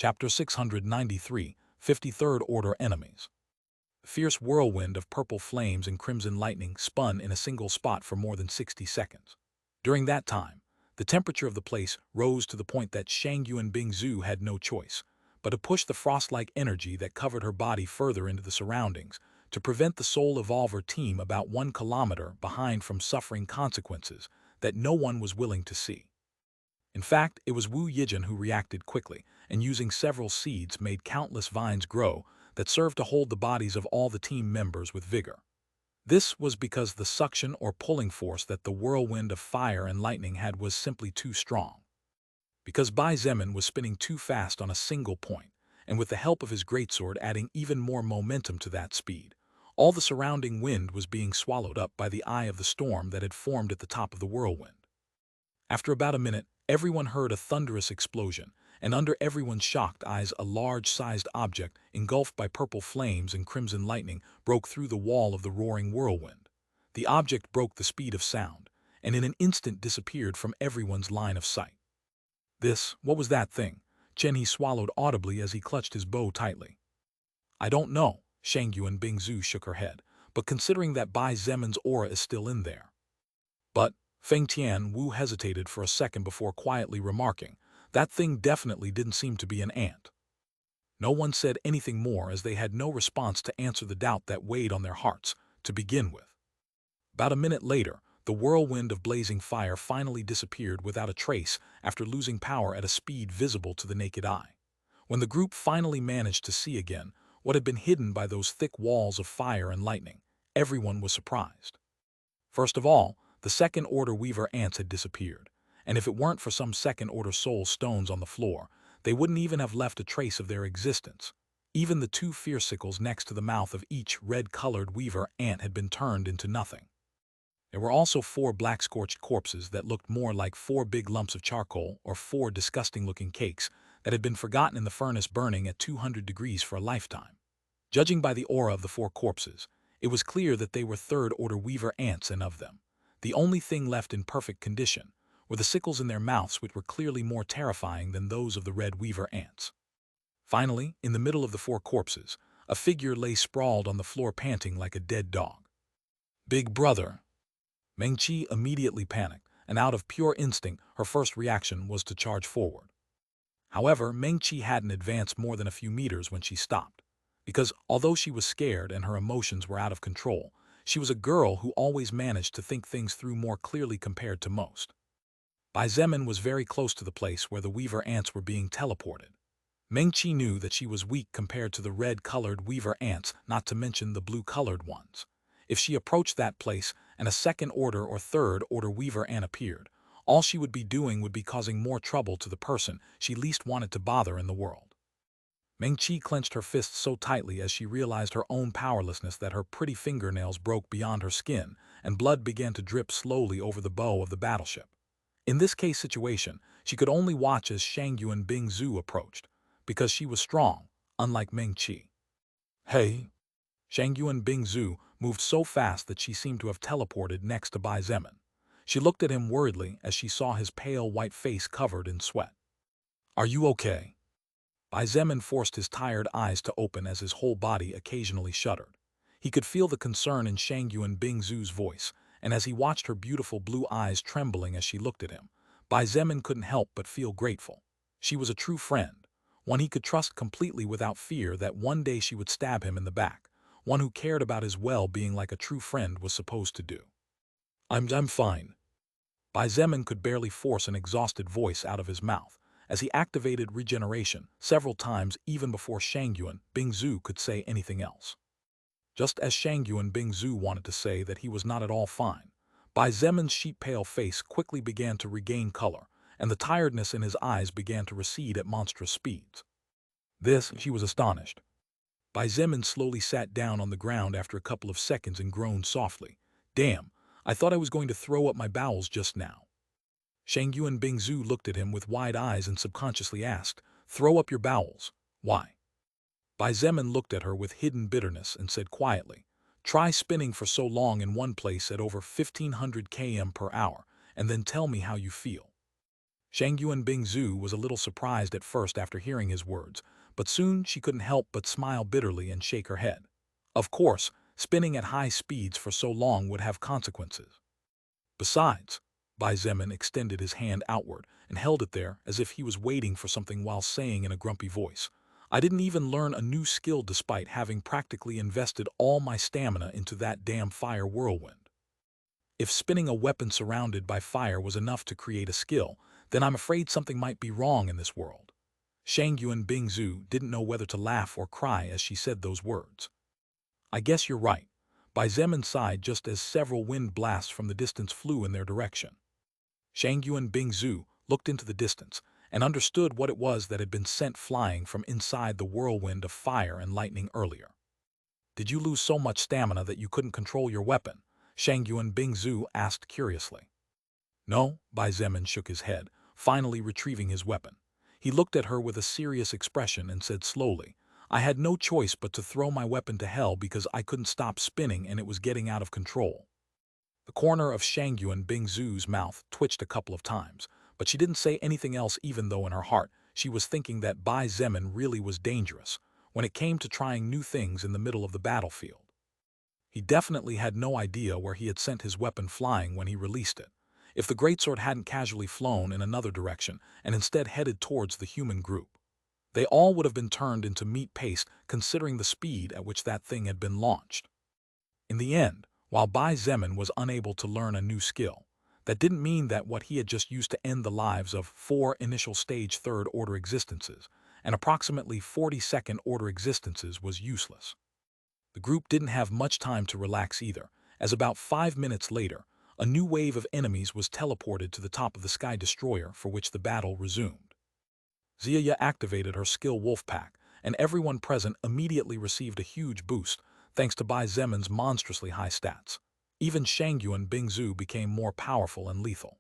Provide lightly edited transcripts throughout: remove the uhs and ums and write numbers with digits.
Chapter 693, 53rd Order Enemies. A fierce whirlwind of purple flames and crimson lightning spun in a single spot for more than 60 seconds. During that time, the temperature of the place rose to the point that Shangyuan Bingzu had no choice but to push the frost-like energy that covered her body further into the surroundings to prevent the Soul Evolver team about 1 kilometer behind from suffering consequences that no one was willing to see. In fact, it was Wu Yijin who reacted quickly, and using several seeds made countless vines grow that served to hold the bodies of all the team members with vigor. This was because the suction or pulling force that the whirlwind of fire and lightning had was simply too strong. Because Bai Zemin was spinning too fast on a single point, and with the help of his greatsword adding even more momentum to that speed, all the surrounding wind was being swallowed up by the eye of the storm that had formed at the top of the whirlwind. After about a minute, everyone heard a thunderous explosion, and under everyone's shocked eyes a large-sized object, engulfed by purple flames and crimson lightning, broke through the wall of the roaring whirlwind. The object broke the speed of sound, and in an instant disappeared from everyone's line of sight. What was that thing? Chen He swallowed audibly as he clutched his bow tightly. I don't know, Shangyuan Bingzu shook her head, but considering that Bai Zemin's aura is still in there. But Feng Tian Wu hesitated for a second before quietly remarking, that thing definitely didn't seem to be an ant. No one said anything more as they had no response to answer the doubt that weighed on their hearts, to begin with. About a minute later, the whirlwind of blazing fire finally disappeared without a trace after losing power at a speed visible to the naked eye. When the group finally managed to see again what had been hidden by those thick walls of fire and lightning, everyone was surprised. First of all, the second-order weaver ants had disappeared, and if it weren't for some second-order soul stones on the floor, they wouldn't even have left a trace of their existence. Even the 2 fiercicles next to the mouth of each red-colored weaver ant had been turned into nothing. There were also 4 black-scorched corpses that looked more like 4 big lumps of charcoal or 4 disgusting-looking cakes that had been forgotten in the furnace burning at 200 degrees for a lifetime. Judging by the aura of the 4 corpses, it was clear that they were third-order weaver ants, and of them, the only thing left in perfect condition were the sickles in their mouths, which were clearly more terrifying than those of the red weaver ants. Finally, in the middle of the 4 corpses, a figure lay sprawled on the floor panting like a dead dog. Big brother! Meng Qi immediately panicked, and out of pure instinct, her first reaction was to charge forward. However, Meng Qi hadn't advanced more than a few meters when she stopped, because although she was scared and her emotions were out of control, she was a girl who always managed to think things through more clearly compared to most. Bai Zemin was very close to the place where the weaver ants were being teleported. Meng Qi knew that she was weak compared to the red-colored weaver ants, not to mention the blue-colored ones. If she approached that place and a second-order or third-order weaver ant appeared, all she would be doing would be causing more trouble to the person she least wanted to bother in the world. Meng Qi clenched her fists so tightly as she realized her own powerlessness that her pretty fingernails broke beyond her skin and blood began to drip slowly over the bow of the battleship. In this case situation, she could only watch as Shangyuan Bingzu approached, because she was strong, unlike Meng Qi. Hey! Shangyuan Bingzu moved so fast that she seemed to have teleported next to Bai Zemin. She looked at him worriedly as she saw his pale white face covered in sweat. Are you okay? Bai Zemin forced his tired eyes to open as his whole body occasionally shuddered. He could feel the concern in Shangyuan Bingzu's voice, and as he watched her beautiful blue eyes trembling as she looked at him, Bai Zemin couldn't help but feel grateful. She was a true friend, one he could trust completely without fear that one day she would stab him in the back, one who cared about his well-being like a true friend was supposed to do. I'm fine. Bai Zemin could barely force an exhausted voice out of his mouth, as he activated regeneration several times even before Shangyuan Bingzu could say anything else. Just as Shangyuan Bingzu wanted to say that he was not at all fine, Bai Zemin's sheep-pale face quickly began to regain color, and the tiredness in his eyes began to recede at monstrous speeds. She was astonished. Bai Zemin slowly sat down on the ground after a couple of seconds and groaned softly. Damn, I thought I was going to throw up my bowels just now. Shangyuan Bingzu looked at him with wide eyes and subconsciously asked, throw up your bowels? Why? Bai Zemin looked at her with hidden bitterness and said quietly, try spinning for so long in one place at over 1500 km per hour, and then tell me how you feel. Shang Yuan Bingzu was a little surprised at first after hearing his words, but soon she couldn't help but smile bitterly and shake her head. Of course, spinning at high speeds for so long would have consequences. Besides, Bai Zemin extended his hand outward and held it there as if he was waiting for something while saying in a grumpy voice, I didn't even learn a new skill despite having practically invested all my stamina into that damn fire whirlwind. If spinning a weapon surrounded by fire was enough to create a skill, then I'm afraid something might be wrong in this world. Shang Yuan Bingzu didn't know whether to laugh or cry as she said those words. I guess you're right. Bai Zemin sighed just as several wind blasts from the distance flew in their direction. Shang Yuan Bingzu looked into the distance and understood what it was that had been sent flying from inside the whirlwind of fire and lightning earlier. Did you lose so much stamina that you couldn't control your weapon? Shang Yuan Bingzu asked curiously. No, Bai Zemin shook his head, finally retrieving his weapon. He looked at her with a serious expression and said slowly, I had no choice but to throw my weapon to hell because I couldn't stop spinning and it was getting out of control. The corner of Shang Yuan Bingzu's mouth twitched a couple of times, but she didn't say anything else even though in her heart she was thinking that Bai Zemin really was dangerous when it came to trying new things in the middle of the battlefield. He definitely had no idea where he had sent his weapon flying when he released it. If the greatsword hadn't casually flown in another direction and instead headed towards the human group, they all would have been turned into meat paste considering the speed at which that thing had been launched. In the end, while Bai Zemin was unable to learn a new skill, that didn't mean that what he had just used to end the lives of 4 initial stage third-order existences and approximately 40 second-order existences was useless. The group didn't have much time to relax either, as about 5 minutes later, a new wave of enemies was teleported to the top of the Sky Destroyer for which the battle resumed. Xia activated her skill Wolfpack, and everyone present immediately received a huge boost thanks to Bai Zemin's monstrously high stats. Even Shang Yuan Bingzu became more powerful and lethal.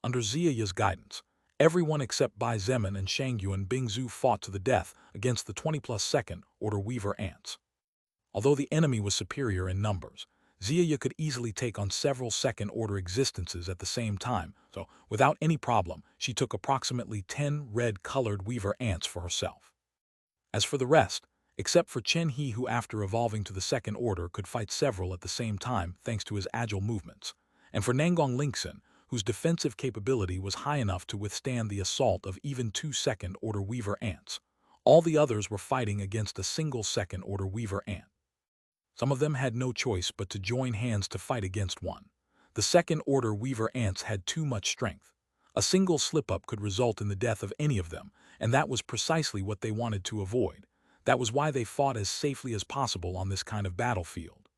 Under Xia's guidance, everyone except Bai Zemin and Shang Yuan Bingzu fought to the death against the 20-plus second-order Weaver ants. Although the enemy was superior in numbers, Xia could easily take on several second-order existences at the same time, so without any problem, she took approximately 10 red-colored Weaver ants for herself. As for the rest, except for Chen He who after evolving to the second order could fight several at the same time thanks to his agile movements, and for Nangong Lingxin, whose defensive capability was high enough to withstand the assault of even 2 second-order Weaver ants, all the others were fighting against a single second-order Weaver ant. Some of them had no choice but to join hands to fight against one. The second-order Weaver ants had too much strength. A single slip-up could result in the death of any of them, and that was precisely what they wanted to avoid. That was why they fought as safely as possible on this kind of battlefield.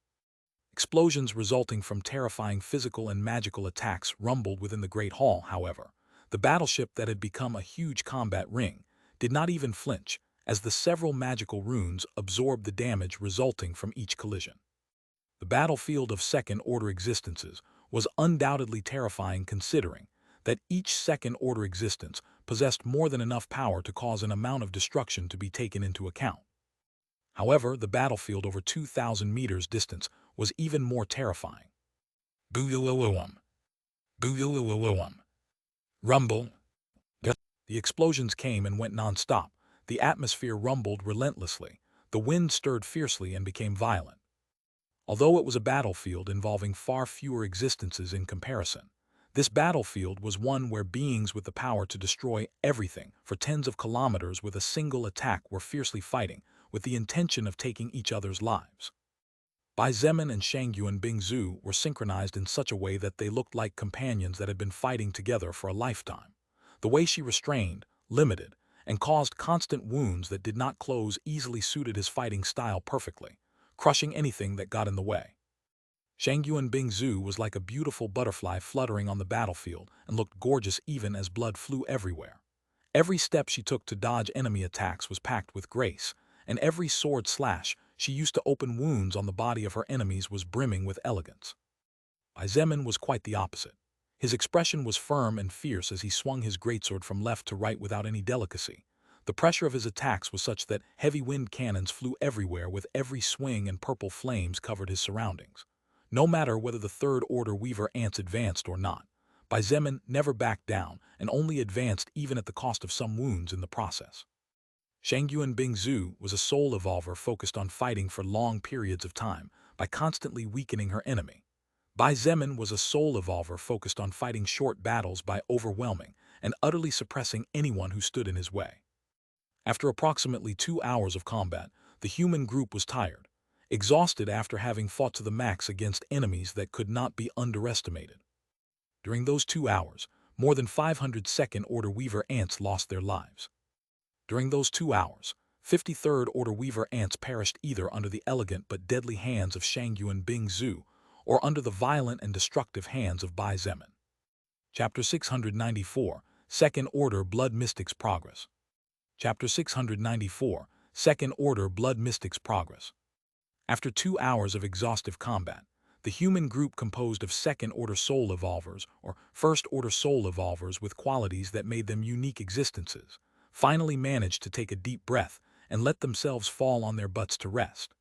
Explosions resulting from terrifying physical and magical attacks rumbled within the Great Hall, however. The battleship that had become a huge combat ring did not even flinch, as the several magical runes absorbed the damage resulting from each collision. The battlefield of second-order existences was undoubtedly terrifying considering that each second-order existence possessed more than enough power to cause an amount of destruction to be taken into account. However, the battlefield over 2,000 meters distance was even more terrifying. Boo-yoo-oo-oo-um. Boo-yoo-oo-oo-um. Rumble. The explosions came and went non-stop. The atmosphere rumbled relentlessly. The wind stirred fiercely and became violent. Although it was a battlefield involving far fewer existences in comparison, this battlefield was one where beings with the power to destroy everything for tens of kilometers with a single attack were fiercely fighting, with the intention of taking each other's lives. Bai Zemin and Shang Yuan Bingzu were synchronized in such a way that they looked like companions that had been fighting together for a lifetime. The way she restrained, limited, and caused constant wounds that did not close easily suited his fighting style perfectly, crushing anything that got in the way. Shang Yuan Bingzu was like a beautiful butterfly fluttering on the battlefield and looked gorgeous even as blood flew everywhere. Every step she took to dodge enemy attacks was packed with grace, and every sword slash she used to open wounds on the body of her enemies was brimming with elegance. Bai Zemin was quite the opposite. His expression was firm and fierce as he swung his greatsword from left to right without any delicacy. The pressure of his attacks was such that heavy wind cannons flew everywhere with every swing and purple flames covered his surroundings. No matter whether the third-order Weaver ants advanced or not, Bai Zemin never backed down and only advanced even at the cost of some wounds in the process. Shangyuan Bingzhu was a soul evolver focused on fighting for long periods of time by constantly weakening her enemy. Bai Zemin was a soul evolver focused on fighting short battles by overwhelming and utterly suppressing anyone who stood in his way. After approximately 2 hours of combat, the human group was tired, exhausted after having fought to the max against enemies that could not be underestimated. During those 2 hours, more than 500 second-order Weaver ants lost their lives. During those 2 hours, 53rd Order Weaver ants perished either under the elegant but deadly hands of Shangyuan Bingzhu or under the violent and destructive hands of Bai Zemin. Chapter 694, Second Order Blood Mystics Progress. Chapter 694, Second Order Blood Mystics Progress. After 2 hours of exhaustive combat, the human group composed of second-order soul evolvers or first-order soul evolvers with qualities that made them unique existences finally managed to take a deep breath and let themselves fall on their butts to rest.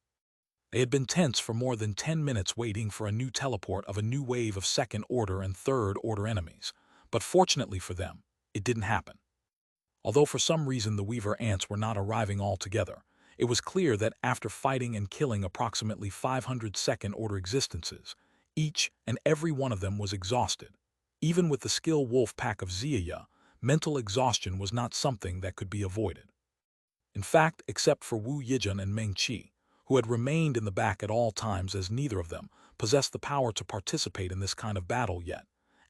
They had been tense for more than 10 minutes waiting for a new teleport of a new wave of second-order and third-order enemies, but fortunately for them, it didn't happen. Although for some reason the Weaver ants were not arriving altogether, it was clear that after fighting and killing approximately 500 second-order existences, each and every one of them was exhausted. Even with the skill wolf pack of Ziya, mental exhaustion was not something that could be avoided. In fact, except for Wu Yijun and Meng Qi, who had remained in the back at all times as neither of them possessed the power to participate in this kind of battle yet,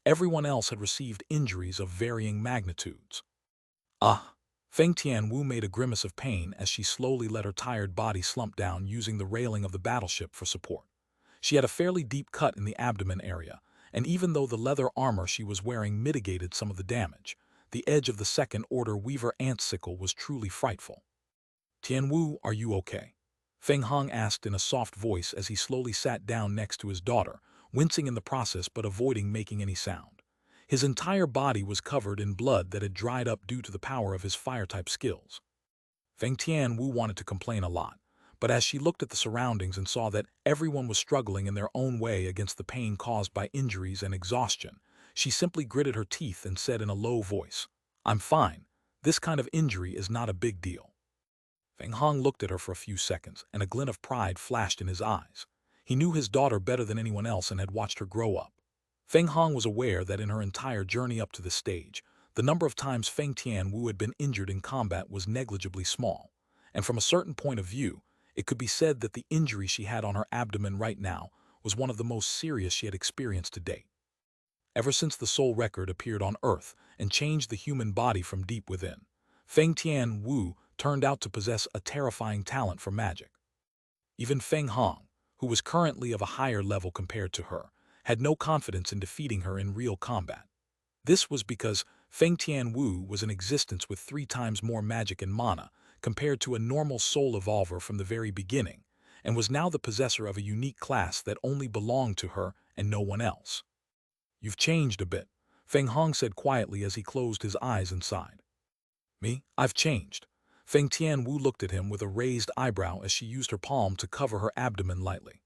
everyone else had received injuries of varying magnitudes. Feng Tianwu made a grimace of pain as she slowly let her tired body slump down using the railing of the battleship for support. She had a fairly deep cut in the abdomen area, and even though the leather armor she was wearing mitigated some of the damage, the edge of the second-order Weaver ant sickle was truly frightful. "Tianwu, are you okay?" Feng Hong asked in a soft voice as he slowly sat down next to his daughter, wincing in the process but avoiding making any sound. His entire body was covered in blood that had dried up due to the power of his fire-type skills. Feng Tianwu wanted to complain a lot, but as she looked at the surroundings and saw that everyone was struggling in their own way against the pain caused by injuries and exhaustion, she simply gritted her teeth and said in a low voice, "I'm fine. This kind of injury is not a big deal." Feng Hong looked at her for a few seconds, and a glint of pride flashed in his eyes. He knew his daughter better than anyone else and had watched her grow up. Feng Hong was aware that in her entire journey up to this stage, the number of times Feng Tianwu had been injured in combat was negligibly small, and from a certain point of view, it could be said that the injury she had on her abdomen right now was one of the most serious she had experienced to date. Ever since the soul record appeared on Earth and changed the human body from deep within, Feng Tianwu turned out to possess a terrifying talent for magic. Even Feng Hong, who was currently of a higher level compared to her, had no confidence in defeating her in real combat. This was because Feng Tianwu was an existence with 3 times more magic and mana compared to a normal soul evolver from the very beginning, and was now the possessor of a unique class that only belonged to her and no one else. "You've changed a bit," Feng Hong said quietly as he closed his eyes and sighed. "Me? I've changed." Feng Tianwu looked at him with a raised eyebrow as she used her palm to cover her abdomen lightly.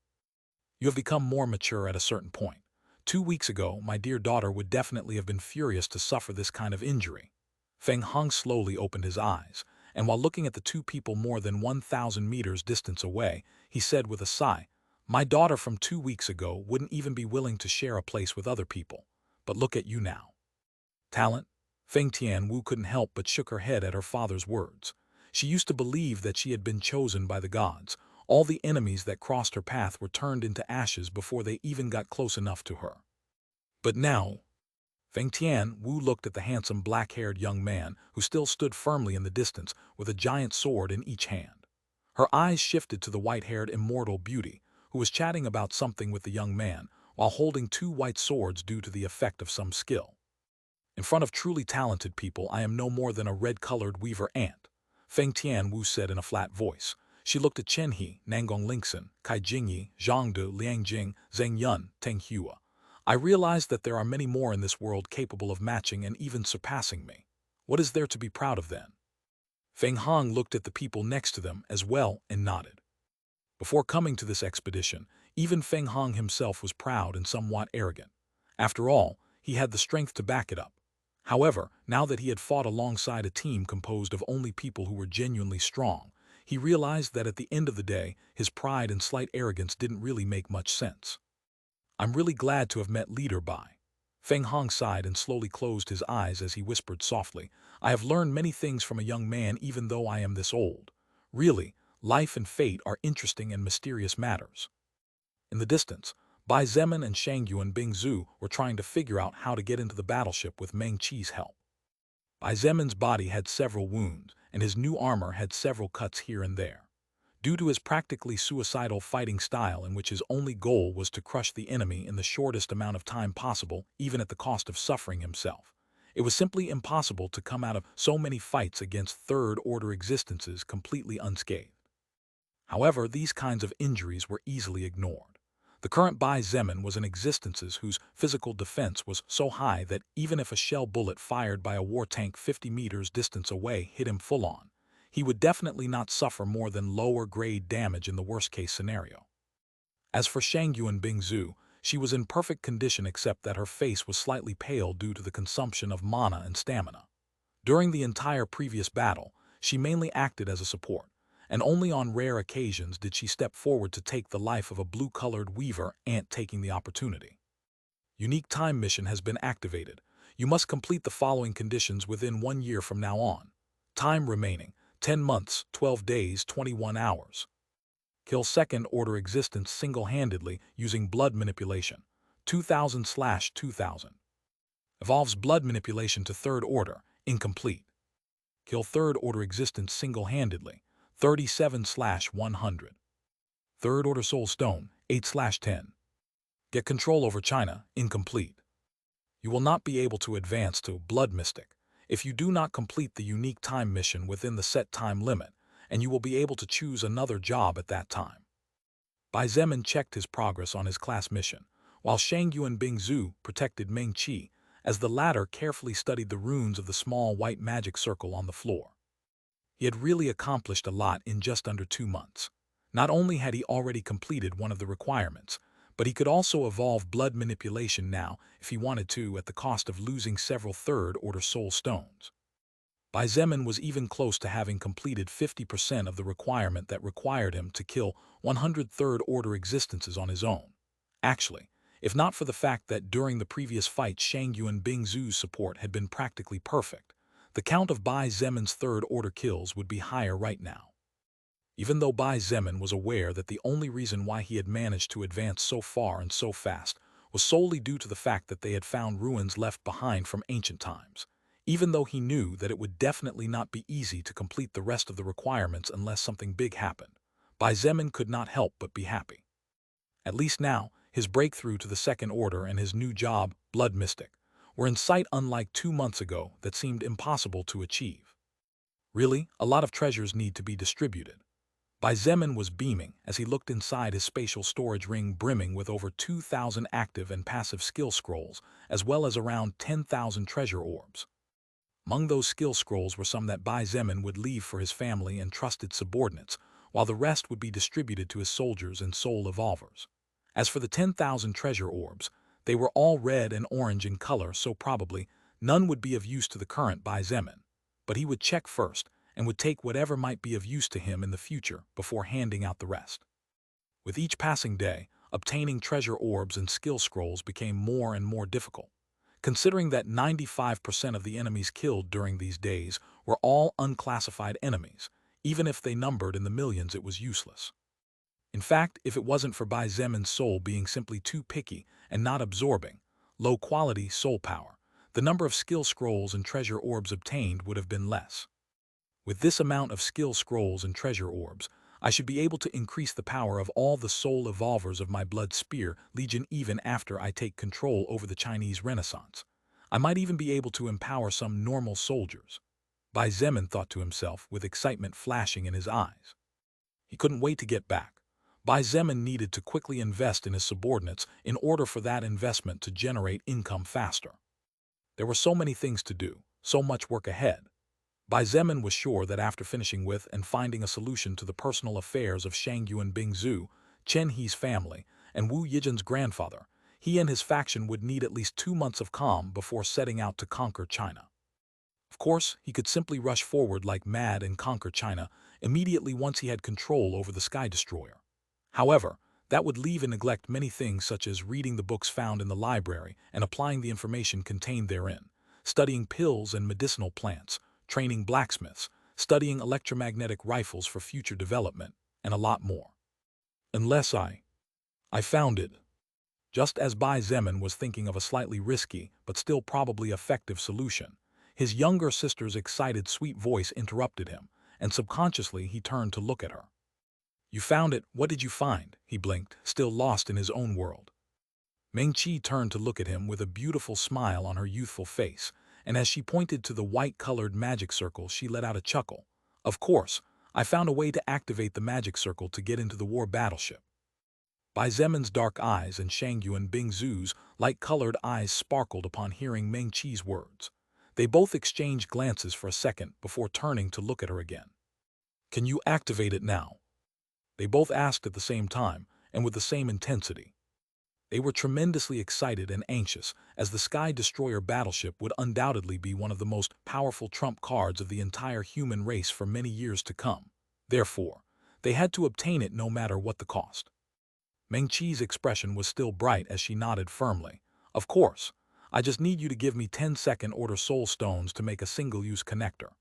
"You have become more mature at a certain point. 2 weeks ago, my dear daughter would definitely have been furious to suffer this kind of injury." Feng Hong slowly opened his eyes, and while looking at the 2 people more than 1,000 meters distance away, he said with a sigh, "My daughter from 2 weeks ago wouldn't even be willing to share a place with other people. But look at you now." "Talent?" Feng Tianwu couldn't help but shook her head at her father's words. She used to believe that she had been chosen by the gods. All the enemies that crossed her path were turned into ashes before they even got close enough to her. But now, Feng Tianwu looked at the handsome black-haired young man who still stood firmly in the distance with a giant sword in each hand. Her eyes shifted to the white-haired immortal beauty, who was chatting about something with the young man while holding 2 white swords due to the effect of some skill. "In front of truly talented people, I am no more than a red-colored weaver ant," Feng Tianwu said in a flat voice. She looked at Chen He, Nangong Lingxin, Kai Jingyi, Zhang Du, Liang Jing, Zheng Yun, Teng Hua. "I realize that there are many more in this world capable of matching and even surpassing me. What is there to be proud of then?" Feng Hong looked at the people next to them as well and nodded. Before coming to this expedition, even Feng Hong himself was proud and somewhat arrogant. After all, he had the strength to back it up. However, now that he had fought alongside a team composed of only people who were genuinely strong, he realized that at the end of the day, his pride and slight arrogance didn't really make much sense. "I'm really glad to have met Leader Bai." Feng Hong sighed and slowly closed his eyes as he whispered softly, "I have learned many things from a young man even though I am this old. Really, life and fate are interesting and mysterious matters." In the distance, Bai Zemin and Shangyuan Bingzu were trying to figure out how to get into the battleship with Meng Qi's help. Bai Zemin's body had several wounds, and his new armor had several cuts here and there. Due to his practically suicidal fighting style in which his only goal was to crush the enemy in the shortest amount of time possible, even at the cost of suffering himself, it was simply impossible to come out of so many fights against third-order existences completely unscathed. However, these kinds of injuries were easily ignored. The current Bai Zemin was an existence whose physical defense was so high that even if a shell bullet fired by a war tank 50 meters distance away hit him full-on, he would definitely not suffer more than lower-grade damage in the worst-case scenario. As for Shangyuan Bingzu, she was in perfect condition except that her face was slightly pale due to the consumption of mana and stamina. During the entire previous battle, she mainly acted as a support, and only on rare occasions did she step forward to take the life of a blue-colored weaver ant taking the opportunity. Unique time mission has been activated. You must complete the following conditions within 1 year from now on. Time remaining, 10 months, 12 days, 21 hours. Kill second-order existence single-handedly using blood manipulation, 2000/2000. Evolves blood manipulation to third order, incomplete. Kill third-order existence single-handedly, 37/100. Third-order soul stone, 8/10. Get control over China, incomplete. You will not be able to advance to Blood Mystic if you do not complete the unique time mission within the set time limit, and you will be able to choose another job at that time. Bai Zemin checked his progress on his class mission, while Shangyuan Bingzu protected Meng Qi, as the latter carefully studied the runes of the small white magic circle on the floor. He had really accomplished a lot in just under 2 months. Not only had he already completed one of the requirements, but he could also evolve blood manipulation now if he wanted to at the cost of losing several third-order soul stones. Bai Zemin was even close to having completed 50% of the requirement that required him to kill 100 third-order existences on his own. Actually, if not for the fact that during the previous fight Shangyuan Bingzu's support had been practically perfect, the count of Bai Zemin's third-order kills would be higher right now. Even though Bai Zemin was aware that the only reason why he had managed to advance so far and so fast was solely due to the fact that they had found ruins left behind from ancient times, even though he knew that it would definitely not be easy to complete the rest of the requirements unless something big happened, Bai Zemin could not help but be happy. At least now, his breakthrough to the second order and his new job, Blood Mystic, were in sight, unlike 2 months ago that seemed impossible to achieve. Really, a lot of treasures need to be distributed. Bai Zemin was beaming as he looked inside his spatial storage ring brimming with over 2,000 active and passive skill scrolls, as well as around 10,000 treasure orbs. Among those skill scrolls were some that Bai Zemin would leave for his family and trusted subordinates, while the rest would be distributed to his soldiers and soul evolvers. As for the 10,000 treasure orbs, they were all red and orange in color, so probably none would be of use to the current Bai Zemin. But he would check first and would take whatever might be of use to him in the future before handing out the rest. With each passing day, obtaining treasure orbs and skill scrolls became more and more difficult. Considering that 95% of the enemies killed during these days were all unclassified enemies, even if they numbered in the millions, it was useless. In fact, if it wasn't for Bai Zemin's soul being simply too picky and not absorbing low-quality soul power, the number of skill scrolls and treasure orbs obtained would have been less. With this amount of skill scrolls and treasure orbs, I should be able to increase the power of all the soul evolvers of my Blood Spear Legion even after I take control over the Chinese Renaissance. I might even be able to empower some normal soldiers. Bai Zemin thought to himself with excitement flashing in his eyes. He couldn't wait to get back. Bai Zemin needed to quickly invest in his subordinates in order for that investment to generate income faster. There were so many things to do, so much work ahead. Bai Zemin was sure that after finishing with and finding a solution to the personal affairs of Shangyuan Bingzu, Chen He's family, and Wu Yijin's grandfather, he and his faction would need at least 2 months of calm before setting out to conquer China. Of course, he could simply rush forward like mad and conquer China immediately once he had control over the Sky Destroyer. However, that would leave and neglect many things such as reading the books found in the library and applying the information contained therein, studying pills and medicinal plants, training blacksmiths, studying electromagnetic rifles for future development, and a lot more. Unless I found it. Just as Bai Zemin was thinking of a slightly risky, but still probably effective solution, his younger sister's excited sweet voice interrupted him, and subconsciously he turned to look at her. "You found it, what did you find?" he blinked, still lost in his own world. Meng-Chi turned to look at him with a beautiful smile on her youthful face, and as she pointed to the white-colored magic circle she let out a chuckle. "Of course, I found a way to activate the magic circle to get into the war battleship." Bai Zemin's dark eyes and Shangyuan Bingzu's light-colored eyes sparkled upon hearing Meng-Chi's words. They both exchanged glances for a second before turning to look at her again. "Can you activate it now?" They both asked at the same time, and with the same intensity. They were tremendously excited and anxious, as the Sky Destroyer battleship would undoubtedly be one of the most powerful trump cards of the entire human race for many years to come. Therefore, they had to obtain it no matter what the cost. Meng-Chi's expression was still bright as she nodded firmly. "Of course, I just need you to give me 10-second order soul stones to make a single-use connector."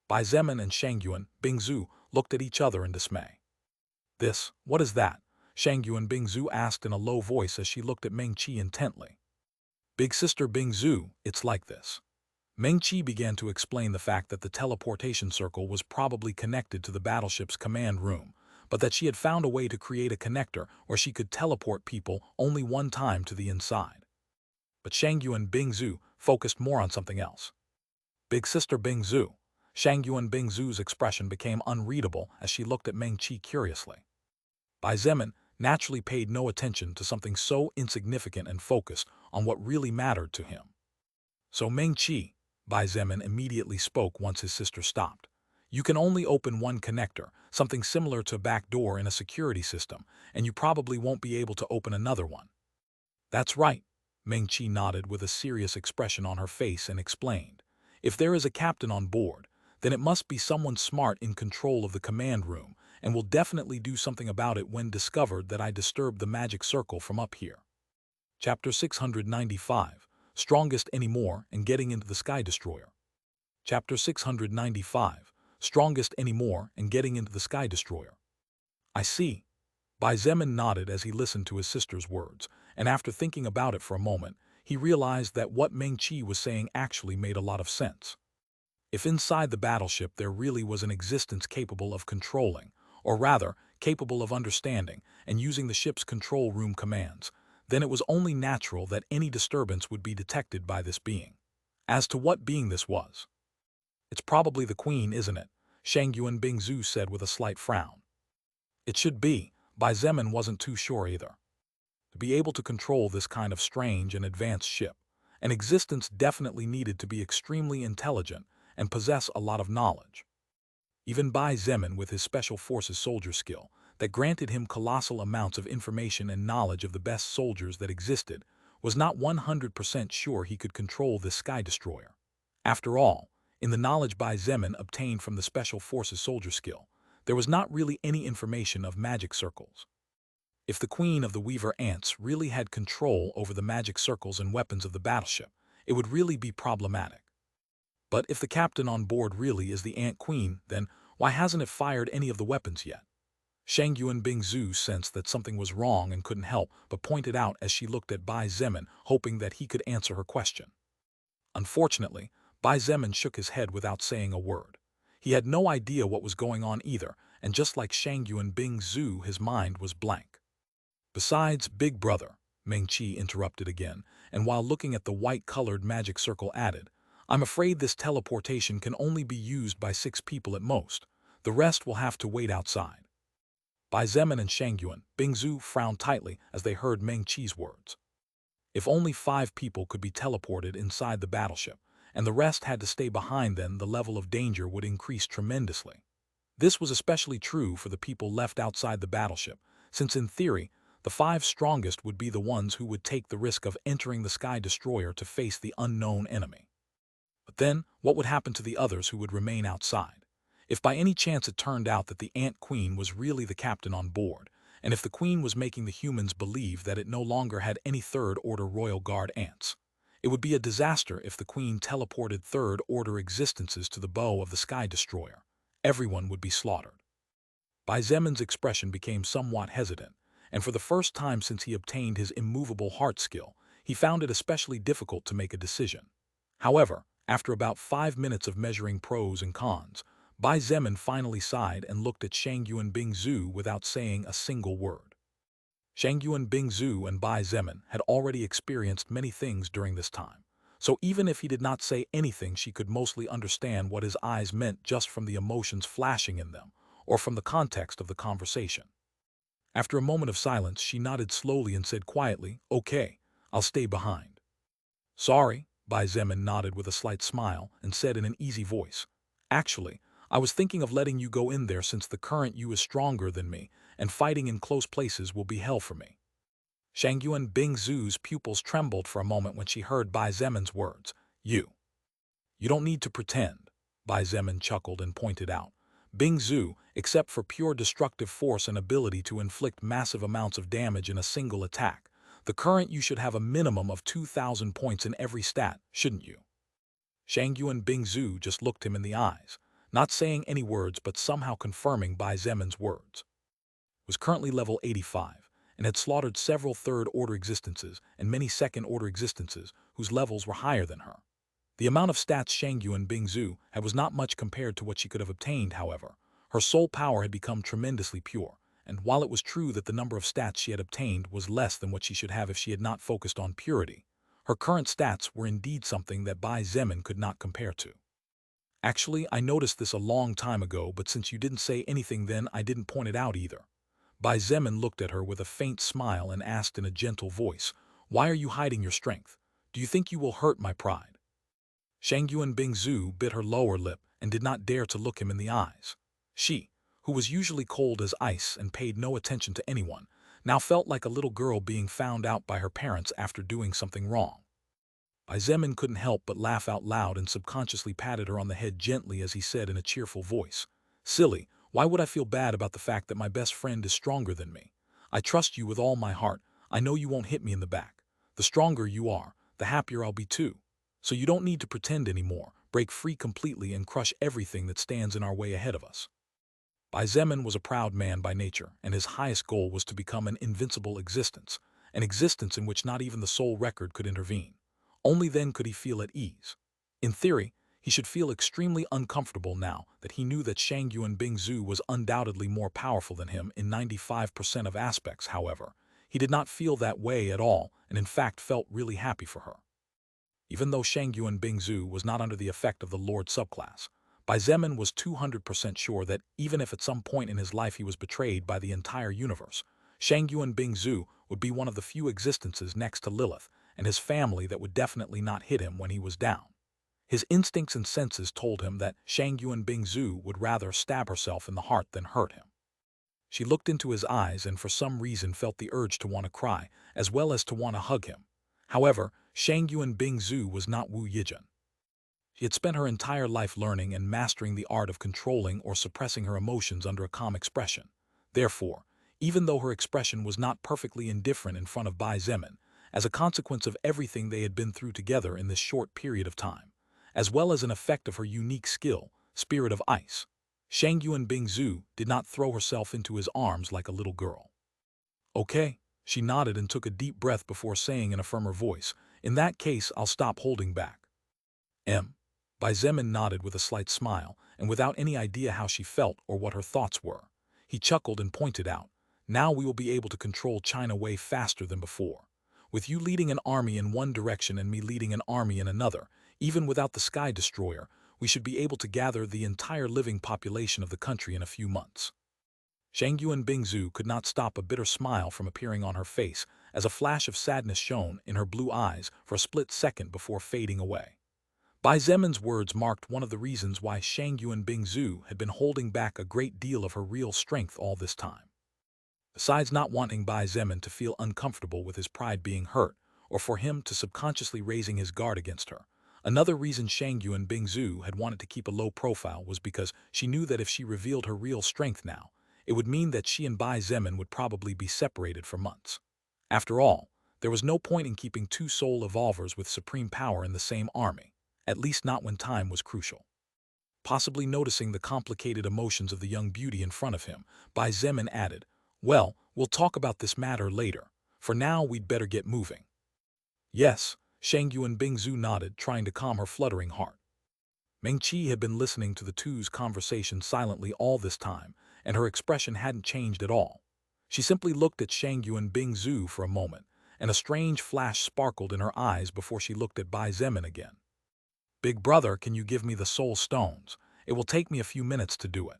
Bai Zemin and Shangyuan Bingzu looked at each other in dismay. What is that?" Shangyuan Bingzu asked in a low voice as she looked at Meng-Chi intently. "Big sister Bingzu, it's like this." Meng-Chi began to explain the fact that the teleportation circle was probably connected to the battleship's command room, but that she had found a way to create a connector where she could teleport people only one time to the inside. But Shangyuan Bingzu focused more on something else. "Big sister Bingzu." Shangyuan Bingzu's expression became unreadable as she looked at Meng-Chi curiously. Bai Zemin naturally paid no attention to something so insignificant and focused on what really mattered to him. "So Meng-Chi," Bai Zemin immediately spoke once his sister stopped. "You can only open one connector, something similar to a back door in a security system, and you probably won't be able to open another one." "That's right," Meng-Chi nodded with a serious expression on her face and explained. "If there is a captain on board, then it must be someone smart in control of the command room, and will definitely do something about it when discovered that I disturbed the magic circle from up here." Chapter 695, Strongest Anymore and Getting into the Sky Destroyer. Chapter 695, Strongest Anymore and Getting into the Sky Destroyer. "I see." Bai Zemin nodded as he listened to his sister's words, and after thinking about it for a moment, he realized that what Meng-Chi was saying actually made a lot of sense. If inside the battleship there really was an existence capable of controlling, or rather, capable of understanding and using the ship's control room commands, then it was only natural that any disturbance would be detected by this being. As to what being this was, "It's probably the Queen, isn't it?" Shangyuan Bingzu said with a slight frown. "It should be." Bai Zemin wasn't too sure either. To be able to control this kind of strange and advanced ship, an existence definitely needed to be extremely intelligent and possess a lot of knowledge. Even Bai Zemin, with his special forces soldier skill, that granted him colossal amounts of information and knowledge of the best soldiers that existed, was not 100% sure he could control this Sky Destroyer. After all, in the knowledge Bai Zemin obtained from the special forces soldier skill, there was not really any information of magic circles. If the Queen of the Weaver Ants really had control over the magic circles and weapons of the battleship, it would really be problematic. But if the captain on board really is the Ant Queen, then why hasn't it fired any of the weapons yet? Shangyuan Bingzu sensed that something was wrong and couldn't help but pointed out as she looked at Bai Zemin, hoping that he could answer her question. Unfortunately, Bai Zemin shook his head without saying a word. He had no idea what was going on either, and just like Shangyuan Bingzu, his mind was blank. "Besides, Big Brother," Meng-Chi interrupted again, and while looking at the white-colored magic circle added, "I'm afraid this teleportation can only be used by 6 people at most. The rest will have to wait outside." Bai Zemin and Shangyuan Bingzu frowned tightly as they heard Meng-Chi's words. If only 5 people could be teleported inside the battleship, and the rest had to stay behind, then the level of danger would increase tremendously. This was especially true for the people left outside the battleship, since in theory, The 5 strongest would be the ones who would take the risk of entering the Sky Destroyer to face the unknown enemy. But then, what would happen to the others who would remain outside? If by any chance it turned out that the Ant Queen was really the captain on board, and if the Queen was making the humans believe that it no longer had any Third-Order Royal Guard ants, it would be a disaster if the Queen teleported Third-Order existences to the bow of the Sky Destroyer. Everyone would be slaughtered. Bai Zemin's expression became somewhat hesitant, and for the first time since he obtained his immovable heart skill, he found it especially difficult to make a decision. However, after about 5 minutes of measuring pros and cons, Bai Zemin finally sighed and looked at Shangyuan Bingzu without saying a single word. Shangyuan Bingzu and Bai Zemin had already experienced many things during this time, so even if he did not say anything, she could mostly understand what his eyes meant just from the emotions flashing in them, or from the context of the conversation. After a moment of silence, she nodded slowly and said quietly, "Okay, I'll stay behind." "Sorry," Bai Zemin nodded with a slight smile and said in an easy voice, "Actually, I was thinking of letting you go in there since the current you is stronger than me, and fighting in close places will be hell for me." Shangyuan Bingzu's pupils trembled for a moment when she heard Bai Zemin's words. You don't need to pretend," Bai Zemin chuckled and pointed out. "Bingzu, except for pure destructive force and ability to inflict massive amounts of damage in a single attack, the current you should have a minimum of 2,000 points in every stat, shouldn't you?" Shangyuan Bingzu just looked him in the eyes, not saying any words but somehow confirming Bai Zemin's words. Was currently level 85, and had slaughtered several third-order existences and many second-order existences whose levels were higher than her. The amount of stats Shangyuan Bingzu had was not much compared to what she could have obtained, however. Her soul power had become tremendously pure, and while it was true that the number of stats she had obtained was less than what she should have if she had not focused on purity, her current stats were indeed something that Bai Zemin could not compare to. "Actually, I noticed this a long time ago, but since you didn't say anything then, I didn't point it out either." Bai Zemin looked at her with a faint smile and asked in a gentle voice, "Why are you hiding your strength? Do you think you will hurt my pride?" Shangyuan Bingzu bit her lower lip and did not dare to look him in the eyes. She, who was usually cold as ice and paid no attention to anyone, now felt like a little girl being found out by her parents after doing something wrong. Bai Zemin couldn't help but laugh out loud and subconsciously patted her on the head gently as he said in a cheerful voice, "Silly, why would I feel bad about the fact that my best friend is stronger than me? I trust you with all my heart. I know you won't hit me in the back. The stronger you are, the happier I'll be too. So you don't need to pretend anymore. Break free completely and crush everything that stands in our way ahead of us." Bai Zemin was a proud man by nature, and his highest goal was to become an invincible existence, an existence in which not even the soul record could intervene. Only then could he feel at ease. In theory, he should feel extremely uncomfortable now that he knew that Shangyuan Bingzu was undoubtedly more powerful than him in 95% of aspects. However, he did not feel that way at all and in fact felt really happy for her. Even though Shangyuan Bingzu was not under the effect of the Lord subclass, Bai Zemin was 200% sure that even if at some point in his life he was betrayed by the entire universe, Shangyuan Bingzu would be one of the few existences next to Lilith and his family that would definitely not hit him when he was down. His instincts and senses told him that Shangyuan Bingzu would rather stab herself in the heart than hurt him. She looked into his eyes and for some reason felt the urge to want to cry, as well as to want to hug him. However, Shangyuan Bingzu was not Wu Yijun. She had spent her entire life learning and mastering the art of controlling or suppressing her emotions under a calm expression. Therefore, even though her expression was not perfectly indifferent in front of Bai Zemin, as a consequence of everything they had been through together in this short period of time, as well as an effect of her unique skill, Spirit of Ice, Shangyuan Bingzu did not throw herself into his arms like a little girl. "Okay," she nodded and took a deep breath before saying in a firmer voice, "In that case, I'll stop holding back." Bai Zemin nodded with a slight smile, and without any idea how she felt or what her thoughts were. He chuckled and pointed out, "Now we will be able to control China way faster than before. With you leading an army in one direction and me leading an army in another, even without the Sky Destroyer, we should be able to gather the entire living population of the country in a few months." Shangyuan Bingzu could not stop a bitter smile from appearing on her face as a flash of sadness shone in her blue eyes for a split second before fading away. Bai Zemin's words marked one of the reasons why Shangyuan Bingzu had been holding back a great deal of her real strength all this time. Besides not wanting Bai Zemin to feel uncomfortable with his pride being hurt, or for him to subconsciously raising his guard against her, another reason Shangyu and Bingzu had wanted to keep a low profile was because she knew that if she revealed her real strength now, it would mean that she and Bai Zemin would probably be separated for months. After all, there was no point in keeping two soul evolvers with supreme power in the same army, at least not when time was crucial. Possibly noticing the complicated emotions of the young beauty in front of him, Bai Zemin added, "Well, we'll talk about this matter later. For now, we'd better get moving." "Yes," Shangyu and Bingzu nodded, trying to calm her fluttering heart. Mengqi had been listening to the two's conversation silently all this time, and her expression hadn't changed at all. She simply looked at Shangyu and Bingzu for a moment, and a strange flash sparkled in her eyes before she looked at Bai Zemin again. "Big brother, can you give me the soul stones? It will take me a few minutes to do it."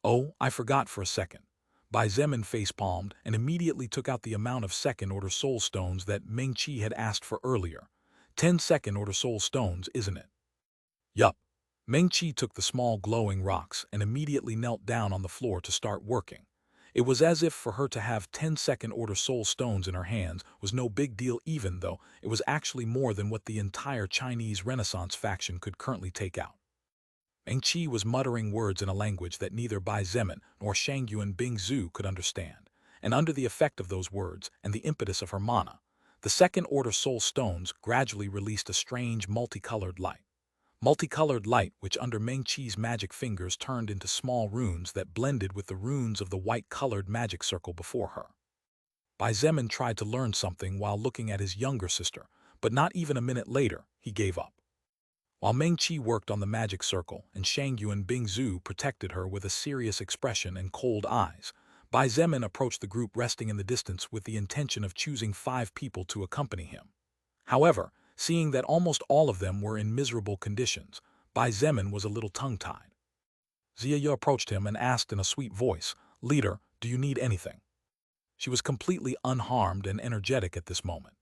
"Oh, I forgot for a second." Bai Zemin facepalmed and immediately took out the amount of second-order soul stones that Mengqi had asked for earlier. 10 second-order soul stones, isn't it?" "Yup." Mengqi took the small glowing rocks and immediately knelt down on the floor to start working. It was as if for her to have 10 second-order soul stones in her hands was no big deal, even though it was actually more than what the entire Chinese Renaissance faction could currently take out. Mengqi was muttering words in a language that neither Bai Zemin nor Shangyu and Bingzu could understand, and under the effect of those words and the impetus of her mana, the second-order soul stones gradually released a strange multicolored light. Multicolored light which under Mengqi's magic fingers turned into small runes that blended with the runes of the white-colored magic circle before her. Bai Zemin tried to learn something while looking at his younger sister, but not even a minute later, he gave up. While Mengqi worked on the magic circle and Shangyu and Bingzu protected her with a serious expression and cold eyes, Bai Zemin approached the group resting in the distance with the intention of choosing 5 people to accompany him. However, seeing that almost all of them were in miserable conditions, Bai Zemin was a little tongue-tied. Ziya approached him and asked in a sweet voice, "Leader, do you need anything?" She was completely unharmed and energetic at this moment.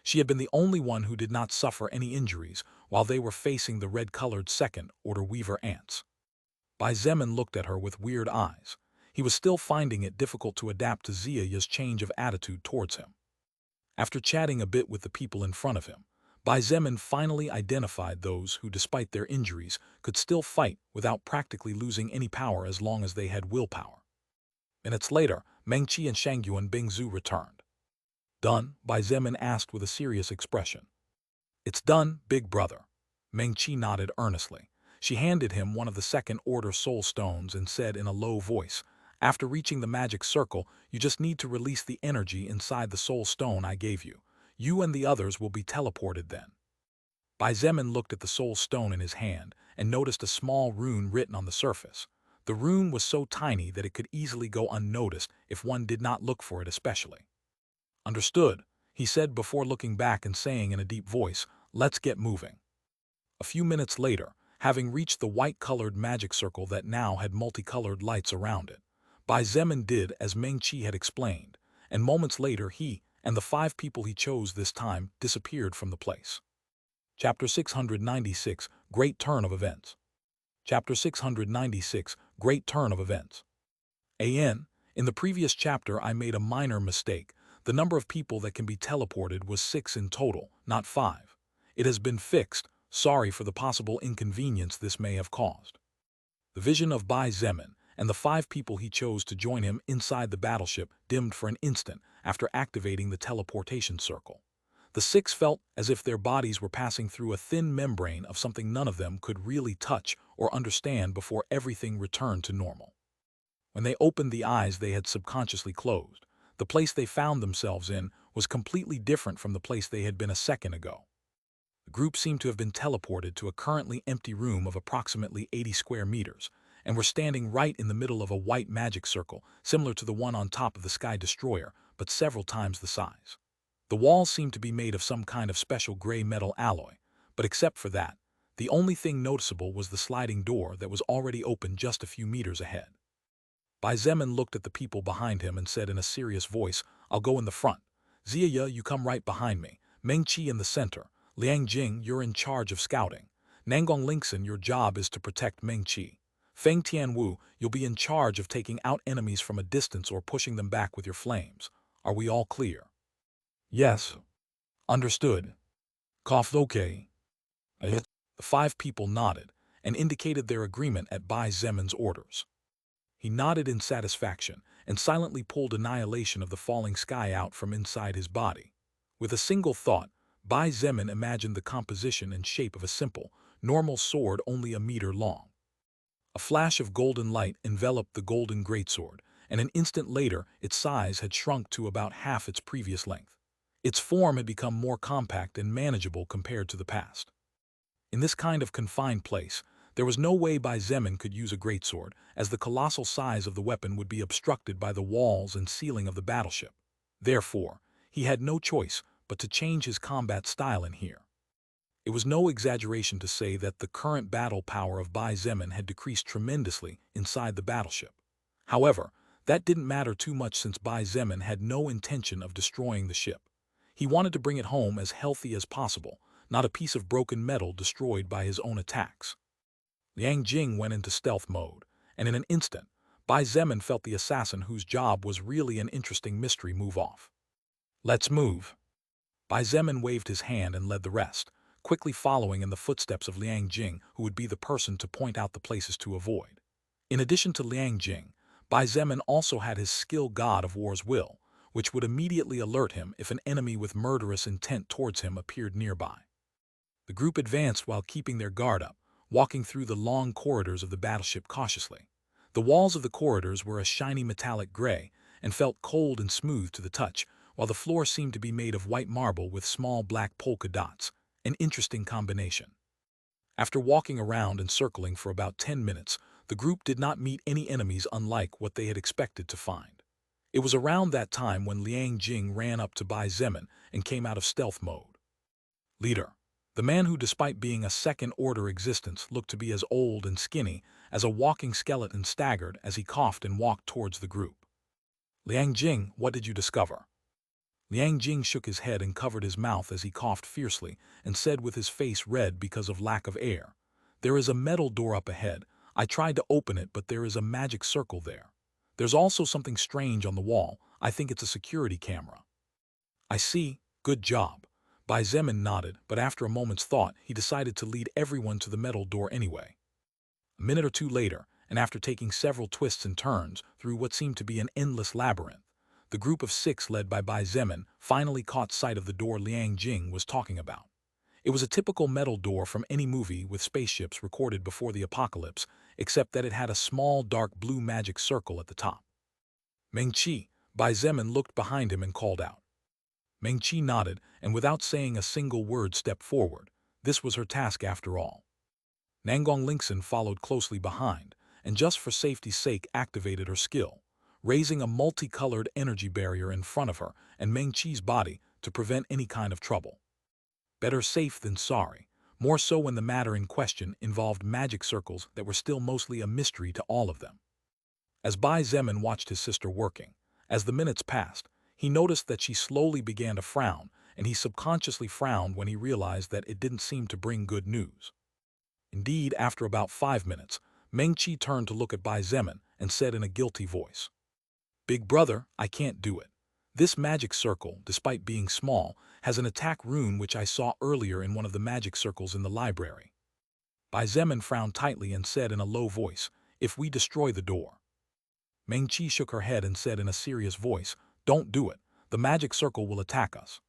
She had been the only one who did not suffer any injuries while they were facing the red-colored second-order weaver ants. Bai Zemin looked at her with weird eyes. He was still finding it difficult to adapt to Ziya's change of attitude towards him. After chatting a bit with the people in front of him, Bai Zemin finally identified those who, despite their injuries, could still fight without practically losing any power as long as they had willpower. Minutes later, Mengqi and Shangyu and Bingzu returned. "Done?" Bai Zemin asked with a serious expression. "It's done, big brother." Mengqi nodded earnestly. She handed him one of the second-order soul stones and said in a low voice, "After reaching the magic circle, you just need to release the energy inside the soul stone I gave you. You and the others will be teleported then." Bai Zemin looked at the soul stone in his hand and noticed a small rune written on the surface. The rune was so tiny that it could easily go unnoticed if one did not look for it especially. "Understood," he said before looking back and saying in a deep voice, "Let's get moving." A few minutes later, having reached the white-colored magic circle that now had multicolored lights around it, Bai Zemin did as Mengqi had explained, and moments later he and the 5 people he chose this time disappeared from the place. Chapter 696, Great Turn of Events. Chapter 696, Great Turn of Events. In the previous chapter I made a minor mistake. The number of people that can be teleported was 6 in total, not 5. It has been fixed. Sorry for the possible inconvenience this may have caused. The vision of Bai Zemin and the 5 people he chose to join him inside the battleship dimmed for an instant after activating the teleportation circle. The 6 felt as if their bodies were passing through a thin membrane of something none of them could really touch or understand before everything returned to normal. When they opened the eyes they had subconsciously closed, the place they found themselves in was completely different from the place they had been a second ago. The group seemed to have been teleported to a currently empty room of approximately 80 square meters, and were standing right in the middle of a white magic circle, similar to the one on top of the Sky Destroyer, but several times the size. The walls seemed to be made of some kind of special gray metal alloy, but except for that, the only thing noticeable was the sliding door that was already open just a few meters ahead. Bai Zemin looked at the people behind him and said in a serious voice, "I'll go in the front. Ziya, you come right behind me. Mengqi in the center. Liang Jing, you're in charge of scouting. Nangong Lingxin, your job is to protect Mengqi. Feng Tianwu, you'll be in charge of taking out enemies from a distance or pushing them back with your flames. Are we all clear? Yes. Understood. Coughed okay. The 5 people nodded and indicated their agreement at Bai Zemin's orders. He nodded in satisfaction and silently pulled annihilation of the falling sky out from inside his body. With a single thought, Bai Zemin imagined the composition and shape of a simple, normal sword only a meter long. A flash of golden light enveloped the golden greatsword, and an instant later its size had shrunk to about half its previous length. Its form had become more compact and manageable compared to the past. In this kind of confined place, there was no way Bai Zemin could use a greatsword, as the colossal size of the weapon would be obstructed by the walls and ceiling of the battleship. Therefore, he had no choice but to change his combat style in here. It was no exaggeration to say that the current battle power of Bai Zemin had decreased tremendously inside the battleship. However, that didn't matter too much since Bai Zemin had no intention of destroying the ship. He wanted to bring it home as healthy as possible, not a piece of broken metal destroyed by his own attacks. Liang Jing went into stealth mode, and in an instant, Bai Zemin felt the assassin whose job was really an interesting mystery move off. Let's move. Bai Zemin waved his hand and led the rest, quickly following in the footsteps of Liang Jing, who would be the person to point out the places to avoid. In addition to Liang Jing, Bai Zemin also had his skill god of war's will, which would immediately alert him if an enemy with murderous intent towards him appeared nearby. The group advanced while keeping their guard up, walking through the long corridors of the battleship cautiously. The walls of the corridors were a shiny metallic gray and felt cold and smooth to the touch, while the floor seemed to be made of white marble with small black polka dots, an interesting combination. After walking around and circling for about 10 minutes, the group did not meet any enemies unlike what they had expected to find. It was around that time when Liang Jing ran up to Bai Zemin and came out of stealth mode. Leader. The man who, despite being a second-order existence, looked to be as old and skinny as a walking skeleton, staggered as he coughed and walked towards the group. Liang Jing, what did you discover? Liang Jing shook his head and covered his mouth as he coughed fiercely and said with his face red because of lack of air, "There is a metal door up ahead. I tried to open it, but there is a magic circle there. There's also something strange on the wall. I think it's a security camera." I see. Good job. Bai Zemin nodded, but after a moment's thought, he decided to lead everyone to the metal door anyway. A minute or two later, and after taking several twists and turns through what seemed to be an endless labyrinth, the group of 6 led by Bai Zemin finally caught sight of the door Liang Jing was talking about. It was a typical metal door from any movie with spaceships recorded before the apocalypse, except that it had a small dark blue magic circle at the top. Meng Qi, Bai Zemin looked behind him and called out. Meng Qi nodded and without saying a single word stepped forward. This was her task after all. Nangong Lingxin followed closely behind, and just for safety's sake activated her skill, raising a multicolored energy barrier in front of her and Meng Qi's body to prevent any kind of trouble. Better safe than sorry, more so when the matter in question involved magic circles that were still mostly a mystery to all of them. As Bai Zemin watched his sister working, as the minutes passed, he noticed that she slowly began to frown, and he subconsciously frowned when he realized that it didn't seem to bring good news. Indeed, after about 5 minutes, Meng Qi turned to look at Bai Zemin and said in a guilty voice, "Big brother, I can't do it. This magic circle, despite being small, has an attack rune which I saw earlier in one of the magic circles in the library." Bai Zemin frowned tightly and said in a low voice, "If we destroy the door." Meng Qi shook her head and said in a serious voice, "Don't do it. The magic circle will attack us."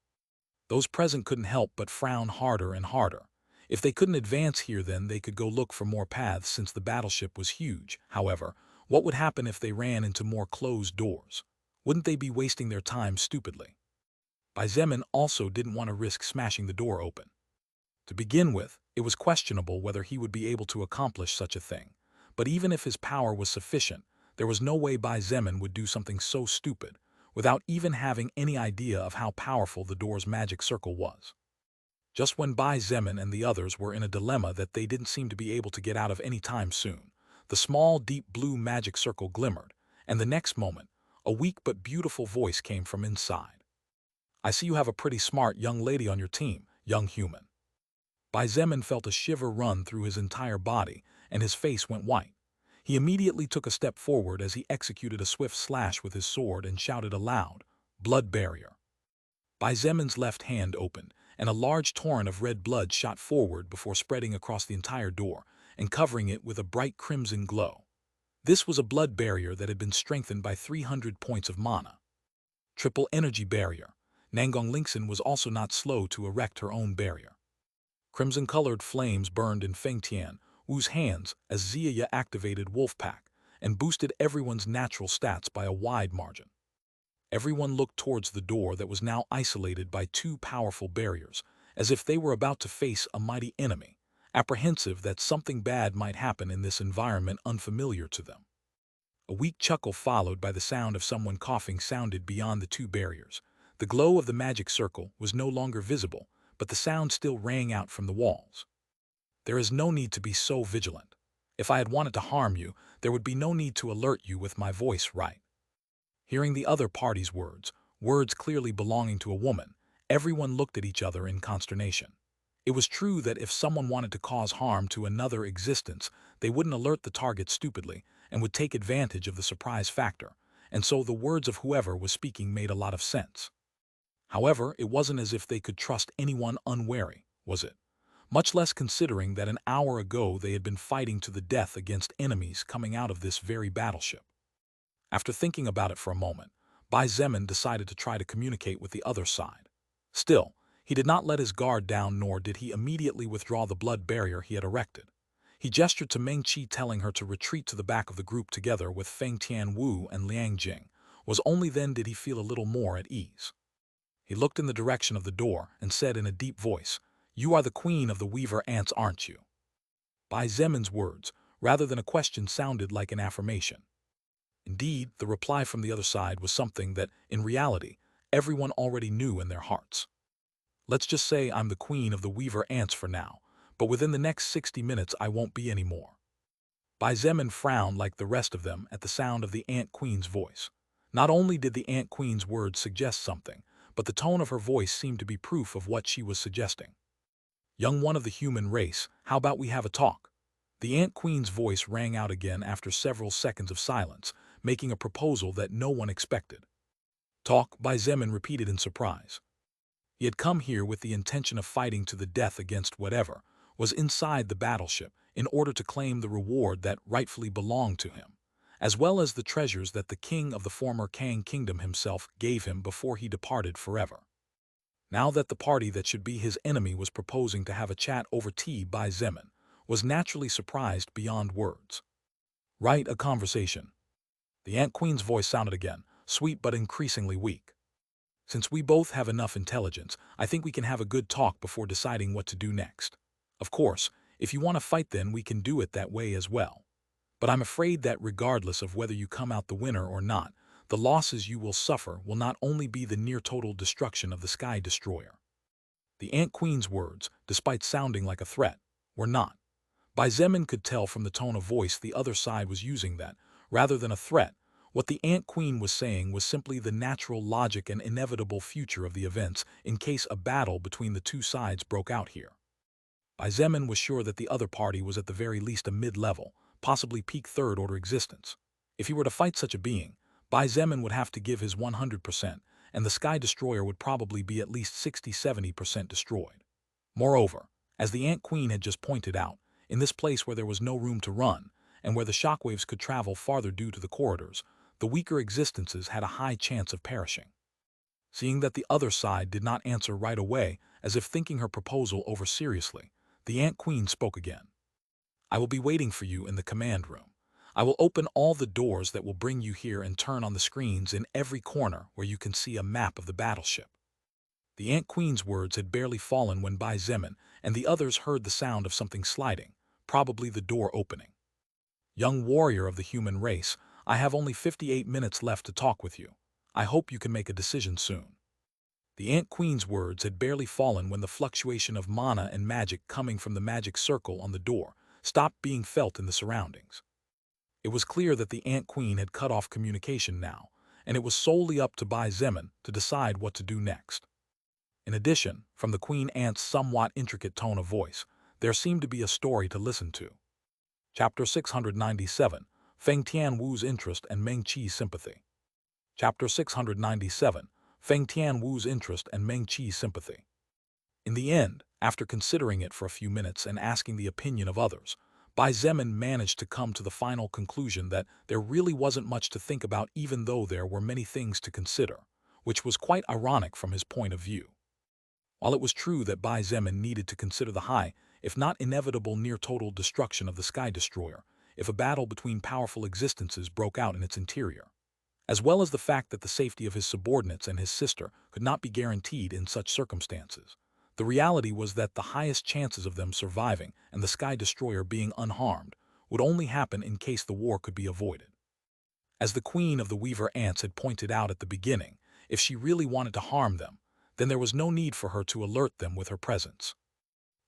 Those present couldn't help but frown harder and harder. If they couldn't advance here, then they could go look for more paths since the battleship was huge. However, what would happen if they ran into more closed doors? Wouldn't they be wasting their time stupidly? Bai Zemin also didn't want to risk smashing the door open. To begin with, it was questionable whether he would be able to accomplish such a thing. But even if his power was sufficient, there was no way Bai Zemin would do something so stupid, without even having any idea of how powerful the door's magic circle was. Just when Bai Zemin and the others were in a dilemma that they didn't seem to be able to get out of any time soon, the small, deep blue magic circle glimmered, and the next moment, a weak but beautiful voice came from inside. "I see you have a pretty smart young lady on your team, young human." Bai Zemin felt a shiver run through his entire body, and his face went white. He immediately took a step forward as he executed a swift slash with his sword and shouted aloud, "Blood barrier." Bai Zemin's left hand opened, and a large torrent of red blood shot forward before spreading across the entire door and covering it with a bright crimson glow. This was a blood barrier that had been strengthened by 300 points of mana. Triple energy barrier. Nangong Lingxin was also not slow to erect her own barrier. Crimson-colored flames burned in Feng Tian Wu's hands as Ziya activated Wolfpack and boosted everyone's natural stats by a wide margin. Everyone looked towards the door that was now isolated by two powerful barriers, as if they were about to face a mighty enemy, apprehensive that something bad might happen in this environment unfamiliar to them. A weak chuckle followed by the sound of someone coughing sounded beyond the two barriers. The glow of the magic circle was no longer visible, but the sound still rang out from the walls. There is no need to be so vigilant. If I had wanted to harm you, there would be no need to alert you with my voice, right? Hearing the other party's words clearly belonging to a woman, everyone looked at each other in consternation. It was true that if someone wanted to cause harm to another existence, they wouldn't alert the target stupidly and would take advantage of the surprise factor, and so the words of whoever was speaking made a lot of sense. However, it wasn't as if they could trust anyone unwary, was it? Much less considering that an hour ago they had been fighting to the death against enemies coming out of this very battleship. After thinking about it for a moment, Bai Zemin decided to try to communicate with the other side. Still, he did not let his guard down, nor did he immediately withdraw the blood barrier he had erected. He gestured to Meng Qi, telling her to retreat to the back of the group together with Feng Tian Wu and Liang Jing. Was only then did he feel a little more at ease. He looked in the direction of the door and said in a deep voice, "You are the queen of the weaver ants, aren't you?" Bai Zemin's words, rather than a question, sounded like an affirmation. Indeed, the reply from the other side was something that, in reality, everyone already knew in their hearts. "Let's just say I'm the queen of the weaver ants for now, but within the next 60 minutes I won't be anymore." Bai Zemin frowned like the rest of them at the sound of the Ant Queen's voice. Not only did the Ant Queen's words suggest something, but the tone of her voice seemed to be proof of what she was suggesting. "Young one of the human race, how about we have a talk?" The Ant Queen's voice rang out again after several seconds of silence, making a proposal that no one expected. "Talk?" Bai Zemin repeated in surprise. He had come here with the intention of fighting to the death against whatever was inside the battleship in order to claim the reward that rightfully belonged to him, as well as the treasures that the king of the former Kang kingdom himself gave him before he departed forever. Now that the party that should be his enemy was proposing to have a chat over tea, Bai Zemin was naturally surprised beyond words. "Right, a conversation." The Ant Queen's voice sounded again, sweet but increasingly weak. "Since we both have enough intelligence, I think we can have a good talk before deciding what to do next. Of course, if you want to fight, then we can do it that way as well. But I'm afraid that regardless of whether you come out the winner or not, the losses you will suffer will not only be the near-total destruction of the Sky Destroyer." The Ant Queen's words, despite sounding like a threat, were not. Bai Zemin could tell from the tone of voice the other side was using that, rather than a threat, what the Ant Queen was saying was simply the natural logic and inevitable future of the events in case a battle between the two sides broke out here. Bai Zemin was sure that the other party was at the very least a mid-level, possibly peak third-order existence. If he were to fight such a being, Bai Zemin would have to give his 100%, and the Sky Destroyer would probably be at least 60–70% destroyed. Moreover, as the Ant Queen had just pointed out, in this place where there was no room to run, and where the shockwaves could travel farther due to the corridors, the weaker existences had a high chance of perishing. Seeing that the other side did not answer right away, as if thinking her proposal over seriously, the Ant Queen spoke again. "I will be waiting for you in the command room. I will open all the doors that will bring you here and turn on the screens in every corner where you can see a map of the battleship." The Ant Queen's words had barely fallen when Bai Zemin and the others heard the sound of something sliding, probably the door opening. "Young warrior of the human race, I have only 58 minutes left to talk with you. I hope you can make a decision soon." The Ant Queen's words had barely fallen when the fluctuation of mana and magic coming from the magic circle on the door stopped being felt in the surroundings. It was clear that the Ant Queen had cut off communication now, and it was solely up to Bai Zemin to decide what to do next. In addition, from the Queen Ant's somewhat intricate tone of voice, there seemed to be a story to listen to. Chapter 697, Feng Tianwu's interest and Meng Qi's sympathy. Chapter 697, Feng Tianwu's interest and Meng Qi's sympathy. In the end, after considering it for a few minutes and asking the opinion of others, Bai Zemin managed to come to the final conclusion that there really wasn't much to think about even though there were many things to consider, which was quite ironic from his point of view. While it was true that Bai Zemin needed to consider the high, if not inevitable near-total destruction of the Sky Destroyer, if a battle between powerful existences broke out in its interior, as well as the fact that the safety of his subordinates and his sister could not be guaranteed in such circumstances, the reality was that the highest chances of them surviving and the Sky Destroyer being unharmed would only happen in case the war could be avoided. As the Queen of the Weaver Ants had pointed out at the beginning, if she really wanted to harm them, then there was no need for her to alert them with her presence.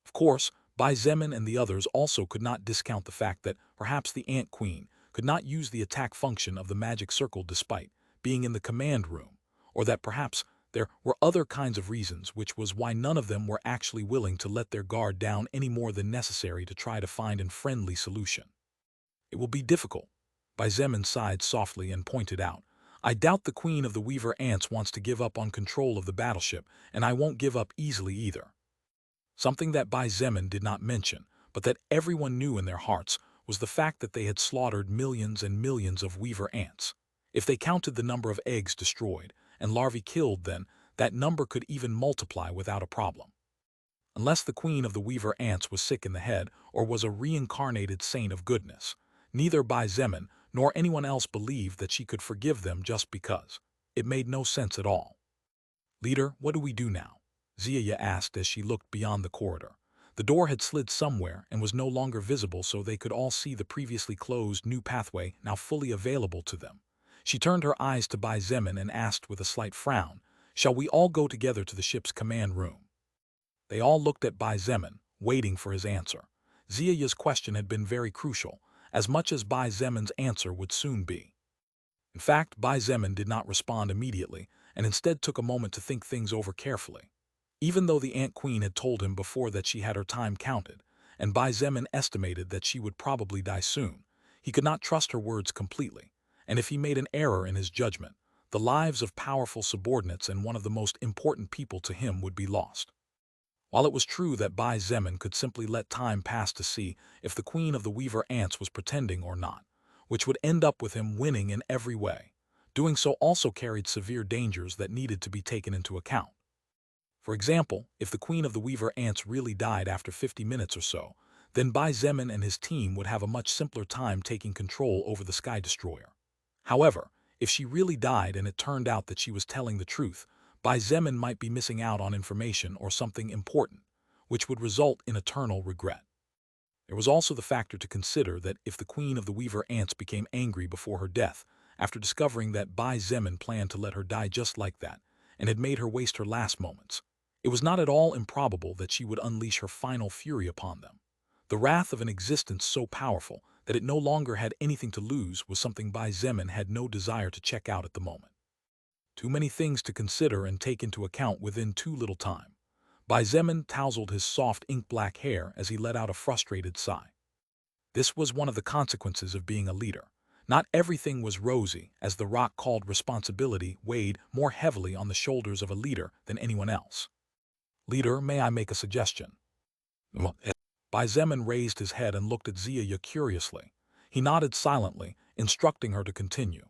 Of course, Bai Zemin and the others also could not discount the fact that perhaps the Ant Queen could not use the attack function of the magic circle despite being in the command room, or that perhaps there were other kinds of reasons, which was why none of them were actually willing to let their guard down any more than necessary to try to find a friendly solution. It will be difficult. Bai Zemin sighed softly and pointed out, I doubt the Queen of the Weaver Ants wants to give up on control of the battleship, and I won't give up easily either. Something that Bai Zemin did not mention, but that everyone knew in their hearts, was the fact that they had slaughtered millions and millions of weaver ants. If they counted the number of eggs destroyed and larvae killed, then that number could even multiply without a problem. Unless the Queen of the Weaver Ants was sick in the head or was a reincarnated saint of goodness, neither Bai Zemin nor anyone else believed that she could forgive them just because. It made no sense at all. Leader, what do we do now? Xia asked as she looked beyond the corridor. The door had slid somewhere and was no longer visible, so they could all see the previously closed new pathway now fully available to them. She turned her eyes to Bai Zemin and asked with a slight frown, Shall we all go together to the ship's command room? They all looked at Bai Zemin, waiting for his answer. Xia's question had been very crucial, as much as Bai Zemin's answer would soon be. In fact, Bai Zemin did not respond immediately, and instead took a moment to think things over carefully. Even though the Ant Queen had told him before that she had her time counted, and Bai Zemin estimated that she would probably die soon, he could not trust her words completely, and if he made an error in his judgment, the lives of powerful subordinates and one of the most important people to him would be lost. While it was true that Bai Zemin could simply let time pass to see if the Queen of the Weaver Ants was pretending or not, which would end up with him winning in every way, doing so also carried severe dangers that needed to be taken into account. For example, if the Queen of the Weaver Ants really died after 50 minutes or so, then Bai Zemin and his team would have a much simpler time taking control over the Sky Destroyer. However, if she really died and it turned out that she was telling the truth, Bai Zemin might be missing out on information or something important, which would result in eternal regret. There was also the factor to consider that if the Queen of the Weaver Ants became angry before her death, after discovering that Bai Zemin planned to let her die just like that, and had made her waste her last moments, it was not at all improbable that she would unleash her final fury upon them. The wrath of an existence so powerful that it no longer had anything to lose was something Bai Zemin had no desire to check out at the moment. Too many things to consider and take into account within too little time. Bai Zemin tousled his soft ink-black hair as he let out a frustrated sigh. This was one of the consequences of being a leader. Not everything was rosy, as the rock called responsibility weighed more heavily on the shoulders of a leader than anyone else. Leader, may I make a suggestion? Bai Zemin raised his head and looked at Xia curiously. He nodded silently, instructing her to continue.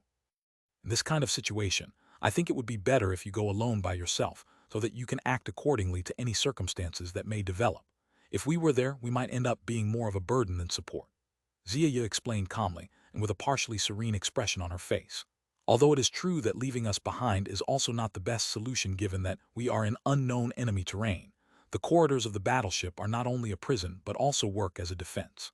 In this kind of situation, I think it would be better if you go alone by yourself, so that you can act accordingly to any circumstances that may develop. If we were there, we might end up being more of a burden than support. Xia explained calmly, and with a partially serene expression on her face. Although it is true that leaving us behind is also not the best solution given that we are in unknown enemy terrain, the corridors of the battleship are not only a prison but also work as a defense.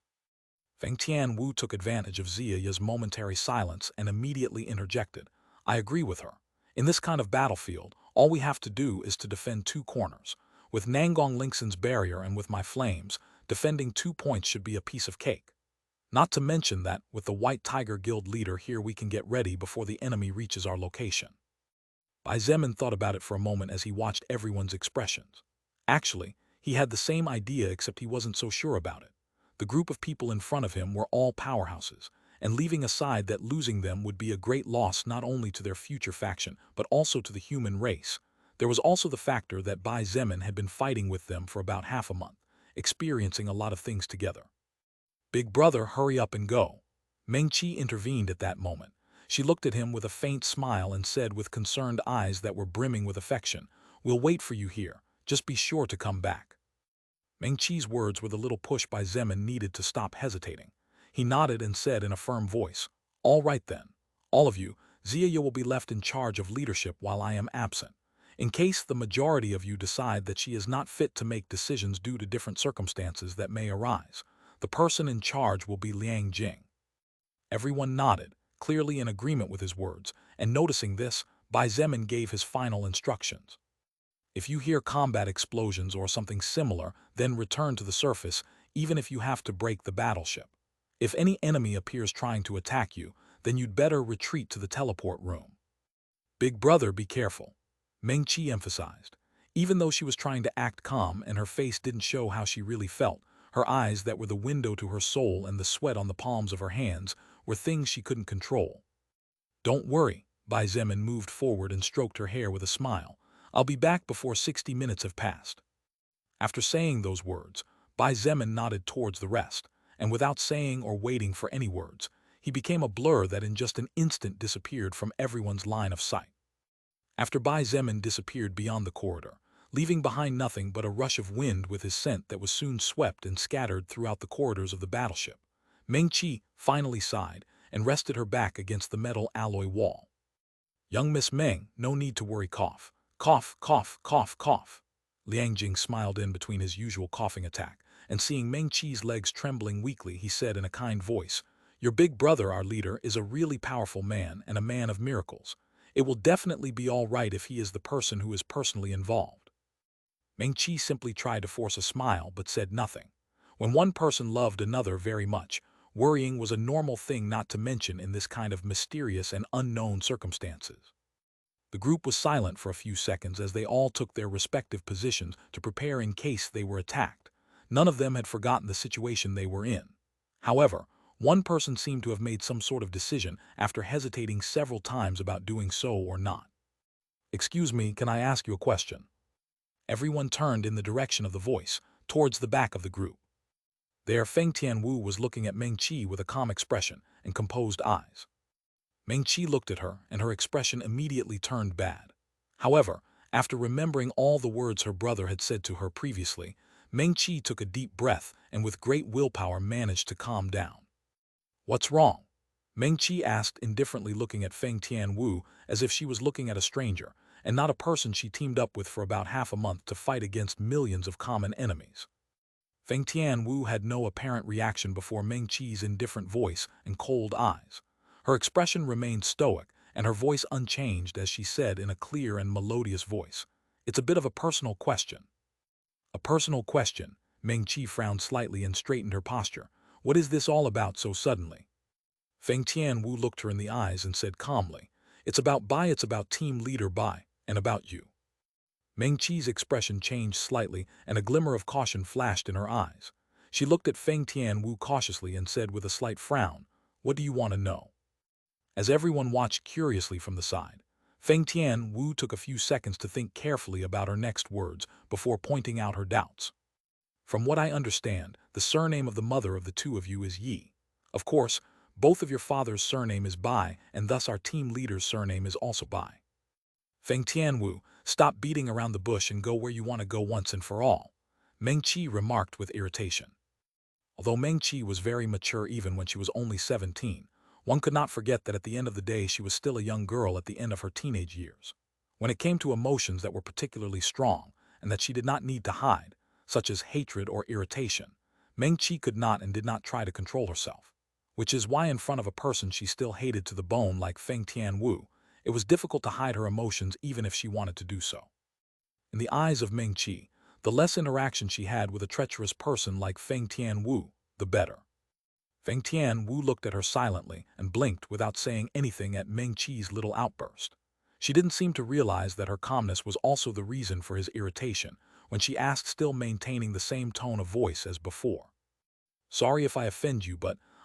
Feng Tianwu took advantage of Xia's momentary silence and immediately interjected, I agree with her. In this kind of battlefield, all we have to do is to defend two corners. With Nangong Linxin's barrier and with my flames, defending 2 points should be a piece of cake. Not to mention that, with the White Tiger Guild leader here, we can get ready before the enemy reaches our location. Bai Zemin thought about it for a moment as he watched everyone's expressions. Actually, he had the same idea, except he wasn't so sure about it. The group of people in front of him were all powerhouses, and leaving aside that losing them would be a great loss not only to their future faction but also to the human race. There was also the factor that Bai Zemin had been fighting with them for about half a month, experiencing a lot of things together. "Big brother, hurry up and go." Meng Qi intervened at that moment. She looked at him with a faint smile and said with concerned eyes that were brimming with affection, "We'll wait for you here. Just be sure to come back." Meng Qi's words were the little push Bai Zemin needed to stop hesitating. He nodded and said in a firm voice, "All right then. All of you, Zia will be left in charge of leadership while I am absent. In case the majority of you decide that she is not fit to make decisions due to different circumstances that may arise, the person in charge will be Liang Jing." Everyone nodded, clearly in agreement with his words, and noticing this, Bai Zemin gave his final instructions. "If you hear combat explosions or something similar, then return to the surface, even if you have to break the battleship. If any enemy appears trying to attack you, then you'd better retreat to the teleport room. Big brother, be careful," Meng Qi emphasized. Even though she was trying to act calm and her face didn't show how she really felt, her eyes that were the window to her soul and the sweat on the palms of her hands were things she couldn't control. "Don't worry," Bai Zemin moved forward and stroked her hair with a smile. "I'll be back before 60 minutes have passed." After saying those words, Bai Zemin nodded towards the rest, and without saying or waiting for any words, he became a blur that in just an instant disappeared from everyone's line of sight. After Bai Zemin disappeared beyond the corridor, leaving behind nothing but a rush of wind with his scent that was soon swept and scattered throughout the corridors of the battleship, Meng Qi finally sighed and rested her back against the metal alloy wall. "Young Miss Meng, no need to worry. Cough, cough, cough, cough, cough." Liang Jing smiled in between his usual coughing attack, and seeing Meng Qi's legs trembling weakly, he said in a kind voice, "Your big brother, our leader, is a really powerful man and a man of miracles. It will definitely be all right if he is the person who is personally involved." Meng Qi simply tried to force a smile but said nothing. When one person loved another very much, worrying was a normal thing, not to mention in this kind of mysterious and unknown circumstances. The group was silent for a few seconds as they all took their respective positions to prepare in case they were attacked. None of them had forgotten the situation they were in. However, one person seemed to have made some sort of decision after hesitating several times about doing so or not. "Excuse me, can I ask you a question?" Everyone turned in the direction of the voice, towards the back of the group. There, Feng Tianwu was looking at Meng Qi with a calm expression and composed eyes. Meng Qi looked at her, and her expression immediately turned bad. However, after remembering all the words her brother had said to her previously, Meng Qi took a deep breath and with great willpower managed to calm down. "What's wrong?" Meng Qi asked, indifferently looking at Feng Tianwu as if she was looking at a stranger, and not a person she teamed up with for about half a month to fight against millions of common enemies. Feng Tianwu had no apparent reaction before Meng Qi's indifferent voice and cold eyes. Her expression remained stoic, and her voice unchanged as she said in a clear and melodious voice, "It's a bit of a personal question." "A personal question?" Meng Qi frowned slightly and straightened her posture. "What is this all about so suddenly?" Feng Tianwu looked her in the eyes and said calmly, "It's about Bai, it's about team leader Bai, and about you." Meng Qi's expression changed slightly and a glimmer of caution flashed in her eyes. She looked at Feng Tianwu cautiously and said with a slight frown, "What do you want to know?" As everyone watched curiously from the side, Feng Tianwu took a few seconds to think carefully about her next words before pointing out her doubts. "From what I understand, the surname of the mother of the two of you is Yi. Of course, both of your father's surname is Bai, and thus our team leader's surname is also Bai. Feng Tianwu, stop beating around the bush and go where you want to go once and for all," Meng Qi remarked with irritation. Although Meng Qi was very mature even when she was only 17, one could not forget that at the end of the day she was still a young girl at the end of her teenage years. When it came to emotions that were particularly strong and that she did not need to hide, such as hatred or irritation, Meng Qi could not and did not try to control herself. Which is why in front of a person she still hated to the bone like Feng Tianwu, it was difficult to hide her emotions even if she wanted to do so. In the eyes of Meng Qi, the less interaction she had with a treacherous person like Feng Tianwu, the better. Feng Tianwu looked at her silently and blinked without saying anything at Meng Qi's little outburst. She didn't seem to realize that her calmness was also the reason for his irritation when she asked, still maintaining the same tone of voice as before. "Sorry if I offend you, but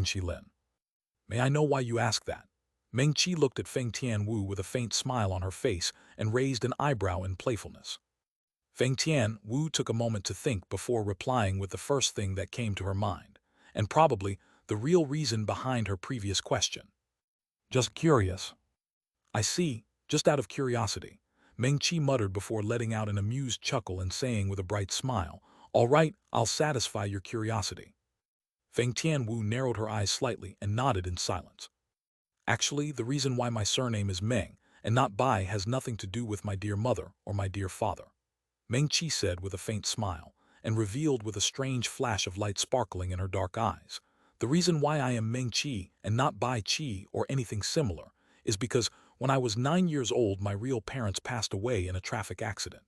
Queen Shilin. May I know why you ask that? Meng Qi looked at Feng Tianwu with a faint smile on her face and raised an eyebrow in playfulness. Feng Tianwu took a moment to think before replying with the first thing that came to her mind, and probably the real reason behind her previous question. Just curious. I see, just out of curiosity, Meng Qi muttered before letting out an amused chuckle and saying with a bright smile, "All right, I'll satisfy your curiosity." Feng Tianwu narrowed her eyes slightly and nodded in silence. Actually, the reason why my surname is Meng and not Bai has nothing to do with my dear mother or my dear father, Meng Qi said with a faint smile, and revealed with a strange flash of light sparkling in her dark eyes. The reason why I am Meng Qi and not Bai Qi or anything similar is because when I was 9 years old my real parents passed away in a traffic accident.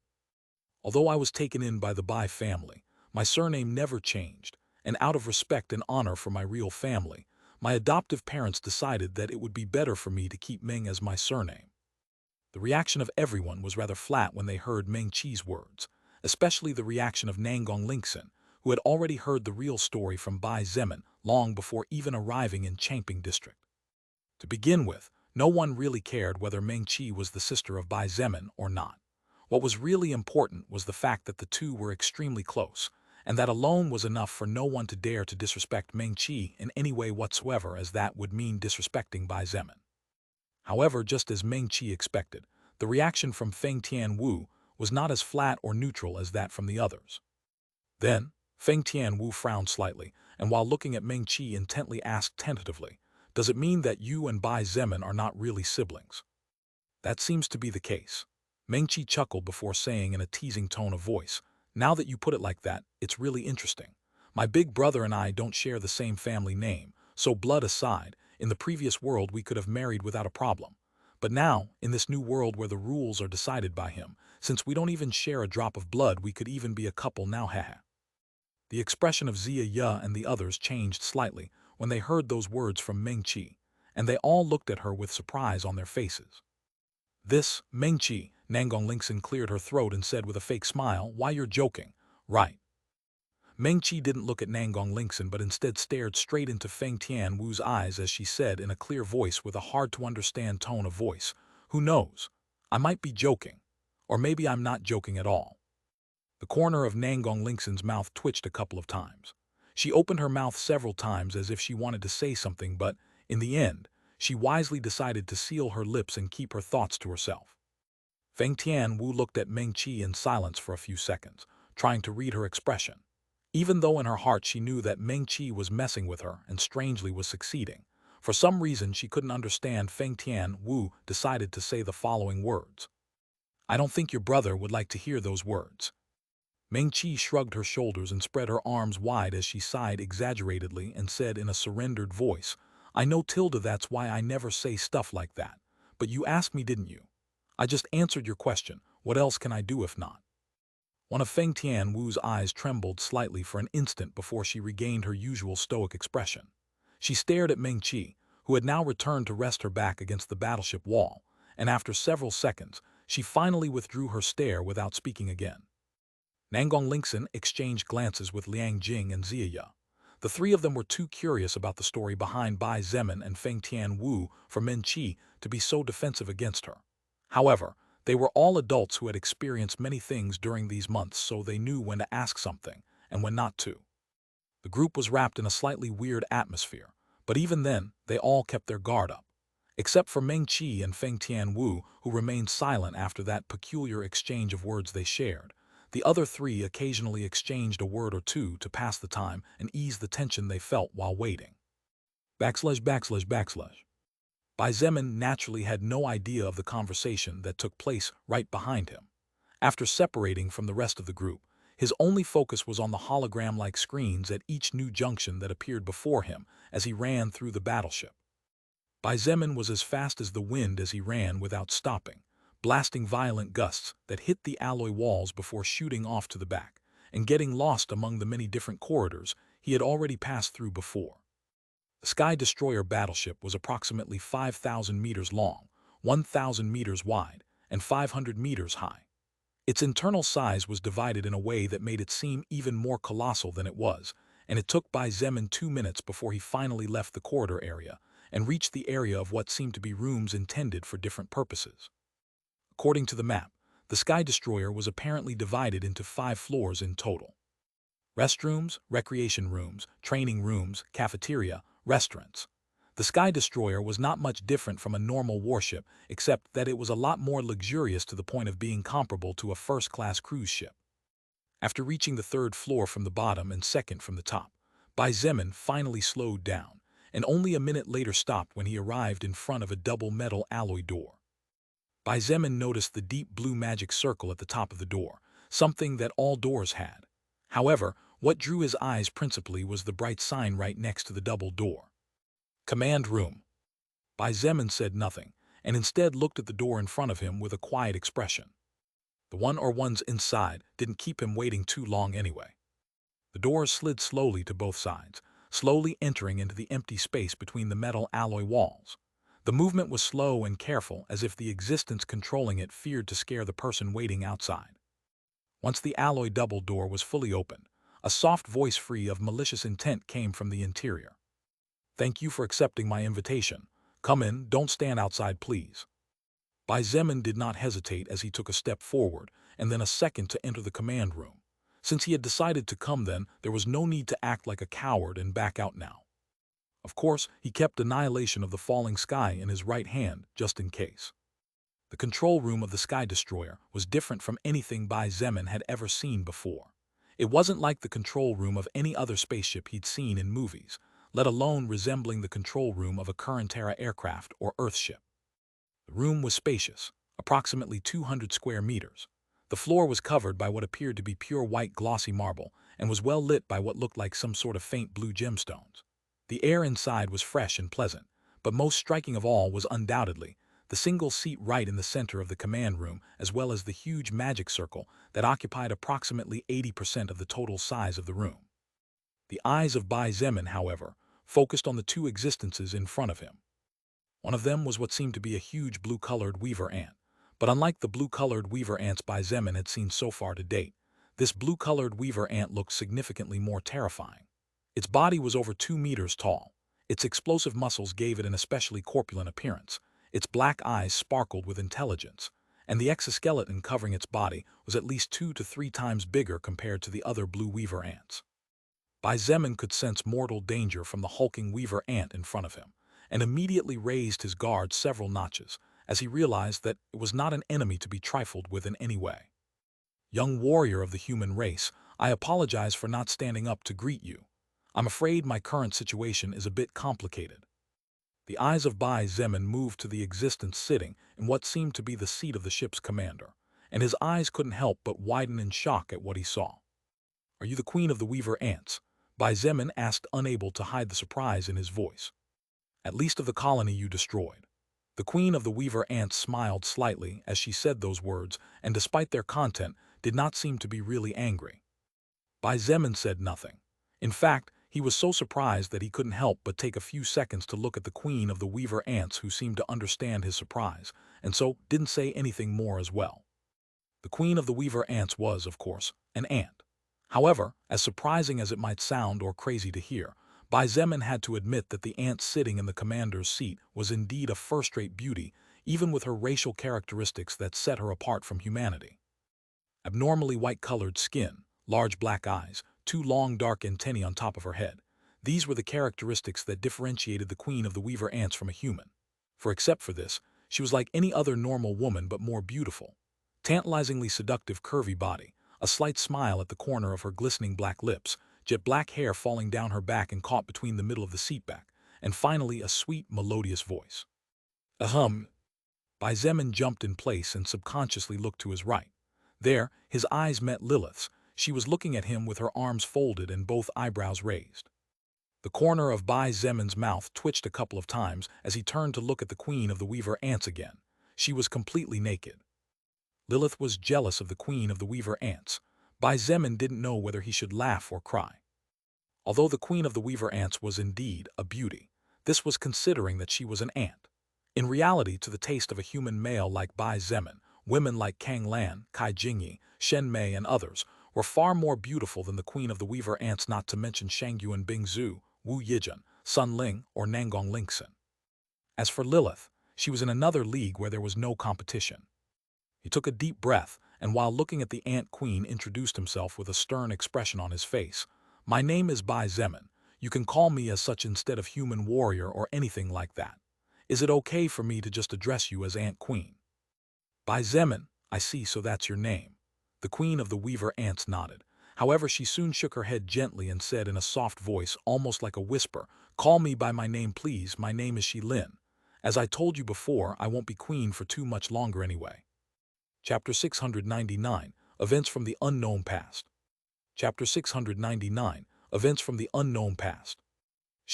Although I was taken in by the Bai family, my surname never changed, and out of respect and honor for my real family, my adoptive parents decided that it would be better for me to keep Meng as my surname. The reaction of everyone was rather flat when they heard Meng Qi's words, especially the reaction of Nangong Lingxin, who had already heard the real story from Bai Zemin long before even arriving in Changping district. To begin with, no one really cared whether Meng Qi was the sister of Bai Zemin or not. What was really important was the fact that the two were extremely close, and that alone was enough for no one to dare to disrespect Meng Qi in any way whatsoever, as that would mean disrespecting Bai Zemin. However, just as Meng Qi expected, the reaction from Feng Tianwu was not as flat or neutral as that from the others. Then, Feng Tianwu frowned slightly, and while looking at Meng Qi intently asked tentatively, "Does it mean that you and Bai Zemin are not really siblings?" "That seems to be the case." Meng Qi chuckled before saying in a teasing tone of voice, "Now that you put it like that, it's really interesting. My big brother and I don't share the same family name, so blood aside, in the previous world we could have married without a problem. But now, in this new world where the rules are decided by him, since we don't even share a drop of blood, we could even be a couple now, haha." The expression of Zia Ye and the others changed slightly when they heard those words from Meng Qi, and they all looked at her with surprise on their faces. "This, Meng Qi," Nangong Lingxin cleared her throat and said with a fake smile, "Why, you're joking, right?" Meng Qi didn't look at Nangong Lingxin but instead stared straight into Feng Tianwu's eyes as she said in a clear voice with a hard-to-understand tone of voice, "Who knows? I might be joking. Or maybe I'm not joking at all." The corner of Nangong Lingxin's mouth twitched a couple of times. She opened her mouth several times as if she wanted to say something, but, in the end, she wisely decided to seal her lips and keep her thoughts to herself. Feng Tianwu looked at Meng Qi in silence for a few seconds, trying to read her expression. Even though in her heart she knew that Meng Qi was messing with her and strangely was succeeding, for some reason she couldn't understand, Feng Tianwu decided to say the following words. "I don't think your brother would like to hear those words." Meng Qi shrugged her shoulders and spread her arms wide as she sighed exaggeratedly and said in a surrendered voice, "I know, Tilda, that's why I never say stuff like that. But you asked me, didn't you? I just answered your question. What else can I do if not?" One of Feng Tianwu's eyes trembled slightly for an instant before she regained her usual stoic expression. She stared at Meng Qi, who had now returned to rest her back against the battleship wall, and after several seconds, she finally withdrew her stare without speaking again. Nangong Lingxin exchanged glances with Liang Jing and Zia Ye. The three of them were too curious about the story behind Bai Zemin and Feng Tianwu for Min Qi to be so defensive against her. However, they were all adults who had experienced many things during these months, so they knew when to ask something and when not to. The group was wrapped in a slightly weird atmosphere, but even then, they all kept their guard up. Except for Meng Qi and Feng Tianwu, who remained silent after that peculiar exchange of words they shared. The other three occasionally exchanged a word or two to pass the time and ease the tension they felt while waiting. /////. Bai Zemin naturally had no idea of the conversation that took place right behind him. After separating from the rest of the group, his only focus was on the hologram-like screens at each new junction that appeared before him as he ran through the battleship. Bai Zemin was as fast as the wind as he ran without stopping, blasting violent gusts that hit the alloy walls before shooting off to the back and getting lost among the many different corridors he had already passed through before. The Sky Destroyer battleship was approximately 5,000 meters long, 1,000 meters wide, and 500 meters high. Its internal size was divided in a way that made it seem even more colossal than it was, and it took Bai Zemin 2 minutes before he finally left the corridor area and reached the area of what seemed to be rooms intended for different purposes. According to the map, the Sky Destroyer was apparently divided into 5 floors in total. Restrooms, recreation rooms, training rooms, cafeteria, restaurants. The Sky Destroyer was not much different from a normal warship, except that it was a lot more luxurious to the point of being comparable to a first-class cruise ship. After reaching the 3rd floor from the bottom and 2nd from the top, Bai Zemin finally slowed down, and only a minute later stopped when he arrived in front of a double metal alloy door. Bai Zemin noticed the deep blue magic circle at the top of the door, something that all doors had. However, what drew his eyes principally was the bright sign right next to the double door. Command room. Bai Zemin said nothing, and instead looked at the door in front of him with a quiet expression. The ones inside didn't keep him waiting too long anyway. The doors slid slowly to both sides, slowly entering into the empty space between the metal alloy walls. The movement was slow and careful, as if the existence controlling it feared to scare the person waiting outside. Once the alloy double door was fully opened, a soft voice free of malicious intent came from the interior. "Thank you for accepting my invitation. Come in, don't stand outside, please." Bai Zemin did not hesitate as he took a step forward and then a second to enter the command room. Since he had decided to come then, there was no need to act like a coward and back out now. Of course, he kept Annihilation of the Falling Sky in his right hand, just in case. The control room of the Sky Destroyer was different from anything Bai Zemin had ever seen before. It wasn't like the control room of any other spaceship he'd seen in movies, let alone resembling the control room of a current-era aircraft or Earthship. The room was spacious, approximately 200 square meters. The floor was covered by what appeared to be pure white glossy marble and was well lit by what looked like some sort of faint blue gemstones. The air inside was fresh and pleasant, but most striking of all was undoubtedly the single seat right in the center of the command room, as well as the huge magic circle that occupied approximately 80% of the total size of the room. The eyes of Bai Zemin, however, focused on the 2 existences in front of him. One of them was what seemed to be a huge blue-colored weaver ant, but unlike the blue-colored weaver ants Bai Zemin had seen so far to date, this blue-colored weaver ant looked significantly more terrifying. Its body was over 2 meters tall. Its explosive muscles gave it an especially corpulent appearance. Its black eyes sparkled with intelligence, and the exoskeleton covering its body was at least 2 to 3 times bigger compared to the other blue weaver ants. Bai Zemin could sense mortal danger from the hulking weaver ant in front of him, and immediately raised his guard several notches, as he realized that it was not an enemy to be trifled with in any way. "Young warrior of the human race, I apologize for not standing up to greet you. I'm afraid my current situation is a bit complicated." The eyes of Bai Zemin moved to the existence sitting in what seemed to be the seat of the ship's commander, and his eyes couldn't help but widen in shock at what he saw. "Are you the queen of the weaver ants?" Bai Zemin asked, unable to hide the surprise in his voice. "At least of the colony you destroyed." The queen of the weaver ants smiled slightly as she said those words, and despite their content, did not seem to be really angry. Bai Zemin said nothing. In fact, he was so surprised that he couldn't help but take a few seconds to look at the queen of the weaver ants, who seemed to understand his surprise, and so didn't say anything more as well. The queen of the weaver ants was, of course, an ant. However, as surprising as it might sound or crazy to hear, Bai Zemin had to admit that the ant sitting in the commander's seat was indeed a first-rate beauty, even with her racial characteristics that set her apart from humanity. Abnormally white-colored skin, large black eyes, two long dark antennae on top of her head. These were the characteristics that differentiated the queen of the weaver ants from a human. For except for this, she was like any other normal woman but more beautiful. Tantalizingly seductive curvy body, a slight smile at the corner of her glistening black lips, jet black hair falling down her back and caught between the middle of the seat back, and finally a sweet, melodious voice. Ahem. Bai Zemin jumped in place and subconsciously looked to his right. There, his eyes met Lilith's. She was looking at him with her arms folded and both eyebrows raised. The corner of Bai Zemin's mouth twitched a couple of times as he turned to look at the queen of the weaver ants again. She was completely naked. Lilith was jealous of the queen of the weaver ants. Bai Zemin didn't know whether he should laugh or cry. Although the queen of the weaver ants was indeed a beauty, this was considering that she was an ant. In reality, to the taste of a human male like Bai Zemin, women like Kang Lan, Kai Jingyi, Shen Mei, and others were far more beautiful than the queen of the weaver ants, not to mention Shangyuan Bingzhu, Wu Yijun, Sun Ling, or Nangong Lingxin. As for Lilith, she was in another league where there was no competition. He took a deep breath, and while looking at the ant queen, introduced himself with a stern expression on his face. My name is Bai Zemin. You can call me as such instead of human warrior or anything like that. Is it okay for me to just address you as Ant Queen? Bai Zemin, I see, so that's your name. The queen of the weaver ants nodded. However, she soon shook her head gently and said in a soft voice, almost like a whisper, call me by my name please, my name is Lin. As I told you before, I won't be queen for too much longer anyway. Chapter 699, Events from the Unknown Past. Chapter 699, Events from the Unknown Past.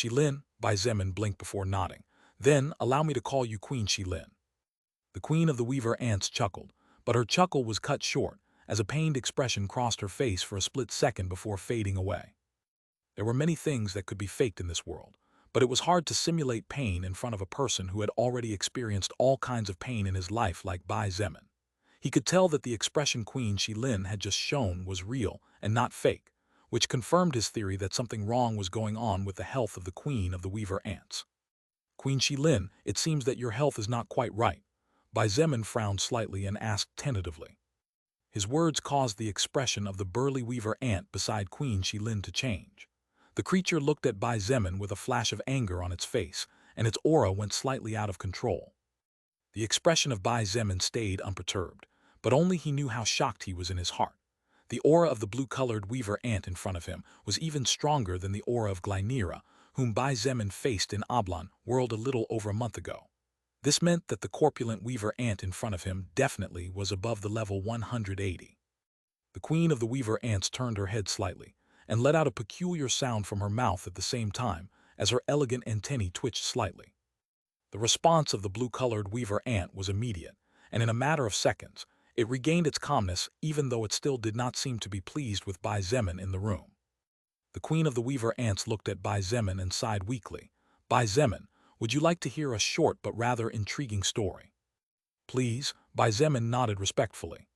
Lin, Bai Zemin blinked before nodding. Then, allow me to call you Queen Lin. The queen of the weaver ants chuckled, but her chuckle was cut short, as a pained expression crossed her face for a split second before fading away. There were many things that could be faked in this world, but it was hard to simulate pain in front of a person who had already experienced all kinds of pain in his life like Bai Zemin. He could tell that the expression Queen Lin had just shown was real and not fake, which confirmed his theory that something wrong was going on with the health of the queen of the weaver ants. Queen Lin, it seems that your health is not quite right. Bai Zemin frowned slightly and asked tentatively. His words caused the expression of the burly weaver ant beside Queen Lin to change. The creature looked at Bai Zemin with a flash of anger on its face, and its aura went slightly out of control. The expression of Bai Zemin stayed unperturbed, but only he knew how shocked he was in his heart. The aura of the blue-colored weaver ant in front of him was even stronger than the aura of Glynera, whom Bai Zemin faced in Oblon world a little over a month ago. This meant that the corpulent weaver ant in front of him definitely was above the level 180. The queen of the weaver ants turned her head slightly and let out a peculiar sound from her mouth at the same time as her elegant antennae twitched slightly. The response of the blue-colored weaver ant was immediate, and in a matter of seconds, it regained its calmness even though it still did not seem to be pleased with Bai Zemin in the room. The queen of the weaver ants looked at Bai Zemin and sighed weakly. Bai Zemin, would you like to hear a short but rather intriguing story? Please, Bai Zemin nodded respectfully.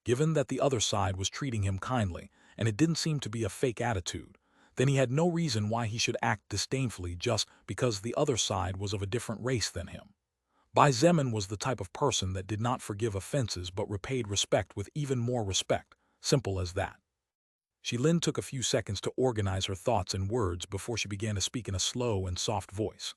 Given that the other side was treating him kindly, and it didn't seem to be a fake attitude, then he had no reason why he should act disdainfully just because the other side was of a different race than him. Bai Zemin was the type of person that did not forgive offenses but repaid respect with even more respect, simple as that. Lin took a few seconds to organize her thoughts and words before she began to speak in a slow and soft voice.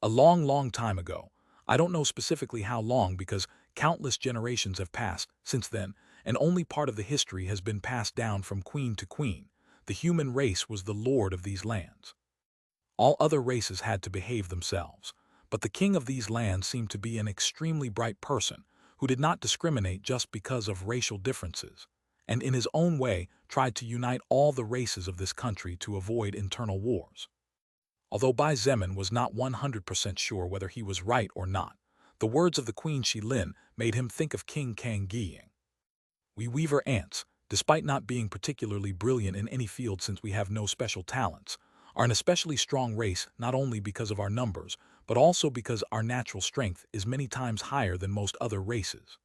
A long, long time ago, I don't know specifically how long because countless generations have passed since then, and only part of the history has been passed down from queen to queen. The human race was the lord of these lands. All other races had to behave themselves, but the king of these lands seemed to be an extremely bright person who did not discriminate just because of racial differences, and in his own way tried to unite all the races of this country to avoid internal wars. Although Bai Zemin was not 100% sure whether he was right or not, the words of the Queen Lin made him think of King Kang Giying. We weaver ants, despite not being particularly brilliant in any field since we have no special talents, are an especially strong race not only because of our numbers, but also because our natural strength is many times higher than most other races.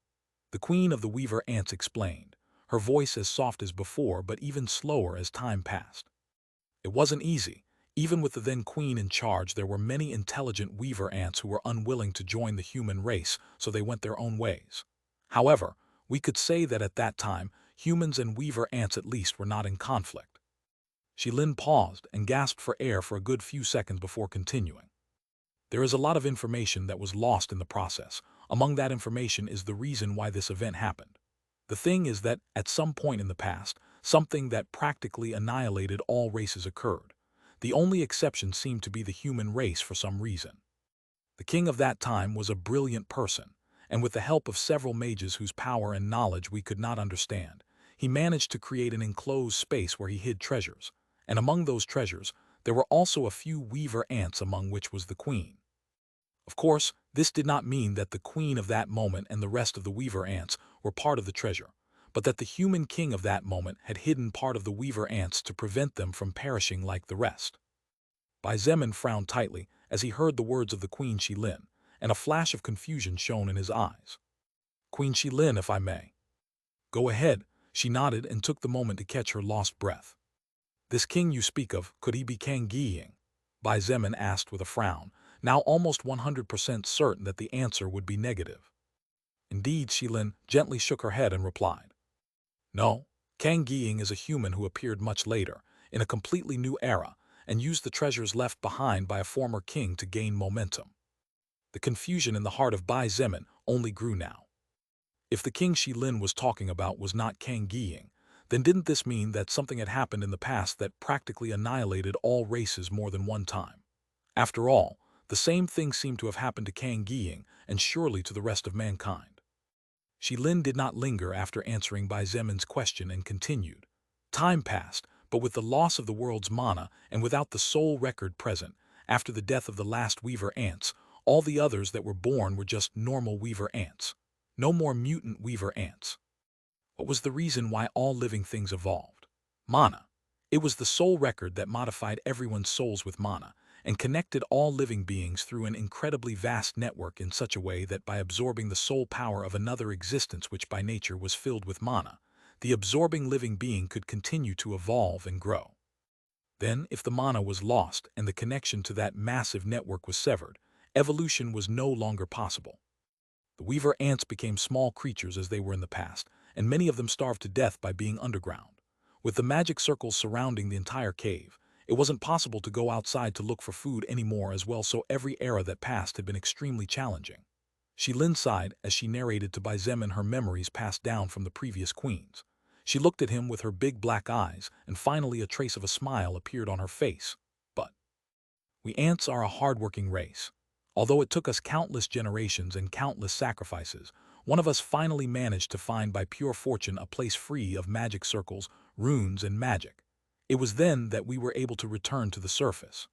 The queen of the weaver ants explained, her voice as soft as before but even slower as time passed. It wasn't easy. Even with the then queen in charge, there were many intelligent weaver ants who were unwilling to join the human race, so they went their own ways. However, we could say that at that time, humans and weaver ants at least were not in conflict. Shilin paused and gasped for air for a good few seconds before continuing. There is a lot of information that was lost in the process. Among that information is the reason why this event happened. The thing is that, at some point in the past, something that practically annihilated all races occurred. The only exception seemed to be the human race for some reason. The king of that time was a brilliant person, and with the help of several mages whose power and knowledge we could not understand, he managed to create an enclosed space where he hid treasures, and among those treasures, there were also a few weaver ants, among which was the queen. Of course, this did not mean that the queen of that moment and the rest of the weaver ants were part of the treasure, but that the human king of that moment had hidden part of the weaver ants to prevent them from perishing like the rest. Bai Zemin frowned tightly as he heard the words of the Queen Shilin, and a flash of confusion shone in his eyes. "Queen Shilin, if I may." "Go ahead," she nodded and took the moment to catch her lost breath. "This king you speak of, could he be Kang Giying?" Bai Zemin asked with a frown, now almost 100% certain that the answer would be negative. Indeed, Shilin gently shook her head and replied, "No, Kang Giying is a human who appeared much later, in a completely new era, and used the treasures left behind by a former king to gain momentum." The confusion in the heart of Bai Zemin only grew now. If the king Shilin was talking about was not Kang Giying, then didn't this mean that something had happened in the past that practically annihilated all races more than one time? After all, the same thing seemed to have happened to Kang Giying and surely to the rest of mankind. Shilin did not linger after answering Bai Zemin's question and continued. Time passed, but with the loss of the world's mana and without the soul record present, after the death of the last weaver ants, all the others that were born were just normal weaver ants. No more mutant weaver ants. What was the reason why all living things evolved? Mana. It was the soul record that modified everyone's souls with mana, and connected all living beings through an incredibly vast network in such a way that by absorbing the soul power of another existence which by nature was filled with mana, the absorbing living being could continue to evolve and grow. Then, if the mana was lost and the connection to that massive network was severed, evolution was no longer possible. The weaver ants became small creatures as they were in the past, and many of them starved to death by being underground. With the magic circles surrounding the entire cave, it wasn't possible to go outside to look for food anymore as well, so every era that passed had been extremely challenging. Shilin sighed as she narrated to Bai Zemin her memories passed down from the previous queens. She looked at him with her big black eyes, and finally a trace of a smile appeared on her face. "But we ants are a hard-working race. Although it took us countless generations and countless sacrifices, one of us finally managed to find by pure fortune a place free of magic circles, runes, and magic. It was then that we were able to return to the surface."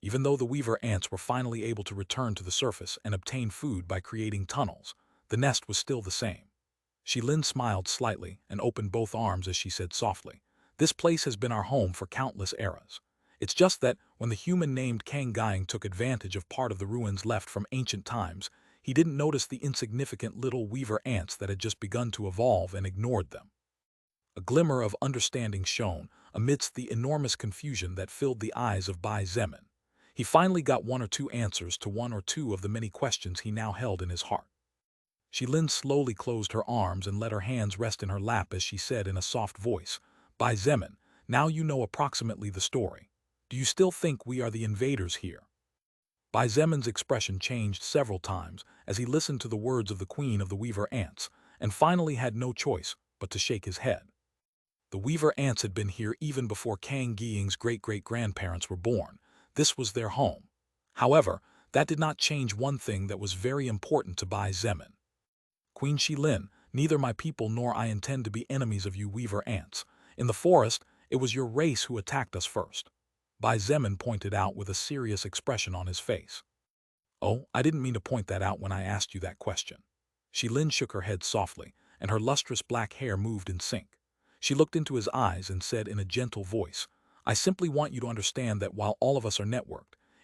Even though the weaver ants were finally able to return to the surface and obtain food by creating tunnels, the nest was still the same. Shilin smiled slightly and opened both arms as she said softly, "This place has been our home for countless eras. It's just that when the human named Kang Giying took advantage of part of the ruins left from ancient times, he didn't notice the insignificant little weaver ants that had just begun to evolve and ignored them." A glimmer of understanding shone amidst the enormous confusion that filled the eyes of Bai Zemin. He finally got one or two answers to one or two of the many questions he now held in his heart. Shilin slowly closed her arms and let her hands rest in her lap as she said in a soft voice, "Bai Zemin, now you know approximately the story. Do you still think we are the invaders here?" Bai Zemin's expression changed several times as he listened to the words of the queen of the weaver ants, and finally had no choice but to shake his head. The weaver ants had been here even before Kang Giying's great-great-grandparents were born. This was their home. However, that did not change one thing that was very important to Bai Zemin. "Queen Shilin, neither my people nor I intend to be enemies of you weaver ants. In the forest, it was your race who attacked us first," Bai Zemin pointed out with a serious expression on his face. "Oh, I didn't mean to point that out when I asked you that question." Shilin shook her head softly, and her lustrous black hair moved in sync. She looked into his eyes and said in a gentle voice, "I simply want you to understand that while all of us are networked,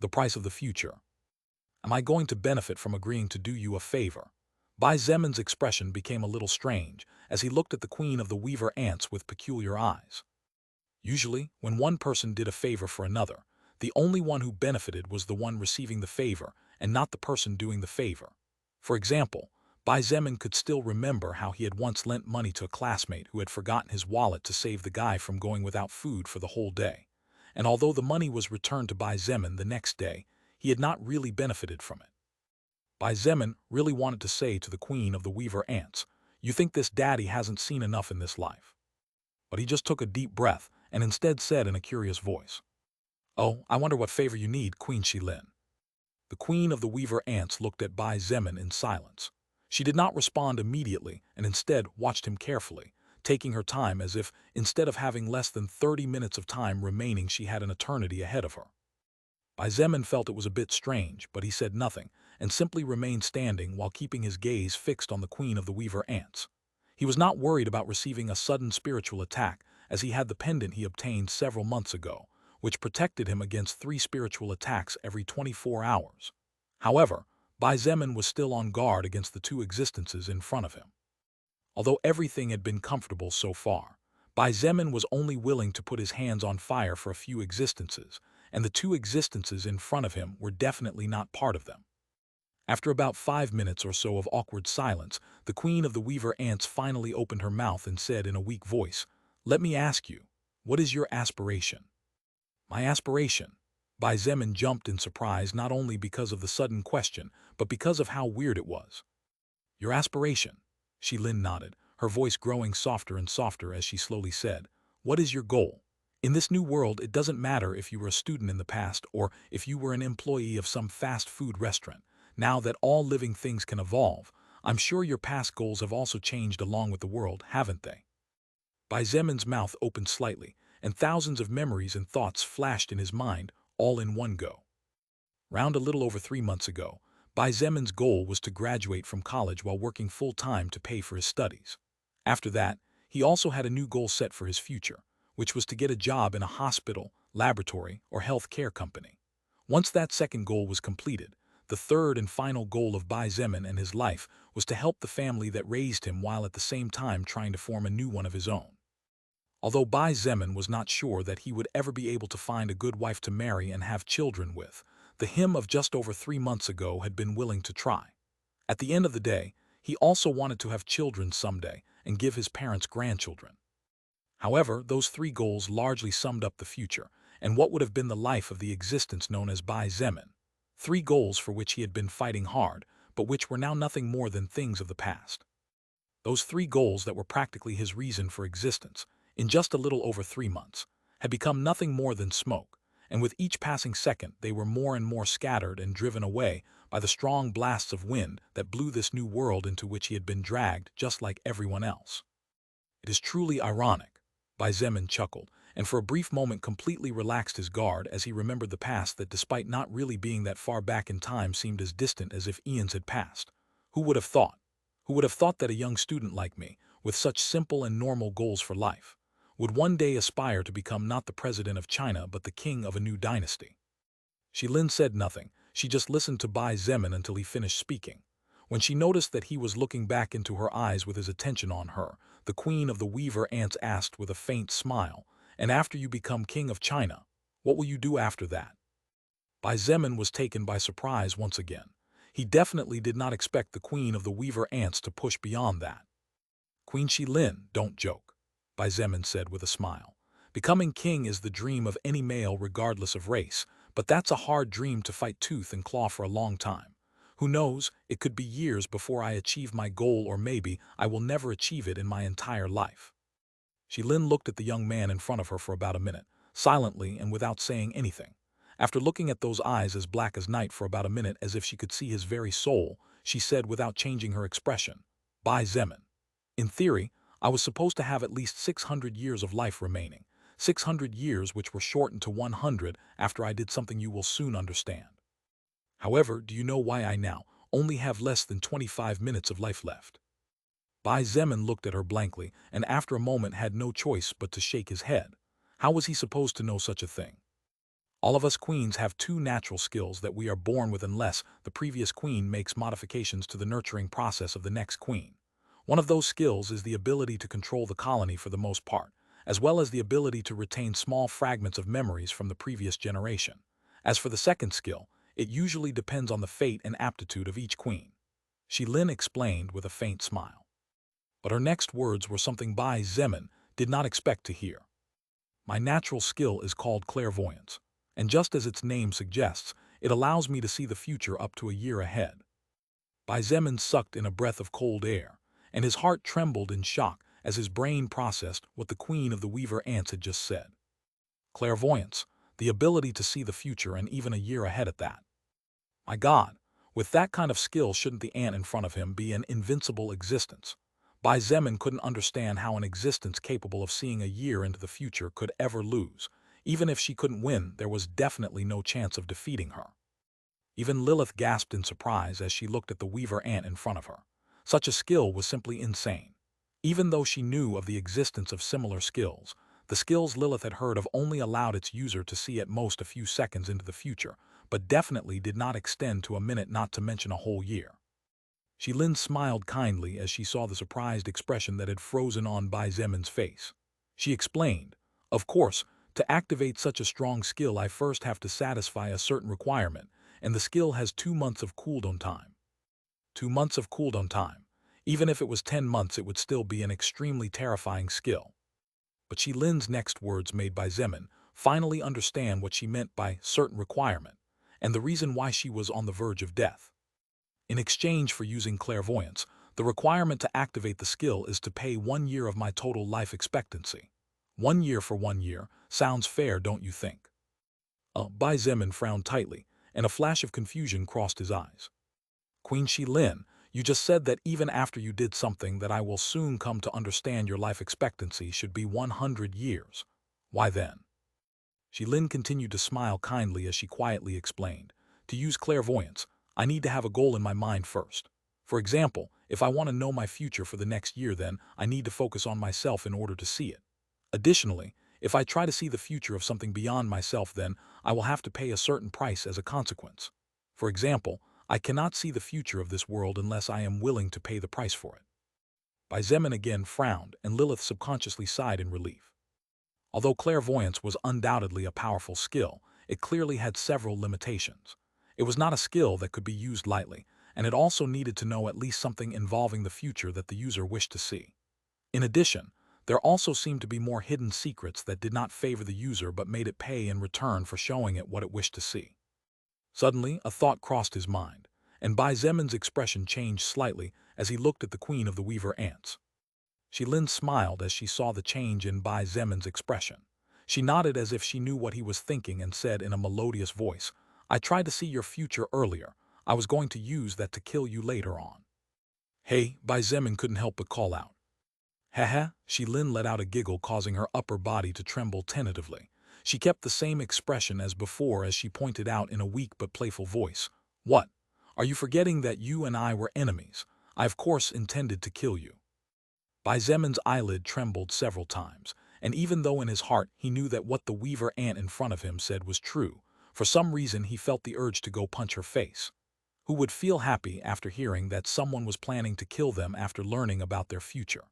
the price of the future. Am I going to benefit from agreeing to do you a favor? Bai Zemin's expression became a little strange as he looked at the queen of the weaver ants with peculiar eyes. Usually, when one person did a favor for another, the only one who benefited was the one receiving the favor and not the person doing the favor. For example, Bai Zemin could still remember how he had once lent money to a classmate who had forgotten his wallet to save the guy from going without food for the whole day. And although the money was returned to Bai Zemin the next day, he had not really benefited from it. Bai Zemin really wanted to say to the queen of the weaver ants, "You think this daddy hasn't seen enough in this life." But he just took a deep breath and instead said in a curious voice, "Oh, I wonder what favor you need, Queen Shilin." The queen of the weaver ants looked at Bai Zemin in silence. She did not respond immediately and instead watched him carefully, taking her time as if, instead of having less than 30 minutes of time remaining, she had an eternity ahead of her. Bai Zemin felt it was a bit strange, but he said nothing and simply remained standing while keeping his gaze fixed on the queen of the weaver ants. He was not worried about receiving a sudden spiritual attack, as he had the pendant he obtained several months ago, which protected him against 3 spiritual attacks every 24 hours. However, Bai Zemin was still on guard against the 2 existences in front of him. Although everything had been comfortable so far, Bai Zemin was only willing to put his hands on fire for a few existences, and the 2 existences in front of him were definitely not part of them. After about 5 minutes or so of awkward silence, the queen of the weaver ants finally opened her mouth and said in a weak voice, "Let me ask you, what is your aspiration?" "My aspiration." Bai Zemin jumped in surprise not only because of the sudden question, but because of how weird it was. "Your aspiration?" Lin nodded, her voice growing softer and softer as she slowly said, "What is your goal? In this new world, it doesn't matter if you were a student in the past or if you were an employee of some fast food restaurant. Now that all living things can evolve, I'm sure your past goals have also changed along with the world, haven't they?" Bai Zemin's mouth opened slightly, and thousands of memories and thoughts flashed in his mind, all in one go. Round a little over 3 months ago, Bai Zemin's goal was to graduate from college while working full-time to pay for his studies. After that, he also had a new goal set for his future, which was to get a job in a hospital, laboratory, or health care company. Once that second goal was completed, the third and final goal of Bai Zemin and his life was to help the family that raised him while at the same time trying to form a new one of his own. Although Bai Zemin was not sure that he would ever be able to find a good wife to marry and have children with, the him of just over 3 months ago had been willing to try. At the end of the day, he also wanted to have children someday and give his parents grandchildren. However, those three goals largely summed up the future and what would have been the life of the existence known as Bai Zemin. Three goals for which he had been fighting hard, but which were now nothing more than things of the past. Those three goals that were practically his reason for existence, in just a little over 3 months, had become nothing more than smoke, and with each passing second they were more and more scattered and driven away by the strong blasts of wind that blew this new world into which he had been dragged just like everyone else. "It is truly ironic," Bai Zemin chuckled, and for a brief moment completely relaxed his guard as he remembered the past that despite not really being that far back in time seemed as distant as if eons had passed. Who would have thought? Who would have thought that a young student like me, with such simple and normal goals for life, would one day aspire to become not the president of China but the king of a new dynasty? Lin said nothing, she just listened to Bai Zemin until he finished speaking. When she noticed that he was looking back into her eyes with his attention on her, the queen of the weaver ants asked with a faint smile, "And after you become king of China, what will you do after that?" Bai Zemin was taken by surprise once again. He definitely did not expect the queen of the weaver ants to push beyond that. "Queen Lin, don't joke," Bai Zemin said with a smile. "Becoming king is the dream of any male regardless of race, but that's a hard dream to fight tooth and claw for a long time. Who knows, it could be years before I achieve my goal, or maybe I will never achieve it in my entire life." Lin looked at the young man in front of her for about a minute, silently and without saying anything. After looking at those eyes as black as night for about a minute as if she could see his very soul, she said without changing her expression, "Bai Zemin, in theory, I was supposed to have at least 600 years of life remaining, 600 years which were shortened to 100 after I did something you will soon understand. However, do you know why I now only have less than 25 minutes of life left?" Bai Zemin looked at her blankly and after a moment had no choice but to shake his head. How was he supposed to know such a thing? All of us queens have two natural skills that we are born with unless the previous queen makes modifications to the nurturing process of the next queen. One of those skills is the ability to control the colony for the most part, as well as the ability to retain small fragments of memories from the previous generation. As for the second skill, it usually depends on the fate and aptitude of each queen. Lin explained with a faint smile. But her next words were something Bai Zemin did not expect to hear. "My natural skill is called clairvoyance, and just as its name suggests, it allows me to see the future up to a year ahead." Bai Zemin sucked in a breath of cold air, and his heart trembled in shock as his brain processed what the queen of the weaver ants had just said. Clairvoyance, the ability to see the future and even a year ahead at that. My God, with that kind of skill shouldn't the ant in front of him be an invincible existence? Bai Zemin couldn't understand how an existence capable of seeing a year into the future could ever lose. Even if she couldn't win, there was definitely no chance of defeating her. Even Lilith gasped in surprise as she looked at the weaver ant in front of her. Such a skill was simply insane. Even though she knew of the existence of similar skills, the skills Lilith had heard of only allowed its user to see at most a few seconds into the future, but definitely did not extend to a minute, not to mention a whole year. Lin smiled kindly as she saw the surprised expression that had frozen on Bai Zemin's face. She explained, "Of course, to activate such a strong skill I first have to satisfy a certain requirement, and the skill has 2 months of cooldown time. 2 months of cooldown time. Even if it was 10 months, it would still be an extremely terrifying skill. But Lin's next words made Bai Zemin finally understand what she meant by certain requirement, and the reason why she was on the verge of death. In exchange for using clairvoyance, the requirement to activate the skill is to pay 1 year of my total life expectancy. 1 year for 1 year sounds fair, don't you think? Bai Zemin frowned tightly, and a flash of confusion crossed his eyes. Queen Lin, you just said that even after you did something that I will soon come to understand your life expectancy should be 100 years. Why then? Lin continued to smile kindly as she quietly explained, to use clairvoyance, I need to have a goal in my mind first. For example, if I want to know my future for the next year, then I need to focus on myself in order to see it. Additionally, if I try to see the future of something beyond myself, then I will have to pay a certain price as a consequence. For example, I cannot see the future of this world unless I am willing to pay the price for it. Bai Zemin again frowned, and Lilith subconsciously sighed in relief. Although clairvoyance was undoubtedly a powerful skill, it clearly had several limitations. It was not a skill that could be used lightly, and it also needed to know at least something involving the future that the user wished to see. In addition, there also seemed to be more hidden secrets that did not favor the user but made it pay in return for showing it what it wished to see. Suddenly, a thought crossed his mind, and Bai Zemin's expression changed slightly as he looked at the Queen of the Weaver Ants. Lin smiled as she saw the change in Bai Zemin's expression. She nodded as if she knew what he was thinking and said in a melodious voice, I tried to see your future earlier. I was going to use that to kill you later on. Hey, Bai Zemin couldn't help but call out. Haha, Lin let out a giggle, causing her upper body to tremble tentatively. She kept the same expression as before as she pointed out in a weak but playful voice. What? Are you forgetting that you and I were enemies? I of course intended to kill you. Bai Zemin's eyelid trembled several times, and even though in his heart he knew that what the weaver ant in front of him said was true, for some reason he felt the urge to go punch her face. Who would feel happy after hearing that someone was planning to kill them after learning about their future?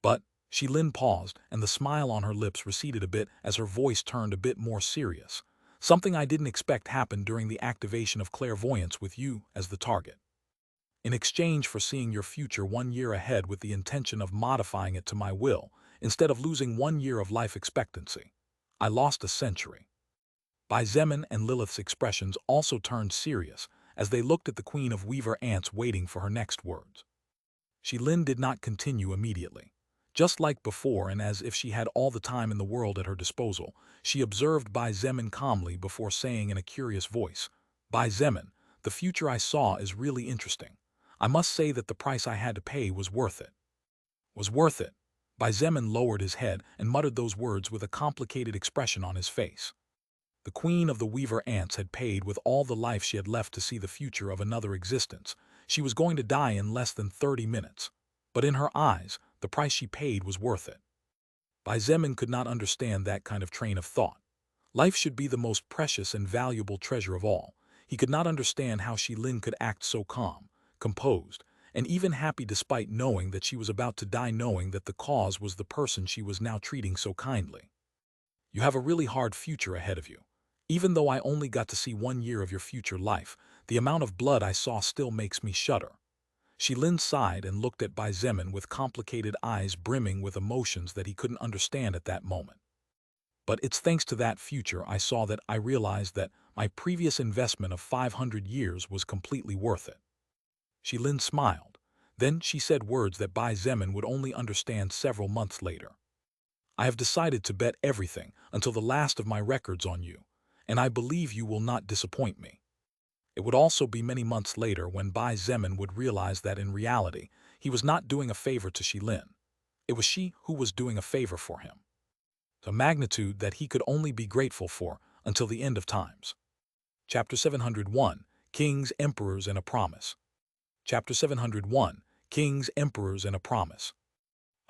But Lin paused, and the smile on her lips receded a bit as her voice turned a bit more serious. Something I didn't expect happened during the activation of clairvoyance with you as the target. In exchange for seeing your future 1 year ahead with the intention of modifying it to my will, instead of losing 1 year of life expectancy, I lost a century. Bai Zemin and Lilith's expressions also turned serious as they looked at the Queen of Weaver Ants, waiting for her next words. Lin did not continue immediately. Just like before, and as if she had all the time in the world at her disposal, she observed Bai Zemin calmly before saying in a curious voice, Bai Zemin, the future I saw is really interesting. I must say that the price I had to pay was worth it. Was worth it. Bai Zemin lowered his head and muttered those words with a complicated expression on his face. The Queen of the Weaver Ants had paid with all the life she had left to see the future of another existence. She was going to die in less than 30 minutes. But in her eyes, the price she paid was worth it. Bai Zemin could not understand that kind of train of thought. Life should be the most precious and valuable treasure of all. He could not understand how Lin could act so calm, composed, and even happy despite knowing that she was about to die, knowing that the cause was the person she was now treating so kindly. You have a really hard future ahead of you. Even though I only got to see 1 year of your future life, the amount of blood I saw still makes me shudder. Lin sighed and looked at Bai Zemin with complicated eyes brimming with emotions that he couldn't understand at that moment. But it's thanks to that future I saw that I realized that my previous investment of 500 years was completely worth it. Lin smiled. Then she said words that Bai Zemin would only understand several months later. I have decided to bet everything until the last of my records on you, and I believe you will not disappoint me. It would also be many months later when Bai Zemin would realize that in reality, he was not doing a favor to Lin. It was she who was doing a favor for him. A magnitude that he could only be grateful for until the end of times. Chapter 701, Kings, Emperors, and a Promise. Chapter 701, Kings, Emperors, and a Promise.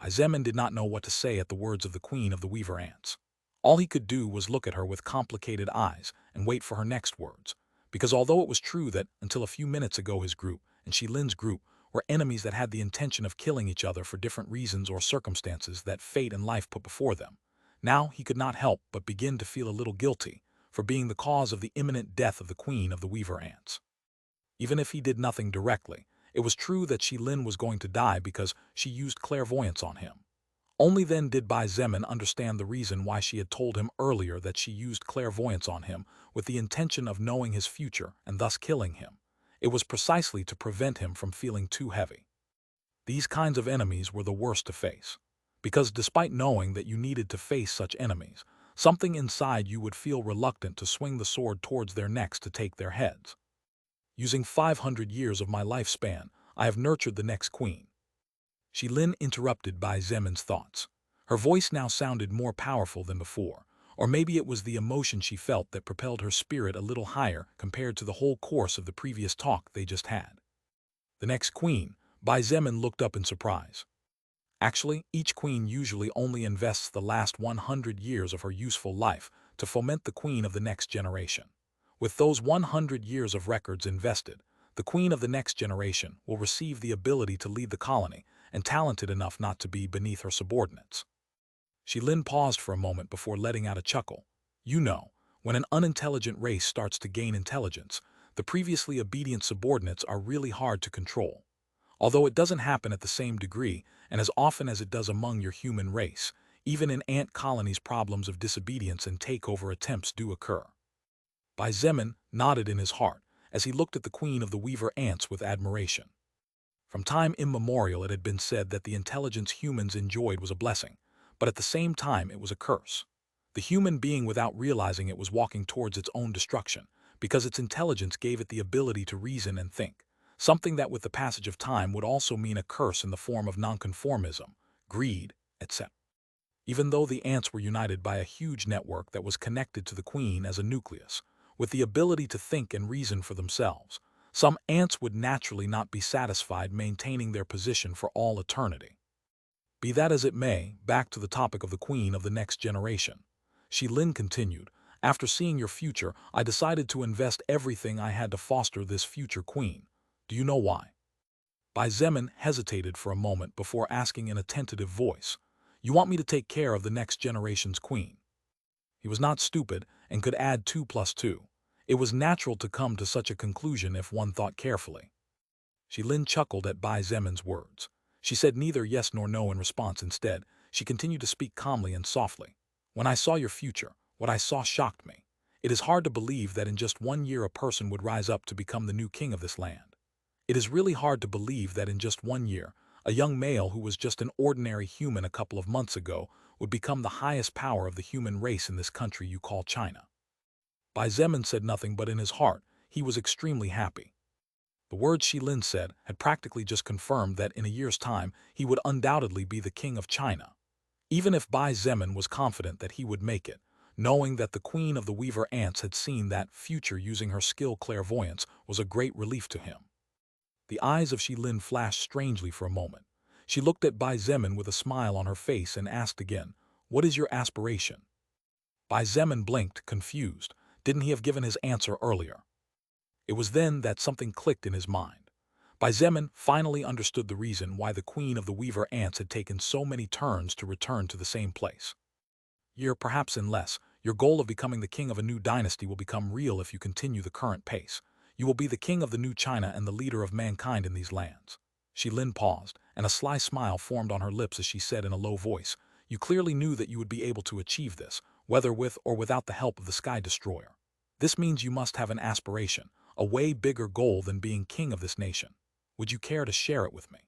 Bai Zemin did not know what to say at the words of the Queen of the Weaver Ants. All he could do was look at her with complicated eyes and wait for her next words. Because although it was true that until a few minutes ago his group and Lin's group were enemies that had the intention of killing each other for different reasons or circumstances that fate and life put before them, now he could not help but begin to feel a little guilty for being the cause of the imminent death of the Queen of the Weaver Ants. Even if he did nothing directly, It was true that Lin was going to die because she used clairvoyance on him. Only then did Bai Zemin understand the reason why she had told him earlier that she used clairvoyance on him with the intention of knowing his future and thus killing him. It was precisely to prevent him from feeling too heavy. These kinds of enemies were the worst to face. Because despite knowing that you needed to face such enemies, something inside you would feel reluctant to swing the sword towards their necks to take their heads. Using 500 years of my lifespan, I have nurtured the next queen. Lin interrupted Bai Zemin's thoughts. Her voice now sounded more powerful than before, or maybe it was the emotion she felt that propelled her spirit a little higher compared to the whole course of the previous talk they just had. The next queen, Bai Zemin looked up in surprise. Actually, each queen usually only invests the last 100 years of her useful life to foment the queen of the next generation. With those 100 years of records invested, the queen of the next generation will receive the ability to lead the colony and talented enough not to be beneath her subordinates. Lin paused for a moment before letting out a chuckle. You know, when an unintelligent race starts to gain intelligence, the previously obedient subordinates are really hard to control. Although it doesn't happen at the same degree and as often as it does among your human race, even in ant colonies problems of disobedience and takeover attempts do occur. Bai Zemin nodded in his heart as he looked at the queen of the weaver ants with admiration. From time immemorial it had been said that the intelligence humans enjoyed was a blessing, but at the same time it was a curse. The human being without realizing it was walking towards its own destruction, because its intelligence gave it the ability to reason and think, something that with the passage of time would also mean a curse in the form of nonconformism, greed, etc. Even though the ants were united by a huge network that was connected to the queen as a nucleus, with the ability to think and reason for themselves, some ants would naturally not be satisfied maintaining their position for all eternity. Be that as it may, back to the topic of the queen of the next generation. Lin continued, after seeing your future, I decided to invest everything I had to foster this future queen. Do you know why? Bai Zemin hesitated for a moment before asking in a tentative voice, You want me to take care of the next generation's queen? He was not stupid and could add 2 plus 2. It was natural to come to such a conclusion if one thought carefully. Lin chuckled at Bai Zemin's words. She said neither yes nor no in response. Instead, she continued to speak calmly and softly. When I saw your future, what I saw shocked me. It is hard to believe that in just 1 year a person would rise up to become the new king of this land. It is really hard to believe that in just 1 year, a young male who was just an ordinary human a couple of months ago would become the highest power of the human race in this country you call China. Bai Zemin said nothing, but in his heart, he was extremely happy. The words Lin said had practically just confirmed that in a year's time he would undoubtedly be the king of China. Even if Bai Zemin was confident that he would make it, knowing that the queen of the weaver ants had seen that future using her skill clairvoyance was a great relief to him. The eyes of Lin flashed strangely for a moment. She looked at Bai Zemin with a smile on her face and asked again, What is your aspiration? Bai Zemin blinked, confused. Didn't he have given his answer earlier? It was then that something clicked in his mind. Bai Zemin finally understood the reason why the queen of the weaver ants had taken so many turns to return to the same place. Year, perhaps in less, your goal of becoming the king of a new dynasty will become real if you continue the current pace. You will be the king of the new China and the leader of mankind in these lands. Lin paused, and a sly smile formed on her lips as she said in a low voice, You clearly knew that you would be able to achieve this, whether with or without the help of the Sky Destroyer. This means you must have an aspiration, a way bigger goal than being king of this nation. Would you care to share it with me?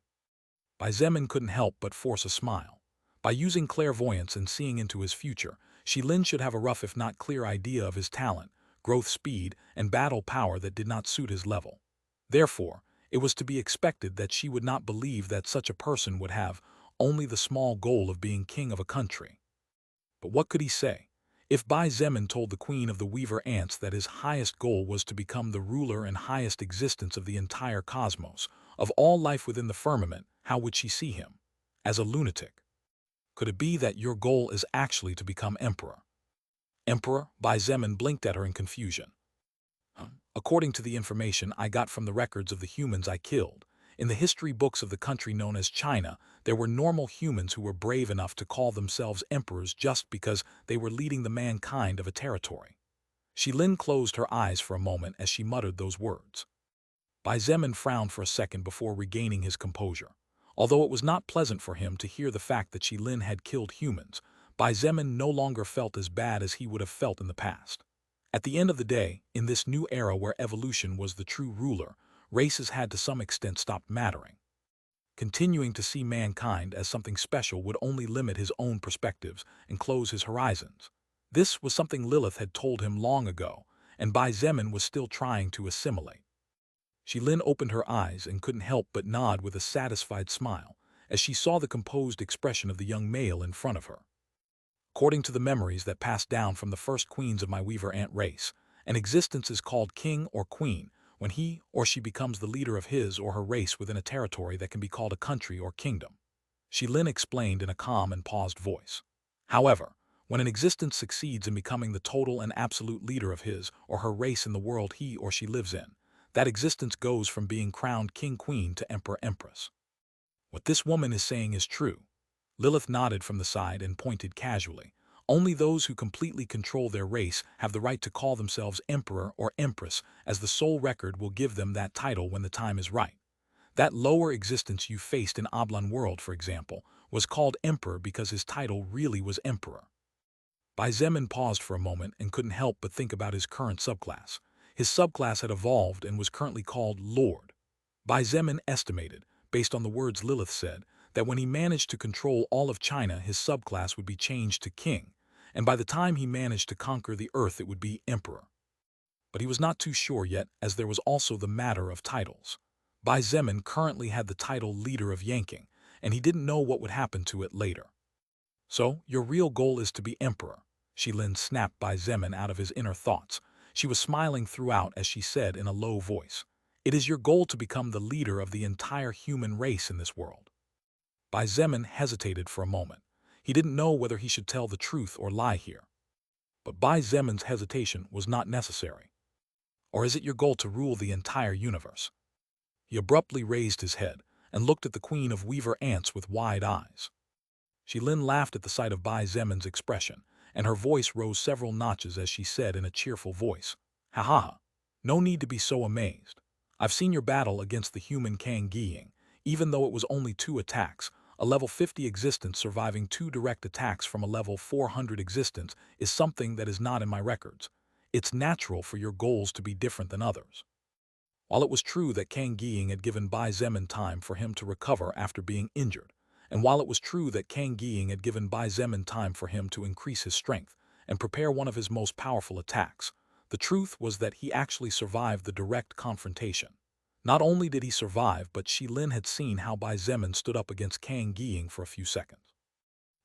Bai Zemin couldn't help but force a smile. By using clairvoyance and seeing into his future, Lin should have a rough if not clear idea of his talent, growth speed, and battle power that did not suit his level. Therefore, it was to be expected that she would not believe that such a person would have only the small goal of being king of a country. But what could he say? If Bai Zemin told the queen of the weaver ants that his highest goal was to become the ruler and highest existence of the entire cosmos, of all life within the firmament, how would she see him? As a lunatic. Could it be that your goal is actually to become emperor? Emperor? Bai Zemin blinked at her in confusion. According to the information I got from the records of the humans I killed, in the history books of the country known as China, there were normal humans who were brave enough to call themselves emperors just because they were leading the mankind of a territory. Lin closed her eyes for a moment as she muttered those words. Bai Zemin frowned for a second before regaining his composure. Although it was not pleasant for him to hear the fact that Lin had killed humans, Bai Zemin no longer felt as bad as he would have felt in the past. At the end of the day, in this new era where evolution was the true ruler, races had to some extent stopped mattering. Continuing to see mankind as something special would only limit his own perspectives and close his horizons. This was something Lilith had told him long ago, and Bai Zemin was still trying to assimilate. Lin opened her eyes and couldn't help but nod with a satisfied smile as she saw the composed expression of the young male in front of her. According to the memories that passed down from the first queens of my weaver ant race, an existence is called king or queen when he or she becomes the leader of his or her race within a territory that can be called a country or kingdom. Lin explained in a calm and paused voice. However, when an existence succeeds in becoming the total and absolute leader of his or her race in the world he or she lives in, that existence goes from being crowned king-queen to emperor-empress. What this woman is saying is true. Lilith nodded from the side and pointed casually. Only those who completely control their race have the right to call themselves emperor or empress, as the soul record will give them that title when the time is right. That lower existence you faced in Oblong World, for example, was called emperor because his title really was emperor. Bai Zemin paused for a moment and couldn't help but think about his current subclass. His subclass had evolved and was currently called Lord. Bai Zemin estimated, based on the words Lilith said, that when he managed to control all of China, his subclass would be changed to King, and by the time he managed to conquer the Earth it would be Emperor. But he was not too sure yet, as there was also the matter of titles. Bai Zemin currently had the title Leader of Yanking, and he didn't know what would happen to it later. So, your real goal is to be Emperor. Lin snapped Bai Zemin out of his inner thoughts. She was smiling throughout as she said in a low voice, "It is your goal to become the leader of the entire human race in this world." Bai Zemin hesitated for a moment. He didn't know whether he should tell the truth or lie here. But Bai Zemin's hesitation was not necessary. "Or is it your goal to rule the entire universe?" He abruptly raised his head and looked at the queen of weaver ants with wide eyes. Lin laughed at the sight of Bai Zemin's expression, and her voice rose several notches as she said in a cheerful voice, "Ha ha ha. No need to be so amazed. I've seen your battle against the human Kang Giying, even though it was only 2 attacks. A level 50 existence surviving 2 direct attacks from a level 400 existence is something that is not in my records. It's natural for your goals to be different than others." While it was true that Kang Giying had given Bai Zemin time for him to recover after being injured, and while it was true that Kang Giying had given Bai Zemin time for him to increase his strength and prepare one of his most powerful attacks, the truth was that he actually survived the direct confrontation. Not only did he survive, but Lin had seen how Bai Zemin stood up against Kang Giying for a few seconds.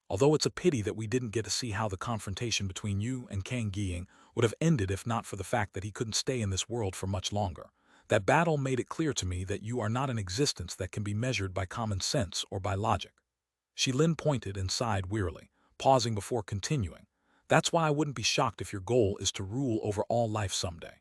Although it's a pity that we didn't get to see how the confrontation between you and Kang Giying would have ended if not for the fact that he couldn't stay in this world for much longer. That battle made it clear to me that you are not an existence that can be measured by common sense or by logic. Lin pointed and sighed wearily, pausing before continuing. "That's why I wouldn't be shocked if your goal is to rule over all life someday."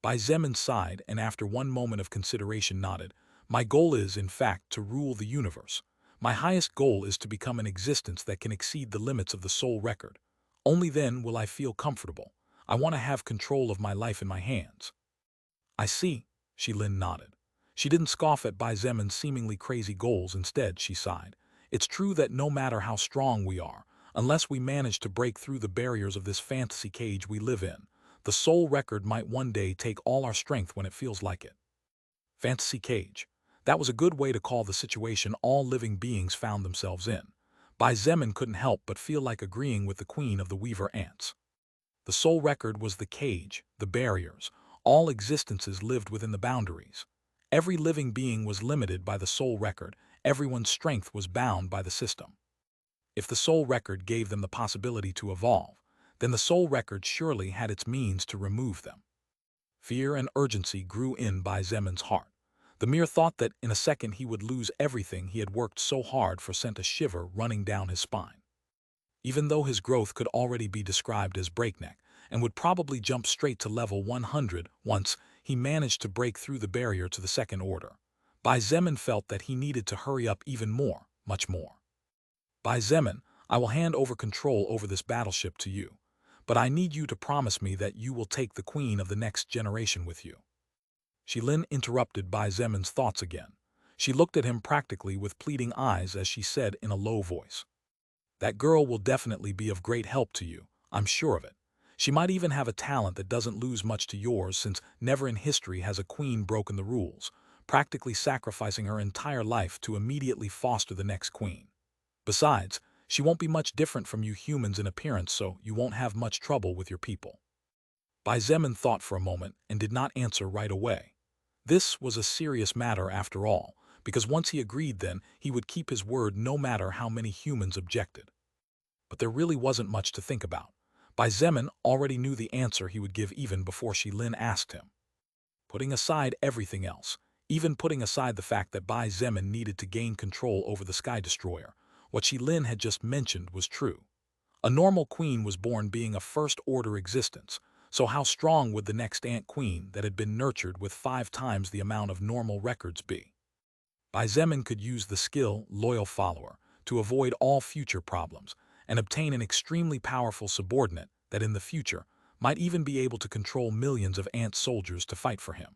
Bai Zemin sighed and after one moment of consideration nodded. "My goal is, in fact, to rule the universe. My highest goal is to become an existence that can exceed the limits of the soul record. Only then will I feel comfortable. I want to have control of my life in my hands." "I see," Lin nodded. She didn't scoff at Bai Zemin's seemingly crazy goals. Instead, she sighed. "It's true that no matter how strong we are, unless we manage to break through the barriers of this fantasy cage we live in, the soul record might one day take all our strength when it feels like it." Fantasy cage. That was a good way to call the situation all living beings found themselves in. Bai Zemin couldn't help but feel like agreeing with the queen of the weaver ants. The soul record was the cage, the barriers. All existences lived within the boundaries. Every living being was limited by the soul record. Everyone's strength was bound by the system. If the soul record gave them the possibility to evolve, then the soul record surely had its means to remove them. Fear and urgency grew in Bai Zemin's heart. The mere thought that in a second he would lose everything he had worked so hard for sent a shiver running down his spine. Even though his growth could already be described as breakneck and would probably jump straight to level 100 once he managed to break through the barrier to the second order, Bai Zemin felt that he needed to hurry up even more, much more. "Bai Zemin, I will hand over control over this battleship to you, but I need you to promise me that you will take the queen of the next generation with you." Lin interrupted Bai Zemin's thoughts again. She looked at him practically with pleading eyes as she said in a low voice, "That girl will definitely be of great help to you, I'm sure of it. She might even have a talent that doesn't lose much to yours, since never in history has a queen broken the rules, practically sacrificing her entire life to immediately foster the next queen. Besides, she won't be much different from you humans in appearance, so you won't have much trouble with your people." Bai Zemin thought for a moment and did not answer right away. This was a serious matter after all, because once he agreed, then he would keep his word no matter how many humans objected. But there really wasn't much to think about. Bai Zemin already knew the answer he would give even before Lin asked him. Putting aside everything else, even putting aside the fact that Bai Zemin needed to gain control over the Sky Destroyer, what Lin had just mentioned was true. A normal queen was born being a first-order existence, so how strong would the next ant queen that had been nurtured with 5 times the amount of normal records be? Bai Zemin could use the skill Loyal Follower to avoid all future problems and obtain an extremely powerful subordinate that in the future might even be able to control millions of ant soldiers to fight for him.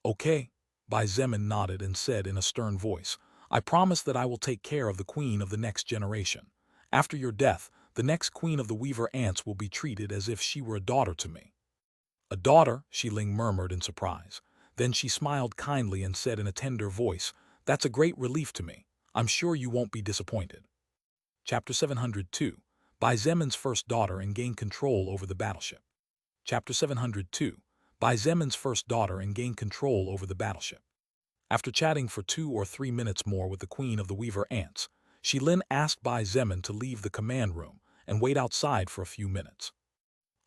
"Okay," Bai Zemin nodded and said in a stern voice, "I promise that I will take care of the queen of the next generation. After your death, the next queen of the Weaver Ants will be treated as if she were a daughter to me." "A daughter?" Ling murmured in surprise. Then she smiled kindly and said in a tender voice, "That's a great relief to me. I'm sure you won't be disappointed." Chapter 702, Bai Zemin's first daughter and gain control over the battleship. Chapter 702, Bai Zemin's first daughter and gain control over the battleship. After chatting for 2 or 3 minutes more with the queen of the Weaver Ants, Lin asked Bai Zemin to leave the command room and wait outside for a few minutes.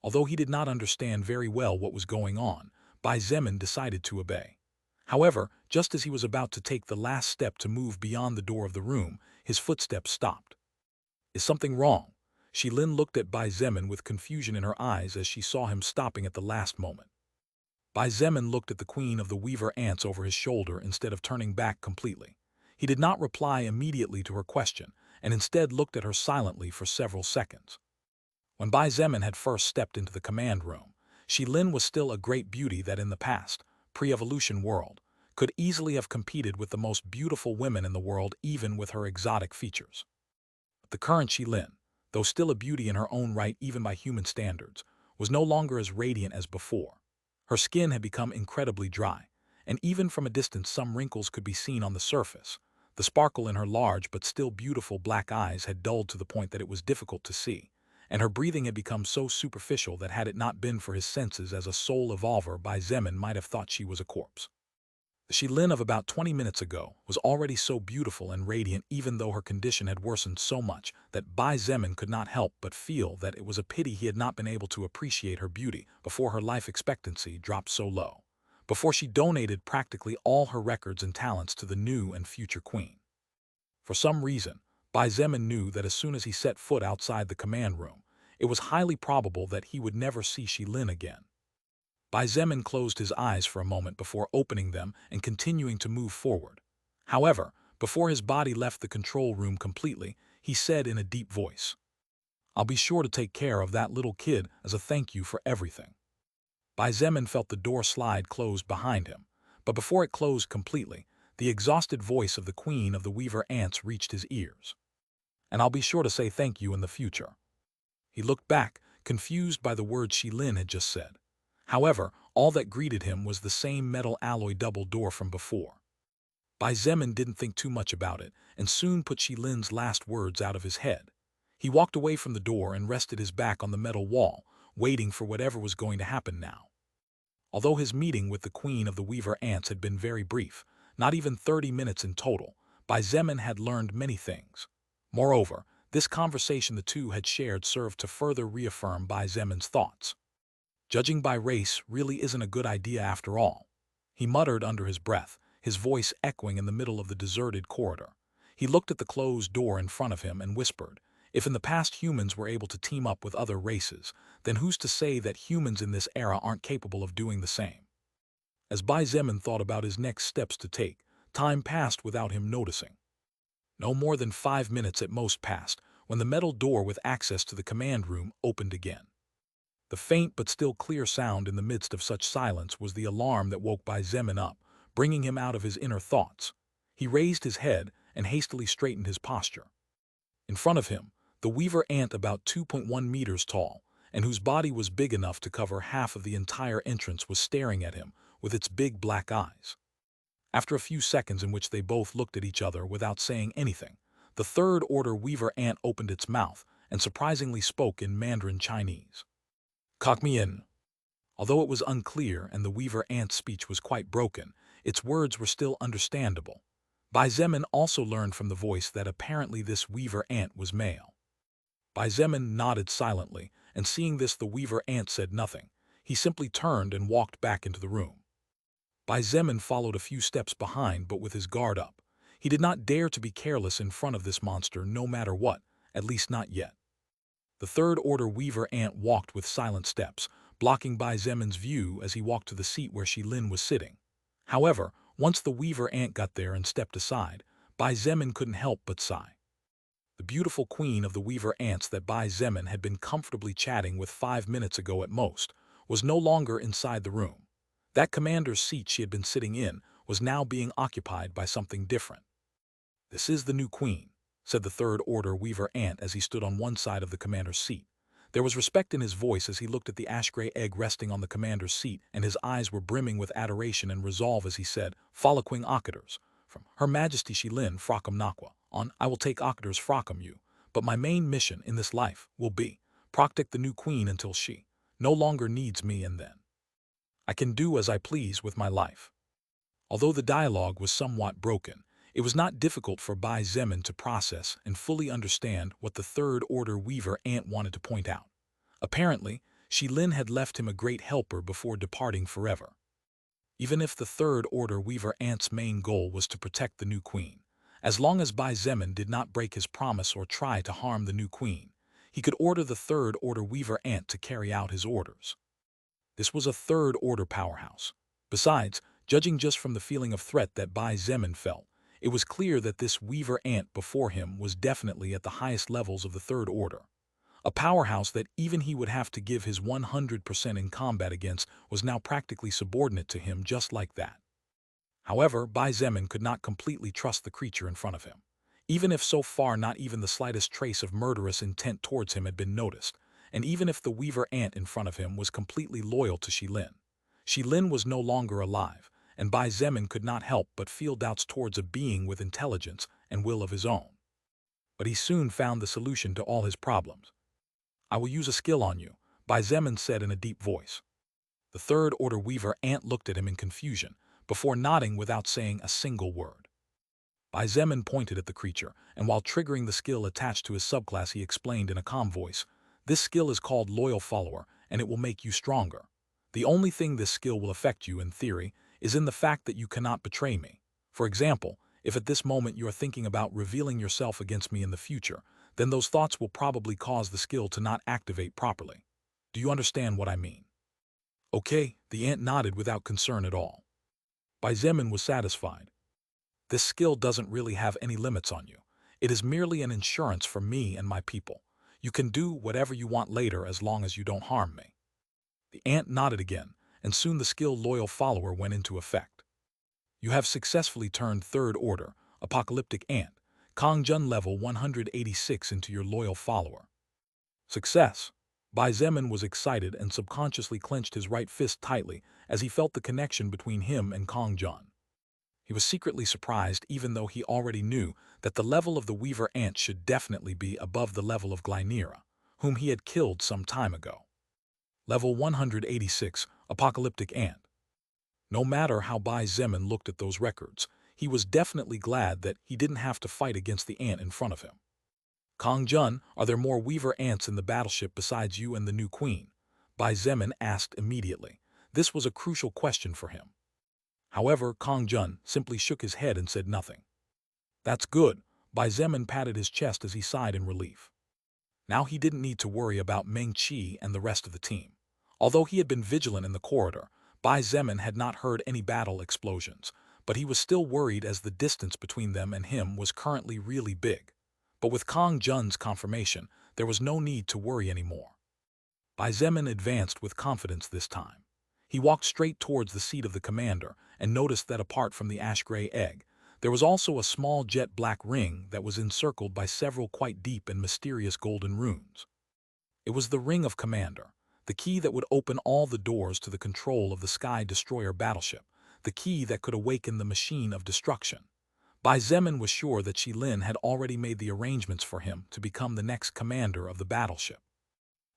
Although he did not understand very well what was going on, Bai Zemin decided to obey. However, just as he was about to take the last step to move beyond the door of the room, his footsteps stopped. "Is something wrong?" Lin looked at Bai Zemin with confusion in her eyes as she saw him stopping at the last moment. Bai Zemin looked at the queen of the Weaver Ants over his shoulder instead of turning back completely. He did not reply immediately to her question, and instead looked at her silently for several seconds. When Bai Zemin had first stepped into the command room, Lin was still a great beauty that in the past, pre-evolution world, could easily have competed with the most beautiful women in the world even with her exotic features. The current Lin, though still a beauty in her own right even by human standards, was no longer as radiant as before. Her skin had become incredibly dry, and even from a distance some wrinkles could be seen on the surface. The sparkle in her large but still beautiful black eyes had dulled to the point that it was difficult to see, and her breathing had become so superficial that had it not been for his senses as a soul evolver, Bai Zemin might have thought she was a corpse. The Lin of about 20 minutes ago was already so beautiful and radiant even though her condition had worsened so much that Bai Zemin could not help but feel that it was a pity he had not been able to appreciate her beauty before her life expectancy dropped so low, before she donated practically all her records and talents to the new and future queen. For some reason, Bai Zemin knew that as soon as he set foot outside the command room, it was highly probable that he would never see Lin again. Bai Zemin closed his eyes for a moment before opening them and continuing to move forward. However, before his body left the control room completely, he said in a deep voice, "I'll be sure to take care of that little kid as a thank you for everything." Bai Zemin felt the door slide close behind him, but before it closed completely, the exhausted voice of the queen of the Weaver Ants reached his ears. "And I'll be sure to say thank you in the future." He looked back, confused by the words Lin had just said. However, all that greeted him was the same metal alloy double door from before. Bai Zemin didn't think too much about it and soon put Lin's last words out of his head. He walked away from the door and rested his back on the metal wall, waiting for whatever was going to happen now. Although his meeting with the queen of the Weaver Ants had been very brief, not even 30 minutes in total, Bai Zemin had learned many things. Moreover, this conversation the two had shared served to further reaffirm Bai Zemin's thoughts. Judging by race really isn't a good idea after all, he muttered under his breath, his voice echoing in the middle of the deserted corridor. He looked at the closed door in front of him and whispered, "If in the past humans were able to team up with other races, then who's to say that humans in this era aren't capable of doing the same?" As Bai Zemin thought about his next steps to take, time passed without him noticing. No more than 5 minutes at most passed when the metal door with access to the command room opened again. The faint but still clear sound in the midst of such silence was the alarm that woke Bai Zemin up, bringing him out of his inner thoughts. He raised his head and hastily straightened his posture. In front of him, the weaver ant about 2.1 meters tall, and whose body was big enough to cover half of the entire entrance, was staring at him with its big black eyes. After a few seconds in which they both looked at each other without saying anything, the third-order weaver ant opened its mouth and surprisingly spoke in Mandarin Chinese. "Cock me in." Although it was unclear and the weaver ant's speech was quite broken, its words were still understandable. Bai Zemin also learned from the voice that apparently this weaver ant was male. Bai Zemin nodded silently, and seeing this the weaver ant said nothing. He simply turned and walked back into the room. Bai Zemin followed a few steps behind, but with his guard up. He did not dare to be careless in front of this monster no matter what, at least not yet. The third-order weaver ant walked with silent steps, blocking Bai Zemin's view as he walked to the seat where Shilin was sitting. However, once the weaver ant got there and stepped aside, Bai Zemin couldn't help but sigh. The beautiful queen of the weaver ants that Bai Zemin had been comfortably chatting with 5 minutes ago at most was no longer inside the room. That commander's seat she had been sitting in was now being occupied by something different. "This is the new queen," said the third-order weaver ant as he stood on one side of the commander's seat. There was respect in his voice as he looked at the ash-gray egg resting on the commander's seat, and his eyes were brimming with adoration and resolve as he said, "Following Ocketers, from Her Majesty Shilin Frockum Nakwa, on I will take Ocketers Frockum you, but my main mission in this life will be protect the new queen until she no longer needs me, and then I can do as I please with my life." Although the dialogue was somewhat broken, it was not difficult for Bai Zemin to process and fully understand what the third-order weaver ant wanted to point out. Apparently, Shilin had left him a great helper before departing forever. Even if the third-order weaver ant's main goal was to protect the new queen, as long as Bai Zemin did not break his promise or try to harm the new queen, he could order the third-order weaver ant to carry out his orders. This was a third-order powerhouse. Besides, judging just from the feeling of threat that Bai Zemin felt, it was clear that this weaver ant before him was definitely at the highest levels of the third order. A powerhouse that even he would have to give his 100% in combat against was now practically subordinate to him just like that. However, Bai Zemin could not completely trust the creature in front of him. Even if so far not even the slightest trace of murderous intent towards him had been noticed, and even if the weaver ant in front of him was completely loyal to Shilin, Shilin was no longer alive, and Bai Zemin could not help but feel doubts towards a being with intelligence and will of his own. But he soon found the solution to all his problems. "I will use a skill on you," Bai Zemin said in a deep voice. The third-order weaver ant looked at him in confusion, before nodding without saying a single word. Bai Zemin pointed at the creature, and while triggering the skill attached to his subclass he explained in a calm voice, "This skill is called Loyal Follower, and it will make you stronger. The only thing this skill will affect you, in theory, is in the fact that you cannot betray me. For example, if at this moment you are thinking about revealing yourself against me in the future, then those thoughts will probably cause the skill to not activate properly. Do you understand what I mean?" "Okay," the ant nodded without concern at all. Bai Zemin was satisfied. "This skill doesn't really have any limits on you. It is merely an insurance for me and my people. You can do whatever you want later as long as you don't harm me." The ant nodded again, and soon the skill Loyal Follower went into effect. "You have successfully turned third order, apocalyptic ant, Kongjun level 186 into your Loyal Follower." Success! Bai Zemin was excited and subconsciously clenched his right fist tightly as he felt the connection between him and Kongjun. He was secretly surprised even though he already knew that the level of the weaver ant should definitely be above the level of Glynera, whom he had killed some time ago. Level 186, Apocalyptic Ant. No matter how Bai Zemin looked at those records, he was definitely glad that he didn't have to fight against the ant in front of him. "Kongjun, are there more weaver ants in the battleship besides you and the new queen?" Bai Zemin asked immediately. This was a crucial question for him. However, Kongjun simply shook his head and said nothing. "That's good." Bai Zemin patted his chest as he sighed in relief. Now he didn't need to worry about Meng Qi and the rest of the team. Although he had been vigilant in the corridor, Bai Zemin had not heard any battle explosions, but he was still worried as the distance between them and him was currently really big. But with Kongjun's confirmation, there was no need to worry anymore. Bai Zemin advanced with confidence this time. He walked straight towards the seat of the commander and noticed that apart from the ash-gray egg, there was also a small jet-black ring that was encircled by several quite deep and mysterious golden runes. It was the Ring of Commander, the key that would open all the doors to the control of the Sky Destroyer battleship, the key that could awaken the machine of destruction. Bai Zemin was sure that Lin had already made the arrangements for him to become the next commander of the battleship.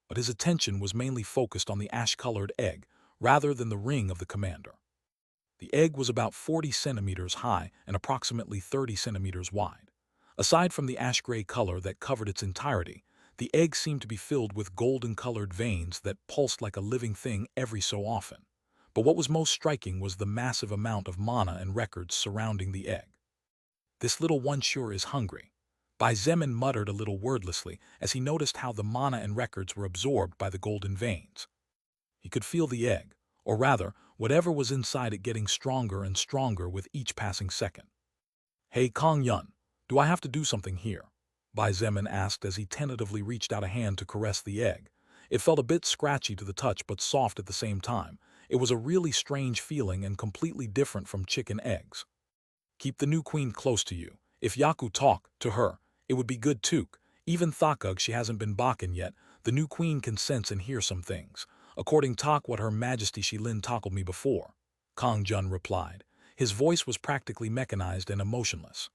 But his attention was mainly focused on the ash-colored egg, rather than the ring of the commander. The egg was about 40 centimeters high and approximately 30 centimeters wide. Aside from the ash-gray color that covered its entirety, the egg seemed to be filled with golden-colored veins that pulsed like a living thing every so often. But what was most striking was the massive amount of mana and records surrounding the egg. This little one sure is hungry. Bai Zemin muttered a little wordlessly as he noticed how the mana and records were absorbed by the golden veins. He could feel the egg, or rather, whatever was inside it getting stronger and stronger with each passing second. "Hey Kong Yun, do I have to do something here?" Bai Zemin asked as he tentatively reached out a hand to caress the egg. It felt a bit scratchy to the touch but soft at the same time. It was a really strange feeling and completely different from chicken eggs. "Keep the new queen close to you. If Yaku talk to her, it would be good too. Even Thakug she hasn't been bakin yet. The new queen can sense and hear some things. According to what Her Majesty Lin tackled me before," Kong Jun replied. His voice was practically mechanized and emotionless.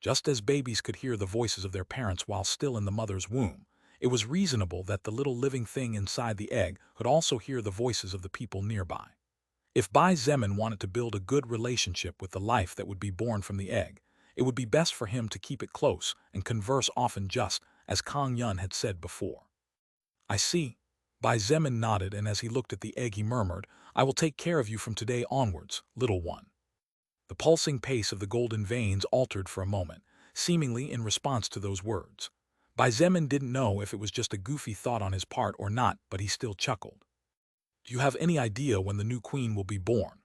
Just as babies could hear the voices of their parents while still in the mother's womb, it was reasonable that the little living thing inside the egg could also hear the voices of the people nearby. If Bai Zemin wanted to build a good relationship with the life that would be born from the egg, it would be best for him to keep it close and converse often, just as Kong Yun had said before. "I see." Bai Zemin nodded, and as he looked at the egg he murmured, "I will take care of you from today onwards, little one." The pulsing pace of the golden veins altered for a moment, seemingly in response to those words. Bai Zemin didn't know if it was just a goofy thought on his part or not, but he still chuckled. "Do you have any idea when the new queen will be born?"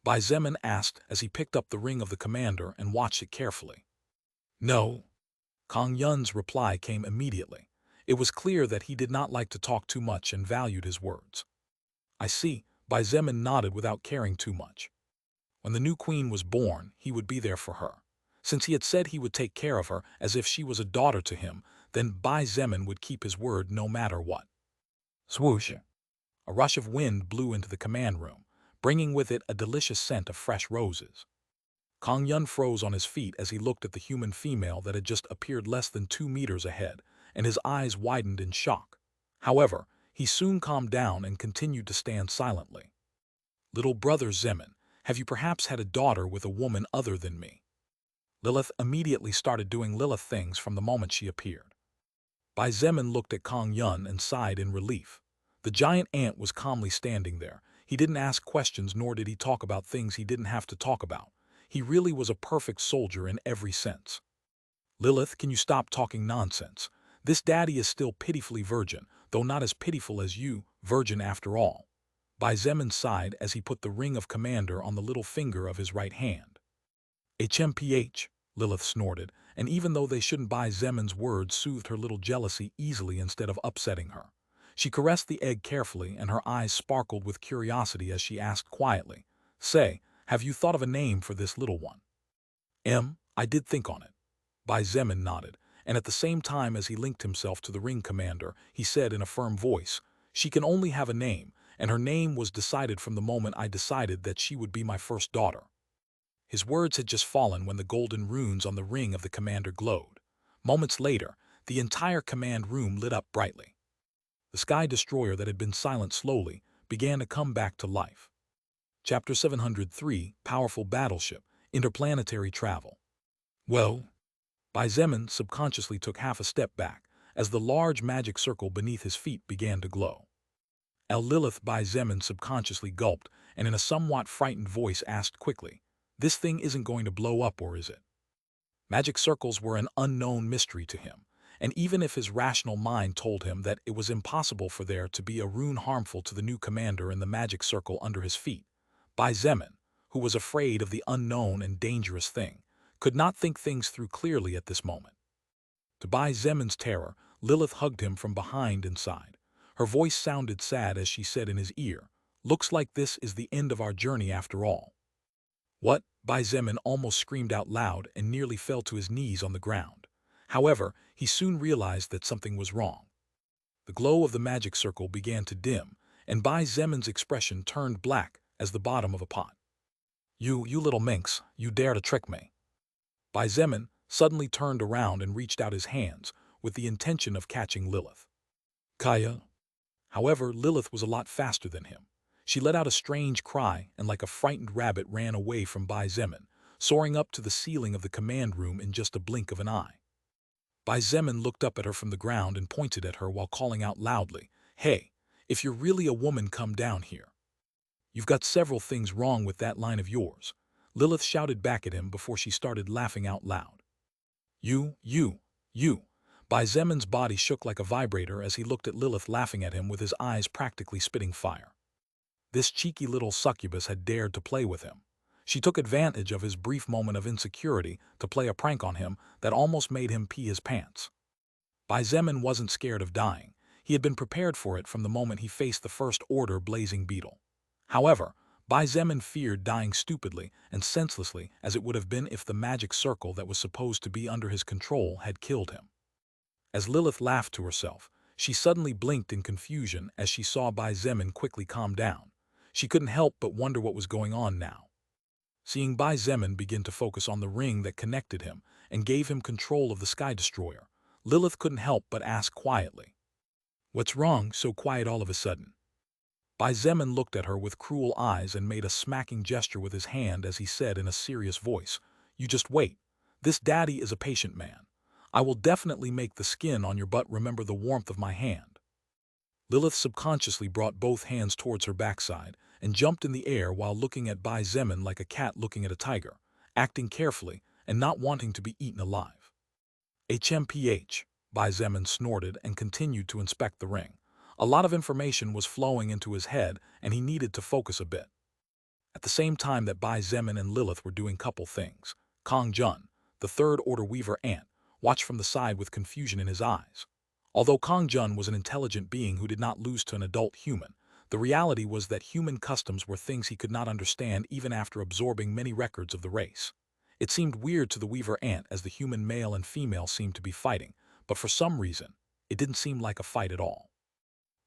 Bai Zemin asked as he picked up the ring of the commander and watched it carefully. "No." Kong Yun's reply came immediately. It was clear that he did not like to talk too much and valued his words. "I see." Bai Zemin nodded without caring too much. When the new queen was born, he would be there for her. Since he had said he would take care of her as if she was a daughter to him, then Bai Zemin would keep his word no matter what. Swoosh! A rush of wind blew into the command room, bringing with it a delicious scent of fresh roses. Kong Yun froze on his feet as he looked at the human female that had just appeared less than 2 meters ahead, and his eyes widened in shock. However, he soon calmed down and continued to stand silently. "Little brother Zemin, have you perhaps had a daughter with a woman other than me?" Lilith immediately started doing Lilith things from the moment she appeared. Bai Zemin looked at Kong Yun and sighed in relief. The giant ant was calmly standing there. He didn't ask questions, nor did he talk about things he didn't have to talk about. He really was a perfect soldier in every sense. "Lilith, can you stop talking nonsense? This daddy is still pitifully virgin, though not as pitiful as you, virgin after all." Bai Zemin sighed as he put the ring of commander on the little finger of his right hand. "HMPH," Lilith snorted, and even though they shouldn't, Bai Zemin's words soothed her little jealousy easily instead of upsetting her. She caressed the egg carefully, and her eyes sparkled with curiosity as she asked quietly, "Say, have you thought of a name for this little one?" I did think on it." Bai Zemin nodded, and at the same time as he linked himself to the ring commander, he said in a firm voice, "She can only have a name, and her name was decided from the moment I decided that she would be my first daughter." His words had just fallen when the golden runes on the ring of the commander glowed. Moments later, the entire command room lit up brightly. The Sky Destroyer that had been silent slowly began to come back to life. Chapter 703, Powerful Battleship, Interplanetary Travel. "Well?" Bai Zemin subconsciously took half a step back as the large magic circle beneath his feet began to glow. Lilith, Bai Zemin subconsciously gulped and in a somewhat frightened voice asked quickly, "This thing isn't going to blow up, or is it?" Magic circles were an unknown mystery to him, and even if his rational mind told him that it was impossible for there to be a rune harmful to the new commander in the magic circle under his feet, Bai Zemin, who was afraid of the unknown and dangerous thing, could not think things through clearly at this moment. To Bai Zemin's terror, Lilith hugged him from behind and sighed. Her voice sounded sad as she said in his ear, "Looks like this is the end of our journey after all." "What?" Bai Zemin almost screamed out loud and nearly fell to his knees on the ground. However, he soon realized that something was wrong. The glow of the magic circle began to dim, and Bai Zemin's expression turned black as the bottom of a pot. You little minx, you dare to trick me." Bai Zemin suddenly turned around and reached out his hands with the intention of catching Lilith. Kaya. However, Lilith was a lot faster than him. She let out a strange cry and like a frightened rabbit ran away from Bai Zemin, soaring up to the ceiling of the command room in just a blink of an eye. Bai Zemin looked up at her from the ground and pointed at her while calling out loudly, "Hey, if you're really a woman, come down here." "You've got several things wrong with that line of yours," Lilith shouted back at him before she started laughing out loud. You. Bai Zemin's body shook like a vibrator as he looked at Lilith laughing at him with his eyes practically spitting fire. This cheeky little succubus had dared to play with him. She took advantage of his brief moment of insecurity to play a prank on him that almost made him pee his pants. Bai Zemin wasn't scared of dying. He had been prepared for it from the moment he faced the First Order blazing beetle. However, Bai Zemin feared dying stupidly and senselessly as it would have been if the magic circle that was supposed to be under his control had killed him. As Lilith laughed to herself, she suddenly blinked in confusion as she saw Bai Zemin quickly calm down. She couldn't help but wonder what was going on now. Seeing Bai Zemin begin to focus on the ring that connected him and gave him control of the Sky Destroyer, Lilith couldn't help but ask quietly, "What's wrong, so quiet all of a sudden?" Bai Zemin looked at her with cruel eyes and made a smacking gesture with his hand as he said in a serious voice, "You just wait. This daddy is a patient man. I will definitely make the skin on your butt remember the warmth of my hand." Lilith subconsciously brought both hands towards her backside and jumped in the air while looking at Bai Zemin like a cat looking at a tiger, acting carefully and not wanting to be eaten alive. HMPH, Bai Zemin snorted and continued to inspect the ring. A lot of information was flowing into his head and he needed to focus a bit. At the same time that Bai Zemin and Lilith were doing couple things, Kong Jun, the Third Order Weaver ant, watched from the side with confusion in his eyes. Although Kong Jun was an intelligent being who did not lose to an adult human, the reality was that human customs were things he could not understand even after absorbing many records of the race. It seemed weird to the Weaver ant as the human male and female seemed to be fighting, but for some reason, it didn't seem like a fight at all.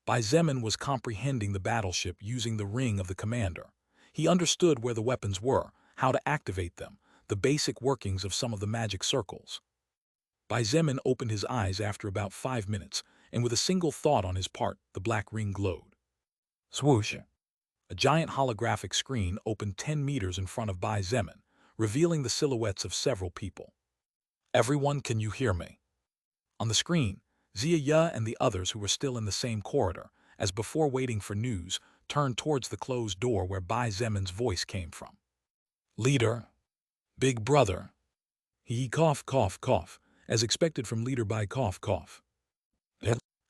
Bai Zemin was comprehending the battleship using the ring of the commander. He understood where the weapons were, how to activate them, the basic workings of some of the magic circles. Bai Zemin opened his eyes after about 5 minutes, and with a single thought on his part, the black ring glowed. Swoosh! A giant holographic screen opened 10 meters in front of Bai Zemin, revealing the silhouettes of several people. "Everyone, can you hear me?" On the screen, Zia and the others who were still in the same corridor, as before waiting for news, turned towards the closed door where Bai Zemin's voice came from. "Leader, big brother." He cough, as expected from Leader Bai cough.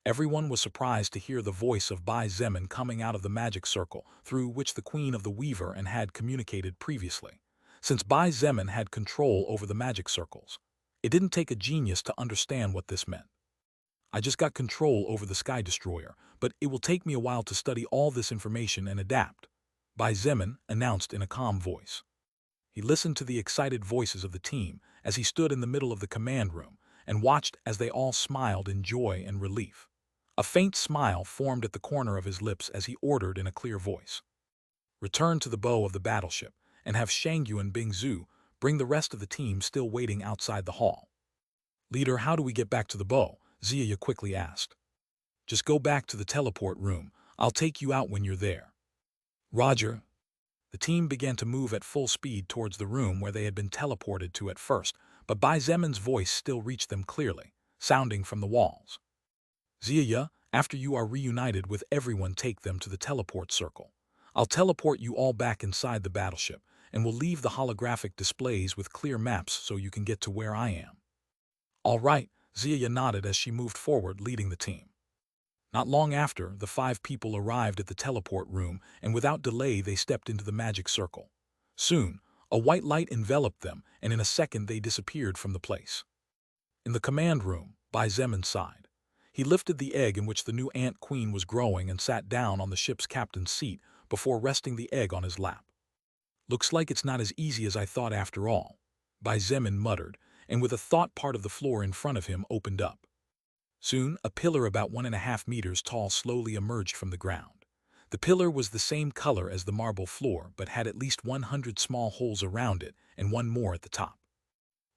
Everyone was surprised to hear the voice of Bai Zemin coming out of the magic circle through which the Queen of the Weaver and had communicated previously. Since Bai Zemin had control over the magic circles, it didn't take a genius to understand what this meant. "I just got control over the Sky Destroyer, but it will take me a while to study all this information and adapt," Bai Zemin announced in a calm voice. He listened to the excited voices of the team as he stood in the middle of the command room and watched as they all smiled in joy and relief. A faint smile formed at the corner of his lips as he ordered in a clear voice, "Return to the bow of the battleship and have Shangyu and Bingzu bring the rest of the team still waiting outside the hall." "Leader, how do we get back to the bow?" Zia quickly asked. "Just go back to the teleport room. I'll take you out when you're there." "Roger." The team began to move at full speed towards the room where they had been teleported to at first, but Bai Zemin's voice still reached them clearly, sounding from the walls. "Zia, after you are reunited with everyone, take them to the teleport circle. I'll teleport you all back inside the battleship, and we'll leave the holographic displays with clear maps so you can get to where I am." "All right," Zia nodded as she moved forward, leading the team. Not long after, the 5 people arrived at the teleport room, and without delay they stepped into the magic circle. Soon, a white light enveloped them, and in a second they disappeared from the place. In the command room, Bai Zemin sighed. He lifted the egg in which the new ant queen was growing and sat down on the ship's captain's seat before resting the egg on his lap. "Looks like it's not as easy as I thought after all," Bai Zemin muttered, and with a thought part of the floor in front of him opened up. Soon, a pillar about 1.5 meters tall slowly emerged from the ground. The pillar was the same color as the marble floor, but had at least 100 small holes around it and one more at the top.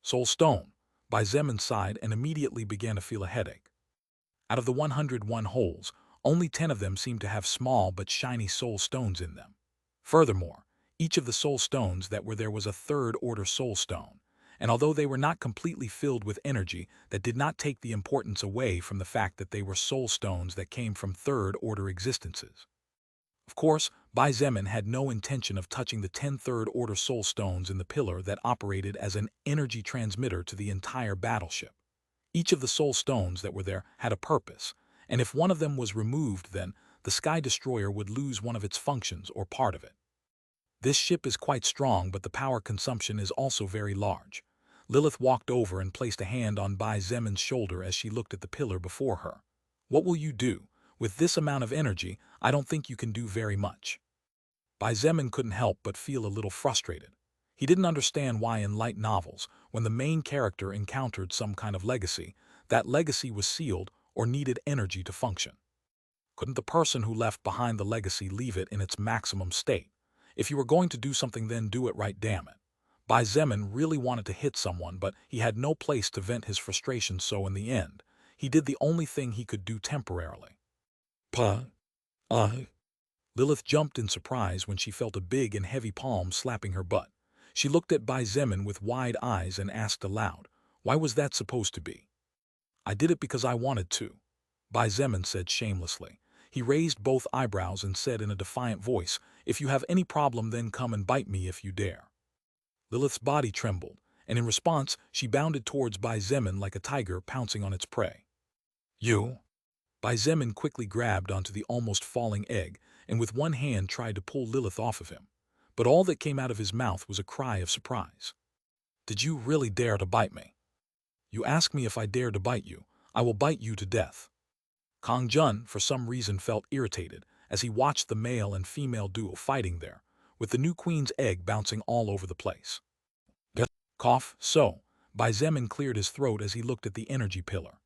"Soul stone," Bai Zemin sighed and immediately began to feel a headache. Out of the 101 holes, only 10 of them seemed to have small but shiny soul stones in them. Furthermore, each of the soul stones that were there was a third-order soul stone, and although they were not completely filled with energy, that did not take the importance away from the fact that they were soul stones that came from third-order existences. Of course, Bai Zemin had no intention of touching the 10 third-order soul stones in the pillar that operated as an energy transmitter to the entire battleship. Each of the soul stones that were there had a purpose, and if one of them was removed, then the Sky Destroyer would lose one of its functions or part of it. "This ship is quite strong, but the power consumption is also very large." Lilith walked over and placed a hand on Bai Zemin's shoulder as she looked at the pillar before her. "What will you do? With this amount of energy, I don't think you can do very much." Bai Zemin couldn't help but feel a little frustrated. He didn't understand why in light novels, when the main character encountered some kind of legacy, that legacy was sealed or needed energy to function. Couldn't the person who left behind the legacy leave it in its maximum state? If you were going to do something, then do it right, damn it. Bai Zemin really wanted to hit someone, but he had no place to vent his frustration, so in the end, he did the only thing he could do temporarily. Lilith jumped in surprise when she felt a big and heavy palm slapping her butt. She looked at Bai Zemin with wide eyes and asked aloud, "Why was that supposed to be?" "I did it because I wanted to," Bai Zemin said shamelessly. He raised both eyebrows and said in a defiant voice, "If you have any problem, then come and bite me if you dare." Lilith's body trembled, and in response, she bounded towards Bai Zemin like a tiger pouncing on its prey. "You?" Bai Zemin quickly grabbed onto the almost falling egg and with one hand tried to pull Lilith off of him. But all that came out of his mouth was a cry of surprise. "Did you really dare to bite me?" "You ask me if I dare to bite you. I will bite you to death." Kang Jun, for some reason, felt irritated as he watched the male and female duo fighting there, with the new queen's egg bouncing all over the place. Cough, so. Bai Zemin cleared his throat as he looked at the energy pillar.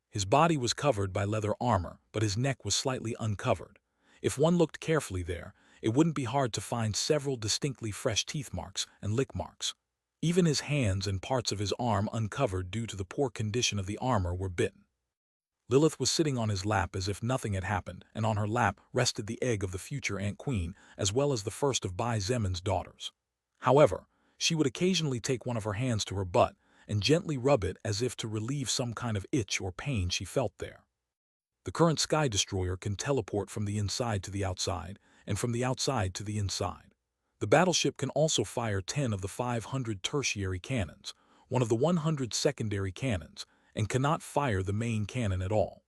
His body was covered by leather armor, but his neck was slightly uncovered. If one looked carefully there, it wouldn't be hard to find several distinctly fresh teeth marks and lick marks. Even his hands and parts of his arm, uncovered due to the poor condition of the armor, were bitten. Lilith was sitting on his lap as if nothing had happened, and on her lap rested the egg of the future Ant Queen, as well as the first of Bai Zemin's daughters. However, she would occasionally take one of her hands to her butt and gently rub it as if to relieve some kind of itch or pain she felt there. The current Sky Destroyer can teleport from the inside to the outside, and from the outside to the inside. The battleship can also fire 10 of the 500 tertiary cannons, one of the 100 secondary cannons, and cannot fire the main cannon at all.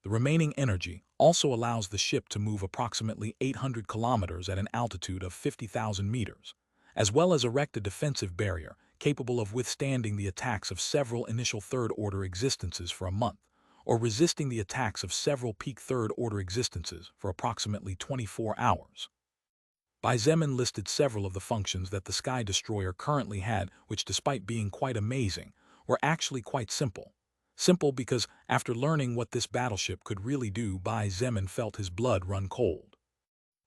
The remaining energy also allows the ship to move approximately 800 kilometers at an altitude of 50,000 meters, as well as erect a defensive barrier capable of withstanding the attacks of several initial third-order existences for a month, or resisting the attacks of several peak third-order existences for approximately 24 hours. Bai Zemin listed several of the functions that the Sky Destroyer currently had, which, despite being quite amazing, were actually quite simple. Simple because, after learning what this battleship could really do, Bai Zemin felt his blood run cold.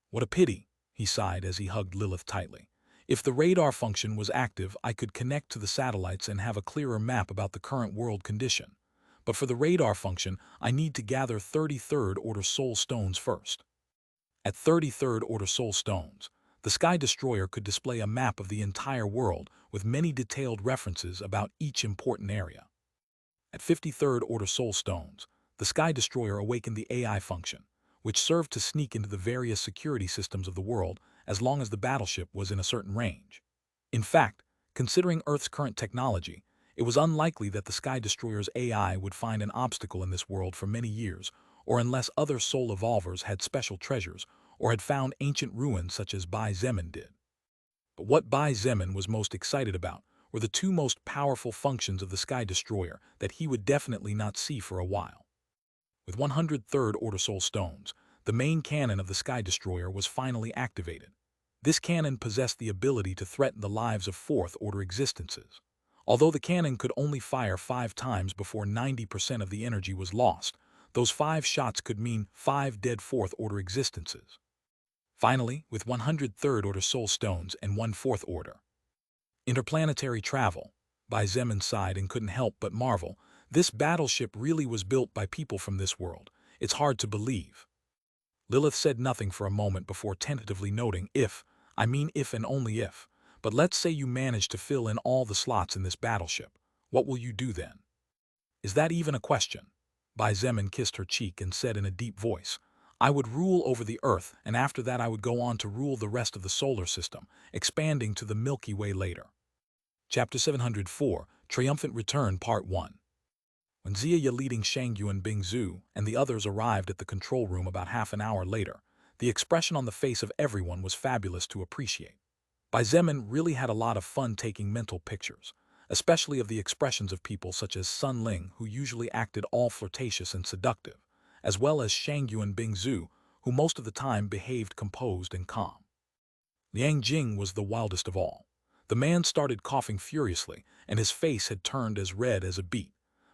"What a pity," he sighed as he hugged Lilith tightly. "If the radar function was active, I could connect to the satellites and have a clearer map about the current world condition. But for the radar function, I need to gather 33rd order soul stones first." At 33rd order soul stones, the Sky Destroyer could display a map of the entire world with many detailed references about each important area. At 53rd order soul stones, the Sky Destroyer awakened the AI function, which served to sneak into the various security systems of the world as long as the battleship was in a certain range. In fact, considering Earth's current technology, it was unlikely that the Sky Destroyer's AI would find an obstacle in this world for many years, or unless other soul evolvers had special treasures or had found ancient ruins such as Bai Zemin did. But what Bai Zemin was most excited about were the two most powerful functions of the Sky Destroyer that he would definitely not see for a while. With 103rd Order Soul Stones, the main cannon of the Sky Destroyer was finally activated. This cannon possessed the ability to threaten the lives of 4th Order existences. Although the cannon could only fire 5 times before 90% of the energy was lost, those 5 shots could mean 5 dead 4th Order existences. Finally, with 103rd Order Soul Stones and 1 4th Order interplanetary travel, Bai Zemin sighed and couldn't help but marvel. This battleship really was built by people from this world. It's hard to believe. Lilith said nothing for a moment before tentatively noting, if and only if, but let's say you manage to fill in all the slots in this battleship. What will you do then? Is that even a question? Bai Zemin kissed her cheek and said in a deep voice, I would rule over the Earth, and after that I would go on to rule the rest of the solar system, expanding to the Milky Way later. Chapter 704, Triumphant Return Part 1. When Ziya leading Shangyuan Bingzhu and the others arrived at the control room about half an hour later, the expression on the face of everyone was fabulous to appreciate. Bai Zemin really had a lot of fun taking mental pictures, especially of the expressions of people such as Sun Ling, who usually acted all flirtatious and seductive, as well as Shangyuan Bingzhu, who most of the time behaved composed and calm. Liang Jing was the wildest of all. The man started coughing furiously, and his face had turned as red as a beet.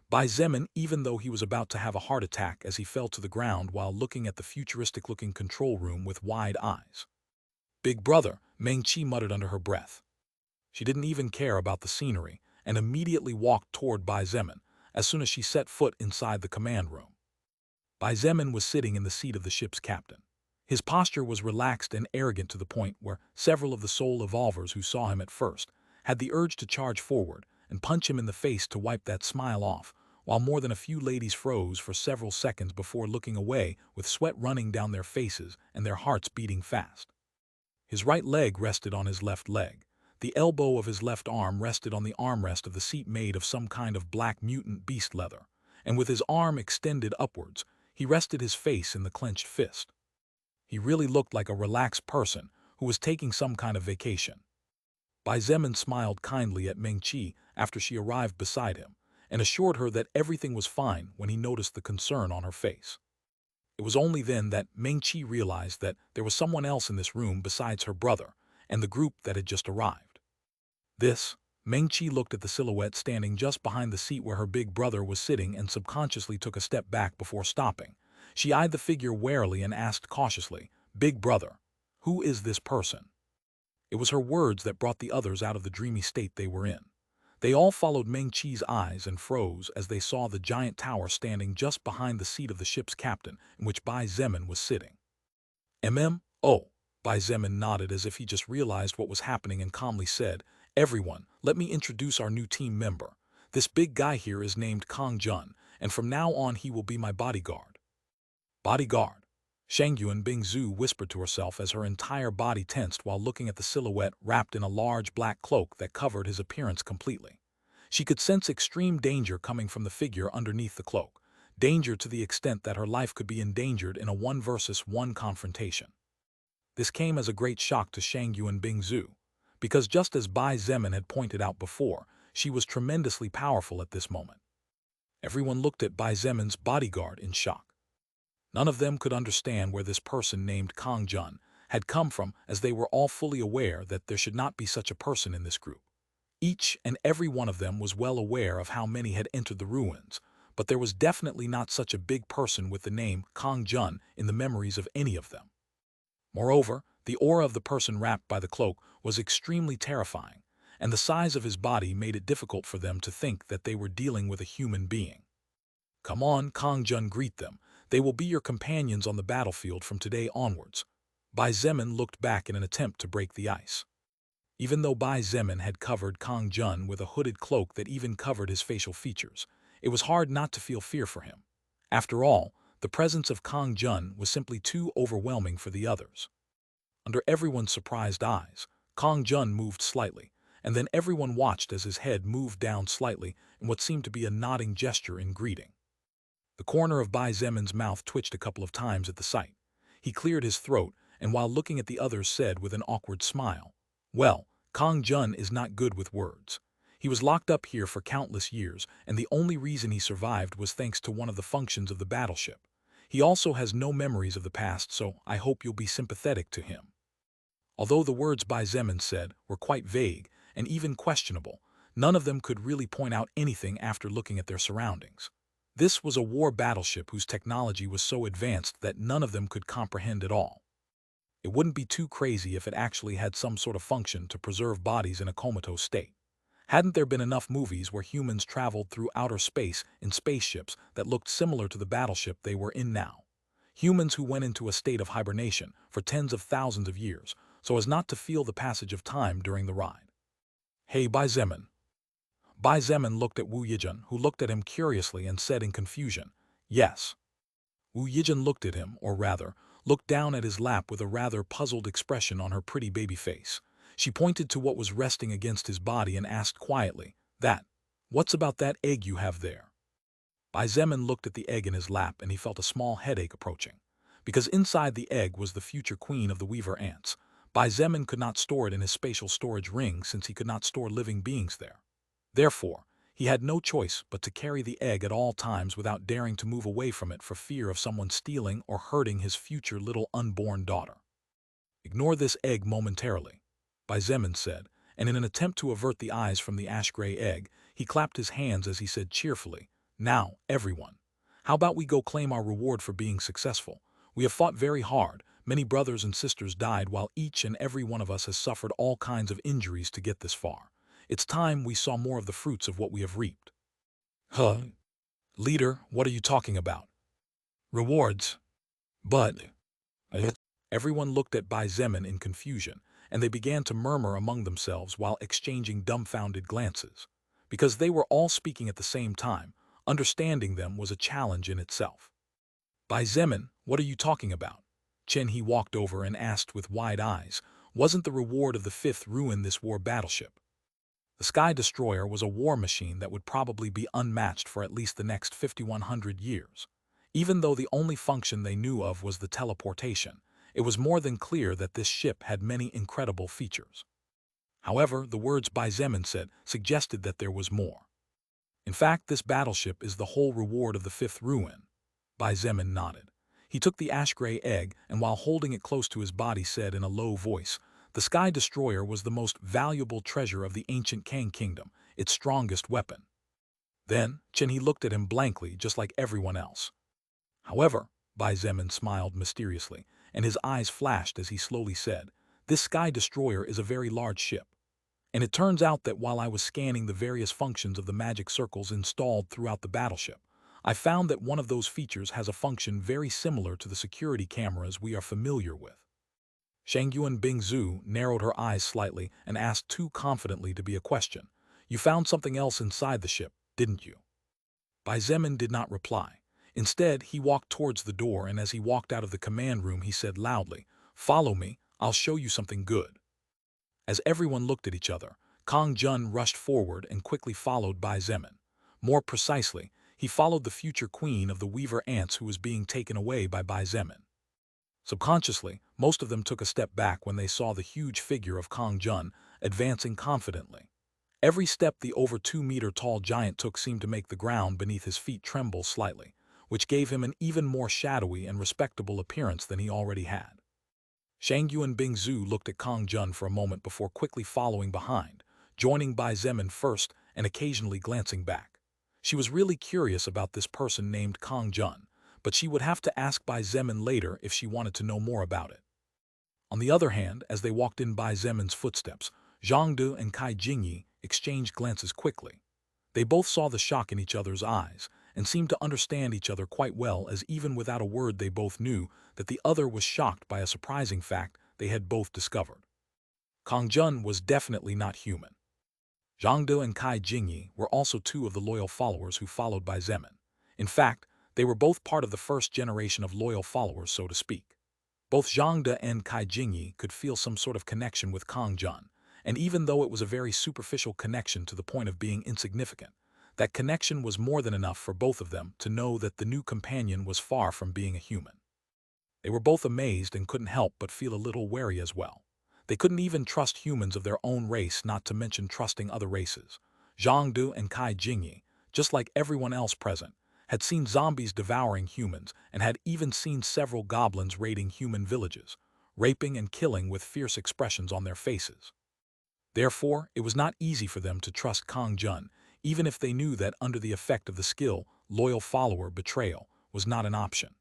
Bai Zemin, even though he was about to have a heart attack as he fell to the ground while looking at the futuristic-looking control room with wide eyes. Big brother, Meng Qi muttered under her breath. She didn't even care about the scenery and immediately walked toward Bai Zemin as soon as she set foot inside the command room. Bai Zemin was sitting in the seat of the ship's captain. His posture was relaxed and arrogant to the point where several of the soul evolvers who saw him at first had the urge to charge forward and punch him in the face to wipe that smile off, while more than a few ladies froze for several seconds before looking away with sweat running down their faces and their hearts beating fast. His right leg rested on his left leg. The elbow of his left arm rested on the armrest of the seat made of some kind of black mutant beast leather, and with his arm extended upwards, he rested his face in the clenched fist. He really looked like a relaxed person who was taking some kind of vacation. Bai Zemin smiled kindly at Meng Qi after she arrived beside him and assured her that everything was fine when he noticed the concern on her face. It was only then that Meng Qi realized that there was someone else in this room besides her brother and the group that had just arrived. Meng Qi looked at the silhouette standing just behind the seat where her big brother was sitting and subconsciously took a step back before stopping. She eyed the figure warily and asked cautiously, Big brother, who is this person? It was her words that brought the others out of the dreamy state they were in. They all followed Meng Qi's eyes and froze as they saw the giant tower standing just behind the seat of the ship's captain in which Bai Zemin was sitting. Oh, Bai Zemin nodded as if he just realized what was happening and calmly said, Everyone, let me introduce our new team member. This big guy here is named Kang Jun, and from now on he will be my bodyguard. Bodyguard. Shangyuan Bingzhu whispered to herself as her entire body tensed while looking at the silhouette wrapped in a large black cloak that covered his appearance completely. She could sense extreme danger coming from the figure underneath the cloak, danger to the extent that her life could be endangered in a 1 versus 1 confrontation. This came as a great shock to Shangyuan Bingzhu, because just as Bai Zemin had pointed out before, she was tremendously powerful at this moment. Everyone looked at Bai Zemin's bodyguard in shock. None of them could understand where this person named Kang Jun had come from, as they were all fully aware that there should not be such a person in this group. Each and every one of them was well aware of how many had entered the ruins, but there was definitely not such a big person with the name Kang Jun in the memories of any of them. Moreover, the aura of the person wrapped by the cloak was extremely terrifying, and the size of his body made it difficult for them to think that they were dealing with a human being. Come on, Kang Jun, greet them. They will be your companions on the battlefield from today onwards. Bai Zemin looked back in an attempt to break the ice. Even though Bai Zemin had covered Kang Jun with a hooded cloak that even covered his facial features, it was hard not to feel fear for him. After all, the presence of Kang Jun was simply too overwhelming for the others. Under everyone's surprised eyes, Kang Jun moved slightly, and then everyone watched as his head moved down slightly in what seemed to be a nodding gesture in greeting. The corner of Bai Zemin's mouth twitched a couple of times at the sight. He cleared his throat, and while looking at the others said with an awkward smile, Well, Kang Jun is not good with words. He was locked up here for countless years, and the only reason he survived was thanks to one of the functions of the battleship. He also has no memories of the past, so I hope you'll be sympathetic to him." Although the words Bai Zemin said were quite vague and even questionable, none of them could really point out anything after looking at their surroundings. This was a war battleship whose technology was so advanced that none of them could comprehend it all. It wouldn't be too crazy if it actually had some sort of function to preserve bodies in a comatose state. Hadn't there been enough movies where humans traveled through outer space in spaceships that looked similar to the battleship they were in now? Humans who went into a state of hibernation for tens of thousands of years so as not to feel the passage of time during the ride. "Hey, Bai Zemin." Bai Zemin looked at Wu Yijun, who looked at him curiously and said in confusion, "Yes." Wu Yijun looked at him, or rather, looked down at his lap with a rather puzzled expression on her pretty baby face. She pointed to what was resting against his body and asked quietly, "What's about that egg you have there?" Bai Zemin looked at the egg in his lap and he felt a small headache approaching. Because inside the egg was the future queen of the weaver ants, Bai Zemin could not store it in his spatial storage ring since he could not store living beings there. Therefore, he had no choice but to carry the egg at all times without daring to move away from it for fear of someone stealing or hurting his future little unborn daughter. "Ignore this egg momentarily," Bai Zemin said, and in an attempt to avert the eyes from the ash-gray egg, he clapped his hands as he said cheerfully, "Now, everyone, how about we go claim our reward for being successful? We have fought very hard, many brothers and sisters died while each and every one of us has suffered all kinds of injuries to get this far. It's time we saw more of the fruits of what we have reaped." "Huh? Leader, what are you talking about? Rewards? But..." Everyone looked at Bai Zemin in confusion, and they began to murmur among themselves while exchanging dumbfounded glances. Because they were all speaking at the same time, understanding them was a challenge in itself. "Bai Zemin, what are you talking about?" Chen He walked over and asked with wide eyes, "Wasn't the reward of the fifth ruin this war battleship?" The Sky Destroyer was a war machine that would probably be unmatched for at least the next 5,100 years. Even though the only function they knew of was the teleportation, it was more than clear that this ship had many incredible features. However, the words Bai Zemin said suggested that there was more. "In fact, this battleship is the whole reward of the fifth ruin." Bai Zemin nodded. He took the ash-gray egg and while holding it close to his body said in a low voice, "The Sky Destroyer was the most valuable treasure of the ancient Kang Kingdom, its strongest weapon." Then, Chen He looked at him blankly just like everyone else. "However," Bai Zemin smiled mysteriously, and his eyes flashed as he slowly said, "This Sky Destroyer is a very large ship. And it turns out that while I was scanning the various functions of the magic circles installed throughout the battleship, I found that one of those features has a function very similar to the security cameras we are familiar with." Shangyuan Bingzhu narrowed her eyes slightly and asked too confidently to be a question, "You found something else inside the ship, didn't you?" Bai Zemin did not reply. Instead, he walked towards the door and as he walked out of the command room he said loudly, "Follow me, I'll show you something good." As everyone looked at each other, Kang Jun rushed forward and quickly followed Bai Zemin. More precisely, he followed the future queen of the weaver ants who was being taken away by Bai Zemin. Subconsciously, most of them took a step back when they saw the huge figure of Kang Jun advancing confidently. Every step the over 2-meter-tall giant took seemed to make the ground beneath his feet tremble slightly, which gave him an even more shadowy and respectable appearance than he already had. Shangyuan Bingzhu looked at Kang Jun for a moment before quickly following behind, joining Bai Zemin first and occasionally glancing back. She was really curious about this person named Kang Jun, but she would have to ask Bai Zemin later if she wanted to know more about it. On the other hand, as they walked in Bai Zemin's footsteps, Zhang De and Kai Jingyi exchanged glances quickly. They both saw the shock in each other's eyes and seemed to understand each other quite well as even without a word they both knew that the other was shocked by a surprising fact they had both discovered. Kang Jun was definitely not human. Zhang De and Kai Jingyi were also two of the loyal followers who followed Bai Zemin. In fact, they were both part of the first generation of loyal followers, so to speak. Both Zhang De and Kai Jingyi could feel some sort of connection with Kang Jun, and even though it was a very superficial connection to the point of being insignificant, that connection was more than enough for both of them to know that the new companion was far from being a human. They were both amazed and couldn't help but feel a little wary as well. They couldn't even trust humans of their own race, not to mention trusting other races. Zhang Du and Kai Jingyi, just like everyone else present, had seen zombies devouring humans and had even seen several goblins raiding human villages, raping and killing with fierce expressions on their faces. Therefore, it was not easy for them to trust Kang Jun, even if they knew that under the effect of the skill, loyal follower betrayal was not an option.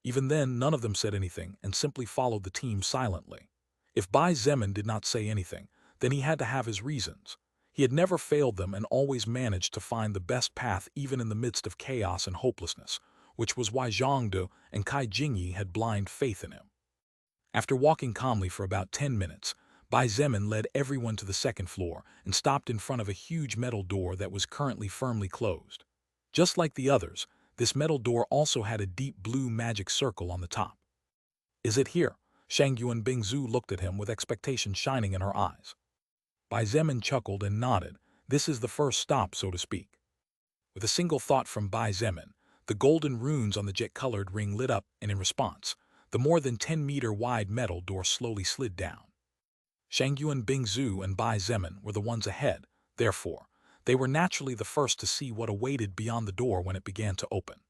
Even then, none of them said anything and simply followed the team silently. If Bai Zemin did not say anything, then he had to have his reasons. He had never failed them and always managed to find the best path even in the midst of chaos and hopelessness, which was why Zhang Du and Kai Jingyi had blind faith in him. After walking calmly for about 10 minutes, Bai Zemin led everyone to the second floor and stopped in front of a huge metal door that was currently firmly closed. Just like the others, this metal door also had a deep blue magic circle on the top. "Is it here?" Shang Yuan Bingzu looked at him with expectation shining in her eyes. Bai Zemin chuckled and nodded. "This is the first stop, so to speak." With a single thought from Bai Zemin, the golden runes on the jet-colored ring lit up, and in response, the more than 10-meter-wide metal door slowly slid down. Shang Yuan Bingzu and Bai Zemin were the ones ahead, therefore, they were naturally the first to see what awaited beyond the door when it began to open.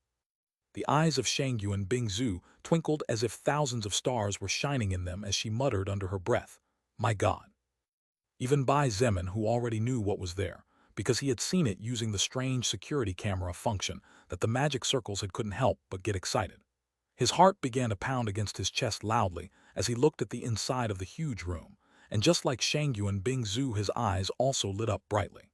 The eyes of Shang Yuan Bingzu twinkled as if thousands of stars were shining in them as she muttered under her breath, "My God." Even Bai Zemin, who already knew what was there, because he had seen it using the strange security camera function that the magic circles couldn't help but get excited. His heart began to pound against his chest loudly as he looked at the inside of the huge room, and just like Shang Yuan Bingzu, his eyes also lit up brightly.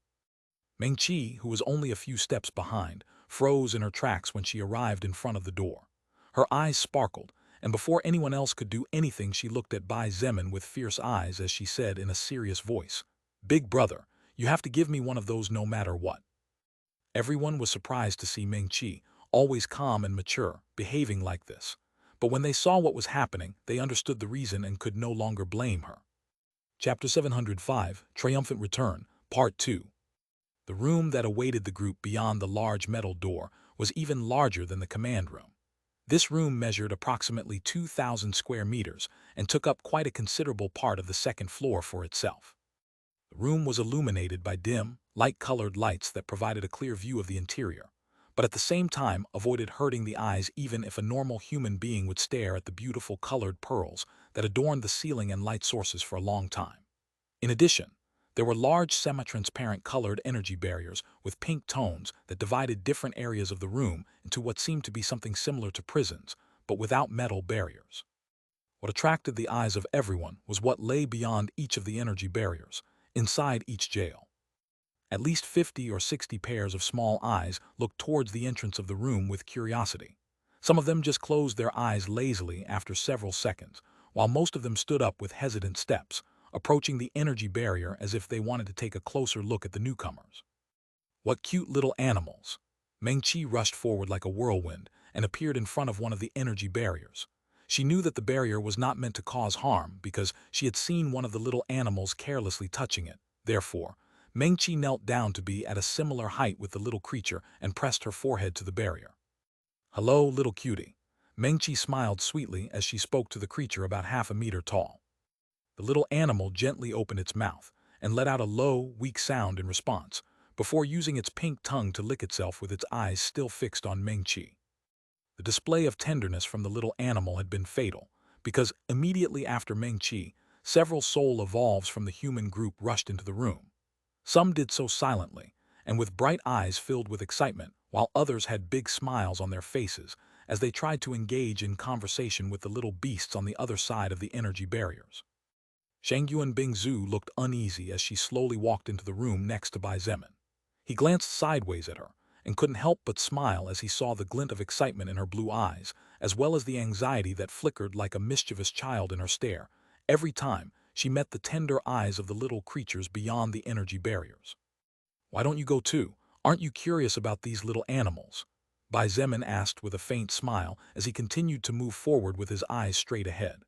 Meng Qi, who was only a few steps behind, froze in her tracks when she arrived in front of the door. Her eyes sparkled, and before anyone else could do anything, she looked at Bai Zemin with fierce eyes as she said in a serious voice, "Big brother, you have to give me one of those no matter what." Everyone was surprised to see Meng Qi, always calm and mature, behaving like this. But when they saw what was happening, they understood the reason and could no longer blame her. Chapter 705, Triumphant Return, Part 2. The room that awaited the group beyond the large metal door was even larger than the command room. This room measured approximately 2,000 square meters and took up quite a considerable part of the second floor for itself. The room was illuminated by dim, light-colored lights that provided a clear view of the interior, but at the same time avoided hurting the eyes even if a normal human being would stare at the beautiful colored pearls that adorned the ceiling and light sources for a long time. In addition, there were large semi-transparent colored energy barriers with pink tones that divided different areas of the room into what seemed to be something similar to prisons, but without metal barriers. What attracted the eyes of everyone was what lay beyond each of the energy barriers, inside each jail. At least 50 or 60 pairs of small eyes looked towards the entrance of the room with curiosity. Some of them just closed their eyes lazily after several seconds, while most of them stood up with hesitant steps, approaching the energy barrier as if they wanted to take a closer look at the newcomers. "What cute little animals!" Meng Qi rushed forward like a whirlwind and appeared in front of one of the energy barriers. She knew that the barrier was not meant to cause harm because she had seen one of the little animals carelessly touching it. Therefore, Meng Qi knelt down to be at a similar height with the little creature and pressed her forehead to the barrier. "Hello, little cutie." Meng Qi smiled sweetly as she spoke to the creature about half a meter tall. The little animal gently opened its mouth and let out a low, weak sound in response, before using its pink tongue to lick itself with its eyes still fixed on Meng Qi. The display of tenderness from the little animal had been fatal, because immediately after Meng Qi, several soul evolves from the human group rushed into the room. Some did so silently, and with bright eyes filled with excitement, while others had big smiles on their faces as they tried to engage in conversation with the little beasts on the other side of the energy barriers. Shang Yuan Bingzu looked uneasy as she slowly walked into the room next to Bai Zemin. He glanced sideways at her and couldn't help but smile as he saw the glint of excitement in her blue eyes, as well as the anxiety that flickered like a mischievous child in her stare every time she met the tender eyes of the little creatures beyond the energy barriers. "Why don't you go too? Aren't you curious about these little animals?" Bai Zemin asked with a faint smile as he continued to move forward with his eyes straight ahead.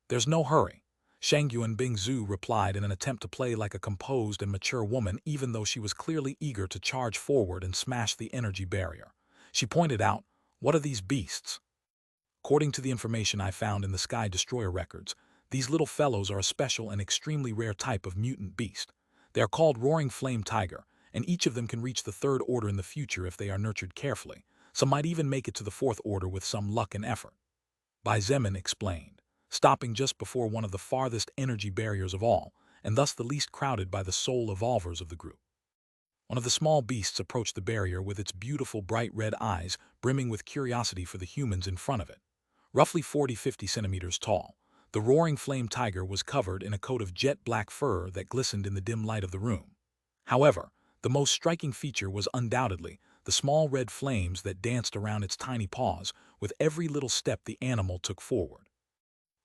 "There's no hurry," Shang Yuan Bingzu replied in an attempt to play like a composed and mature woman, even though she was clearly eager to charge forward and smash the energy barrier. She pointed out, "What are these beasts?" "According to the information I found in the Sky Destroyer records, these little fellows are a special and extremely rare type of mutant beast. They are called roaring flame tiger, and each of them can reach the third order in the future if they are nurtured carefully. Some might even make it to the fourth order with some luck and effort. Bai Zemin explained, stopping just before one of the farthest energy barriers of all, and thus the least crowded by the soul evolvers of the group. One of the small beasts approached the barrier with its beautiful bright red eyes brimming with curiosity for the humans in front of it. Roughly 40–50 centimeters tall, the roaring flame tiger was covered in a coat of jet black fur that glistened in the dim light of the room. However, the most striking feature was undoubtedly the small red flames that danced around its tiny paws with every little step the animal took forward.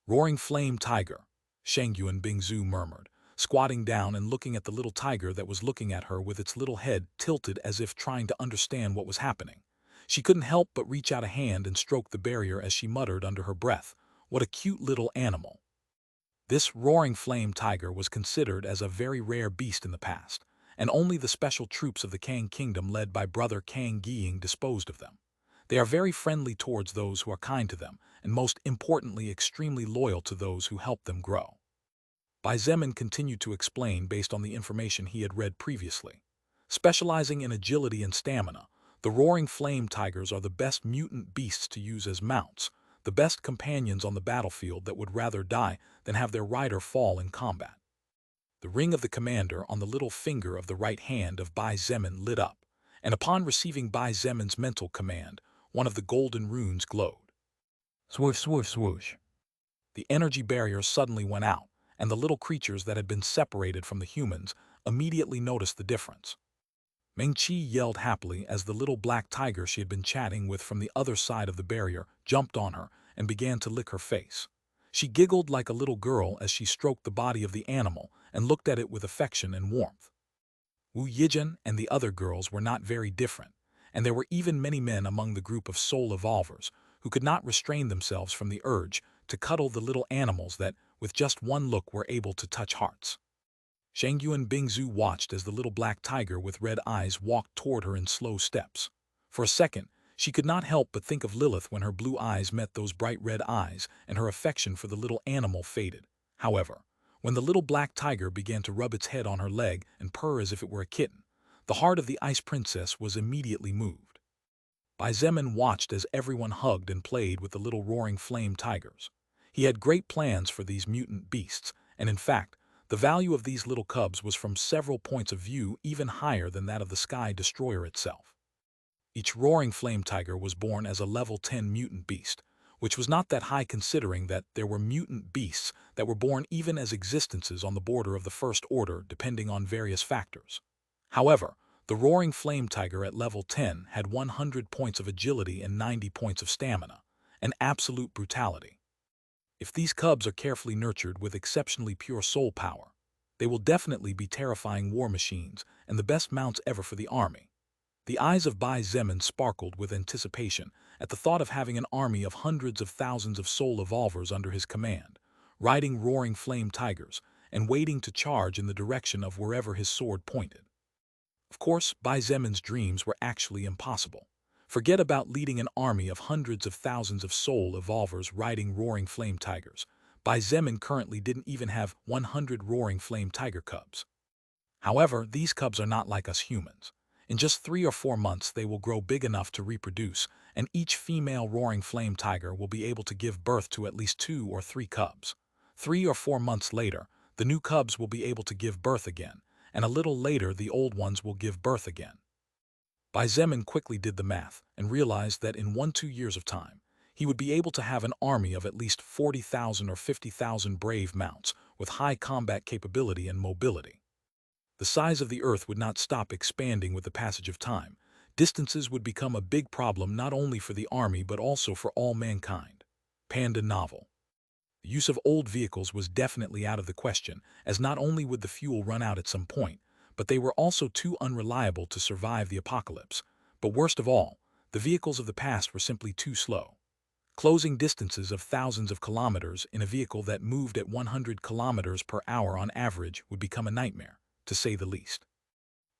Roaring flame tiger, Shangyuan Bingzu murmured, squatting down and looking at the little tiger that was looking at her with its little head tilted as if trying to understand what was happening. She couldn't help but reach out a hand and stroke the barrier as she muttered under her breath, "What a cute little animal." This roaring flame tiger was considered as a very rare beast in the past, and only the special troops of the Kang Kingdom led by brother Kang Gying disposed of them. They are very friendly towards those who are kind to them, and most importantly extremely loyal to those who help them grow. Bai Zemin continued to explain based on the information he had read previously. Specializing in agility and stamina, the roaring flame tigers are the best mutant beasts to use as mounts, the best companions on the battlefield that would rather die than have their rider fall in combat. The ring of the commander on the little finger of the right hand of Bai Zemin lit up, and upon receiving Bai Zemin's mental command, one of the golden runes glowed. Swoosh, swoosh, swoosh. The energy barrier suddenly went out, and the little creatures that had been separated from the humans immediately noticed the difference. Meng-Chi yelled happily as the little black tiger she had been chatting with from the other side of the barrier jumped on her and began to lick her face. She giggled like a little girl as she stroked the body of the animal and looked at it with affection and warmth. Wu Yijin and the other girls were not very different, and there were even many men among the group of soul evolvers who could not restrain themselves from the urge to cuddle the little animals that, with just one look, were able to touch hearts. Shangyuan Bingzu watched as the little black tiger with red eyes walked toward her in slow steps. For a second, she could not help but think of Lilith when her blue eyes met those bright red eyes and her affection for the little animal faded. However, when the little black tiger began to rub its head on her leg and purr as if it were a kitten, the heart of the ice princess was immediately moved. Bai Zemin watched as everyone hugged and played with the little roaring flame tigers. He had great plans for these mutant beasts, and in fact, the value of these little cubs was from several points of view even higher than that of the Sky Destroyer itself. Each roaring flame tiger was born as a level 10 mutant beast, which was not that high considering that there were mutant beasts that were born even as existences on the border of the first order depending on various factors. However, the roaring flame tiger at level 10 had 100 points of agility and 90 points of stamina, an absolute brutality. If these cubs are carefully nurtured with exceptionally pure soul power, they will definitely be terrifying war machines and the best mounts ever for the army. The eyes of Bai Zemin sparkled with anticipation at the thought of having an army of hundreds of thousands of soul evolvers under his command, riding roaring flame tigers and waiting to charge in the direction of wherever his sword pointed. Of course, Bai Zemin's dreams were actually impossible. Forget about leading an army of hundreds of thousands of soul evolvers riding roaring flame tigers. Bai Zemin currently didn't even have 100 roaring flame tiger cubs. However, these cubs are not like us humans. In just 3 or 4 months they will grow big enough to reproduce, and each female roaring flame tiger will be able to give birth to at least 2 or 3 cubs. 3 or 4 months later, the new cubs will be able to give birth again, and a little later the old ones will give birth again. Bai Zemin quickly did the math and realized that in 1–2 years of time, he would be able to have an army of at least 40,000 or 50,000 brave mounts with high combat capability and mobility. The size of the Earth would not stop expanding with the passage of time. Distances would become a big problem not only for the army but also for all mankind. Panda novel. The use of old vehicles was definitely out of the question, as not only would the fuel run out at some point, but they were also too unreliable to survive the apocalypse. But worst of all, the vehicles of the past were simply too slow. Closing distances of thousands of kilometers in a vehicle that moved at 100 kilometers per hour on average would become a nightmare, to say the least.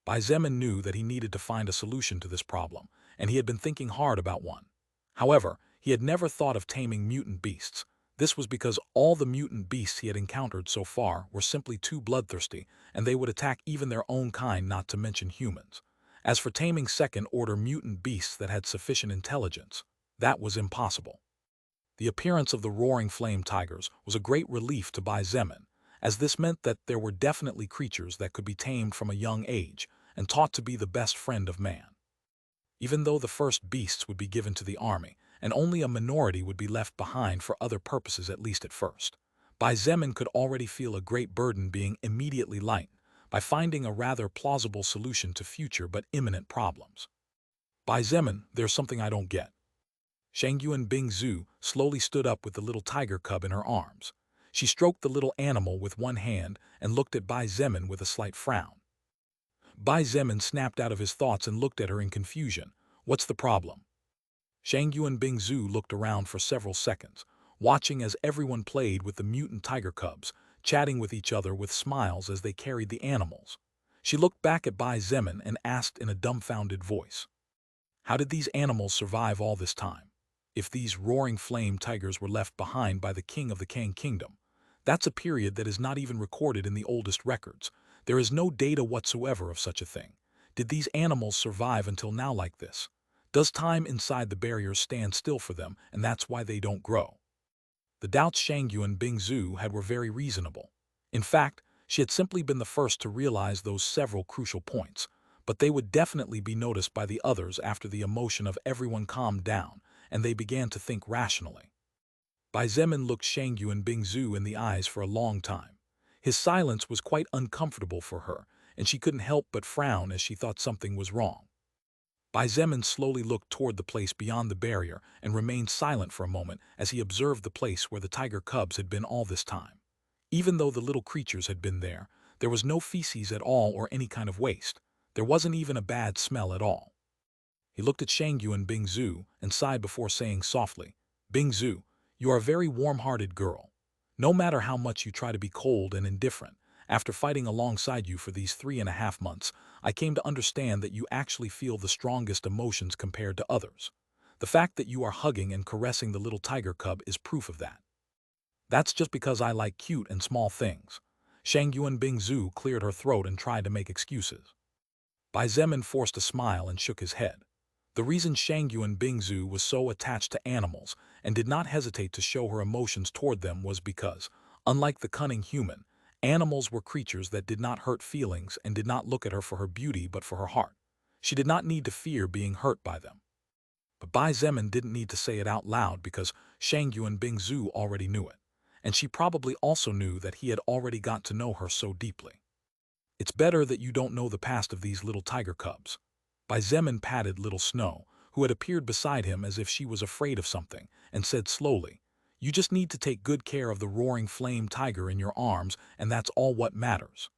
Bai Zemin knew that he needed to find a solution to this problem, and he had been thinking hard about one. However, he had never thought of taming mutant beasts. This was because all the mutant beasts he had encountered so far were simply too bloodthirsty, and they would attack even their own kind, not to mention humans. As for taming second-order mutant beasts that had sufficient intelligence, that was impossible. The appearance of the roaring flame tigers was a great relief to Bai Zemin, as this meant that there were definitely creatures that could be tamed from a young age and taught to be the best friend of man. Even though the first beasts would be given to the army, and only a minority would be left behind for other purposes, at least at first, Bai Zemin could already feel a great burden being immediately lightened by finding a rather plausible solution to future but imminent problems. Bai Zemin, there's something I don't get. Shangyuan Bingzhu slowly stood up with the little tiger cub in her arms. She stroked the little animal with one hand and looked at Bai Zemin with a slight frown. Bai Zemin snapped out of his thoughts and looked at her in confusion. What's the problem? Shangyuan Bingzhu looked around for several seconds, watching as everyone played with the mutant tiger cubs, chatting with each other with smiles as they carried the animals. She looked back at Bai Zemin and asked in a dumbfounded voice, "How did these animals survive all this time? If these roaring flame tigers were left behind by the king of the Kang Kingdom, that's a period that is not even recorded in the oldest records. There is no data whatsoever of such a thing. Did these animals survive until now like this? Does time inside the barriers stand still for them, and that's why they don't grow?" The doubts Shangyuan Bingzhu had were very reasonable. In fact, she had simply been the first to realize those several crucial points, but they would definitely be noticed by the others after the emotion of everyone calmed down and they began to think rationally. Bai Zemin looked Shangyuan Bingzhu in the eyes for a long time. His silence was quite uncomfortable for her, and she couldn't help but frown as she thought something was wrong. Bai Zemin slowly looked toward the place beyond the barrier and remained silent for a moment as he observed the place where the tiger cubs had been all this time. Even though the little creatures had been there was no feces at all or any kind of waste. There wasn't even a bad smell at all. He looked at Shangyuan Bingzhu and sighed before saying softly, "Bingzhu, you are a very warm-hearted girl. No matter how much you try to be cold and indifferent, after fighting alongside you for these 3.5 months, I came to understand that you actually feel the strongest emotions compared to others. The fact that you are hugging and caressing the little tiger cub is proof of that. That's just because I like cute and small things." Shangyuan Bingzhu cleared her throat and tried to make excuses. Bai Zemin forced a smile and shook his head. The reason Shangyuan Bingzhu was so attached to animals and did not hesitate to show her emotions toward them was because, unlike the cunning human, animals were creatures that did not hurt feelings and did not look at her for her beauty but for her heart. She did not need to fear being hurt by them. But Bai Zemin didn't need to say it out loud because Shangyuan Bingzhu already knew it, and she probably also knew that he had already got to know her so deeply. "It's better that you don't know the past of these little tiger cubs." Bai Zemin patted little Snow, who had appeared beside him as if she was afraid of something, and said slowly, "You just need to take good care of the roaring flame tiger in your arms, and that's all what matters."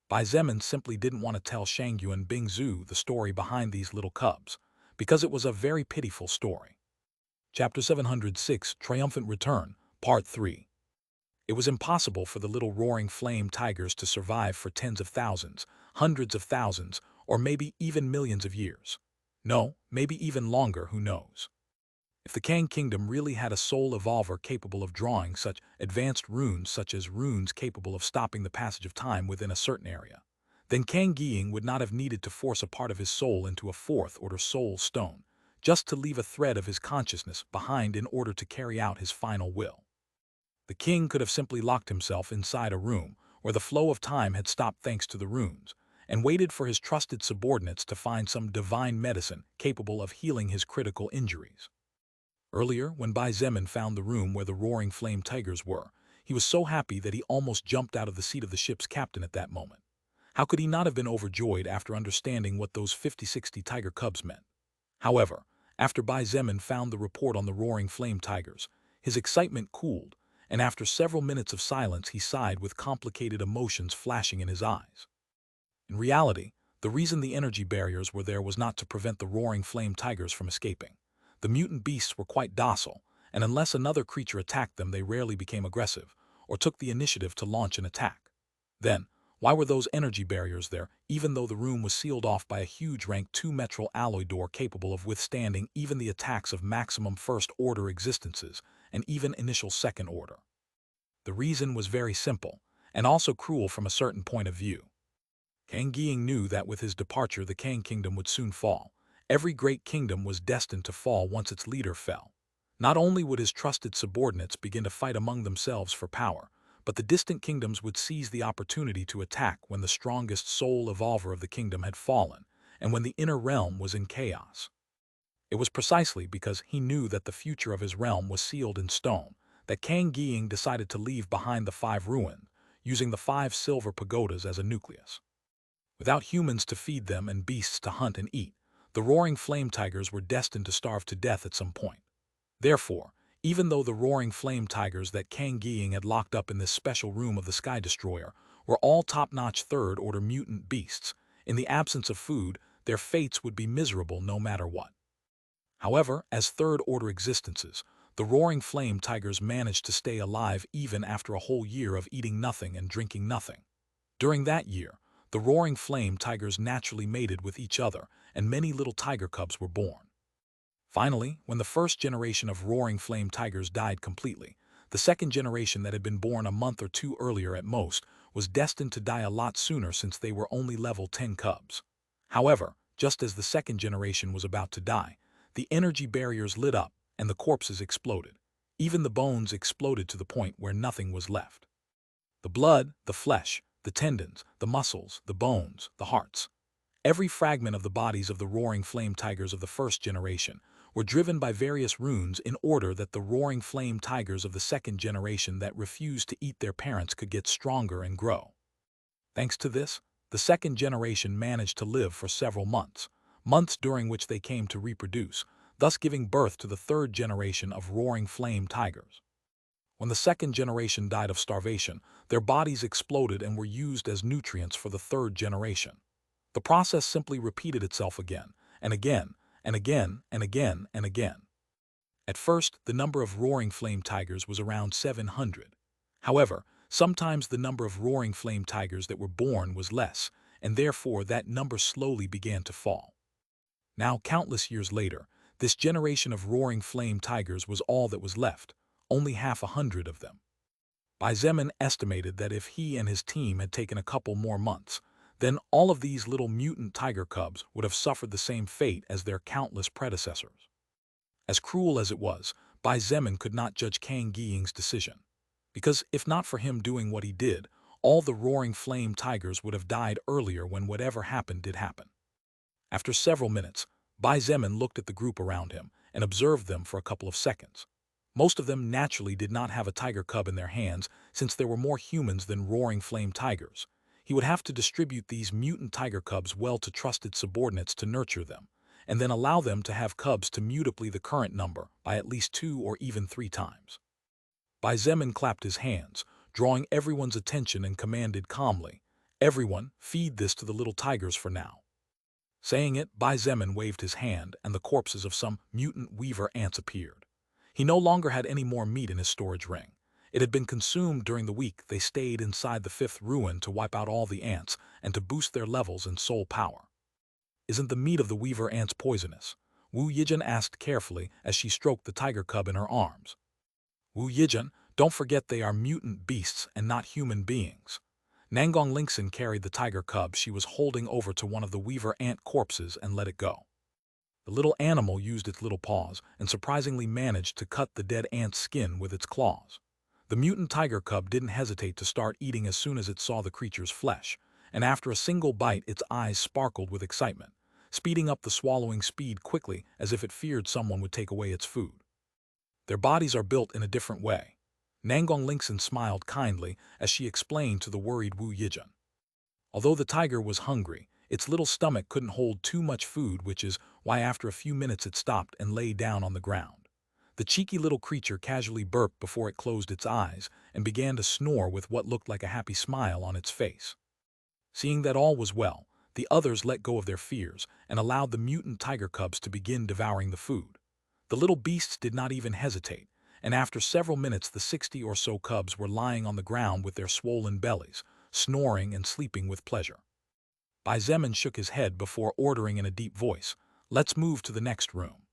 Bai Zemin simply didn't want to tell Shangyuan Bingzhu the story behind these little cubs, because it was a very pitiful story. Chapter 706, Triumphant Return, Part 3. It was impossible for the little roaring flame tigers to survive for tens of thousands, hundreds of thousands, or maybe even millions of years. No, maybe even longer, who knows. If the Kang Kingdom really had a soul evolver capable of drawing such advanced runes such as runes capable of stopping the passage of time within a certain area, then Kang Ying would not have needed to force a part of his soul into a fourth-order soul stone, just to leave a thread of his consciousness behind in order to carry out his final will. The king could have simply locked himself inside a room where the flow of time had stopped thanks to the runes, and waited for his trusted subordinates to find some divine medicine capable of healing his critical injuries. Earlier, when Bai Zemin found the room where the roaring flame tigers were, he was so happy that he almost jumped out of the seat of the ship's captain at that moment. How could he not have been overjoyed after understanding what those 50-60 tiger cubs meant? However, after Bai Zemin found the report on the roaring flame tigers, his excitement cooled, and after several minutes of silence he sighed with complicated emotions flashing in his eyes. In reality, the reason the energy barriers were there was not to prevent the roaring flame tigers from escaping. The mutant beasts were quite docile, and unless another creature attacked them they rarely became aggressive, or took the initiative to launch an attack. Then, why were those energy barriers there, even though the room was sealed off by a huge rank 2 metal alloy door capable of withstanding even the attacks of maximum first-order existences, and even initial second order. The reason was very simple, and also cruel from a certain point of view. Kang Gying knew that with his departure the Kang kingdom would soon fall. Every great kingdom was destined to fall once its leader fell. Not only would his trusted subordinates begin to fight among themselves for power, but the distant kingdoms would seize the opportunity to attack when the strongest soul evolver of the kingdom had fallen, and when the inner realm was in chaos. It was precisely because he knew that the future of his realm was sealed in stone that Kang Gying decided to leave behind the 5 ruins, using the 5 silver pagodas as a nucleus. Without humans to feed them and beasts to hunt and eat, the roaring flame tigers were destined to starve to death at some point. Therefore, even though the roaring flame tigers that Kang Gying had locked up in this special room of the Sky Destroyer were all top-notch third-order mutant beasts, in the absence of food, their fates would be miserable no matter what. However, as third-order existences, the roaring flame tigers managed to stay alive even after a whole year of eating nothing and drinking nothing. During that year, the roaring flame tigers naturally mated with each other, and many little tiger cubs were born. Finally, when the first generation of roaring flame tigers died completely, the second generation that had been born a month or 2 earlier at most was destined to die a lot sooner since they were only level 10 cubs. However, just as the second generation was about to die, the energy barriers lit up and the corpses exploded. Even the bones exploded to the point where nothing was left. The blood, the flesh, the tendons, the muscles, the bones, the hearts. Every fragment of the bodies of the roaring flame tigers of the first generation were driven by various runes in order that the roaring flame tigers of the second generation that refused to eat their parents could get stronger and grow. Thanks to this, the second generation managed to live for several months during which they came to reproduce, thus giving birth to the third generation of roaring flame tigers. When the second generation died of starvation, their bodies exploded and were used as nutrients for the third generation. The process simply repeated itself again, and again, and again, and again, and again. At first, the number of roaring flame tigers was around 700. However, sometimes the number of roaring flame tigers that were born was less, and therefore that number slowly began to fall. Now, countless years later, this generation of roaring flame tigers was all that was left, only 100 of them. Bai Zemin estimated that if he and his team had taken a couple more months, then all of these little mutant tiger cubs would have suffered the same fate as their countless predecessors. As cruel as it was, Bai Zemin could not judge Kang Gying's decision, because if not for him doing what he did, all the roaring flame tigers would have died earlier when whatever happened did happen. After several minutes, Bai Zemin looked at the group around him and observed them for a couple of seconds. Most of them naturally did not have a tiger cub in their hands since there were more humans than roaring flame tigers. He would have to distribute these mutant tiger cubs well to trusted subordinates to nurture them, and then allow them to have cubs to multiply the current number by at least 2 or even 3 times. Bai Zemin clapped his hands, drawing everyone's attention and commanded calmly, "Everyone, feed this to the little tigers for now." Saying it, Bai Zemin waved his hand and the corpses of some mutant weaver ants appeared. He no longer had any more meat in his storage ring. It had been consumed during the week they stayed inside the 5th ruin to wipe out all the ants and to boost their levels in soul power. "Isn't the meat of the weaver ants poisonous?" Wu Yijin asked carefully as she stroked the tiger cub in her arms. "Wu Yijin, don't forget they are mutant beasts and not human beings." Nangong Lingxin carried the tiger cub she was holding over to one of the weaver ant corpses and let it go. The little animal used its little paws and surprisingly managed to cut the dead ant's skin with its claws. The mutant tiger cub didn't hesitate to start eating as soon as it saw the creature's flesh, and after a single bite its eyes sparkled with excitement, speeding up the swallowing speed quickly as if it feared someone would take away its food. "Their bodies are built in a different way." Nangong Lingxin smiled kindly as she explained to the worried Wu Yijin. Although the tiger was hungry, its little stomach couldn't hold too much food, which is why after a few minutes it stopped and lay down on the ground. The cheeky little creature casually burped before it closed its eyes and began to snore with what looked like a happy smile on its face. Seeing that all was well, the others let go of their fears and allowed the mutant tiger cubs to begin devouring the food. The little beasts did not even hesitate, and after several minutes the 60 or so cubs were lying on the ground with their swollen bellies, snoring and sleeping with pleasure. Bai Zemin shook his head before ordering in a deep voice, "Let's move to the next room."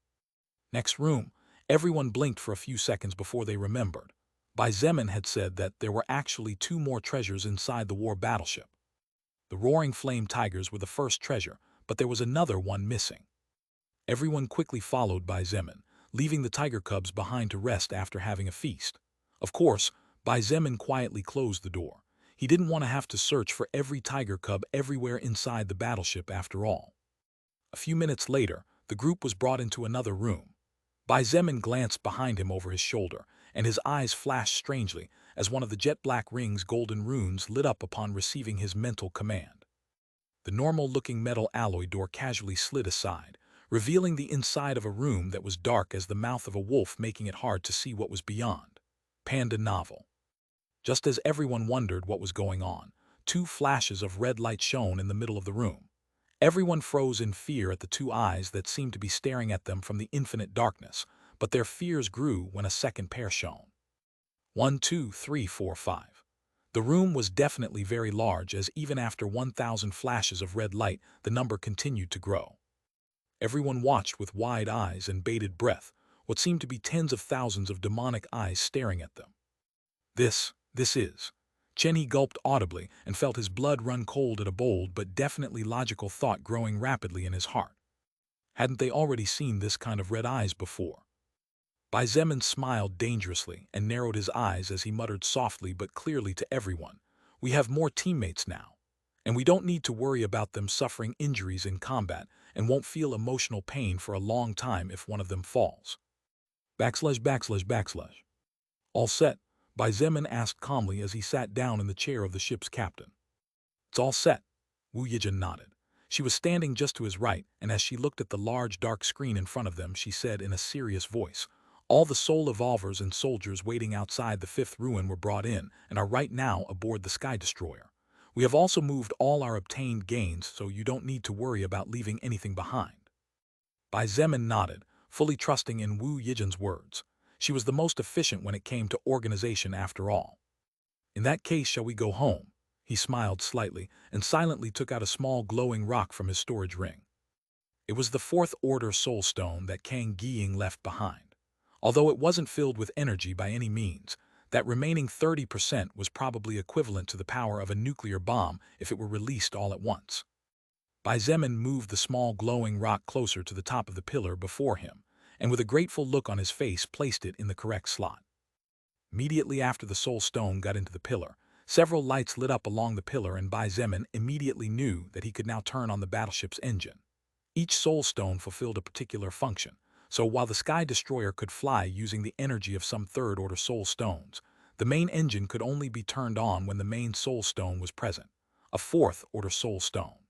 Next room, Everyone blinked for a few seconds before they remembered. Bai Zemin had said that there were actually two more treasures inside the war battleship. The roaring flame tigers were the first treasure, but there was another one missing. Everyone quickly followed Bai Zemin, leaving the tiger cubs behind to rest after having a feast. Of course, Bai Zemin quietly closed the door. He didn't want to have to search for every tiger cub everywhere inside the battleship after all. A few minutes later, the group was brought into another room. Bai Zemin glanced behind him over his shoulder, and his eyes flashed strangely as one of the jet-black ring's golden runes lit up upon receiving his mental command. The normal-looking metal alloy door casually slid aside, revealing the inside of a room that was dark as the mouth of a wolf, making it hard to see what was beyond. Panda novel. Just as everyone wondered what was going on, two flashes of red light shone in the middle of the room. Everyone froze in fear at the two eyes that seemed to be staring at them from the infinite darkness, but their fears grew when a second pair shone. 1, 2, 3, 4, 5. The room was definitely very large, as even after 1,000 flashes of red light, the number continued to grow. Everyone watched with wide eyes and bated breath, what seemed to be tens of thousands of demonic eyes staring at them. This is. Chenny gulped audibly and felt his blood run cold at a bold but definitely logical thought growing rapidly in his heart. Hadn't they already seen this kind of red eyes before? Bai Zemin smiled dangerously and narrowed his eyes as he muttered softly but clearly to everyone, "We have more teammates now, and we don't need to worry about them suffering injuries in combat and won't feel emotional pain for a long time if one of them falls." /////. All set? Bai Zemin asked calmly as he sat down in the chair of the ship's captain. "It's all set." Wu Yijin nodded. She was standing just to his right, and as she looked at the large dark screen in front of them, she said in a serious voice, "All the soul evolvers and soldiers waiting outside the fifth ruin were brought in and are right now aboard the Sky Destroyer. We have also moved all our obtained gains, so you don't need to worry about leaving anything behind." Bai Zemin nodded, fully trusting in Wu Yijin's words. She was the most efficient when it came to organization after all. "In that case, shall we go home?" He smiled slightly and silently took out a small glowing rock from his storage ring. It was the fourth order soul stone that Kang Yiying left behind. Although it wasn't filled with energy by any means, that remaining 30% was probably equivalent to the power of a nuclear bomb if it were released all at once. Bai Zemin moved the small glowing rock closer to the top of the pillar before him, and with a grateful look on his face placed it in the correct slot. Immediately after the soul stone got into the pillar, several lights lit up along the pillar, and Bai Zemin immediately knew that he could now turn on the battleship's engine. Each soul stone fulfilled a particular function, so while the Sky Destroyer could fly using the energy of some third-order soul stones, the main engine could only be turned on when the main soul stone was present, a fourth-order soul stone.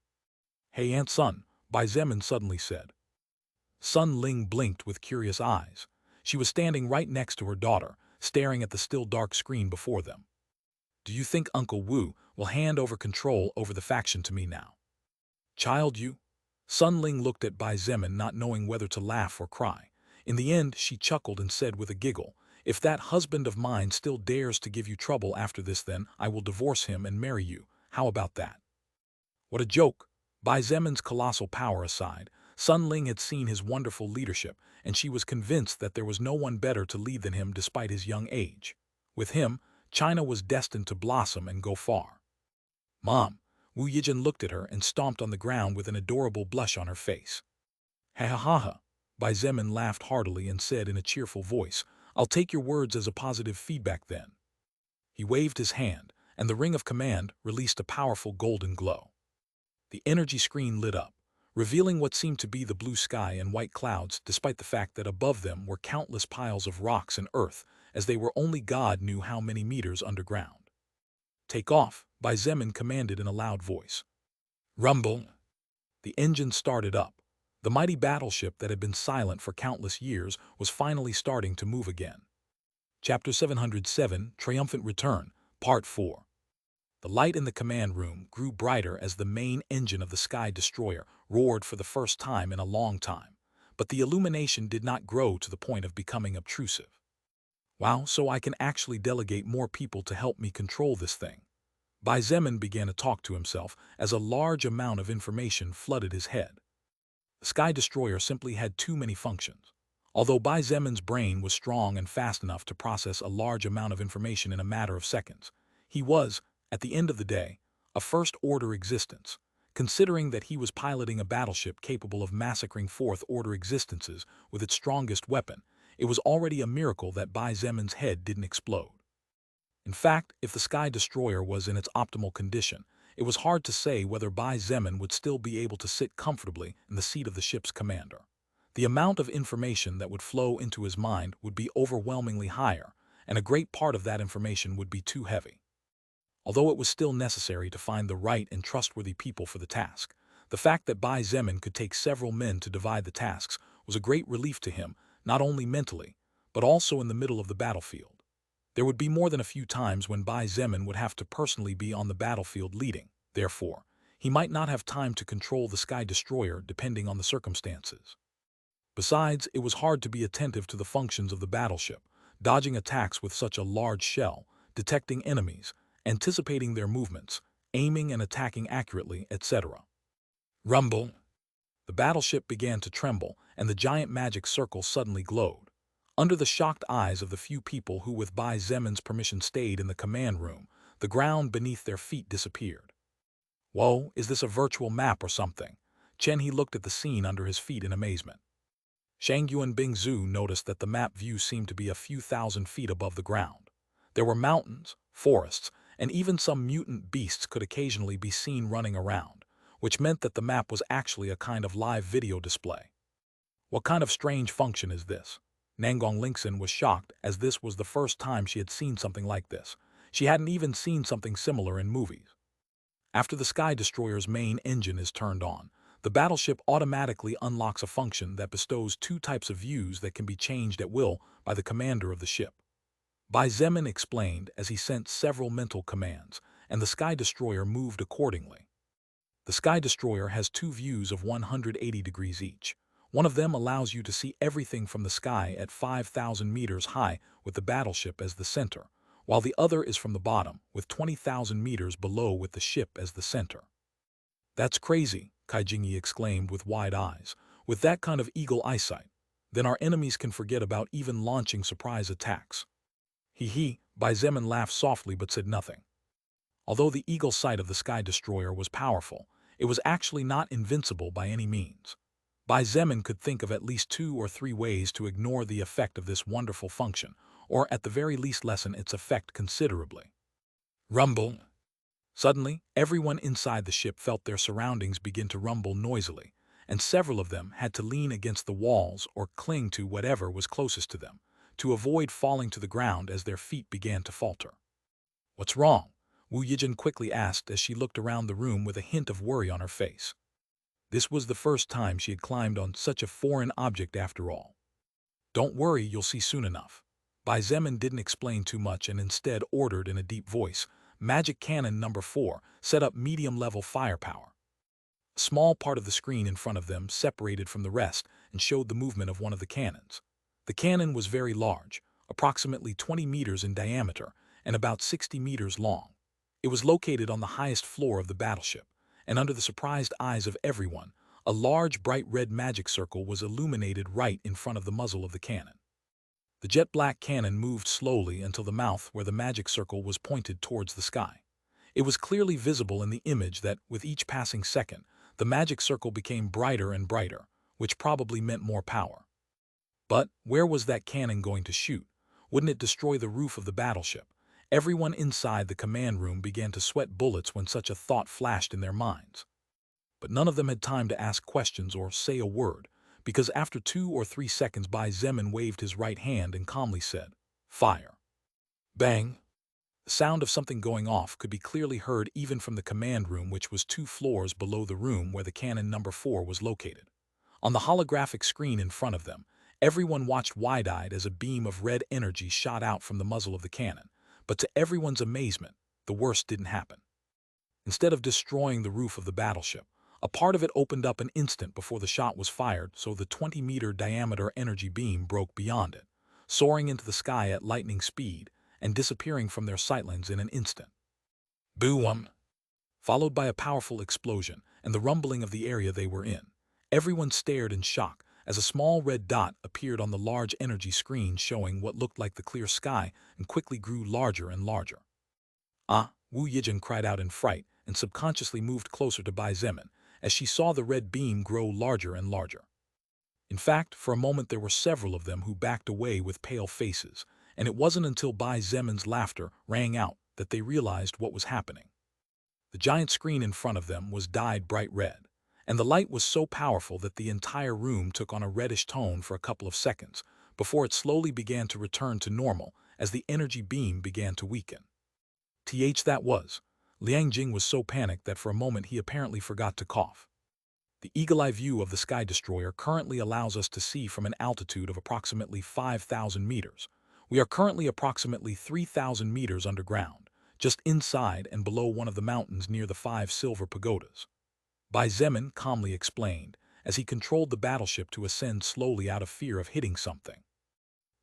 "Hey, Aunt Sun," Bai Zemin suddenly said. Sun Ling blinked with curious eyes. She was standing right next to her daughter, staring at the still dark screen before them. "Do you think Uncle Wu will hand over control over the faction to me now?" "Child, you?" Sun Ling looked at Bai Zemin, not knowing whether to laugh or cry. In the end, she chuckled and said with a giggle, "If that husband of mine still dares to give you trouble after this, then I will divorce him and marry you. How about that?" What a joke! Bai Zemin's colossal power aside, Sun Ling had seen his wonderful leadership, and she was convinced that there was no one better to lead than him despite his young age. With him, China was destined to blossom and go far. "Mom," Wu Yijin looked at her and stomped on the ground with an adorable blush on her face. "Ha ha ha ha." Bai Zemin laughed heartily and said in a cheerful voice, "I'll take your words as a positive feedback then." He waved his hand, and the ring of command released a powerful golden glow. The energy screen lit up, revealing what seemed to be the blue sky and white clouds, despite the fact that above them were countless piles of rocks and earth, as they were only God knew how many meters underground. "Take off," Bai Zemin commanded in a loud voice. Rumble! The engine started up. The mighty battleship that had been silent for countless years was finally starting to move again. Chapter 707, Triumphant Return, Part 4. The light in the command room grew brighter as the main engine of the Sky Destroyer roared for the first time in a long time, but the illumination did not grow to the point of becoming obtrusive. "Wow, so I can actually delegate more people to help me control this thing." Bai Zemin began to talk to himself as a large amount of information flooded his head. The Sky Destroyer simply had too many functions. Although Bai Zemin's brain was strong and fast enough to process a large amount of information in a matter of seconds, he was, at the end of the day, a first-order existence. Considering that he was piloting a battleship capable of massacring fourth-order existences with its strongest weapon, it was already a miracle that Bai Zemin's head didn't explode. In fact, if the Sky Destroyer was in its optimal condition, it was hard to say whether Bai Zemin would still be able to sit comfortably in the seat of the ship's commander. The amount of information that would flow into his mind would be overwhelmingly higher, and a great part of that information would be too heavy. Although it was still necessary to find the right and trustworthy people for the task, the fact that Bai Zemin could take several men to divide the tasks was a great relief to him, not only mentally, but also in the middle of the battlefield. There would be more than a few times when Bai Zemin would have to personally be on the battlefield leading. Therefore, he might not have time to control the Sky Destroyer depending on the circumstances. Besides, it was hard to be attentive to the functions of the battleship, dodging attacks with such a large shell, detecting enemies, anticipating their movements, aiming and attacking accurately, etc. Rumble! The battleship began to tremble, and the giant magic circle suddenly glowed. Under the shocked eyes of the few people who with Bai Zemin's permission stayed in the command room, the ground beneath their feet disappeared. Whoa, is this a virtual map or something? Chen He looked at the scene under his feet in amazement. Shangyu and Bingzu noticed that the map view seemed to be a few thousand feet above the ground. There were mountains, forests, and even some mutant beasts could occasionally be seen running around, which meant that the map was actually a kind of live video display. What kind of strange function is this? Nangong Lingxin was shocked, as this was the first time she had seen something like this. She hadn't even seen something similar in movies. After the Sky Destroyer's main engine is turned on, the battleship automatically unlocks a function that bestows two types of views that can be changed at will by the commander of the ship. Bai Zemin explained as he sent several mental commands, and the Sky Destroyer moved accordingly. The Sky Destroyer has two views of 180 degrees each. One of them allows you to see everything from the sky at 5,000 meters high with the battleship as the center, while the other is from the bottom, with 20,000 meters below with the ship as the center. That's crazy, Kai Jingyi exclaimed with wide eyes. With that kind of eagle eyesight, then our enemies can forget about even launching surprise attacks. He, Bai Zemin laughed softly but said nothing. Although the eagle sight of the Sky Destroyer was powerful, it was actually not invincible by any means. Bai Zemin could think of at least 2 or 3 ways to ignore the effect of this wonderful function, or at the very least lessen its effect considerably. Rumble! Suddenly, everyone inside the ship felt their surroundings begin to rumble noisily, and several of them had to lean against the walls or cling to whatever was closest to them, to avoid falling to the ground as their feet began to falter. What's wrong? Wu Yijin quickly asked as she looked around the room with a hint of worry on her face. This was the first time she had climbed on such a foreign object after all. Don't worry, you'll see soon enough. Bai Zemin didn't explain too much and instead ordered in a deep voice, Magic Cannon number 4, set up medium-level firepower. A small part of the screen in front of them separated from the rest and showed the movement of one of the cannons. The cannon was very large, approximately 20 meters in diameter and about 60 meters long. It was located on the highest floor of the battleship, and under the surprised eyes of everyone, a large bright red magic circle was illuminated right in front of the muzzle of the cannon. The jet-black cannon moved slowly until the mouth where the magic circle was pointed towards the sky. It was clearly visible in the image that, with each passing second, the magic circle became brighter and brighter, which probably meant more power. But where was that cannon going to shoot? Wouldn't it destroy the roof of the battleship? Everyone inside the command room began to sweat bullets when such a thought flashed in their minds. But none of them had time to ask questions or say a word, because after 2 or 3 seconds Bai Zemin waved his right hand and calmly said, "Fire." Bang! The sound of something going off could be clearly heard even from the command room, which was 2 floors below the room where the cannon number 4 was located. On the holographic screen in front of them, everyone watched wide-eyed as a beam of red energy shot out from the muzzle of the cannon, but to everyone's amazement, the worst didn't happen. Instead of destroying the roof of the battleship, a part of it opened up an instant before the shot was fired, so the 20-meter diameter energy beam broke beyond it, soaring into the sky at lightning speed and disappearing from their sightlines in an instant. Boom! Followed by a powerful explosion and the rumbling of the area they were in. Everyone stared in shock as a small red dot appeared on the large energy screen showing what looked like the clear sky and quickly grew larger and larger. Ah! Wu Yijin cried out in fright and subconsciously moved closer to Bai Zemin as she saw the red beam grow larger and larger. In fact, for a moment there were several of them who backed away with pale faces, and it wasn't until Bai Zemin's laughter rang out that they realized what was happening. The giant screen in front of them was dyed bright red, and the light was so powerful that the entire room took on a reddish tone for a couple of seconds before it slowly began to return to normal as the energy beam began to weaken. That was. Liang Jing was so panicked that for a moment he apparently forgot to cough. The eagle-eye view of the Sky Destroyer currently allows us to see from an altitude of approximately 5,000 meters. We are currently approximately 3,000 meters underground, just inside and below one of the mountains near the 5 silver pagodas. Bai Zemin calmly explained, as he controlled the battleship to ascend slowly out of fear of hitting something.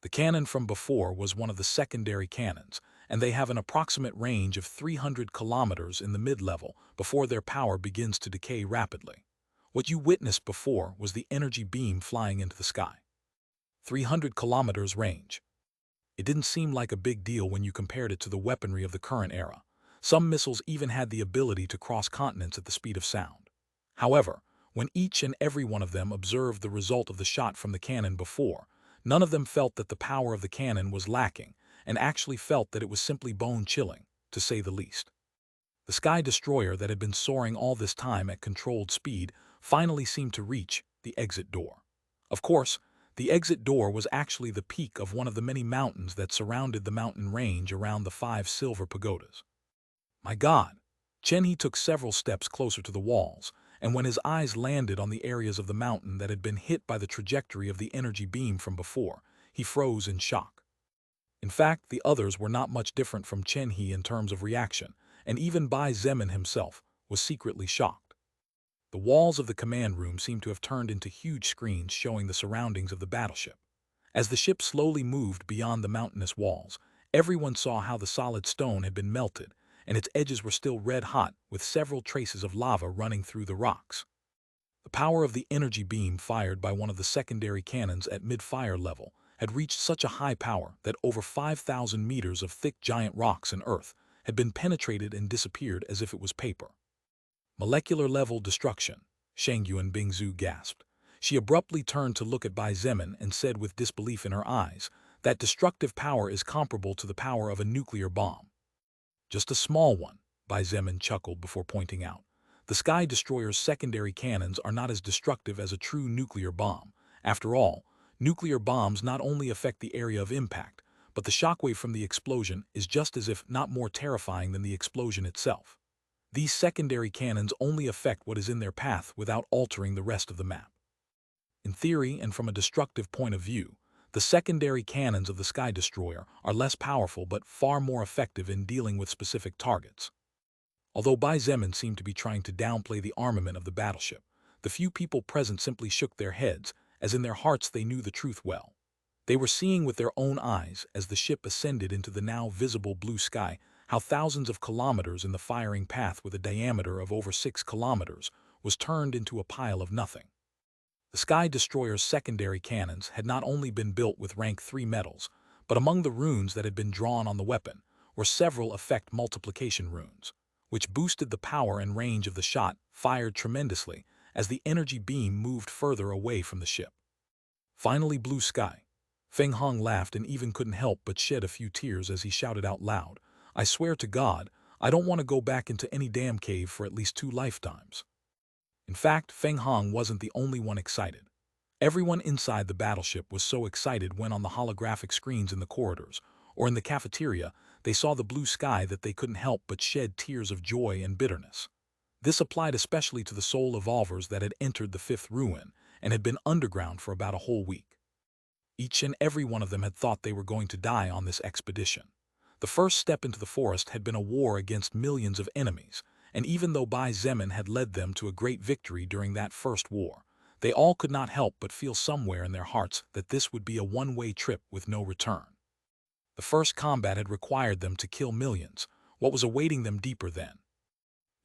The cannon from before was one of the secondary cannons, and they have an approximate range of 300 kilometers in the mid-level before their power begins to decay rapidly. What you witnessed before was the energy beam flying into the sky. 300 kilometers range. It didn't seem like a big deal when you compared it to the weaponry of the current era. Some missiles even had the ability to cross continents at the speed of sound. However, when each and every one of them observed the result of the shot from the cannon before, none of them felt that the power of the cannon was lacking, and actually felt that it was simply bone-chilling, to say the least. The Sky Destroyer that had been soaring all this time at controlled speed finally seemed to reach the exit door. Of course, the exit door was actually the peak of one of the many mountains that surrounded the mountain range around the 5 silver pagodas. My God! Chen He took several steps closer to the walls, and when his eyes landed on the areas of the mountain that had been hit by the trajectory of the energy beam from before, he froze in shock. In fact, the others were not much different from Chen He in terms of reaction, and even Bai Zemin himself was secretly shocked. The walls of the command room seemed to have turned into huge screens showing the surroundings of the battleship. As the ship slowly moved beyond the mountainous walls, everyone saw how the solid stone had been melted, and its edges were still red-hot with several traces of lava running through the rocks. The power of the energy beam fired by one of the secondary cannons at mid-fire level had reached such a high power that over 5,000 meters of thick giant rocks and earth had been penetrated and disappeared as if it was paper. Molecular-level destruction, Shang Yuan Bingzu gasped. She abruptly turned to look at Bai Zemin and said with disbelief in her eyes, that destructive power is comparable to the power of a nuclear bomb. Just a small one, Bai Zemin chuckled before pointing out. The Sky Destroyer's secondary cannons are not as destructive as a true nuclear bomb. After all, nuclear bombs not only affect the area of impact, but the shockwave from the explosion is just as if not more terrifying than the explosion itself. These secondary cannons only affect what is in their path without altering the rest of the map. In theory and from a destructive point of view, the secondary cannons of the Sky Destroyer are less powerful but far more effective in dealing with specific targets. Although Bai Zemin seemed to be trying to downplay the armament of the battleship, the few people present simply shook their heads, as in their hearts they knew the truth well. They were seeing with their own eyes as the ship ascended into the now visible blue sky how thousands of kilometers in the firing path with a diameter of over 6 kilometers was turned into a pile of nothing. The Sky Destroyer's secondary cannons had not only been built with rank 3 metals, but among the runes that had been drawn on the weapon were several effect multiplication runes, which boosted the power and range of the shot fired tremendously as the energy beam moved further away from the ship. Finally, blue sky. Feng Hong laughed and even couldn't help but shed a few tears as he shouted out loud, I swear to God, I don't want to go back into any damn cave for at least 2 lifetimes. In fact, Feng Hong wasn't the only one excited. Everyone inside the battleship was so excited when on the holographic screens in the corridors or in the cafeteria they saw the blue sky that they couldn't help but shed tears of joy and bitterness. This applied especially to the soul evolvers that had entered the 5th ruin and had been underground for about a whole week. Each and every one of them had thought they were going to die on this expedition. The first step into the forest had been a war against millions of enemies, and even though Bai Zemin had led them to a great victory during that first war, they all could not help but feel somewhere in their hearts that this would be a one-way trip with no return. The first combat had required them to kill millions. What was awaiting them deeper then?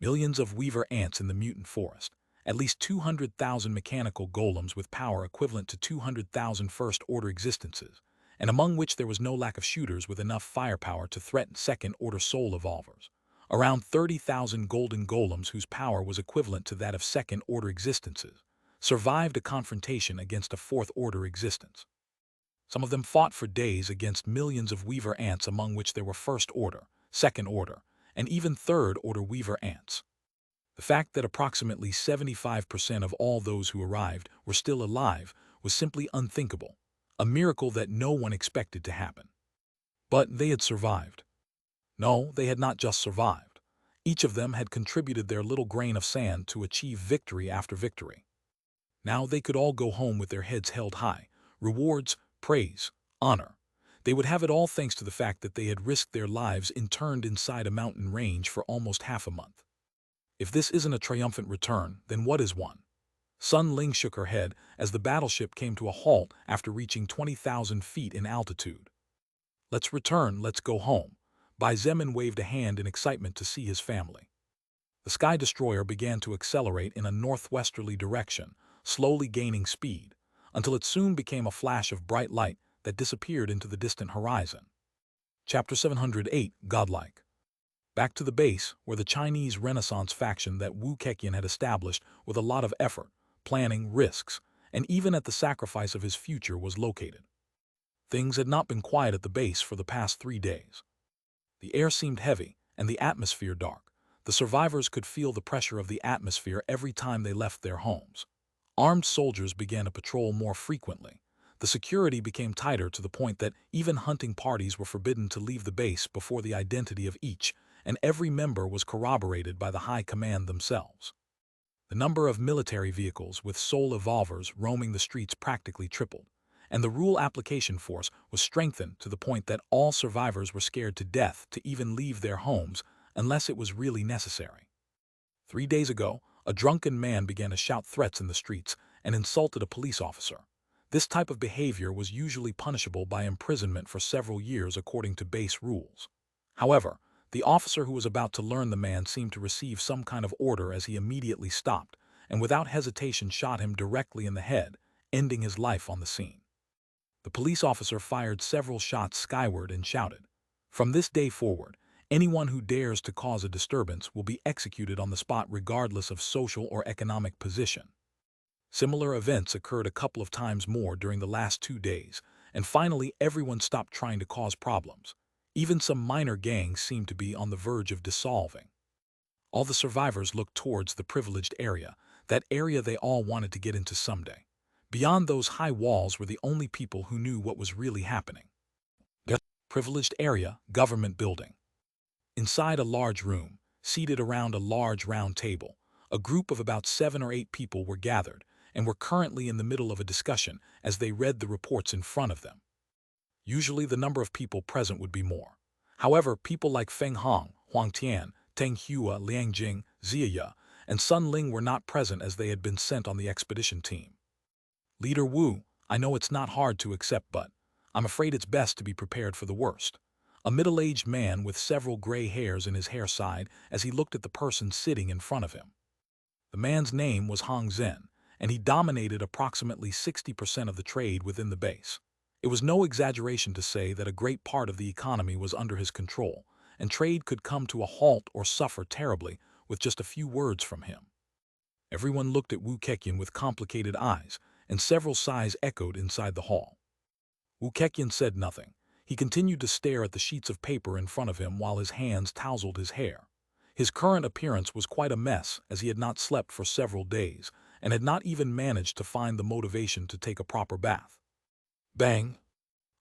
Millions of weaver ants in the mutant forest, at least 200,000 mechanical golems with power equivalent to 200,000 first-order existences, and among which there was no lack of shooters with enough firepower to threaten second-order soul evolvers. Around 30,000 golden golems whose power was equivalent to that of second-order existences survived a confrontation against a fourth-order existence. Some of them fought for days against millions of weaver ants, among which there were first-order, second-order, and even third-order weaver ants. The fact that approximately 75% of all those who arrived were still alive was simply unthinkable, a miracle that no one expected to happen. But they had survived. No, they had not just survived. Each of them had contributed their little grain of sand to achieve victory after victory. Now they could all go home with their heads held high, rewards, praise, honor. They would have it all thanks to the fact that they had risked their lives interned inside a mountain range for almost half a month. If this isn't a triumphant return, then what is one? Sun Ling shook her head as the battleship came to a halt after reaching 20,000 feet in altitude. Let's return, let's go home. Bai Zemin waved a hand in excitement to see his family. The Sky Destroyer began to accelerate in a northwesterly direction, slowly gaining speed, until it soon became a flash of bright light that disappeared into the distant horizon. Chapter 708, Godlike. Back to the base, where the Chinese Renaissance faction that Wu Keqian had established with a lot of effort, planning, risks, and even at the sacrifice of his future was located. Things had not been quiet at the base for the past 3 days. The air seemed heavy, and the atmosphere dark. The survivors could feel the pressure of the atmosphere every time they left their homes. Armed soldiers began to patrol more frequently. The security became tighter to the point that even hunting parties were forbidden to leave the base before the identity of each, and every member was corroborated by the high command themselves. The number of military vehicles with soul evolvers roaming the streets practically tripled, and the rule application force was strengthened to the point that all survivors were scared to death to even leave their homes unless it was really necessary. 3 days ago, a drunken man began to shout threats in the streets and insulted a police officer. This type of behavior was usually punishable by imprisonment for several years according to base rules. However, the officer who was about to learn the man seemed to receive some kind of order as he immediately stopped and without hesitation shot him directly in the head, ending his life on the scene. The police officer fired several shots skyward and shouted, "From this day forward, anyone who dares to cause a disturbance will be executed on the spot regardless of social or economic position." Similar events occurred a couple of times more during the last 2 days, and finally everyone stopped trying to cause problems. Even some minor gangs seemed to be on the verge of dissolving. All the survivors looked towards the privileged area, that area they all wanted to get into someday. Beyond those high walls were the only people who knew what was really happening. The privileged area, government building. Inside a large room, seated around a large round table, a group of about 7 or 8 people were gathered and were currently in the middle of a discussion as they read the reports in front of them. Usually the number of people present would be more. However, people like Feng Hong, Huang Tian, Teng Hua, Liang Jing, Ziya, and Sun Ling were not present as they had been sent on the expedition team. "Leader Wu, I know it's not hard to accept, but I'm afraid it's best to be prepared for the worst." A middle-aged man with several gray hairs in his hair sighed as he looked at the person sitting in front of him. The man's name was Hong Zhen, and he dominated approximately 60% of the trade within the base. It was no exaggeration to say that a great part of the economy was under his control, and trade could come to a halt or suffer terribly with just a few words from him. Everyone looked at Wu Keqian with complicated eyes, and several sighs echoed inside the hall. Wu Keqian said nothing. He continued to stare at the sheets of paper in front of him while his hands tousled his hair. His current appearance was quite a mess as he had not slept for several days and had not even managed to find the motivation to take a proper bath. Bang!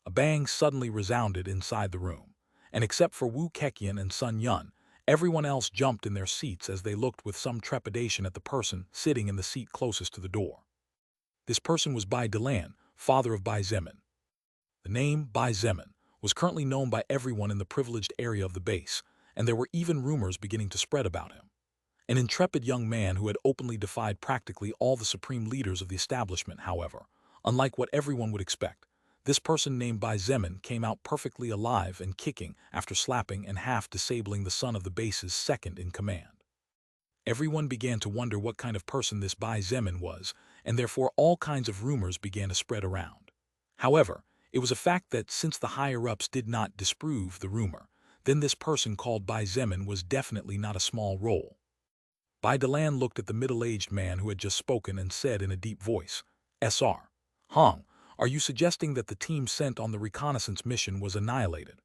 A bang suddenly resounded inside the room, and except for Wu Keqian and Sun Yun, everyone else jumped in their seats as they looked with some trepidation at the person sitting in the seat closest to the door. This person was Bai Delan, father of Bai Zemin. The name Bai Zemin was currently known by everyone in the privileged area of the base, and there were even rumors beginning to spread about him. An intrepid young man who had openly defied practically all the supreme leaders of the establishment, however, unlike what everyone would expect, this person named Bai Zemin came out perfectly alive and kicking after slapping and half disabling the son of the base's second in command. Everyone began to wonder what kind of person this Bai Zemin was, and therefore all kinds of rumors began to spread around. However, it was a fact that since the higher-ups did not disprove the rumor, then this person called Bai Zemin was definitely not a small role. Bai Delan looked at the middle-aged man who had just spoken and said in a deep voice, "Sr. Hong, are you suggesting that the team sent on the reconnaissance mission was annihilated?"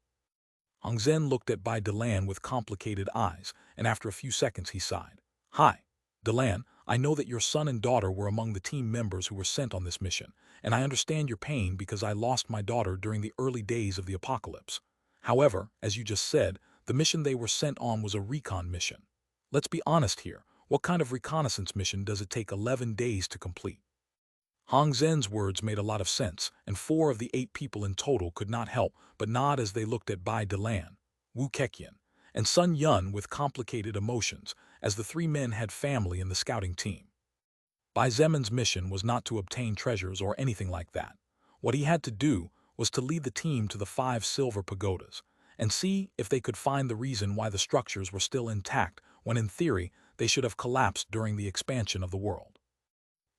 Hong Zhen looked at Bai Delan with complicated eyes, and after a few seconds he sighed. "Hi, Delan, I know that your son and daughter were among the team members who were sent on this mission, and I understand your pain because I lost my daughter during the early days of the apocalypse. However, as you just said, the mission they were sent on was a recon mission. Let's be honest here, what kind of reconnaissance mission does it take 11 days to complete?" Hong Zhen's words made a lot of sense, and 4 of the 8 people in total could not help but nod as they looked at Bai Delan, Wu Keqian, and Sun Yun with complicated emotions, as the 3 men had family in the scouting team. Bai Zemin's mission was not to obtain treasures or anything like that. What he had to do was to lead the team to the 5 silver pagodas, and see if they could find the reason why the structures were still intact when in theory they should have collapsed during the expansion of the world.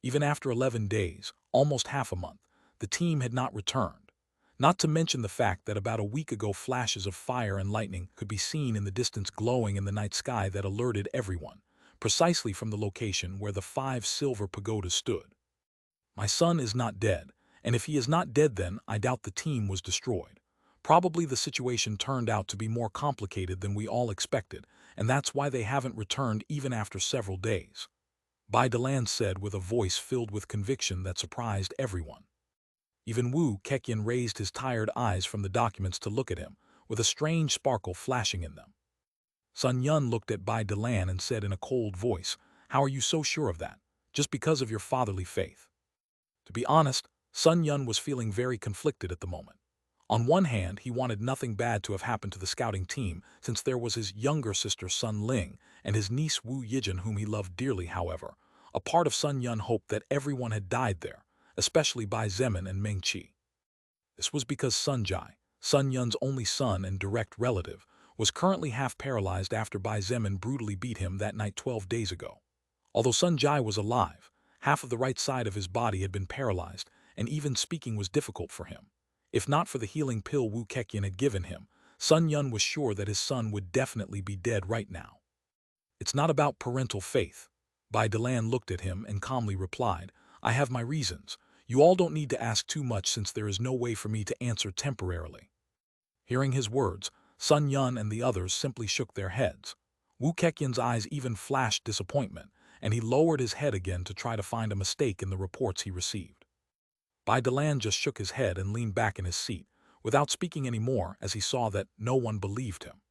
Even after 11 days, almost half a month, the team had not returned. Not to mention the fact that about a week ago flashes of fire and lightning could be seen in the distance glowing in the night sky that alerted everyone, precisely from the location where the 5 silver pagodas stood. My son is not dead, and if he is not dead then I doubt the team was destroyed. Probably the situation turned out to be more complicated than we all expected, and that's why they haven't returned even after several days. Bai Delan said with a voice filled with conviction that surprised everyone. Even Wu Keqian raised his tired eyes from the documents to look at him, with a strange sparkle flashing in them. Sun Yun looked at Bai Delan and said in a cold voice, "How are you so sure of that? Just because of your fatherly faith?" To be honest, Sun Yun was feeling very conflicted at the moment. On one hand, he wanted nothing bad to have happened to the scouting team, since there was his younger sister Sun Ling and his niece Wu Yijin whom he loved dearly. However, a part of Sun Yun hoped that everyone had died there, especially Bai Zemin and Meng Qi. This was because Sun Jai, Sun Yun's only son and direct relative, was currently half paralyzed after Bai Zemin brutally beat him that night 12 days ago. Although Sun Jai was alive, half of the right side of his body had been paralyzed, and even speaking was difficult for him. If not for the healing pill Wu Keqian had given him, Sun Yun was sure that his son would definitely be dead right now. "It's not about parental faith." Bai Delan looked at him and calmly replied, "I have my reasons. You all don't need to ask too much since there is no way for me to answer temporarily." Hearing his words, Sun Yun and the others simply shook their heads. Wu Keqian's eyes even flashed disappointment, and he lowered his head again to try to find a mistake in the reports he received. Bai Delan just shook his head and leaned back in his seat, without speaking any more as he saw that no one believed him.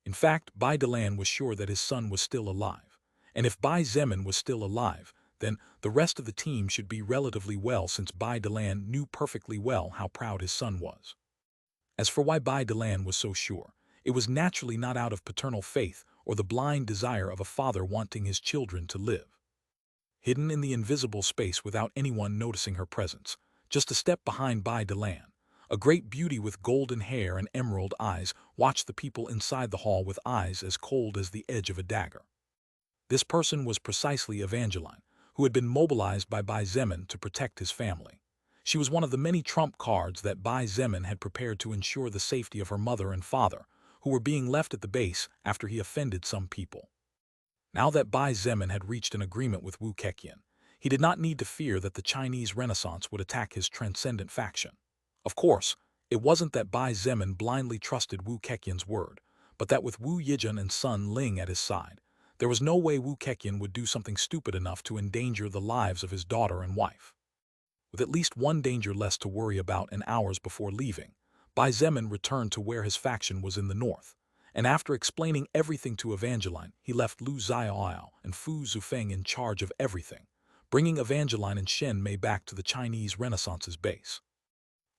In fact, Bai Delan was sure that his son was still alive, and if Bai Zemin was still alive, then the rest of the team should be relatively well since Bai Delan knew perfectly well how proud his son was. As for why Bai Delan was so sure, it was naturally not out of paternal faith or the blind desire of a father wanting his children to live. Hidden in the invisible space without anyone noticing her presence, just a step behind Bai Delan, a great beauty with golden hair and emerald eyes watched the people inside the hall with eyes as cold as the edge of a dagger. This person was precisely Evangeline, who had been mobilized by Bai Zemin to protect his family. She was one of the many trump cards that Bai Zemin had prepared to ensure the safety of her mother and father, who were being left at the base after he offended some people. Now that Bai Zemin had reached an agreement with Wu Keqian, he did not need to fear that the Chinese Renaissance would attack his transcendent faction. Of course, it wasn't that Bai Zemin blindly trusted Wu Keqian's word, but that with Wu Yijin and Sun Ling at his side, there was no way Wu Keqian would do something stupid enough to endanger the lives of his daughter and wife. With at least one danger less to worry about and hours before leaving, Bai Zemin returned to where his faction was in the north, and after explaining everything to Evangeline, he left Lu Xiaoyao and Fu Zufeng in charge of everything, bringing Evangeline and Shen Mei back to the Chinese Renaissance's base.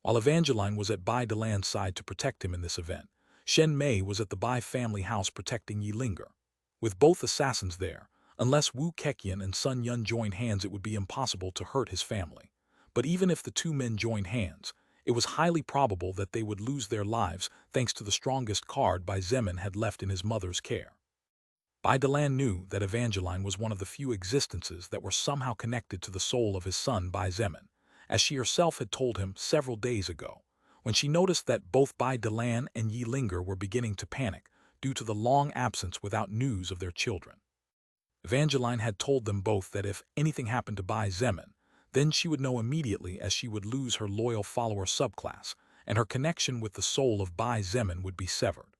While Evangeline was at Bai Delan's side to protect him in this event, Shen Mei was at the Bai family house protecting Yi Linger. With both assassins there, unless Wu Keqian and Sun Yun joined hands it would be impossible to hurt his family. But even if the 2 men joined hands, it was highly probable that they would lose their lives thanks to the strongest card Bai Zemin had left in his mother's care. Bai Delan knew that Evangeline was one of the few existences that were somehow connected to the soul of his son Bai Zemin, as she herself had told him several days ago, when she noticed that both Bai Delan and Yi Linger were beginning to panic due to the long absence without news of their children. Evangeline had told them both that if anything happened to Bai Zemin, then she would know immediately, as she would lose her loyal follower subclass, and her connection with the soul of Bai Zemin would be severed.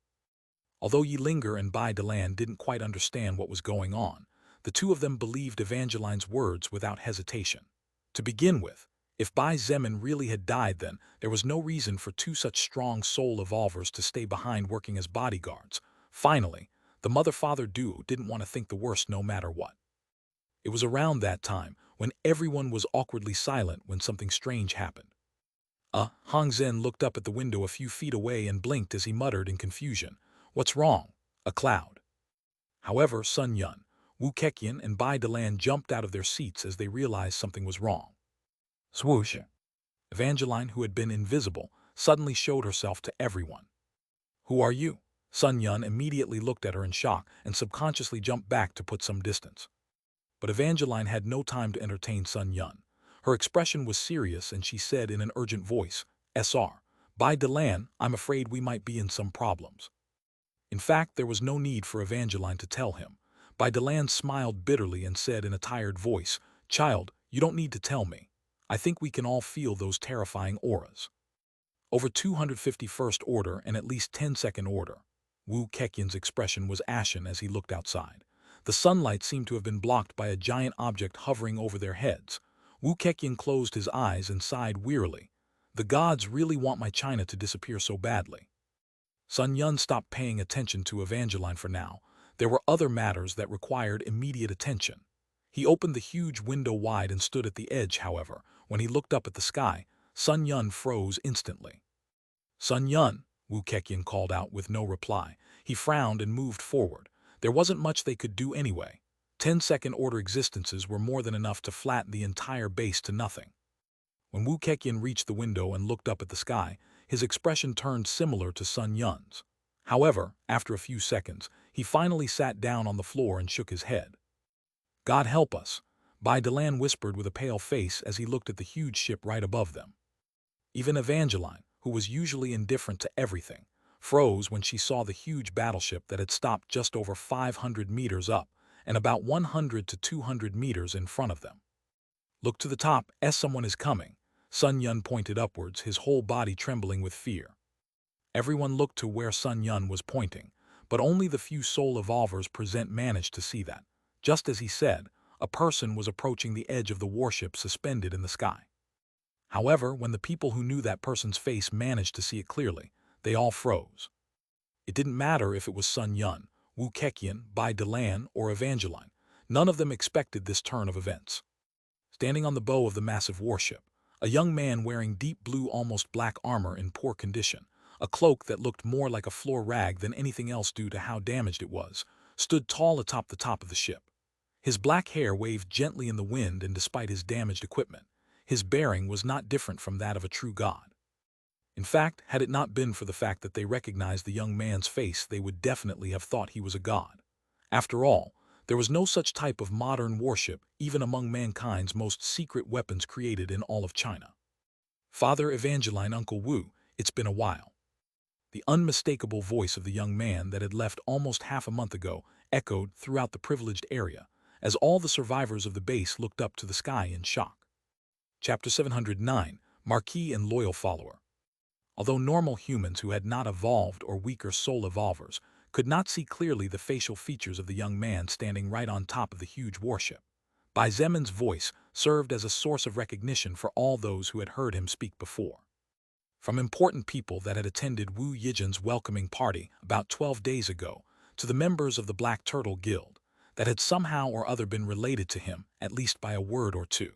Although Yi Linger and Bai Delan didn't quite understand what was going on, the two of them believed Evangeline's words without hesitation. To begin with, if Bai Zemin really had died, then there was no reason for two such strong soul evolvers to stay behind working as bodyguards. Finally, the mother-father duo didn't want to think the worst no matter what. It was around that time when everyone was awkwardly silent when something strange happened. Hong Zhen looked up at the window a few feet away and blinked as he muttered in confusion, "What's wrong?" "A cloud." However, Sun Yun, Wu Keqian, and Bai Delan jumped out of their seats as they realized something was wrong. Swoosh! Evangeline, who had been invisible, suddenly showed herself to everyone. "Who are you?" Sun Yun immediately looked at her in shock and subconsciously jumped back to put some distance. But Evangeline had no time to entertain Sun Yun. Her expression was serious, and she said in an urgent voice, "Sr. Bai Delan, I'm afraid we might be in some problems." In fact, there was no need for Evangeline to tell him. Bai Delan smiled bitterly and said in a tired voice, "Child, you don't need to tell me. I think we can all feel those terrifying auras. Over 251st Order and at least 10th Order." Wu Keqian's expression was ashen as he looked outside. The sunlight seemed to have been blocked by a giant object hovering over their heads. Wu Keqian closed his eyes and sighed wearily. "The gods really want my China to disappear so badly." Sun Yun stopped paying attention to Evangeline for now. There were other matters that required immediate attention. He opened the huge window wide and stood at the edge. However, when he looked up at the sky, Sun Yun froze instantly. "Sun Yun," Wu Keqian called out with no reply. He frowned and moved forward. There wasn't much they could do anyway. 10th Order existences were more than enough to flatten the entire base to nothing. When Wu Keqian reached the window and looked up at the sky, his expression turned similar to Sun Yun's. However, after a few seconds, he finally sat down on the floor and shook his head. "God help us," Bai Delan whispered with a pale face as he looked at the huge ship right above them. Even Evangeline, who was usually indifferent to everything, froze when she saw the huge battleship that had stopped just over 500 meters up and about 100 to 200 meters in front of them. "Look to the top, as someone is coming." Sun Yun pointed upwards, his whole body trembling with fear. Everyone looked to where Sun Yun was pointing, but only the few soul evolvers present managed to see that. Just as he said, a person was approaching the edge of the warship suspended in the sky. However, when the people who knew that person's face managed to see it clearly, they all froze. It didn't matter if it was Sun Yun, Wu Keqian, Bai Delan, or Evangeline. None of them expected this turn of events. Standing on the bow of the massive warship, a young man wearing deep blue, almost black armor in poor condition, a cloak that looked more like a floor rag than anything else due to how damaged it was, stood tall atop the top of the ship. His black hair waved gently in the wind, and despite his damaged equipment, his bearing was not different from that of a true god. In fact, had it not been for the fact that they recognized the young man's face, they would definitely have thought he was a god. After all, there was no such type of modern warship even among mankind's most secret weapons created in all of China. "Father Evangeline, Uncle Wu, it's been a while." The unmistakable voice of the young man that had left almost half a month ago echoed throughout the privileged area, as all the survivors of the base looked up to the sky in shock. Chapter 709, Marquis and Loyal Follower. Although normal humans who had not evolved or weaker soul evolvers could not see clearly the facial features of the young man standing right on top of the huge warship, Bai Zemin's voice served as a source of recognition for all those who had heard him speak before. From important people that had attended Wu Yijin's welcoming party about 12 days ago to the members of the Black Turtle Guild that had somehow or other been related to him, at least by a word or two.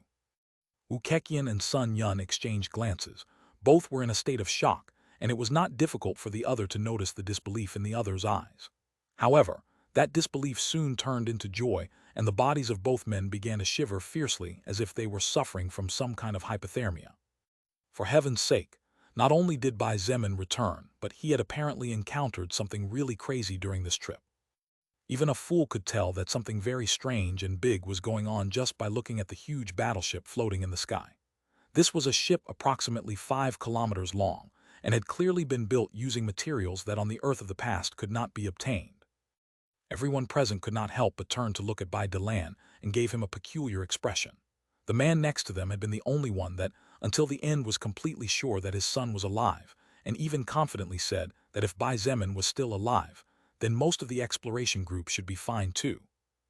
Wu Keqian and Sun Yun exchanged glances. Both were in a state of shock, and it was not difficult for the other to notice the disbelief in the other's eyes. However, that disbelief soon turned into joy, and the bodies of both men began to shiver fiercely as if they were suffering from some kind of hypothermia. For heaven's sake, not only did Bai Zemin return, but he had apparently encountered something really crazy during this trip. Even a fool could tell that something very strange and big was going on just by looking at the huge battleship floating in the sky. This was a ship approximately 5 kilometers long, and had clearly been built using materials that on the Earth of the past could not be obtained. Everyone present could not help but turn to look at Bai Zemin and gave him a peculiar expression. The man next to them had been the only one that, until the end, was completely sure that his son was alive, and even confidently said that if Bai Zemin was still alive, then most of the exploration group should be fine too.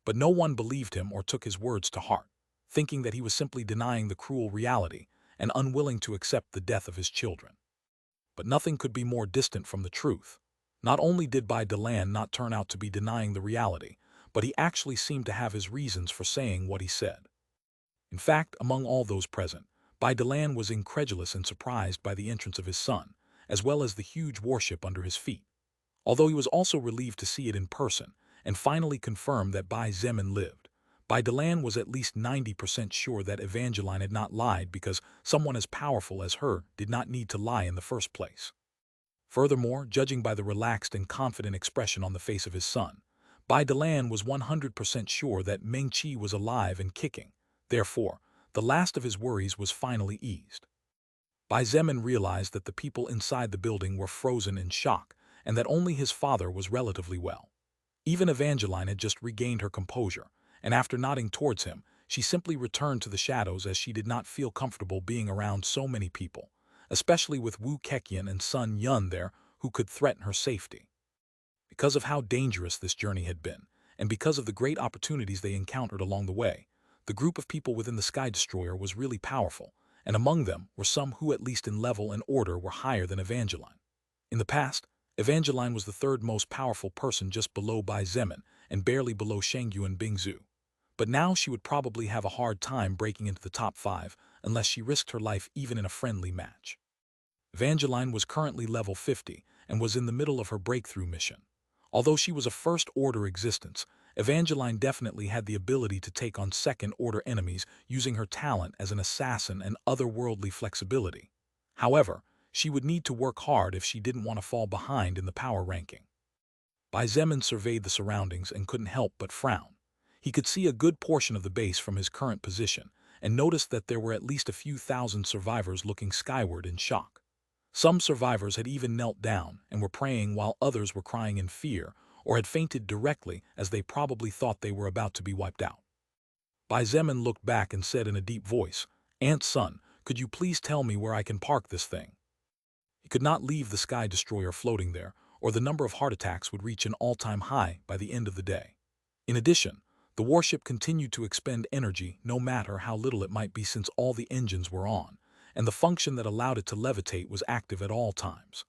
But no one believed him or took his words to heart, thinking that he was simply denying the cruel reality and unwilling to accept the death of his children. But nothing could be more distant from the truth. Not only did Bai Zemin not turn out to be denying the reality, but he actually seemed to have his reasons for saying what he said. In fact, among all those present, Bai Zemin was incredulous and surprised by the entrance of his son, as well as the huge warship under his feet. Although he was also relieved to see it in person, and finally confirmed that Bai Zemin lived, Bai Zemin was at least 90% sure that Evangeline had not lied because someone as powerful as her did not need to lie in the first place. Furthermore, judging by the relaxed and confident expression on the face of his son, Bai Zemin was 100% sure that Meng Qi was alive and kicking. Therefore, the last of his worries was finally eased. Bai Zemin realized that the people inside the building were frozen in shock, and that only his father was relatively well. Even Evangeline had just regained her composure, and after nodding towards him, she simply returned to the shadows as she did not feel comfortable being around so many people, especially with Wu Keqian and Sun Yun there who could threaten her safety. Because of how dangerous this journey had been, and because of the great opportunities they encountered along the way, the group of people within the Sky Destroyer was really powerful, and among them were some who at least in level and order were higher than Evangeline. In the past, Evangeline was the third most powerful person just below Bai Zemin and barely below Shangyu and Bingzu. But now she would probably have a hard time breaking into the top 5 unless she risked her life even in a friendly match. Evangeline was currently level 50 and was in the middle of her breakthrough mission. Although she was a first-order existence, Evangeline definitely had the ability to take on second-order enemies using her talent as an assassin and otherworldly flexibility. However, she would need to work hard if she didn't want to fall behind in the power ranking. Bai Zemin surveyed the surroundings and couldn't help but frown. He could see a good portion of the base from his current position and noticed that there were at least a few thousand survivors looking skyward in shock. Some survivors had even knelt down and were praying while others were crying in fear or had fainted directly as they probably thought they were about to be wiped out. Bai Zemin looked back and said in a deep voice, "Aunt Sun, could you please tell me where I can park this thing?" He could not leave the Sky Destroyer floating there, or the number of heart attacks would reach an all-time high by the end of the day. In addition, the warship continued to expend energy no matter how little it might be since all the engines were on, and the function that allowed it to levitate was active at all times.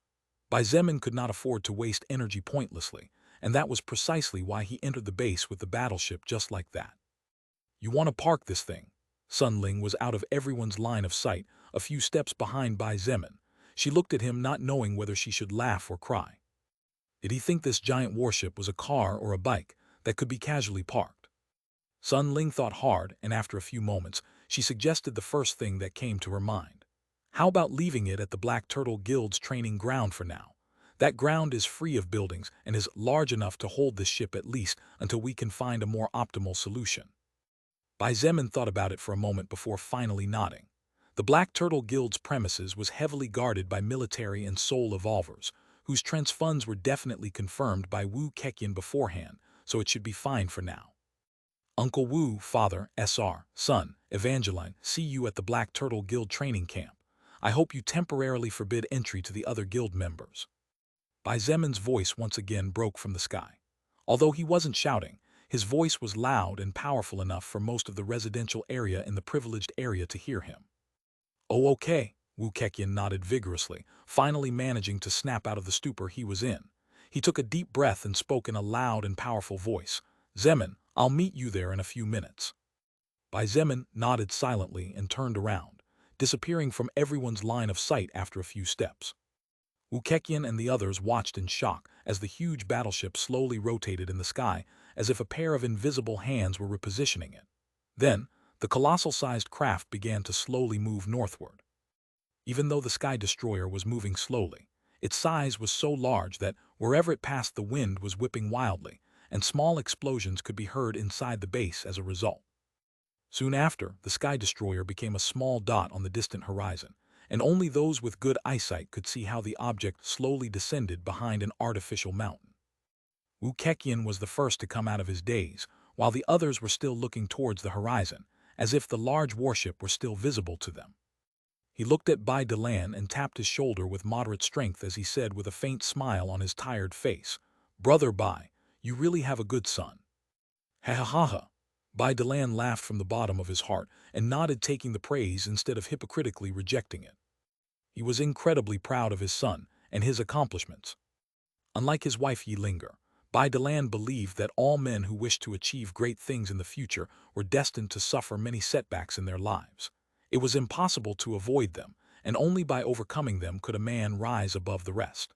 Bai Zemin could not afford to waste energy pointlessly, and that was precisely why he entered the base with the battleship just like that. "You want to park this thing?" Sun Ling was out of everyone's line of sight, a few steps behind Bai Zemin. She looked at him not knowing whether she should laugh or cry. Did he think this giant warship was a car or a bike that could be casually parked? Sun Ling thought hard, and after a few moments, she suggested the first thing that came to her mind. How about leaving it at the Black Turtle Guild's training ground for now? That ground is free of buildings and is large enough to hold this ship at least until we can find a more optimal solution. Bai Zemin thought about it for a moment before finally nodding. The Black Turtle Guild's premises was heavily guarded by military and soul evolvers, whose funds were definitely confirmed by Wu Keqian beforehand, so it should be fine for now. "Uncle Wu, father, SR, son, Evangeline, see you at the Black Turtle Guild training camp. I hope you temporarily forbid entry to the other guild members." Bai Zemin's voice once again broke from the sky. Although he wasn't shouting, his voice was loud and powerful enough for most of the residential area in the privileged area to hear him. "Oh, okay," Wu Keqian nodded vigorously, finally managing to snap out of the stupor he was in. He took a deep breath and spoke in a loud and powerful voice. "Zemin, I'll meet you there in a few minutes." Bai Zemin nodded silently and turned around, disappearing from everyone's line of sight after a few steps. Wu Keqian and the others watched in shock as the huge battleship slowly rotated in the sky as if a pair of invisible hands were repositioning it. Then, the colossal-sized craft began to slowly move northward. Even though the Sky Destroyer was moving slowly, its size was so large that wherever it passed the wind was whipping wildly, and small explosions could be heard inside the base as a result. Soon after, the Sky Destroyer became a small dot on the distant horizon, and only those with good eyesight could see how the object slowly descended behind an artificial mountain. Wu Keqian was the first to come out of his daze, while the others were still looking towards the horizon, as if the large warship were still visible to them. He looked at Bai Delan and tapped his shoulder with moderate strength as he said with a faint smile on his tired face, "Brother Bai, you really have a good son." Ha ha ha ha. Bai Delan laughed from the bottom of his heart and nodded, taking the praise instead of hypocritically rejecting it. He was incredibly proud of his son and his accomplishments. Unlike his wife Linger, Bai Delan believed that all men who wished to achieve great things in the future were destined to suffer many setbacks in their lives. It was impossible to avoid them, and only by overcoming them could a man rise above the rest.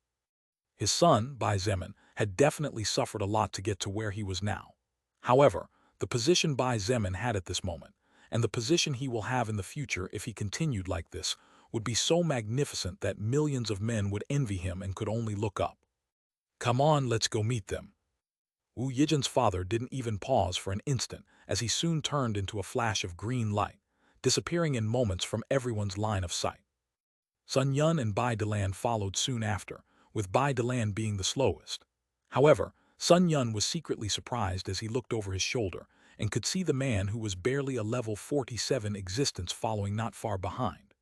His son, Bai Zemin, had definitely suffered a lot to get to where he was now. However, the position Bai Zemin had at this moment, and the position he will have in the future if he continued like this, would be so magnificent that millions of men would envy him and could only look up. "Come on, let's go meet them." Wu Yijin's father didn't even pause for an instant, as he soon turned into a flash of green light, disappearing in moments from everyone's line of sight. Sun Yun and Bai Delan followed soon after, with Bai Delan being the slowest. However, Sun Yun was secretly surprised as he looked over his shoulder and could see the man who was barely a level 47 existence following not far behind.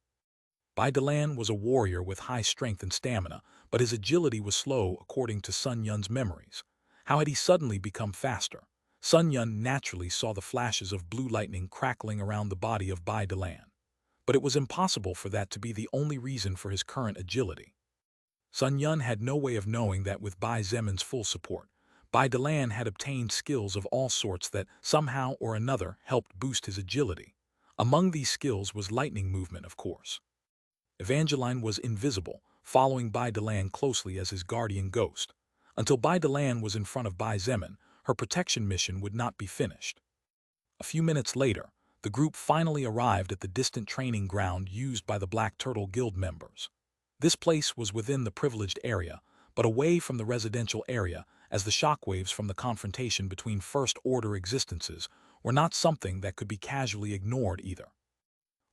Bai Delan was a warrior with high strength and stamina, but his agility was slow according to Sun Yun's memories. How had he suddenly become faster? Sun Yun naturally saw the flashes of blue lightning crackling around the body of Bai Delan, but it was impossible for that to be the only reason for his current agility. Sun Yun had no way of knowing that with Bai Zemin's full support, Bai Delan had obtained skills of all sorts that, somehow or another, helped boost his agility. Among these skills was lightning movement, of course. Evangeline was invisible, following Bai Delan closely as his guardian ghost. Until Bai Delan was in front of Bai Zemin, her protection mission would not be finished. A few minutes later, the group finally arrived at the distant training ground used by the Black Turtle Guild members. This place was within the privileged area, but away from the residential area, as the shockwaves from the confrontation between First-Order existences were not something that could be casually ignored either.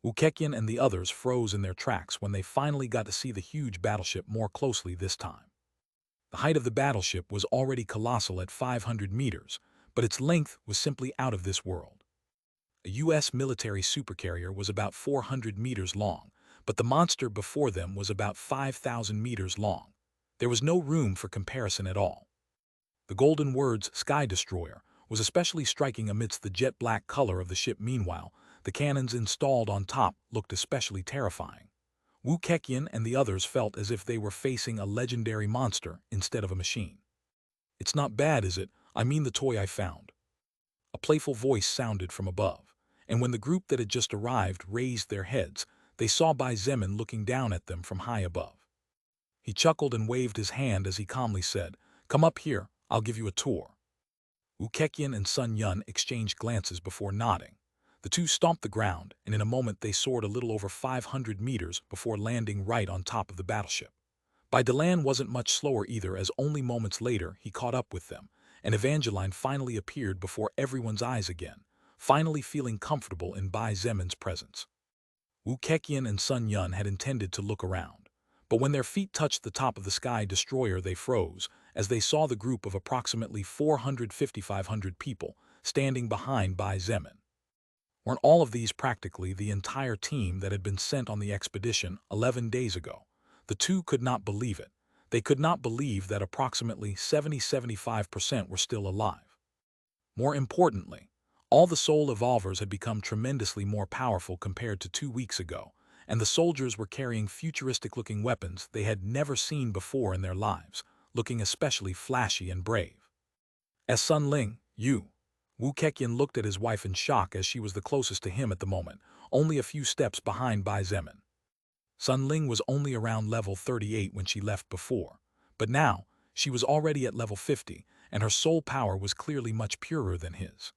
Wu Keqian and the others froze in their tracks when they finally got to see the huge battleship more closely this time. The height of the battleship was already colossal at 500 meters, but its length was simply out of this world. A U.S. military supercarrier was about 400 meters long, but the monster before them was about 5,000 meters long. There was no room for comparison at all. The golden words "Sky Destroyer" was especially striking amidst the jet-black color of the ship. Meanwhile, the cannons installed on top looked especially terrifying. Wu Keqian and the others felt as if they were facing a legendary monster instead of a machine. "It's not bad, is it? I mean the toy I found." A playful voice sounded from above, and when the group that had just arrived raised their heads, they saw Bai Zemin looking down at them from high above. He chuckled and waved his hand as he calmly said, "Come up here, I'll give you a tour." Wu Keqian and Sun Yun exchanged glances before nodding. The two stomped the ground, and in a moment they soared a little over 500 meters before landing right on top of the battleship. Bai Delan wasn't much slower either, as only moments later he caught up with them, and Evangeline finally appeared before everyone's eyes again, finally feeling comfortable in Bai Zemin's presence. Wu Keqian and Sun Yun had intended to look around, but when their feet touched the top of the Sky Destroyer they froze, as they saw the group of approximately 450–500 people standing behind Bai Zemin. Weren't all of these practically the entire team that had been sent on the expedition 11 days ago? The two could not believe it. They could not believe that approximately 70–75% were still alive. More importantly, all the soul evolvers had become tremendously more powerful compared to 2 weeks ago, and the soldiers were carrying futuristic-looking weapons they had never seen before in their lives, looking especially flashy and brave. As Sun Ling, Wu Keqian looked at his wife in shock as she was the closest to him at the moment, only a few steps behind Bai Zemin. Sun Ling was only around level 38 when she left before, but now she was already at level 50, and her soul power was clearly much purer than his.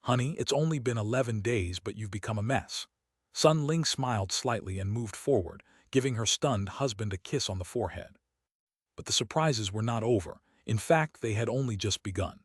"Honey, it's only been 11 days, but you've become a mess." Sun Ling smiled slightly and moved forward, giving her stunned husband a kiss on the forehead. But the surprises were not over. In fact, they had only just begun.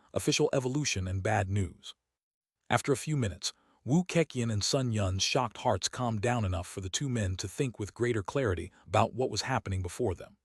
official evolution and bad news. After a few minutes, Wu Keqian and Sun Yun's shocked hearts calmed down enough for the two men to think with greater clarity about what was happening before them.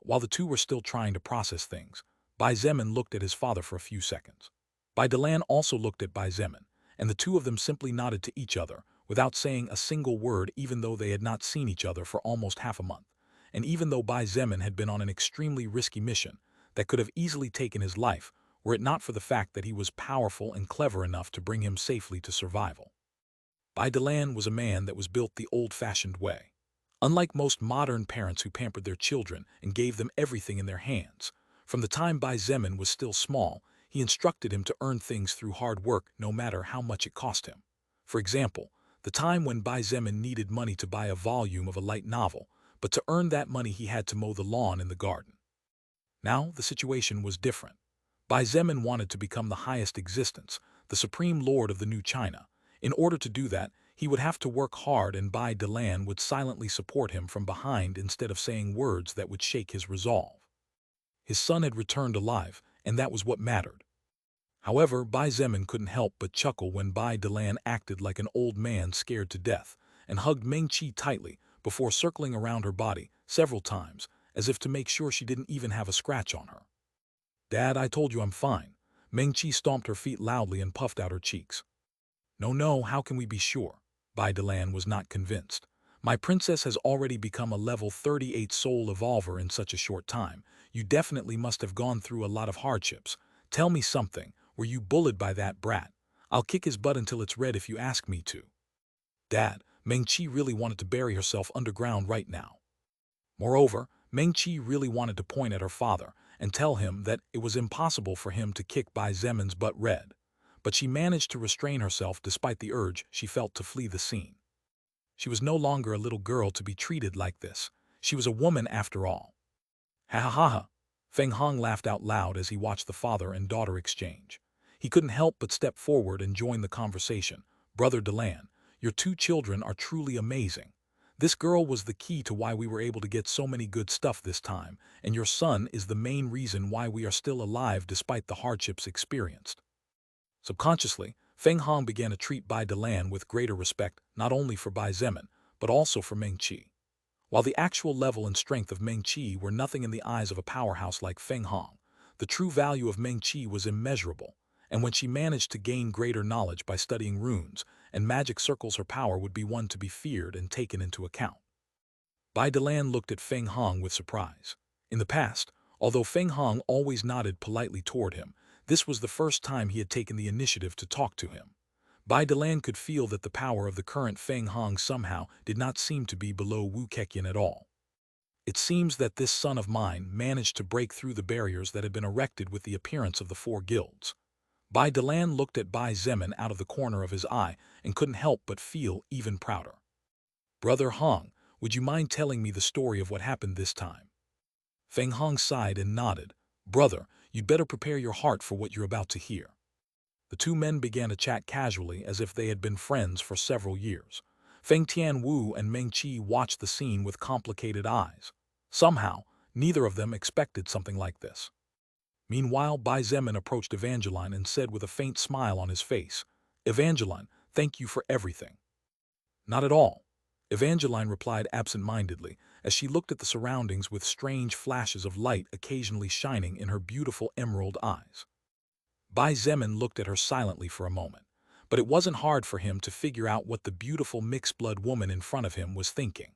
While the two were still trying to process things, Bai Zemin looked at his father for a few seconds. Bai Delan also looked at Bai Zemin, and the two of them simply nodded to each other, without saying a single word, even though they had not seen each other for almost half a month. And even though Bai Zemin had been on an extremely risky mission that could have easily taken his life, were it not for the fact that he was powerful and clever enough to bring him safely to survival. Bai Delan was a man that was built the old-fashioned way. Unlike most modern parents who pampered their children and gave them everything in their hands, from the time Bai Zemin was still small, he instructed him to earn things through hard work no matter how much it cost him. For example, the time when Bai Zemin needed money to buy a volume of a light novel, but to earn that money he had to mow the lawn in the garden. Now the situation was different. Bai Zemin wanted to become the highest existence, the supreme lord of the new China. In order to do that, he would have to work hard, and Bai Delan would silently support him from behind instead of saying words that would shake his resolve. His son had returned alive, and that was what mattered. However, Bai Zemin couldn't help but chuckle when Bai Delan acted like an old man scared to death and hugged Meng Qi tightly before circling around her body several times, as if to make sure she didn't even have a scratch on her. "Dad, I told you I'm fine." Meng Qi stomped her feet loudly and puffed out her cheeks. No, how can we be sure?" Bai Delan was not convinced. "My princess has already become a level 38 soul evolver in such a short time. You definitely must have gone through a lot of hardships. Tell me something, were you bullied by that brat? I'll kick his butt until it's red if you ask me to." Dad, Meng Qi really wanted to bury herself underground right now. Moreover, Meng Qi really wanted to point at her father and tell him that it was impossible for him to kick Bai Zemin's butt red. But she managed to restrain herself despite the urge she felt to flee the scene. She was no longer a little girl to be treated like this. She was a woman after all. Ha ha ha ha. Feng Hong laughed out loud as he watched the father and daughter exchange. He couldn't help but step forward and join the conversation. "Brother Delan, your two children are truly amazing. This girl was the key to why we were able to get so many good stuff this time, and your son is the main reason why we are still alive despite the hardships experienced." Subconsciously, Feng Hong began to treat Bai Delan with greater respect, not only for Bai Zemin, but also for Meng Qi. While the actual level and strength of Meng Qi were nothing in the eyes of a powerhouse like Feng Hong, the true value of Meng Qi was immeasurable, and when she managed to gain greater knowledge by studying runes and magic circles, her power would be one to be feared and taken into account. Bai Delan looked at Feng Hong with surprise. In the past, although Feng Hong always nodded politely toward him, this was the first time he had taken the initiative to talk to him. Bai Delan could feel that the power of the current Feng Hong somehow did not seem to be below Wu Keqian at all. It seems that this son of mine managed to break through the barriers that had been erected with the appearance of the four guilds. Bai Delan looked at Bai Zemin out of the corner of his eye and couldn't help but feel even prouder. "Brother Hong, would you mind telling me the story of what happened this time?" Feng Hong sighed and nodded. "Brother, you'd better prepare your heart for what you're about to hear." The two men began to chat casually as if they had been friends for several years. Feng Tianwu and Meng Qi watched the scene with complicated eyes. Somehow, neither of them expected something like this. Meanwhile, Bai Zemin approached Evangeline and said with a faint smile on his face, "Evangeline, thank you for everything." "Not at all," Evangeline replied absent-mindedly, as she looked at the surroundings with strange flashes of light occasionally shining in her beautiful emerald eyes. Bai Zemin looked at her silently for a moment, but it wasn't hard for him to figure out what the beautiful mixed-blood woman in front of him was thinking.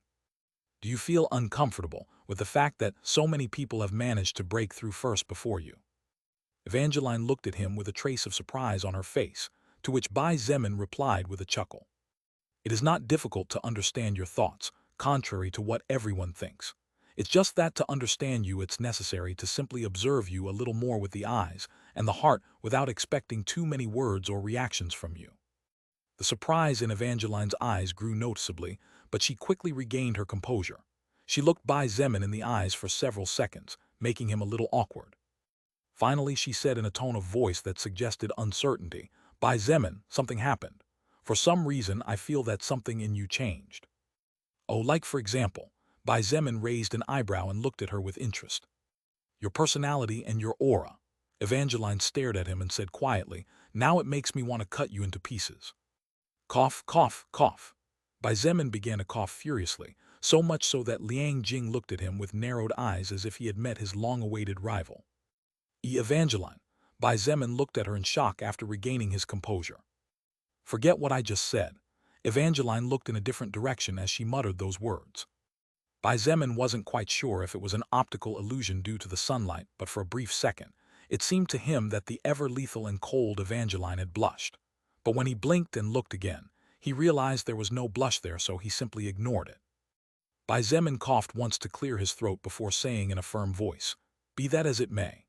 "Do you feel uncomfortable with the fact that so many people have managed to break through first before you?" Evangeline looked at him with a trace of surprise on her face, to which Bai Zemin replied with a chuckle. "It is not difficult to understand your thoughts, contrary to what everyone thinks. It's just that to understand you it's necessary to simply observe you a little more with the eyes and the heart without expecting too many words or reactions from you." The surprise in Evangeline's eyes grew noticeably, but she quickly regained her composure. She looked Bai Zemin in the eyes for several seconds, making him a little awkward. Finally, she said in a tone of voice that suggested uncertainty, "Bai Zemin, something happened. For some reason, I feel that something in you changed." "Oh, like for example?" Bai Zemin raised an eyebrow and looked at her with interest. "Your personality and your aura." Evangeline stared at him and said quietly, "Now it makes me want to cut you into pieces." Cough, cough, cough. Bai Zemin began to cough furiously, so much so that Liang Jing looked at him with narrowed eyes as if he had met his long-awaited rival. Evangeline. Bai Zemin looked at her in shock after regaining his composure. "Forget what I just said." Evangeline looked in a different direction as she muttered those words. Bai Zemin wasn't quite sure if it was an optical illusion due to the sunlight, but for a brief second, it seemed to him that the ever-lethal and cold Evangeline had blushed. But when he blinked and looked again, he realized there was no blush there, so he simply ignored it. Bai Zemin coughed once to clear his throat before saying in a firm voice, "Be that as it may.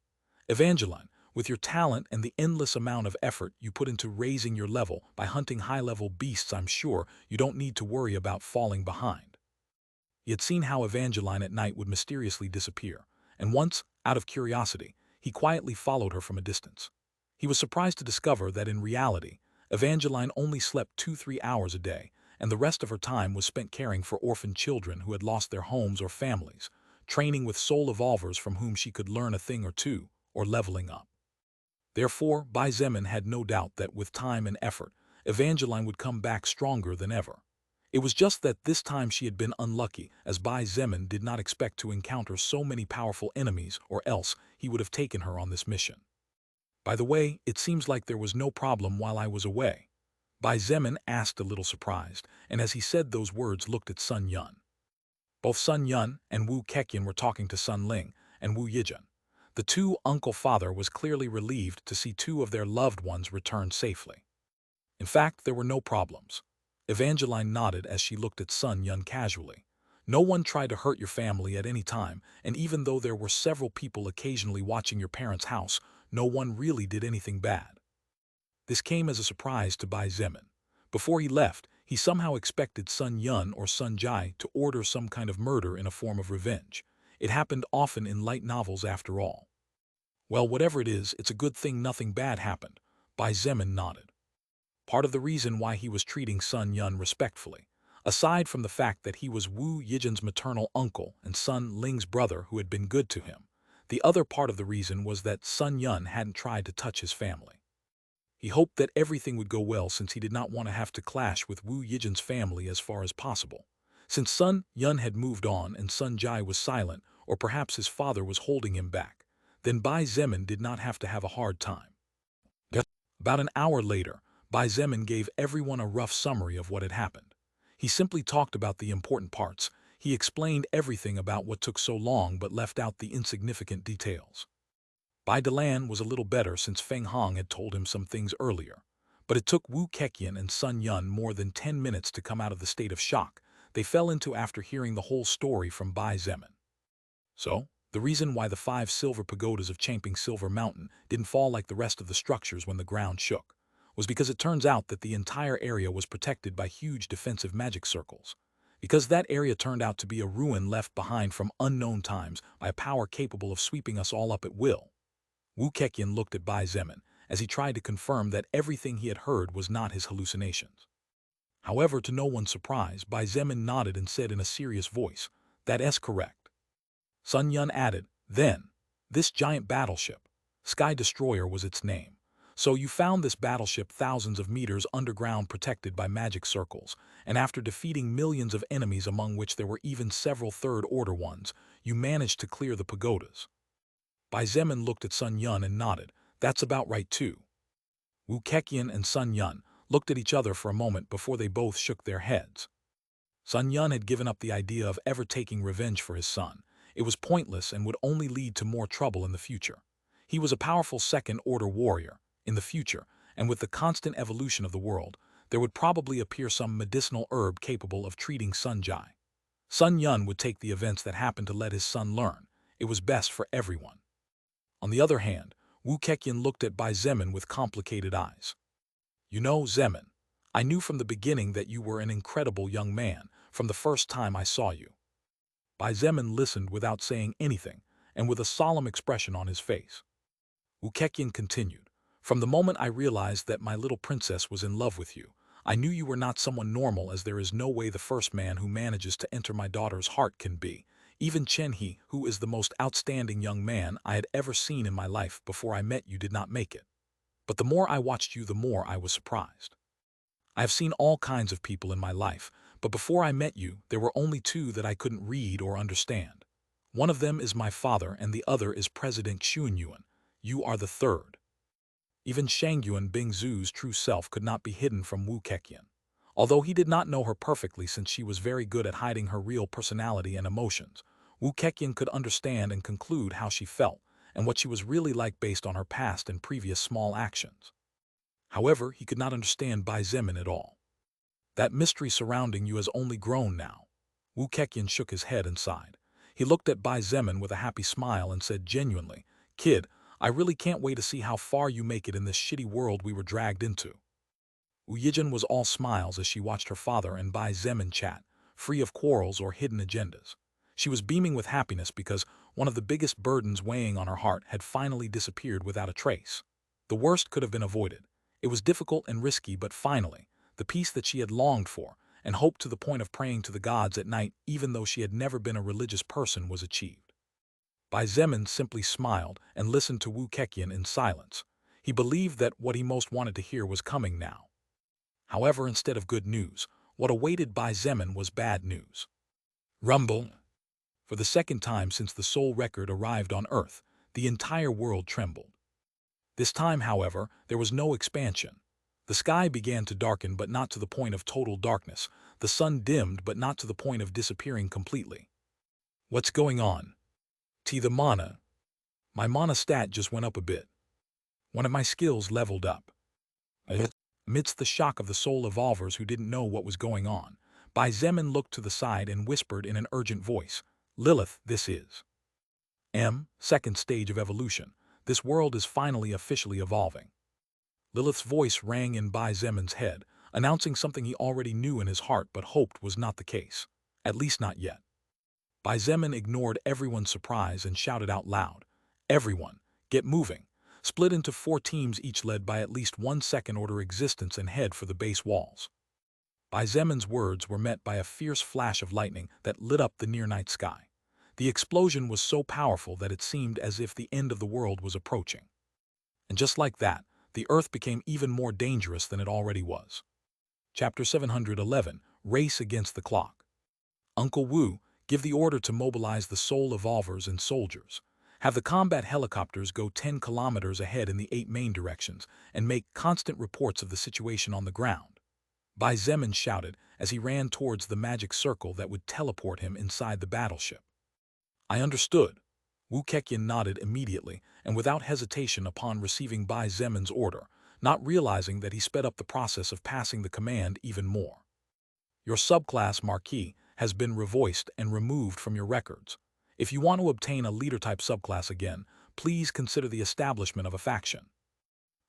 Evangeline, with your talent and the endless amount of effort you put into raising your level by hunting high-level beasts, I'm sure you don't need to worry about falling behind." He had seen how Evangeline at night would mysteriously disappear, and once, out of curiosity, he quietly followed her from a distance. He was surprised to discover that in reality, Evangeline only slept 2–3 hours a day, and the rest of her time was spent caring for orphaned children who had lost their homes or families, training with soul evolvers from whom she could learn a thing or two, or leveling up. Therefore, Bai Zemin had no doubt that with time and effort, Evangeline would come back stronger than ever. It was just that this time she had been unlucky, as Bai Zemin did not expect to encounter so many powerful enemies, or else he would have taken her on this mission. "By the way, it seems like there was no problem while I was away?" Bai Zemin asked, a little surprised, and as he said those words looked at Sun Yun. Both Sun Yun and Wu Keqian were talking to Sun Ling and Wu Yijun. The two uncle-father was clearly relieved to see two of their loved ones return safely. In fact, there were no problems. Evangeline nodded as she looked at Sun Yun casually. "No one tried to hurt your family at any time, and even though there were several people occasionally watching your parents' house, no one really did anything bad." This came as a surprise to Bai Zemin. Before he left, he somehow expected Sun Yun or Sun Jai to order some kind of murder in a form of revenge. It happened often in light novels after all. "Well, whatever it is, it's a good thing nothing bad happened," Bai Zemin nodded. Part of the reason why he was treating Sun Yun respectfully, aside from the fact that he was Wu Yijun's maternal uncle and Sun Ling's brother who had been good to him, the other part of the reason was that Sun Yun hadn't tried to touch his family. He hoped that everything would go well since he did not want to have to clash with Wu Yijun's family as far as possible. Since Sun Yun had moved on and Sun Jai was silent, or perhaps his father was holding him back, then Bai Zemin did not have to have a hard time. About an hour later, Bai Zemin gave everyone a rough summary of what had happened. He simply talked about the important parts. He explained everything about what took so long but left out the insignificant details. Bai Delan was a little better since Feng Hong had told him some things earlier. But it took Wu Keqian and Sun Yun more than 10 minutes to come out of the state of shock they fell into after hearing the whole story from Bai Zemin. So, the reason why the 5 silver pagodas of Champing Silver Mountain didn't fall like the rest of the structures when the ground shook was because it turns out that the entire area was protected by huge defensive magic circles. Because that area turned out to be a ruin left behind from unknown times by a power capable of sweeping us all up at will. Wu Keqian looked at Bai Zemin as he tried to confirm that everything he had heard was not his hallucinations. However, to no one's surprise, Bai Zemin nodded and said in a serious voice, "That's correct." Sun Yun added, "Then, this giant battleship, Sky Destroyer was its name. So you found this battleship thousands of meters underground protected by magic circles, and after defeating millions of enemies among which there were even several third-order ones, you managed to clear the pagodas." Bai Zemin looked at Sun Yun and nodded, "That's about right too." Wu Keqian and Sun Yun looked at each other for a moment before they both shook their heads. Sun Yun had given up the idea of ever taking revenge for his son. It was pointless and would only lead to more trouble in the future. He was a powerful second-order warrior. In the future, and with the constant evolution of the world, there would probably appear some medicinal herb capable of treating Sunjai. Sun Yun would take the events that happened to let his son learn. It was best for everyone. On the other hand, Wu Keqian looked at Bai Zemin with complicated eyes. "You know, Zemin, I knew from the beginning that you were an incredible young man, from the first time I saw you." Bai Zemin listened without saying anything, and with a solemn expression on his face. Wu Keqian continued, "From the moment I realized that my little princess was in love with you, I knew you were not someone normal, as there is no way the first man who manages to enter my daughter's heart can be. Even Chen He, who is the most outstanding young man I had ever seen in my life before I met you, did not make it. But the more I watched you, the more I was surprised. I have seen all kinds of people in my life, but before I met you, there were only 2 that I couldn't read or understand. One of them is my father and the other is President Xuanyuan. You are the third." Even Shangyuan Bingzu's true self could not be hidden from Wu Keqian. Although he did not know her perfectly since she was very good at hiding her real personality and emotions, Wu Keqian could understand and conclude how she felt and what she was really like based on her past and previous small actions. However, he could not understand Bai Zemin at all. "That mystery surrounding you has only grown now." Wu Keqian shook his head and sighed. He looked at Bai Zemin with a happy smile and said genuinely, "Kid, I really can't wait to see how far you make it in this shitty world we were dragged into." Wu Yijin was all smiles as she watched her father and Bai Zemin chat, free of quarrels or hidden agendas. She was beaming with happiness because one of the biggest burdens weighing on her heart had finally disappeared without a trace. The worst could have been avoided. It was difficult and risky, but finally, the peace that she had longed for and hoped to the point of praying to the gods at night even though she had never been a religious person was achieved. Bai Zemin simply smiled and listened to Wu Keqian in silence. He believed that what he most wanted to hear was coming now. However, instead of good news, what awaited Bai Zemin was bad news. Rumble. For the second time since the soul record arrived on Earth, the entire world trembled. This time, however, there was no expansion. The sky began to darken, but not to the point of total darkness. The sun dimmed, but not to the point of disappearing completely. "What's going on?" The mana. "My mana stat just went up a bit. One of my skills leveled up." Amidst the shock of the soul evolvers who didn't know what was going on, Bai Zemin looked to the side and whispered in an urgent voice, "Lilith, this is second stage of evolution. This world is finally officially evolving." Lilith's voice rang in Bai Zemin's head, announcing something he already knew in his heart but hoped was not the case. At least not yet. Bai Zemin ignored everyone's surprise and shouted out loud, "Everyone, get moving. Split into 4 teams, each led by at least 1 second-order existence, and head for the base walls." Bai Zemin's words were met by a fierce flash of lightning that lit up the near-night sky. The explosion was so powerful that it seemed as if the end of the world was approaching. And just like that, the Earth became even more dangerous than it already was. Chapter 711, Race Against the Clock. "Uncle Wu, give the order to mobilize the soul evolvers and soldiers. Have the combat helicopters go 10 kilometers ahead in the 8 main directions and make constant reports of the situation on the ground. Bai Zemin shouted as he ran towards the magic circle that would teleport him inside the battleship. I understood. Wu Keqian nodded immediately and without hesitation upon receiving Bai Zemin's order, not realizing that he sped up the process of passing the command even more. Your subclass Marquis has been revoiced and removed from your records. If you want to obtain a leader-type subclass again, please consider the establishment of a faction.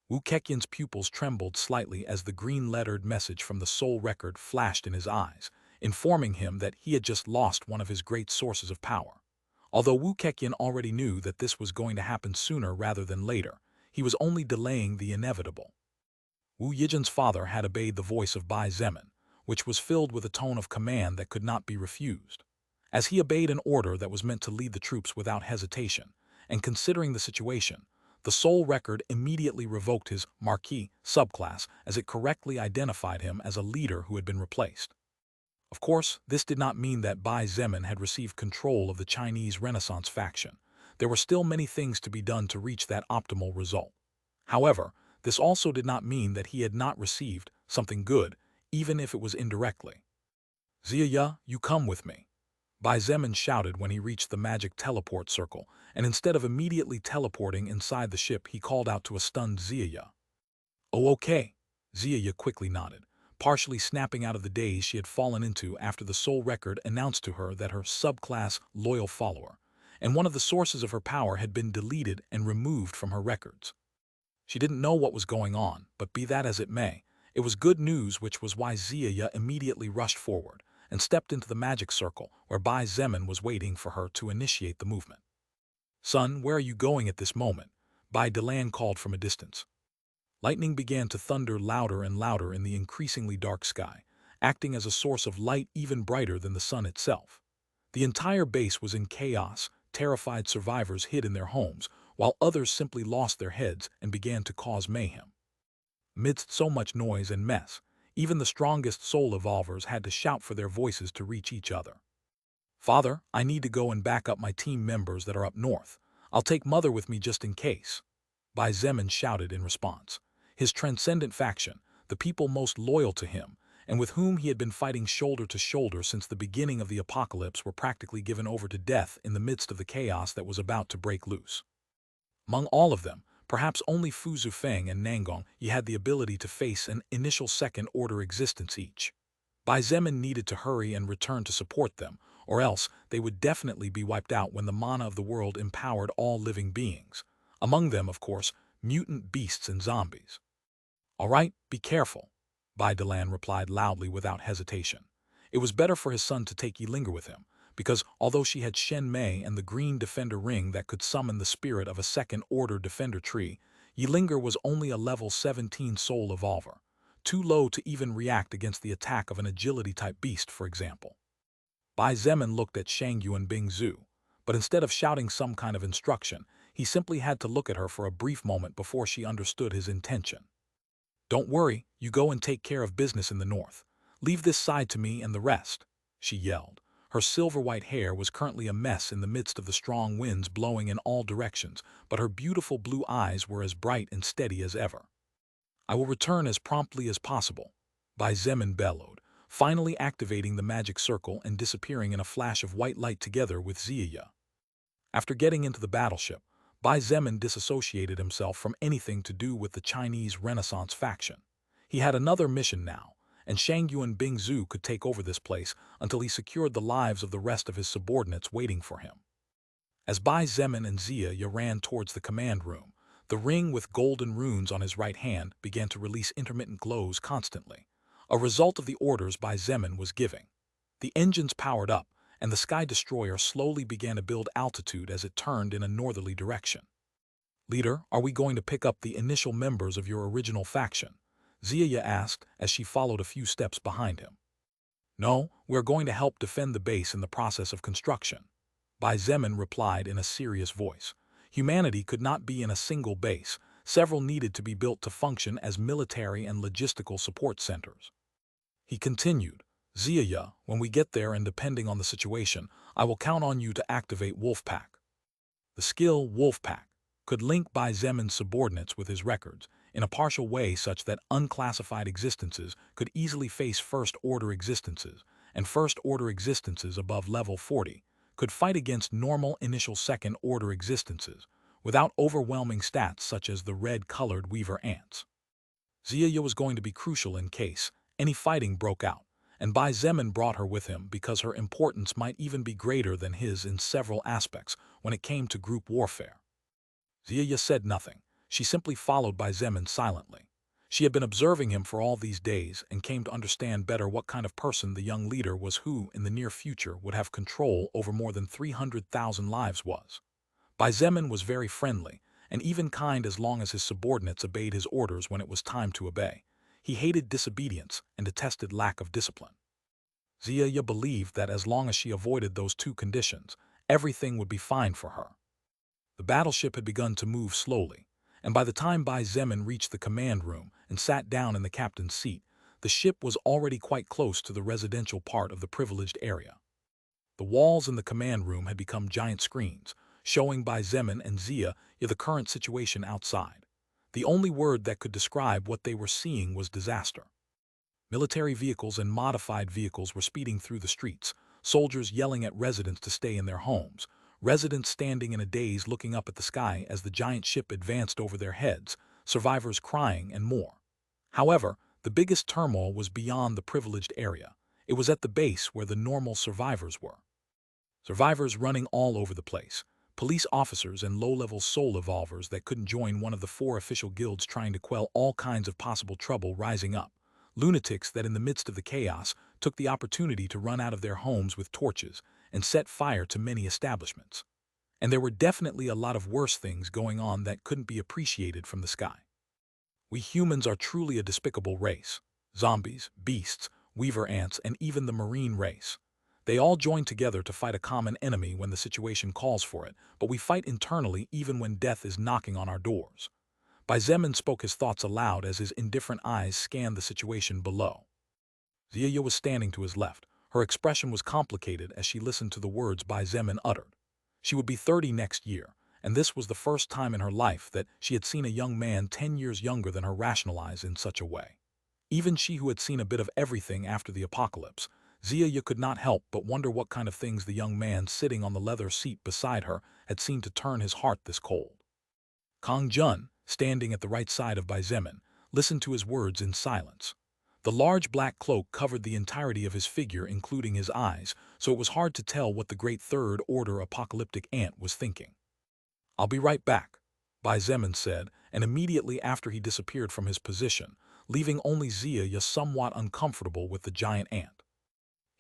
Wu Keqian's pupils trembled slightly as the green-lettered message from the soul record flashed in his eyes, informing him that he had just lost one of his great sources of power. Although Wu Keqian already knew that this was going to happen sooner rather than later, he was only delaying the inevitable. Wu Yijian's father had obeyed the voice of Bai Zemin, which was filled with a tone of command that could not be refused. As he obeyed an order that was meant to lead the troops without hesitation, and considering the situation, the soul record immediately revoked his Marquis subclass as it correctly identified him as a leader who had been replaced. Of course, this did not mean that Bai Zemin had received control of the Chinese Renaissance faction. There were still many things to be done to reach that optimal result. However, this also did not mean that he had not received something good, even if it was indirectly. Ziya, you come with me. Bai Zemin shouted when he reached the magic teleport circle, and instead of immediately teleporting inside the ship, he called out to a stunned Ziya. Oh, okay. Ziya quickly nodded, partially snapping out of the daze she had fallen into after the soul record announced to her that her subclass loyal follower, and one of the sources of her power had been deleted and removed from her records. She didn't know what was going on, but be that as it may, it was good news, which was why Ziya immediately rushed forward and stepped into the magic circle where Bai Zemin was waiting for her to initiate the movement. Son, where are you going at this moment? Bai Delan called from a distance. Lightning began to thunder louder and louder in the increasingly dark sky, acting as a source of light even brighter than the sun itself. The entire base was in chaos, terrified survivors hid in their homes, while others simply lost their heads and began to cause mayhem. Amidst so much noise and mess, even the strongest soul evolvers had to shout for their voices to reach each other. Father, I need to go and back up my team members that are up north. I'll take Mother with me just in case. Bai Zemin shouted in response. His transcendent faction, the people most loyal to him, and with whom he had been fighting shoulder to shoulder since the beginning of the apocalypse, were practically given over to death in the midst of the chaos that was about to break loose. Among all of them, perhaps only Fu Zufeng and Nangong Yi had the ability to face an initial second-order existence each. Bai Zemin needed to hurry and return to support them, or else they would definitely be wiped out when the mana of the world empowered all living beings. Among them, of course, mutant beasts and zombies. All right, be careful, Bai Delan replied loudly without hesitation. It was better for his son to take Yilinger with him, because although she had Shen Mei and the green defender ring that could summon the spirit of a second-order defender tree, Yilinger was only a level 17 soul evolver, too low to even react against the attack of an agility-type beast, for example. Bai Zemin looked at Shangyuan Bingzu, but instead of shouting some kind of instruction, he simply had to look at her for a brief moment before she understood his intention. Don't worry, you go and take care of business in the north. Leave this side to me and the rest, she yelled. Her silver-white hair was currently a mess in the midst of the strong winds blowing in all directions, but her beautiful blue eyes were as bright and steady as ever. I will return as promptly as possible, Bai Zemin bellowed, finally activating the magic circle and disappearing in a flash of white light together with Ziya. After getting into the battleship, Bai Zemin disassociated himself from anything to do with the Chinese Renaissance faction. He had another mission now, and Shangyuan Bingzu could take over this place until he secured the lives of the rest of his subordinates waiting for him. As Bai Zemin and Ziya ran towards the command room, the ring with golden runes on his right hand began to release intermittent glows constantly, a result of the orders Bai Zemin was giving. The engines powered up, and the Sky Destroyer slowly began to build altitude as it turned in a northerly direction. Leader, are we going to pick up the initial members of your original faction? Ziya asked as she followed a few steps behind him. No, we're going to help defend the base in the process of construction, Bai Zemin replied in a serious voice. Humanity could not be in a single base. Several needed to be built to function as military and logistical support centers. He continued, Ziya, when we get there and depending on the situation, I will count on you to activate Wolfpack. The skill Wolfpack could link Bai Zemin's subordinates with his records in a partial way such that unclassified existences could easily face first-order existences, and first-order existences above level 40 could fight against normal initial second-order existences without overwhelming stats such as the red-colored weaver ants. Zia was going to be crucial in case any fighting broke out, and Bai Zemin brought her with him because her importance might even be greater than his in several aspects when it came to group warfare. Zia said nothing. She simply followed Bai Zemin silently. She had been observing him for all these days and came to understand better what kind of person the young leader was who, in the near future, would have control over more than 300,000 lives was. Bai Zemin was very friendly, and even kind as long as his subordinates obeyed his orders when it was time to obey. He hated disobedience and detested lack of discipline. Zia believed that as long as she avoided those two conditions, everything would be fine for her. The battleship had begun to move slowly, and by the time Bai Zemin reached the command room and sat down in the captain's seat, the ship was already quite close to the residential part of the privileged area. The walls in the command room had become giant screens, showing Bai Zemin and Zia the current situation outside. The only word that could describe what they were seeing was disaster. Military vehicles and modified vehicles were speeding through the streets, soldiers yelling at residents to stay in their homes, residents standing in a daze looking up at the sky as the giant ship advanced over their heads, survivors crying, and more. However, the biggest turmoil was beyond the privileged area. It was at the base where the normal survivors were. Survivors running all over the place. Police officers and low-level soul evolvers that couldn't join one of the 4 official guilds trying to quell all kinds of possible trouble rising up. Lunatics that in the midst of the chaos took the opportunity to run out of their homes with torches and set fire to many establishments. And there were definitely a lot of worse things going on that couldn't be appreciated from the sky. We humans are truly a despicable race. Zombies, beasts, weaver ants, and even the marine race. They all join together to fight a common enemy when the situation calls for it, but we fight internally even when death is knocking on our doors. Bai Zemin spoke his thoughts aloud as his indifferent eyes scanned the situation below. Zia was standing to his left. Her expression was complicated as she listened to the words Bai Zemin uttered. She would be 30 next year, and this was the first time in her life that she had seen a young man 10 years younger than her rationalize in such a way. Even she who had seen a bit of everything after the apocalypse, Zia could not help but wonder what kind of things the young man sitting on the leather seat beside her had seen to turn his heart this cold. Kang Jun, standing at the right side of Bai Zemin, listened to his words in silence. The large black cloak covered the entirety of his figure, including his eyes, so it was hard to tell what the great third-order apocalyptic ant was thinking. "I'll be right back," Bai Zemin said, and immediately after he disappeared from his position, leaving only Zia somewhat uncomfortable with the giant ant.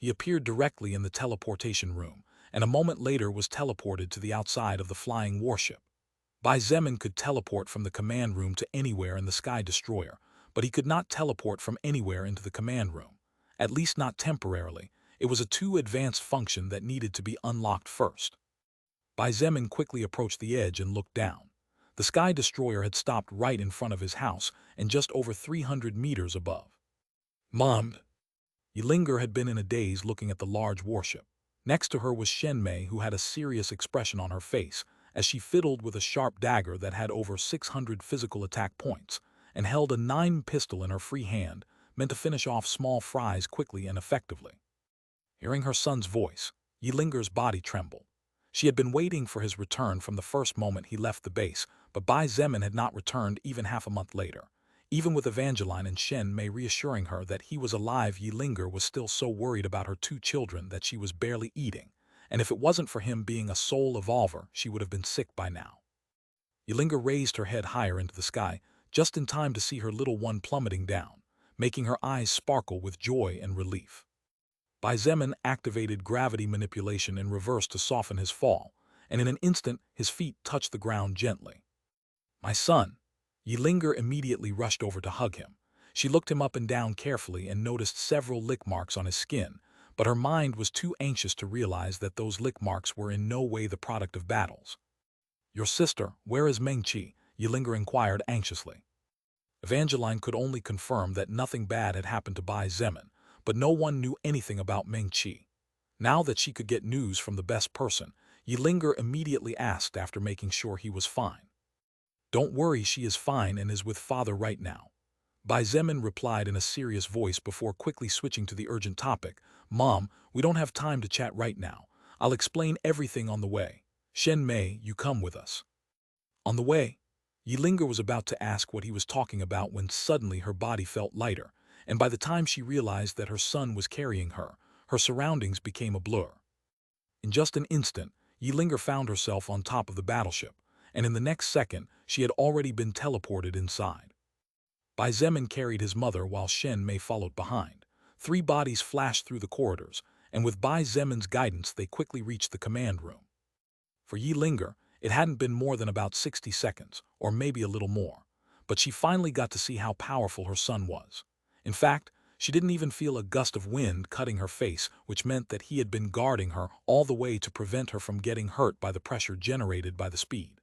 He appeared directly in the teleportation room, and a moment later was teleported to the outside of the flying warship. Bai Zemin could teleport from the command room to anywhere in the Sky Destroyer, but he could not teleport from anywhere into the command room, at least not temporarily. It was a too advanced function that needed to be unlocked first. Bai Zemin quickly approached the edge and looked down. The Sky Destroyer had stopped right in front of his house and just over 300 meters above. "Mom!" Yilinger had been in a daze looking at the large warship. Next to her was Shenmei, who had a serious expression on her face as she fiddled with a sharp dagger that had over 600 physical attack points and held a 9 pistol in her free hand, meant to finish off small fries quickly and effectively. Hearing her son's voice, Yilinger's body trembled. She had been waiting for his return from the first moment he left the base, but Bai Zemin had not returned even half a month later. Even with Evangeline and Shenmei reassuring her that he was alive, Yilinger was still so worried about her 2 children that she was barely eating, and if it wasn't for him being a soul evolver, she would have been sick by now. Yilinger raised her head higher into the sky, just in time to see her little one plummeting down, making her eyes sparkle with joy and relief. Bai Zemin activated gravity manipulation in reverse to soften his fall, and in an instant his feet touched the ground gently. "My son!" Yilinger immediately rushed over to hug him. She looked him up and down carefully and noticed several lick marks on his skin, but her mind was too anxious to realize that those lick marks were in no way the product of battles. "Your sister, where is Meng-Chi?" Yilinger inquired anxiously. Evangeline could only confirm that nothing bad had happened to Bai Zemin, but no one knew anything about Meng-Chi. Now that she could get news from the best person, Ylinger immediately asked after making sure he was fine. "Don't worry, she is fine and is with father right now." Bai Zemin replied in a serious voice before quickly switching to the urgent topic. "Mom, we don't have time to chat right now. I'll explain everything on the way. Shen Mei, you come with us." On the way, Ylinger was about to ask what he was talking about when suddenly her body felt lighter, and by the time she realized that her son was carrying her, her surroundings became a blur. In just an instant, Ylinger found herself on top of the battleship, and in the next second, she had already been teleported inside. Bai Zemin carried his mother while Shen Mei followed behind. 3 bodies flashed through the corridors, and with Bai Zemin's guidance they quickly reached the command room. For Ylinger, it hadn't been more than about 60 seconds, or maybe a little more, but she finally got to see how powerful her son was. In fact, she didn't even feel a gust of wind cutting her face, which meant that he had been guarding her all the way to prevent her from getting hurt by the pressure generated by the speed.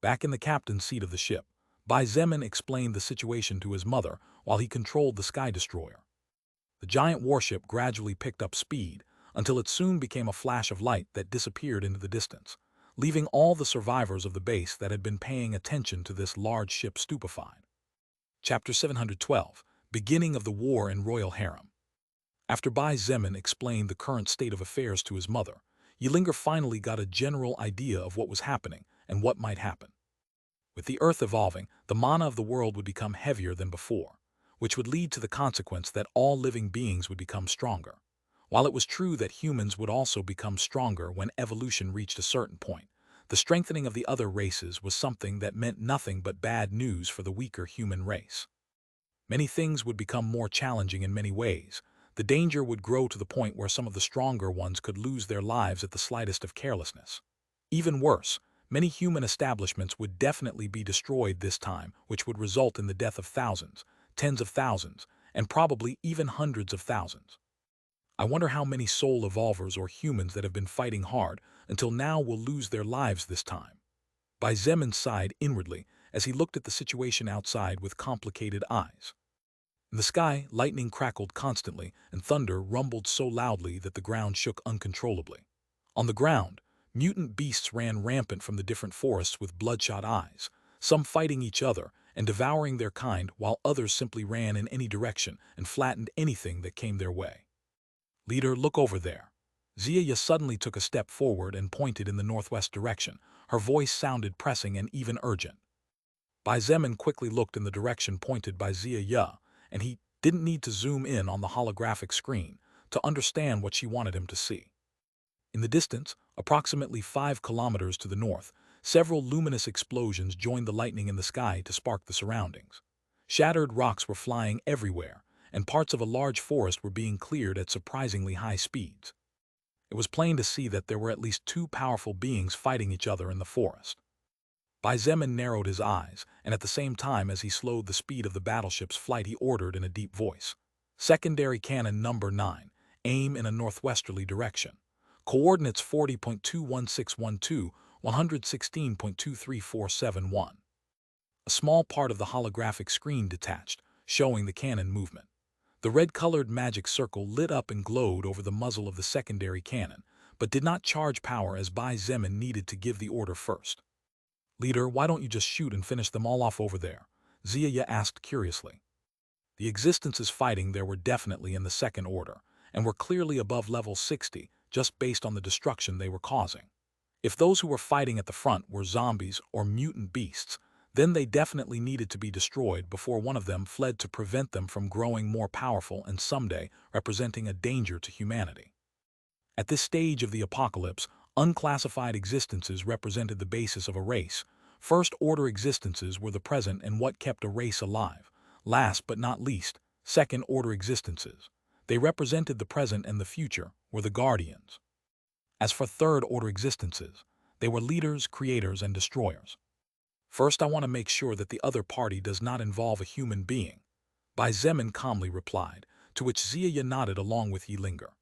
Back in the captain's seat of the ship, Bai Zemin explained the situation to his mother while he controlled the Sky Destroyer. The giant warship gradually picked up speed until it soon became a flash of light that disappeared into the distance, leaving all the survivors of the base that had been paying attention to this large ship stupefied. Chapter 712, Beginning of the War in Royal Harem. After Bai Zemin explained the current state of affairs to his mother, Ylinger finally got a general idea of what was happening and what might happen. With the Earth evolving, the mana of the world would become heavier than before, which would lead to the consequence that all living beings would become stronger. While it was true that humans would also become stronger when evolution reached a certain point, the strengthening of the other races was something that meant nothing but bad news for the weaker human race. Many things would become more challenging in many ways. The danger would grow to the point where some of the stronger ones could lose their lives at the slightest of carelessness. Even worse, many human establishments would definitely be destroyed this time, which would result in the death of thousands, tens of thousands, and probably even hundreds of thousands. I wonder how many soul evolvers or humans that have been fighting hard until now will lose their lives this time. Bai Zemin sighed inwardly as he looked at the situation outside with complicated eyes. In the sky, lightning crackled constantly and thunder rumbled so loudly that the ground shook uncontrollably. On the ground, mutant beasts ran rampant from the different forests with bloodshot eyes, some fighting each other and devouring their kind while others simply ran in any direction and flattened anything that came their way. "Leader, look over there." Zia suddenly took a step forward and pointed in the northwest direction. Her voice sounded pressing and even urgent. Bai Zemin quickly looked in the direction pointed by Zia, and he didn't need to zoom in on the holographic screen to understand what she wanted him to see. In the distance, approximately 5 kilometers to the north, several luminous explosions joined the lightning in the sky to spark the surroundings. Shattered rocks were flying everywhere, and parts of a large forest were being cleared at surprisingly high speeds. It was plain to see that there were at least 2 powerful beings fighting each other in the forest. Bai Zemin narrowed his eyes, and at the same time as he slowed the speed of the battleship's flight he ordered in a deep voice. "Secondary cannon number 9, aim in a northwesterly direction. Coordinates 40.21612, 116.23471. A small part of the holographic screen detached, showing the cannon movement. The red-colored magic circle lit up and glowed over the muzzle of the secondary cannon, but did not charge power as Bai Zemin needed to give the order first. "Leader, why don't you just shoot and finish them all off over there?" Zia asked curiously. The existences fighting there were definitely in the second order, and were clearly above level 60, just based on the destruction they were causing. If those who were fighting at the front were zombies or mutant beasts, then they definitely needed to be destroyed before one of them fled to prevent them from growing more powerful and someday representing a danger to humanity. At this stage of the apocalypse, unclassified existences represented the basis of a race. First-order existences were the present and what kept a race alive. Last but not least, second-order existences. They represented the present and the future, were the guardians. As for third-order existences, they were leaders, creators, and destroyers. "First, I want to make sure that the other party does not involve a human being," Bai Zemin calmly replied, to which Zia nodded along with Ylinger.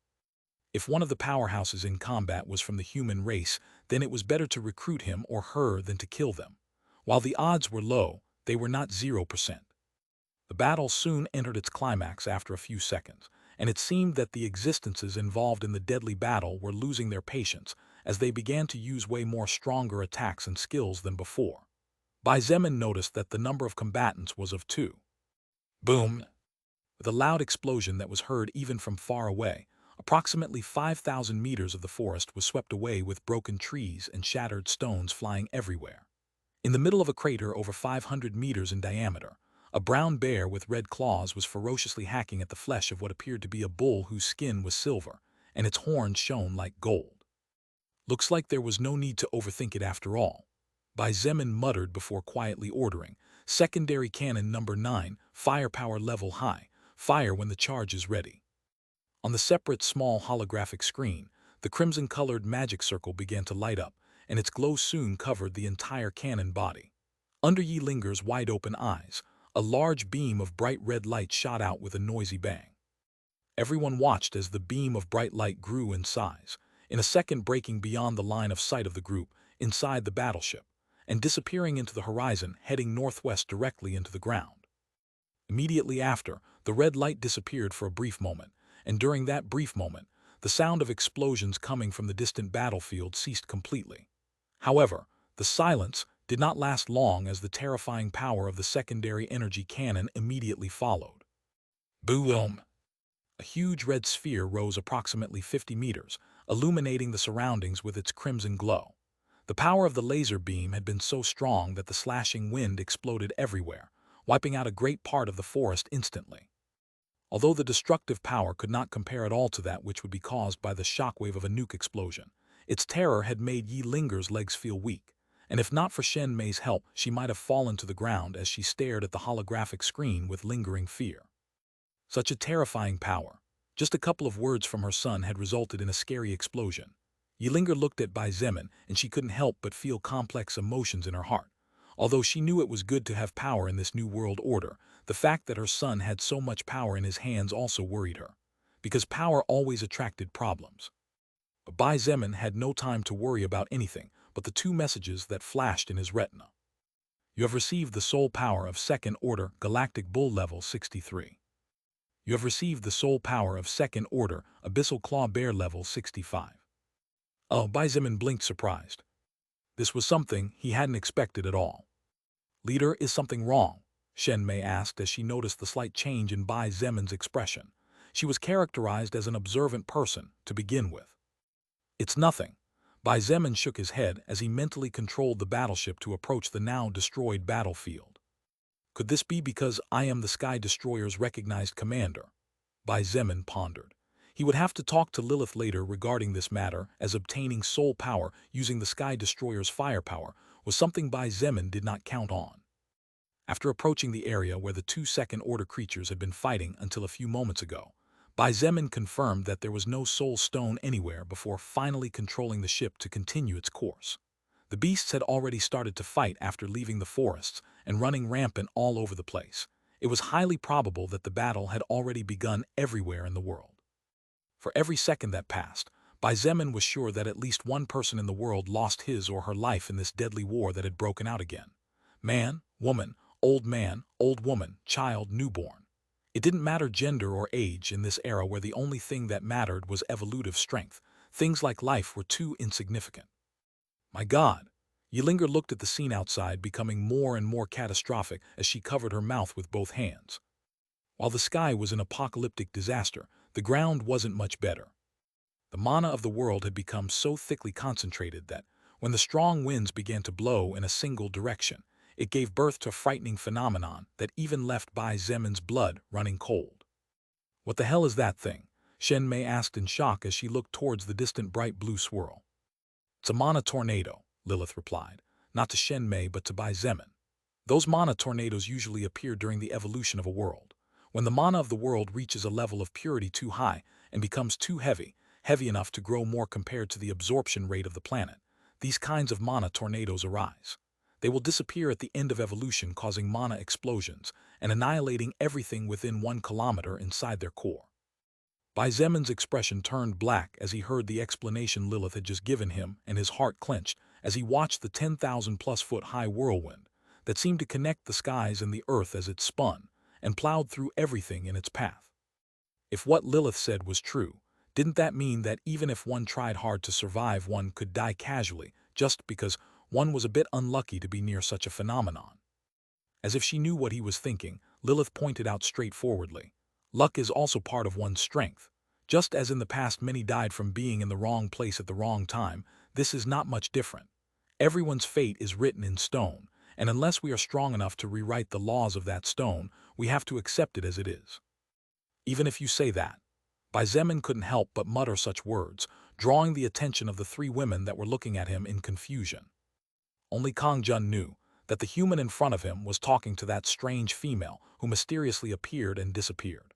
If one of the powerhouses in combat was from the human race, then it was better to recruit him or her than to kill them. While the odds were low, they were not 0%. The battle soon entered its climax after a few seconds, and it seemed that the existences involved in the deadly battle were losing their patience as they began to use way more stronger attacks and skills than before. Bai Zemin noticed that the number of combatants was of 2. Boom! With a loud explosion that was heard even from far away, approximately 5,000 meters of the forest was swept away with broken trees and shattered stones flying everywhere. In the middle of a crater over 500 meters in diameter, a brown bear with red claws was ferociously hacking at the flesh of what appeared to be a bull whose skin was silver, and its horns shone like gold. Looks like there was no need to overthink it after all. Bai Zemin muttered before quietly ordering, "Secondary cannon number 9, firepower level high, fire when the charge is ready." On the separate small holographic screen, the crimson-colored magic circle began to light up, and its glow soon covered the entire cannon body. Under Yi Linger's wide-open eyes, a large beam of bright red light shot out with a noisy bang. Everyone watched as the beam of bright light grew in size, in a second breaking beyond the line of sight of the group inside the battleship, and disappearing into the horizon, heading northwest directly into the ground. Immediately after, the red light disappeared for a brief moment, and during that brief moment, the sound of explosions coming from the distant battlefield ceased completely. However, the silence did not last long as the terrifying power of the secondary energy cannon immediately followed. Boom! A huge red sphere rose approximately 50 meters, illuminating the surroundings with its crimson glow. The power of the laser beam had been so strong that the slashing wind exploded everywhere, wiping out a great part of the forest instantly. Although the destructive power could not compare at all to that which would be caused by the shockwave of a nuke explosion, its terror had made Yi Linger's legs feel weak, and if not for Shen Mei's help, she might have fallen to the ground as she stared at the holographic screen with lingering fear. Such a terrifying power. Just a couple of words from her son had resulted in a scary explosion. Yi Linger looked at Bai Zemin, and she couldn't help but feel complex emotions in her heart. Although she knew it was good to have power in this new world order, the fact that her son had so much power in his hands also worried her, because power always attracted problems. But Bai Zemin had no time to worry about anything but the 2 messages that flashed in his retina. You have received the soul power of Second Order Galactic Bull Level 63. You have received the soul power of Second Order Abyssal Claw Bear Level 65. Oh, Bai Zemin blinked surprised. This was something he hadn't expected at all. "Leader, is something wrong?" Shen Mei asked as she noticed the slight change in Bai Zemin's expression. She was characterized as an observant person to begin with. "It's nothing." Bai Zemin shook his head as he mentally controlled the battleship to approach the now destroyed battlefield. "Could this be because I am the Sky Destroyer's recognized commander?" Bai Zemin pondered. He would have to talk to Lilith later regarding this matter, as obtaining soul power using the Sky Destroyer's firepower was something Bai Zemin did not count on. After approaching the area where the 2 second-order creatures had been fighting until a few moments ago, Bai Zemin confirmed that there was no soul stone anywhere before finally controlling the ship to continue its course. The beasts had already started to fight after leaving the forests and running rampant all over the place. It was highly probable that the battle had already begun everywhere in the world. For every second that passed, Bai Zemin was sure that at least one person in the world lost his or her life in this deadly war that had broken out again. Man, woman, old woman, child, newborn. It didn't matter gender or age in this era where the only thing that mattered was evolutive strength. Things like life were too insignificant. My God! Yi Linger looked at the scene outside, becoming more and more catastrophic as she covered her mouth with both hands. While the sky was an apocalyptic disaster, the ground wasn't much better. The mana of the world had become so thickly concentrated that, when the strong winds began to blow in a single direction, it gave birth to a frightening phenomenon that even left Bai Zemin's blood running cold. "What the hell is that thing?" Shen Mei asked in shock as she looked towards the distant bright blue swirl. "It's a mana tornado," Lilith replied, not to Shen Mei but to Bai Zemin. Those mana tornadoes usually appear during the evolution of a world. When the mana of the world reaches a level of purity too high and becomes too heavy enough to grow more compared to the absorption rate of the planet, these kinds of mana tornadoes arise. They will disappear at the end of evolution, causing mana explosions and annihilating everything within 1 kilometer inside their core. Bai Zemin's expression turned black as he heard the explanation Lilith had just given him, and his heart clenched as he watched the 10,000-plus-foot-high whirlwind that seemed to connect the skies and the earth as it spun and plowed through everything in its path. If what Lilith said was true, Didn't that mean that even if one tried hard to survive, one could die casually just because one was a bit unlucky to be near such a phenomenon? As if she knew what he was thinking, Lilith pointed out straightforwardly. Luck is also part of one's strength. Just as in the past many died from being in the wrong place at the wrong time, this is not much different. Everyone's fate is written in stone, and unless we are strong enough to rewrite the laws of that stone, we have to accept it as it is. Even if you say that. Bai Zemin couldn't help but mutter such words, drawing the attention of the three women that were looking at him in confusion. Only Kang Jun knew that the human in front of him was talking to that strange female who mysteriously appeared and disappeared.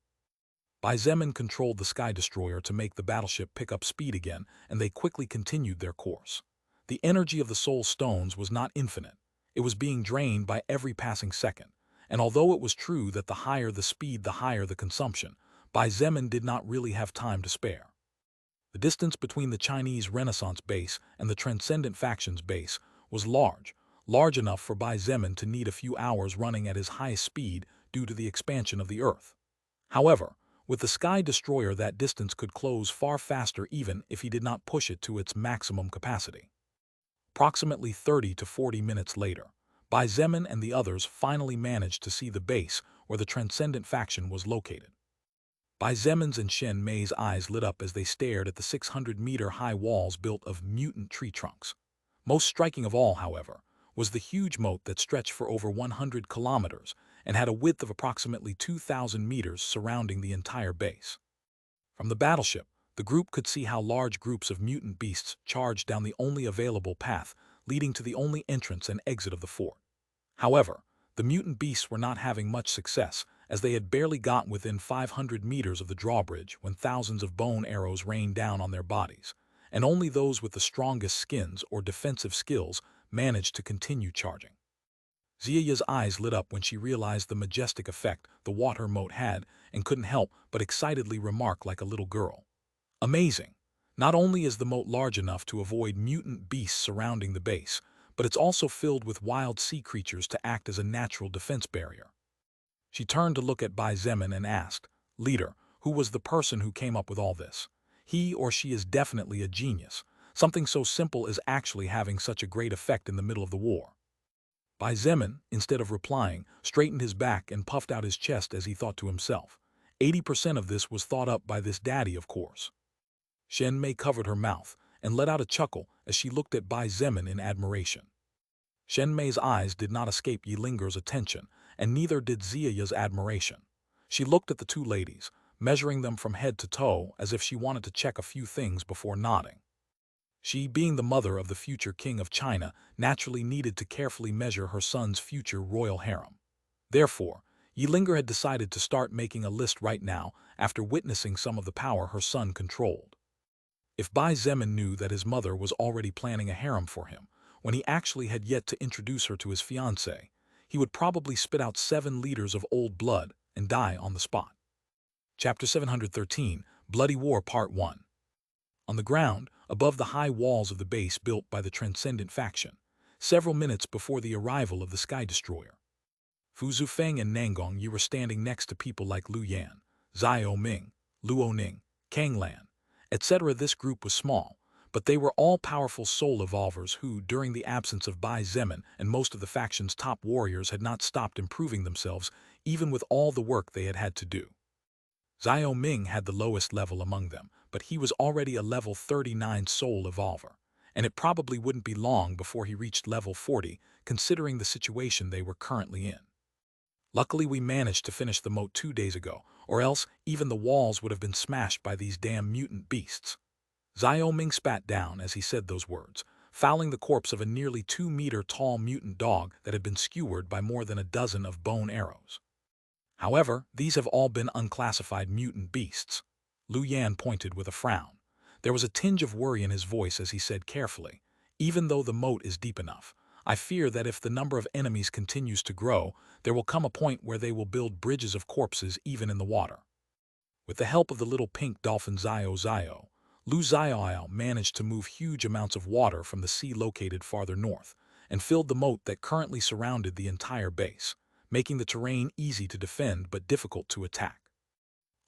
Bai Zemin controlled the Sky Destroyer to make the battleship pick up speed again, and they quickly continued their course. The energy of the Soul Stones was not infinite. It was being drained by every passing second, and although it was true that the higher the speed, the higher the consumption, Bai Zemin did not really have time to spare. The distance between the Chinese Renaissance base and the Transcendent Factions base was large enough for Bai Zemin to need a few hours running at his highest speed due to the expansion of the Earth. However, with the Sky Destroyer, that distance could close far faster even if he did not push it to its maximum capacity. Approximately 30 to 40 minutes later, Bai Zemin and the others finally managed to see the base where the Transcendent Faction was located. Bai Zemin's and Shen Mei's eyes lit up as they stared at the 600-meter-high walls built of mutant tree trunks. Most striking of all, however, was the huge moat that stretched for over 100 kilometers and had a width of approximately 2,000 meters surrounding the entire base. From the battleship, the group could see how large groups of mutant beasts charged down the only available path leading to the only entrance and exit of the fort. However, the mutant beasts were not having much success, as they had barely gotten within 500 meters of the drawbridge when thousands of bone arrows rained down on their bodies, and only those with the strongest skins or defensive skills managed to continue charging. Ziya's eyes lit up when she realized the majestic effect the water moat had and couldn't help but excitedly remark like a little girl. Amazing! Not only is the moat large enough to avoid mutant beasts surrounding the base, but it's also filled with wild sea creatures to act as a natural defense barrier. She turned to look at Bai Zemin and asked, "Leader, who was the person who came up with all this? He or she is definitely a genius. Something so simple is actually having such a great effect in the middle of the war." Bai Zemin, instead of replying, straightened his back and puffed out his chest as he thought to himself, 80% of this was thought up by this daddy, of course. Shen Mei covered her mouth and let out a chuckle as she looked at Bai Zemin in admiration. Shen Mei's eyes did not escape Yilinger's attention, and neither did Ziya's admiration. She looked at the two ladies, measuring them from head to toe as if she wanted to check a few things before nodding. She, being the mother of the future king of China, naturally needed to carefully measure her son's future royal harem. Therefore, Yilinger had decided to start making a list right now after witnessing some of the power her son controlled. If Bai Zemin knew that his mother was already planning a harem for him, when he actually had yet to introduce her to his fiancée, he would probably spit out 7 liters of old blood and die on the spot. Chapter 713, Bloody War Part 1. On the ground, above the high walls of the base built by the Transcendent Faction, several minutes before the arrival of the Sky Destroyer, Fu Zufeng and Nangong Yi were standing next to people like Lu Yan, Zhao Ming, Lu Oning, Kang Lan, etc. This group was small, but they were all powerful soul evolvers who, during the absence of Bai Zemin and most of the faction's top warriors, had not stopped improving themselves even with all the work they had had to do. Zhao Ming had the lowest level among them, but he was already a level 39 soul evolver, and it probably wouldn't be long before he reached level 40, considering the situation they were currently in. Luckily, we managed to finish the moat 2 days ago, or else even the walls would have been smashed by these damn mutant beasts. Zhao Ming spat down as he said those words, fouling the corpse of a nearly 2-meter-tall mutant dog that had been skewered by more than a dozen of bone arrows. However, these have all been unclassified mutant beasts. Lu Yan pointed with a frown. There was a tinge of worry in his voice as he said carefully, "Even though the moat is deep enough, I fear that if the number of enemies continues to grow, there will come a point where they will build bridges of corpses even in the water." With the help of the little pink dolphin Zio, Lu Zio managed to move huge amounts of water from the sea located farther north, and filled the moat that currently surrounded the entire base, making the terrain easy to defend but difficult to attack.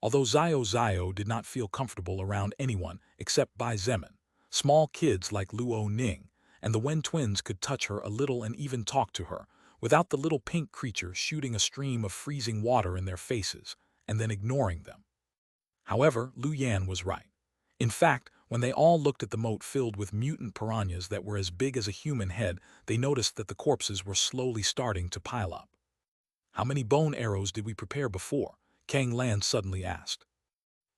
Although Zio did not feel comfortable around anyone except Bai Zemin, small kids like Luo Ning and the Wen twins could touch her a little and even talk to her, without the little pink creature shooting a stream of freezing water in their faces and then ignoring them. However, Lu Yan was right. In fact, when they all looked at the moat filled with mutant piranhas that were as big as a human head, they noticed that the corpses were slowly starting to pile up. "How many bone arrows did we prepare before?" Kang Lan suddenly asked.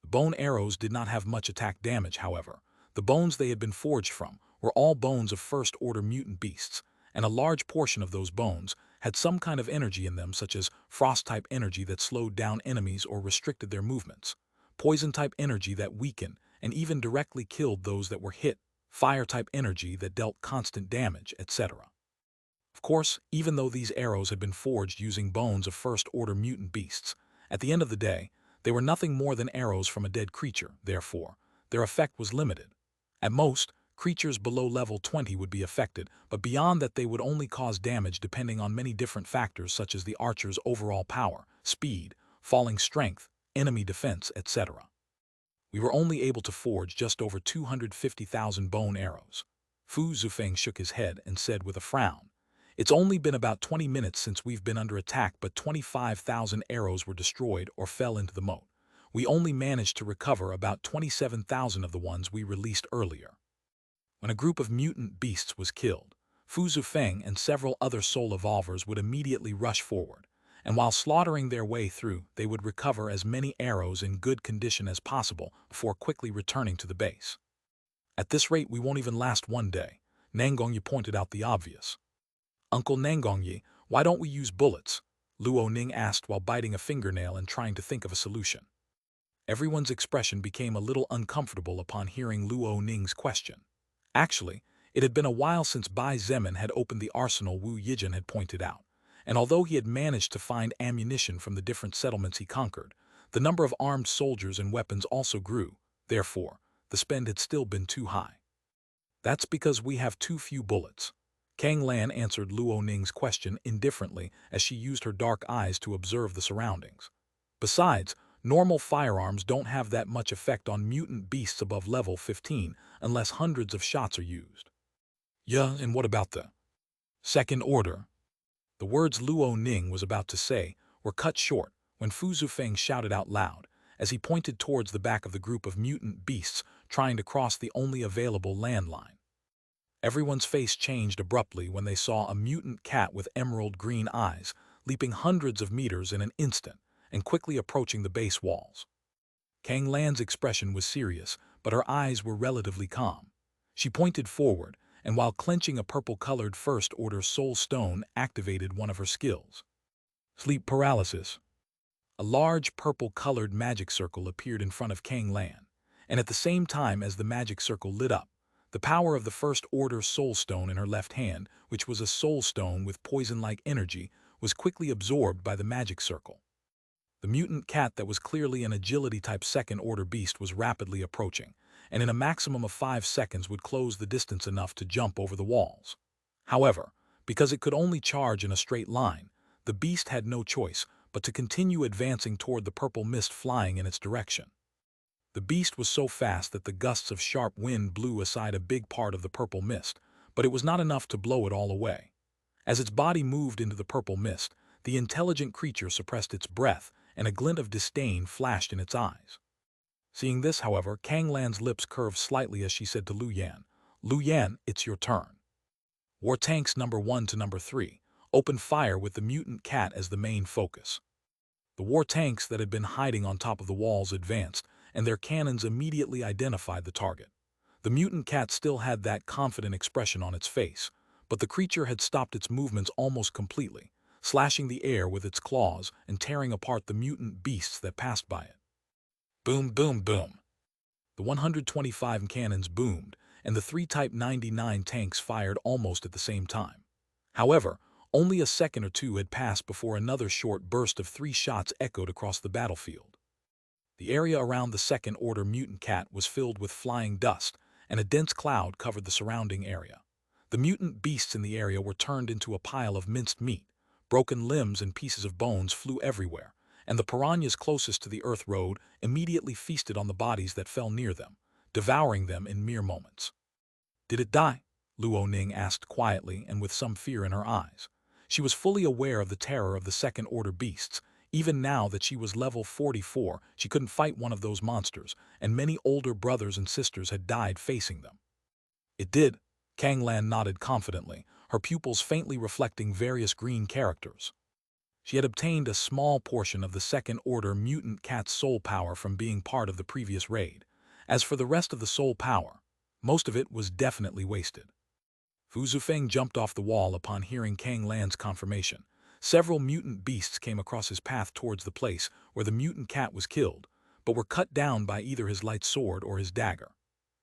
The bone arrows did not have much attack damage, however. The bones they had been forged from were all bones of first-order mutant beasts, and a large portion of those bones had some kind of energy in them, such as frost-type energy that slowed down enemies or restricted their movements, poison-type energy that weakened and even directly killed those that were hit, fire-type energy that dealt constant damage, etc. Of course, even though these arrows had been forged using bones of first-order mutant beasts, at the end of the day, they were nothing more than arrows from a dead creature. Therefore, their effect was limited. At most, creatures below level 20 would be affected, but beyond that they would only cause damage depending on many different factors such as the archer's overall power, speed, falling strength, enemy defense, etc. We were only able to forge just over 250,000 bone arrows. Fu Zufeng shook his head and said with a frown, "It's only been about 20 minutes since we've been under attack, but 25,000 arrows were destroyed or fell into the moat. We only managed to recover about 27,000 of the ones we released earlier." When a group of mutant beasts was killed, Fu Zufeng and several other soul evolvers would immediately rush forward, and while slaughtering their way through, they would recover as many arrows in good condition as possible before quickly returning to the base. "At this rate, we won't even last one day," Nangongyi pointed out the obvious. "Uncle Nangongyi, why don't we use bullets?" Luo Ning asked while biting a fingernail and trying to think of a solution. Everyone's expression became a little uncomfortable upon hearing Luo Ning's question. Actually, it had been a while since Bai Zemin had opened the arsenal Wu Yijin had pointed out, and although he had managed to find ammunition from the different settlements he conquered, the number of armed soldiers and weapons also grew. Therefore, the spend had still been too high. "That's because we have too few bullets." Kang Lan answered Luo Ning's question indifferently as she used her dark eyes to observe the surroundings. "Besides, normal firearms don't have that much effect on mutant beasts above level 15 unless hundreds of shots are used." "Yeah, and what about the second order?" The words Luo Ning was about to say were cut short when Fu Zufeng shouted out loud as he pointed towards the back of the group of mutant beasts trying to cross the only available landline. Everyone's face changed abruptly when they saw a mutant cat with emerald green eyes leaping hundreds of meters in an instant and quickly approaching the base walls. Kang Lan's expression was serious, but her eyes were relatively calm. She pointed forward, and while clenching a purple-colored first-order soul stone, activated one of her skills. Sleep paralysis. A large purple-colored magic circle appeared in front of Kang Lan, and at the same time as the magic circle lit up, the power of the first-order soul stone in her left hand, which was a soul stone with poison-like energy, was quickly absorbed by the magic circle. The mutant cat that was clearly an agility-type second-order beast was rapidly approaching, and in a maximum of 5 seconds would close the distance enough to jump over the walls. However, because it could only charge in a straight line, the beast had no choice but to continue advancing toward the purple mist flying in its direction. The beast was so fast that the gusts of sharp wind blew aside a big part of the purple mist, but it was not enough to blow it all away. As its body moved into the purple mist, the intelligent creature suppressed its breath, and a glint of disdain flashed in its eyes. Seeing this, however, Kang Lan's lips curved slightly as she said to Lu Yan, "Lu Yan, it's your turn. War tanks number 1 to number 3, open fire with the mutant cat as the main focus." The war tanks that had been hiding on top of the walls advanced, and their cannons immediately identified the target. The mutant cat still had that confident expression on its face, but the creature had stopped its movements almost completely, slashing the air with its claws and tearing apart the mutant beasts that passed by it. Boom, boom, boom. The 125 cannons boomed, and the 3 Type 99 tanks fired almost at the same time. However, only a second or two had passed before another short burst of 3 shots echoed across the battlefield. The area around the second-order mutant cat was filled with flying dust, and a dense cloud covered the surrounding area. The mutant beasts in the area were turned into a pile of minced meat. Broken limbs and pieces of bones flew everywhere, and the piranhas closest to the earth road immediately feasted on the bodies that fell near them, devouring them in mere moments. "Did it die?" Luo Ning asked quietly and with some fear in her eyes. She was fully aware of the terror of the second-order beasts. Even now that she was level 44, she couldn't fight one of those monsters, and many older brothers and sisters had died facing them. "It did," Kang Lan nodded confidently, her pupils faintly reflecting various green characters. She had obtained a small portion of the second-order mutant cat's soul power from being part of the previous raid. As for the rest of the soul power, most of it was definitely wasted. Fu Zufeng jumped off the wall upon hearing Kang Lan's confirmation. Several mutant beasts came across his path towards the place where the mutant cat was killed, but were cut down by either his light sword or his dagger.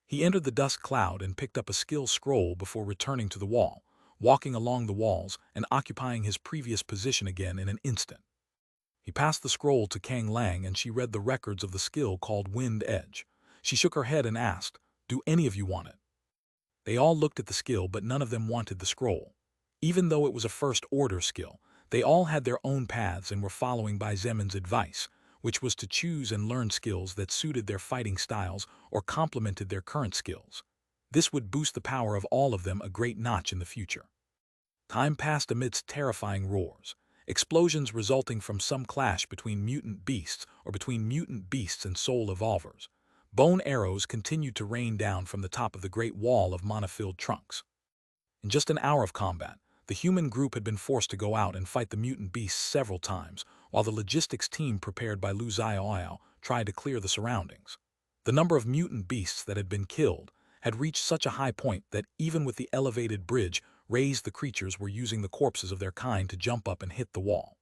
He entered the dust cloud and picked up a skill scroll before returning to the wall, walking along the walls and occupying his previous position again in an instant. He passed the scroll to Kang Lang and she read the records of the skill called Wind Edge. She shook her head and asked, "Do any of you want it?" They all looked at the skill, but none of them wanted the scroll. Even though it was a first-order skill, they all had their own paths and were following Bai Zemin's advice, which was to choose and learn skills that suited their fighting styles or complemented their current skills. This would boost the power of all of them a great notch in the future. Time passed amidst terrifying roars, explosions resulting from some clash between mutant beasts or between mutant beasts and soul evolvers. Bone arrows continued to rain down from the top of the great wall of mana-filled trunks. In just an hour of combat, the human group had been forced to go out and fight the mutant beasts several times, while the logistics team prepared by Lu Xiaoyao tried to clear the surroundings. The number of mutant beasts that had been killed had reached such a high point that even with the elevated bridge raised, the creatures were using the corpses of their kind to jump up and hit the wall.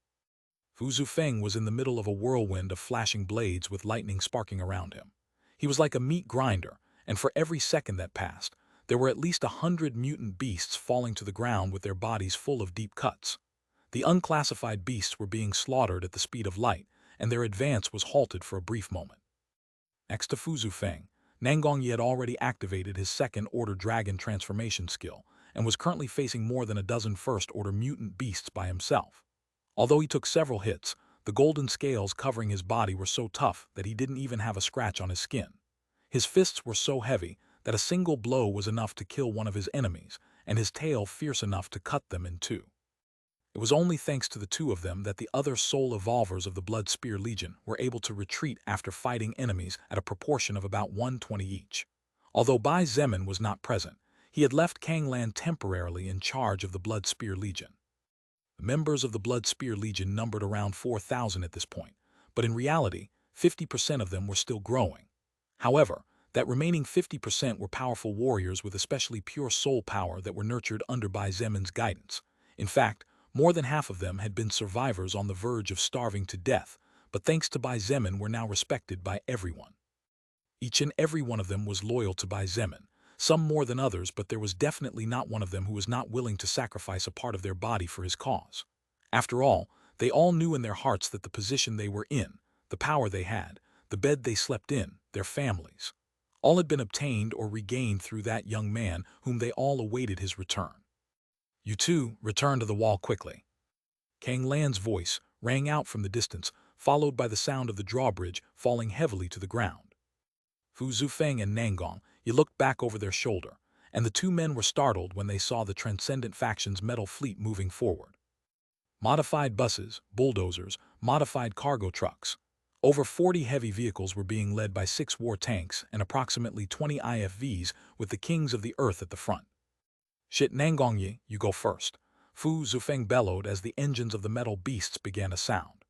Fu Zufeng was in the middle of a whirlwind of flashing blades with lightning sparking around him. He was like a meat grinder, and for every second that passed, there were at least 100 mutant beasts falling to the ground with their bodies full of deep cuts. The unclassified beasts were being slaughtered at the speed of light, and their advance was halted for a brief moment. Next to Fu Zufeng, Nangongyi had already activated his second-order dragon transformation skill and was currently facing more than a dozen first-order mutant beasts by himself. Although he took several hits, the golden scales covering his body were so tough that he didn't even have a scratch on his skin. His fists were so heavy that a single blow was enough to kill one of his enemies, and his tail fierce enough to cut them in two. It was only thanks to the two of them that the other soul evolvers of the Blood Spear Legion were able to retreat after fighting enemies at a proportion of about 120 each. Although Bai Zemin was not present, he had left Kang Lan temporarily in charge of the Blood Spear Legion. The members of the Blood Spear Legion numbered around 4,000 at this point, but in reality, 50% of them were still growing. However, that remaining 50% were powerful warriors with especially pure soul power that were nurtured under Bai Zemin's guidance. In fact, more than half of them had been survivors on the verge of starving to death, but thanks to Bai Zemin were now respected by everyone. Each and every one of them was loyal to Bai Zemin, some more than others, but there was definitely not one of them who was not willing to sacrifice a part of their body for his cause. After all, they all knew in their hearts that the position they were in, the power they had, the bed they slept in, their families, all had been obtained or regained through that young man whom they all awaited his return. "You two, return to the wall quickly." Kang Lan's voice rang out from the distance, followed by the sound of the drawbridge falling heavily to the ground. Fu Zufeng and Nangongyi looked back over their shoulder, and the two men were startled when they saw the Transcendent Faction's metal fleet moving forward. Modified buses, bulldozers, modified cargo trucks. Over 40 heavy vehicles were being led by 6 war tanks and approximately 20 IFVs with the Kings of the Earth at the front. "Shit, Nangongyi, you go first," Fu Zufeng bellowed as the engines of the metal beasts began to sound.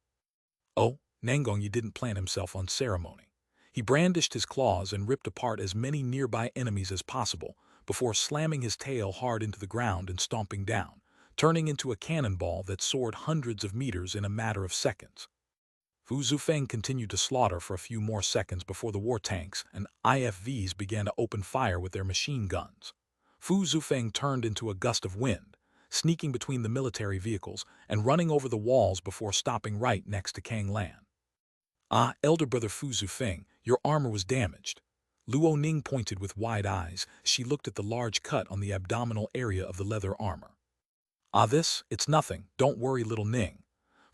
Oh, Nangongyi didn't plant himself on ceremony. He brandished his claws and ripped apart as many nearby enemies as possible before slamming his tail hard into the ground and stomping down, turning into a cannonball that soared hundreds of meters in a matter of seconds. Fu Zufeng continued to slaughter for a few more seconds before the war tanks and IFVs began to open fire with their machine guns. Fu Zufeng turned into a gust of wind, sneaking between the military vehicles and running over the walls before stopping right next to Kang Lan. "Ah, elder brother Fu Zufeng, your armor was damaged." Luo Ning pointed with wide eyes as she looked at the large cut on the abdominal area of the leather armor. "Ah, it's nothing, don't worry little Ning."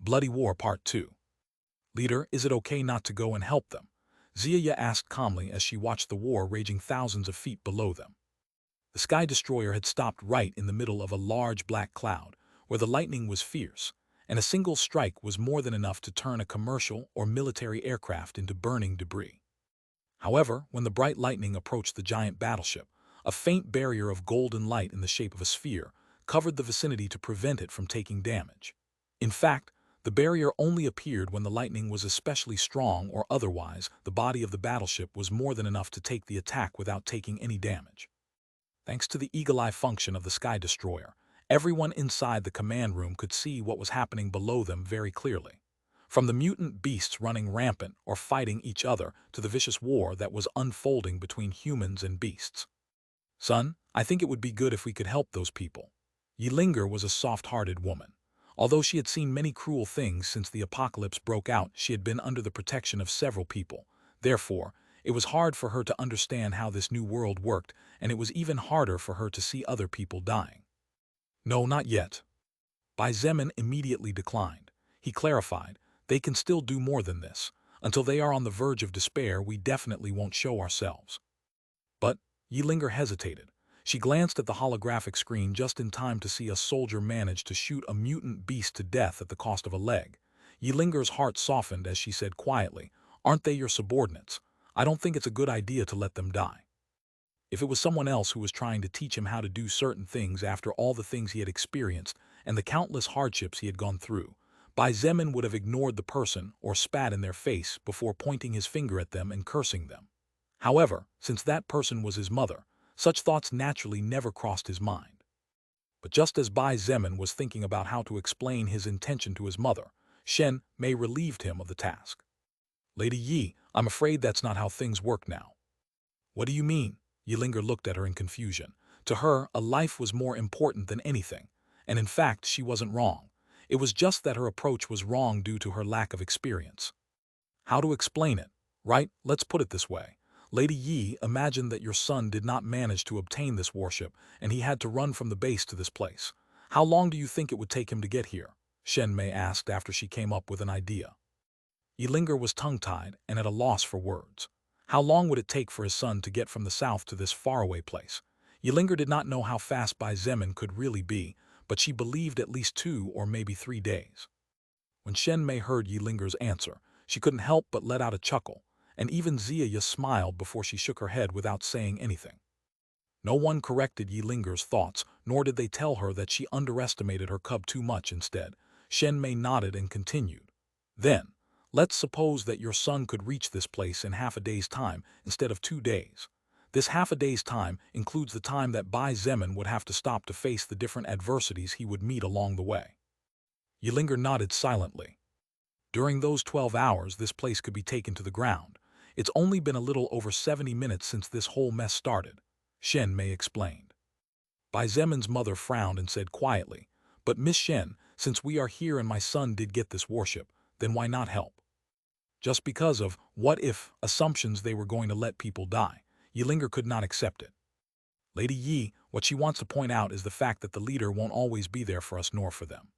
Bloody War Part 2. Leader, is it okay not to go and help them? Zia asked calmly as she watched the war raging thousands of feet below them. The Sky Destroyer had stopped right in the middle of a large black cloud, where the lightning was fierce, and a single strike was more than enough to turn a commercial or military aircraft into burning debris. However, when the bright lightning approached the giant battleship, a faint barrier of golden light in the shape of a sphere covered the vicinity to prevent it from taking damage. In fact, the barrier only appeared when the lightning was especially strong, or otherwise the body of the battleship was more than enough to take the attack without taking any damage. Thanks to the eagle-eye function of the Sky Destroyer, everyone inside the command room could see what was happening below them very clearly. From the mutant beasts running rampant or fighting each other to the vicious war that was unfolding between humans and beasts. Son, I think it would be good if we could help those people. Yilinger was a soft-hearted woman. Although she had seen many cruel things since the apocalypse broke out, she had been under the protection of several people. Therefore, it was hard for her to understand how this new world worked, and it was even harder for her to see other people dying. No, not yet. Bai Zemin immediately declined. He clarified, they can still do more than this. Until they are on the verge of despair, we definitely won't show ourselves. But Yilinger hesitated. She glanced at the holographic screen just in time to see a soldier manage to shoot a mutant beast to death at the cost of a leg. Yilinger's heart softened as she said quietly, "Aren't they your subordinates? I don't think it's a good idea to let them die." If it was someone else who was trying to teach him how to do certain things after all the things he had experienced and the countless hardships he had gone through, Bai Zemin would have ignored the person or spat in their face before pointing his finger at them and cursing them. However, since that person was his mother, such thoughts naturally never crossed his mind. But just as Bai Zemin was thinking about how to explain his intention to his mother, Shen Mei relieved him of the task. "Lady Yi, I'm afraid that's not how things work now." "What do you mean?" Yilinger looked at her in confusion. To her, a life was more important than anything, and in fact, she wasn't wrong. It was just that her approach was wrong due to her lack of experience. How to explain it? Right, let's put it this way. Lady Yi imagined that your son did not manage to obtain this warship, and he had to run from the base to this place. How long do you think it would take him to get here? Shen Mei asked after she came up with an idea. Yilinger was tongue-tied and at a loss for words. How long would it take for his son to get from the south to this faraway place? Yilinger did not know how fast Bai Zemin could really be, but she believed at least 2 or maybe 3 days. When Shen Mei heard Yilinger's answer, she couldn't help but let out a chuckle, and even Ziya smiled before she shook her head without saying anything. No one corrected Yilinger's thoughts, nor did they tell her that she underestimated her cub too much instead. Shen Mei nodded and continued. Then, let's suppose that your son could reach this place in half a day's time instead of 2 days. This half a day's time includes the time that Bai Zemin would have to stop to face the different adversities he would meet along the way. Yilinger nodded silently. During those 12 hours, this place could be taken to the ground. It's only been a little over 70 minutes since this whole mess started, Shen Mei explained. Bai Zemin's mother frowned and said quietly, but Miss Shen, since we are here and my son did get this warship, then why not help? Just because of what-if assumptions they were going to let people die, Yilinger could not accept it. Lady Yi, what she wants to point out is the fact that the leader won't always be there for us nor for them.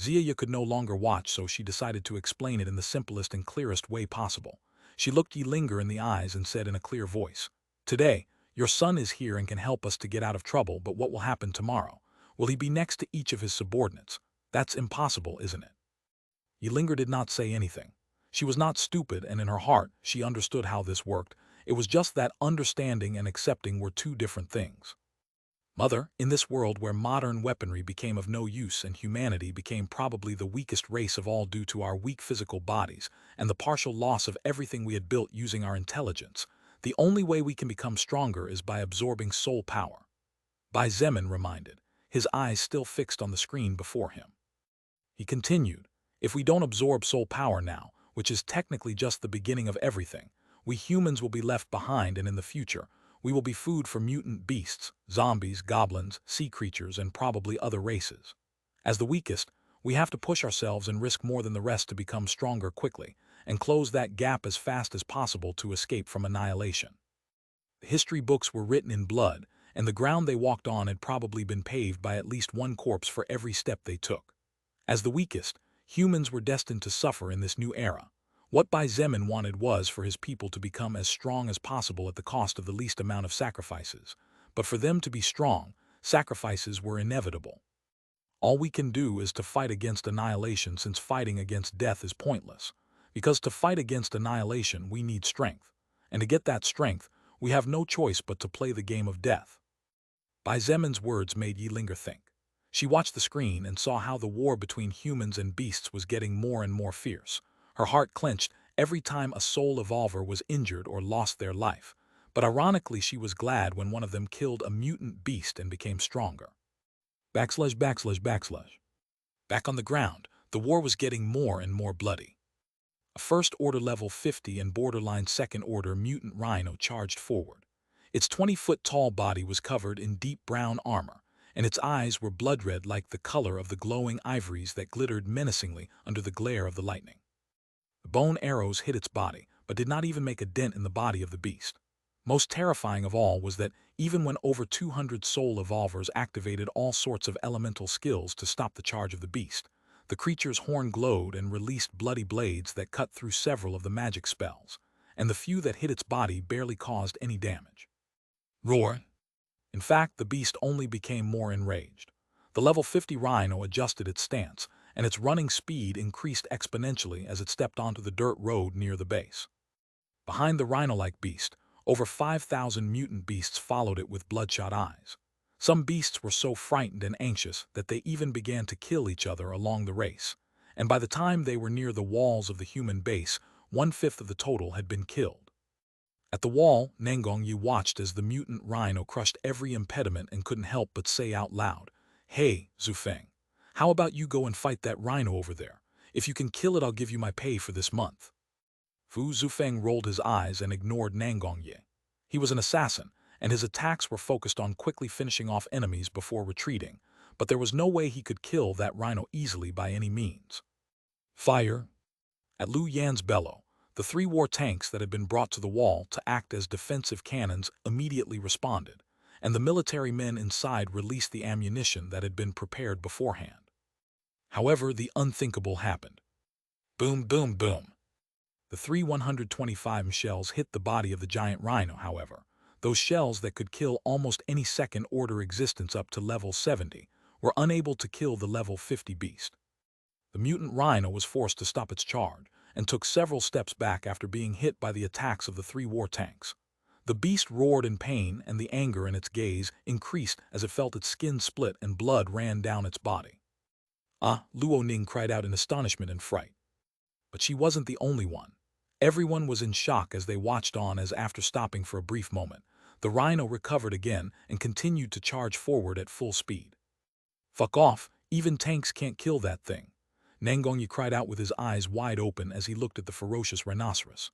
Ziya could no longer watch, so she decided to explain it in the simplest and clearest way possible. She looked Yilinger in the eyes and said in a clear voice, Today, your son is here and can help us to get out of trouble, but what will happen tomorrow? Will he be next to each of his subordinates? That's impossible, isn't it? Yilinger did not say anything. She was not stupid, and in her heart, she understood how this worked. It was just that understanding and accepting were 2 different things. Mother, in this world where modern weaponry became of no use and humanity became probably the weakest race of all due to our weak physical bodies and the partial loss of everything we had built using our intelligence, the only way we can become stronger is by absorbing soul power. Bai Zemin reminded, his eyes still fixed on the screen before him. He continued, if we don't absorb soul power now, which is technically just the beginning of everything, we humans will be left behind, and in the future, we will be food for mutant beasts, zombies, goblins, sea creatures, and probably other races. As the weakest, we have to push ourselves and risk more than the rest to become stronger quickly, and close that gap as fast as possible to escape from annihilation. The history books were written in blood, and the ground they walked on had probably been paved by at least 1 corpse for every step they took. As the weakest, humans were destined to suffer in this new era. What Bai Zemin wanted was for his people to become as strong as possible at the cost of the least amount of sacrifices. But for them to be strong, sacrifices were inevitable. All we can do is to fight against annihilation, since fighting against death is pointless. Because to fight against annihilation, we need strength. And to get that strength, we have no choice but to play the game of death. Bai Zemin's words made Yilinger think. She watched the screen and saw how the war between humans and beasts was getting more and more fierce. Her heart clenched every time a soul evolver was injured or lost their life, but ironically she was glad when one of them killed a mutant beast and became stronger. Back on the ground, the war was getting more and more bloody. A first-order level 50 and borderline second-order mutant rhino charged forward. Its 20-foot-tall body was covered in deep brown armor, and its eyes were blood-red like the color of the glowing ivories that glittered menacingly under the glare of the lightning. The bone arrows hit its body, but did not even make a dent in the body of the beast. Most terrifying of all was that even when over 200 soul evolvers activated all sorts of elemental skills to stop the charge of the beast, the creature's horn glowed and released bloody blades that cut through several of the magic spells, and the few that hit its body barely caused any damage. Roar! In fact, the beast only became more enraged. The level 50 rhino adjusted its stance, and its running speed increased exponentially as it stepped onto the dirt road near the base. Behind the rhino-like beast, over 5,000 mutant beasts followed it with bloodshot eyes. Some beasts were so frightened and anxious that they even began to kill each other along the race, and by the time they were near the walls of the human base, 1/5 of the total had been killed. At the wall, Nangongyi watched as the mutant rhino crushed every impediment and couldn't help but say out loud, "Hey, Zufeng, how about you go and fight that rhino over there? If you can kill it, I'll give you my pay for this month." Fu Zufeng rolled his eyes and ignored Nangongyi. He was an assassin, and his attacks were focused on quickly finishing off enemies before retreating, but there was no way he could kill that rhino easily by any means. Fire! At Lu Yan's bellow, The 3 war tanks that had been brought to the wall to act as defensive cannons immediately responded, and the military men inside released the ammunition that had been prepared beforehand. However, the unthinkable happened. Boom, boom, boom. The 3 125 shells hit the body of the giant rhino, however. Those shells that could kill almost any second-order existence up to level 70 were unable to kill the level 50 beast. The mutant rhino was forced to stop its charge and took several steps back after being hit by the attacks of the 3 war tanks. The beast roared in pain, and the anger in its gaze increased as it felt its skin split and blood ran down its body. Ah, Luo Ning cried out in astonishment and fright. But she wasn't the only one. Everyone was in shock as they watched on as, after stopping for a brief moment, the rhino recovered again and continued to charge forward at full speed. "Fuck off, even tanks can't kill that thing," Nangongyi cried out with his eyes wide open as he looked at the ferocious rhinoceros.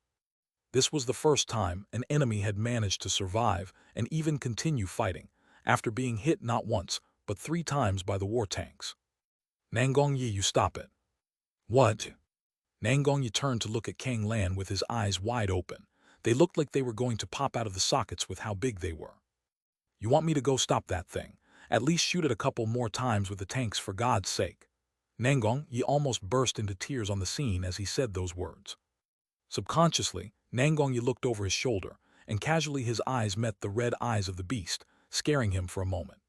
This was the first time an enemy had managed to survive and even continue fighting, after being hit not once, but 3 times by the war tanks. "Nangongyi, you stop it." "What?" Nangongyi turned to look at Kang Lan with his eyes wide open. They looked like they were going to pop out of the sockets with how big they were. "You want me to go stop that thing? At least shoot it a couple more times with the tanks, for God's sake." Nangongyi almost burst into tears on the scene as he said those words. Subconsciously, Nangongyi looked over his shoulder, and casually his eyes met the red eyes of the beast, scaring him for a moment.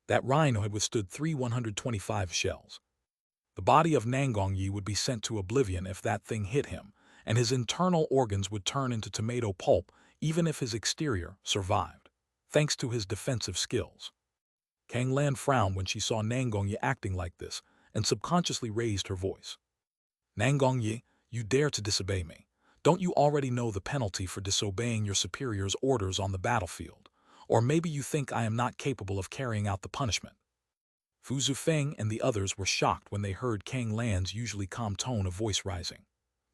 That rhino had withstood 3 125 shells. The body of Nangongyi would be sent to oblivion if that thing hit him, and his internal organs would turn into tomato pulp even if his exterior survived, thanks to his defensive skills. Kang Lan frowned when she saw Nangongyi acting like this, and subconsciously raised her voice. "Nangongyi, you dare to disobey me. Don't you already know the penalty for disobeying your superior's orders on the battlefield? Or maybe you think I am not capable of carrying out the punishment?" Fu Zufeng and the others were shocked when they heard Kang Lan's usually calm tone of voice rising.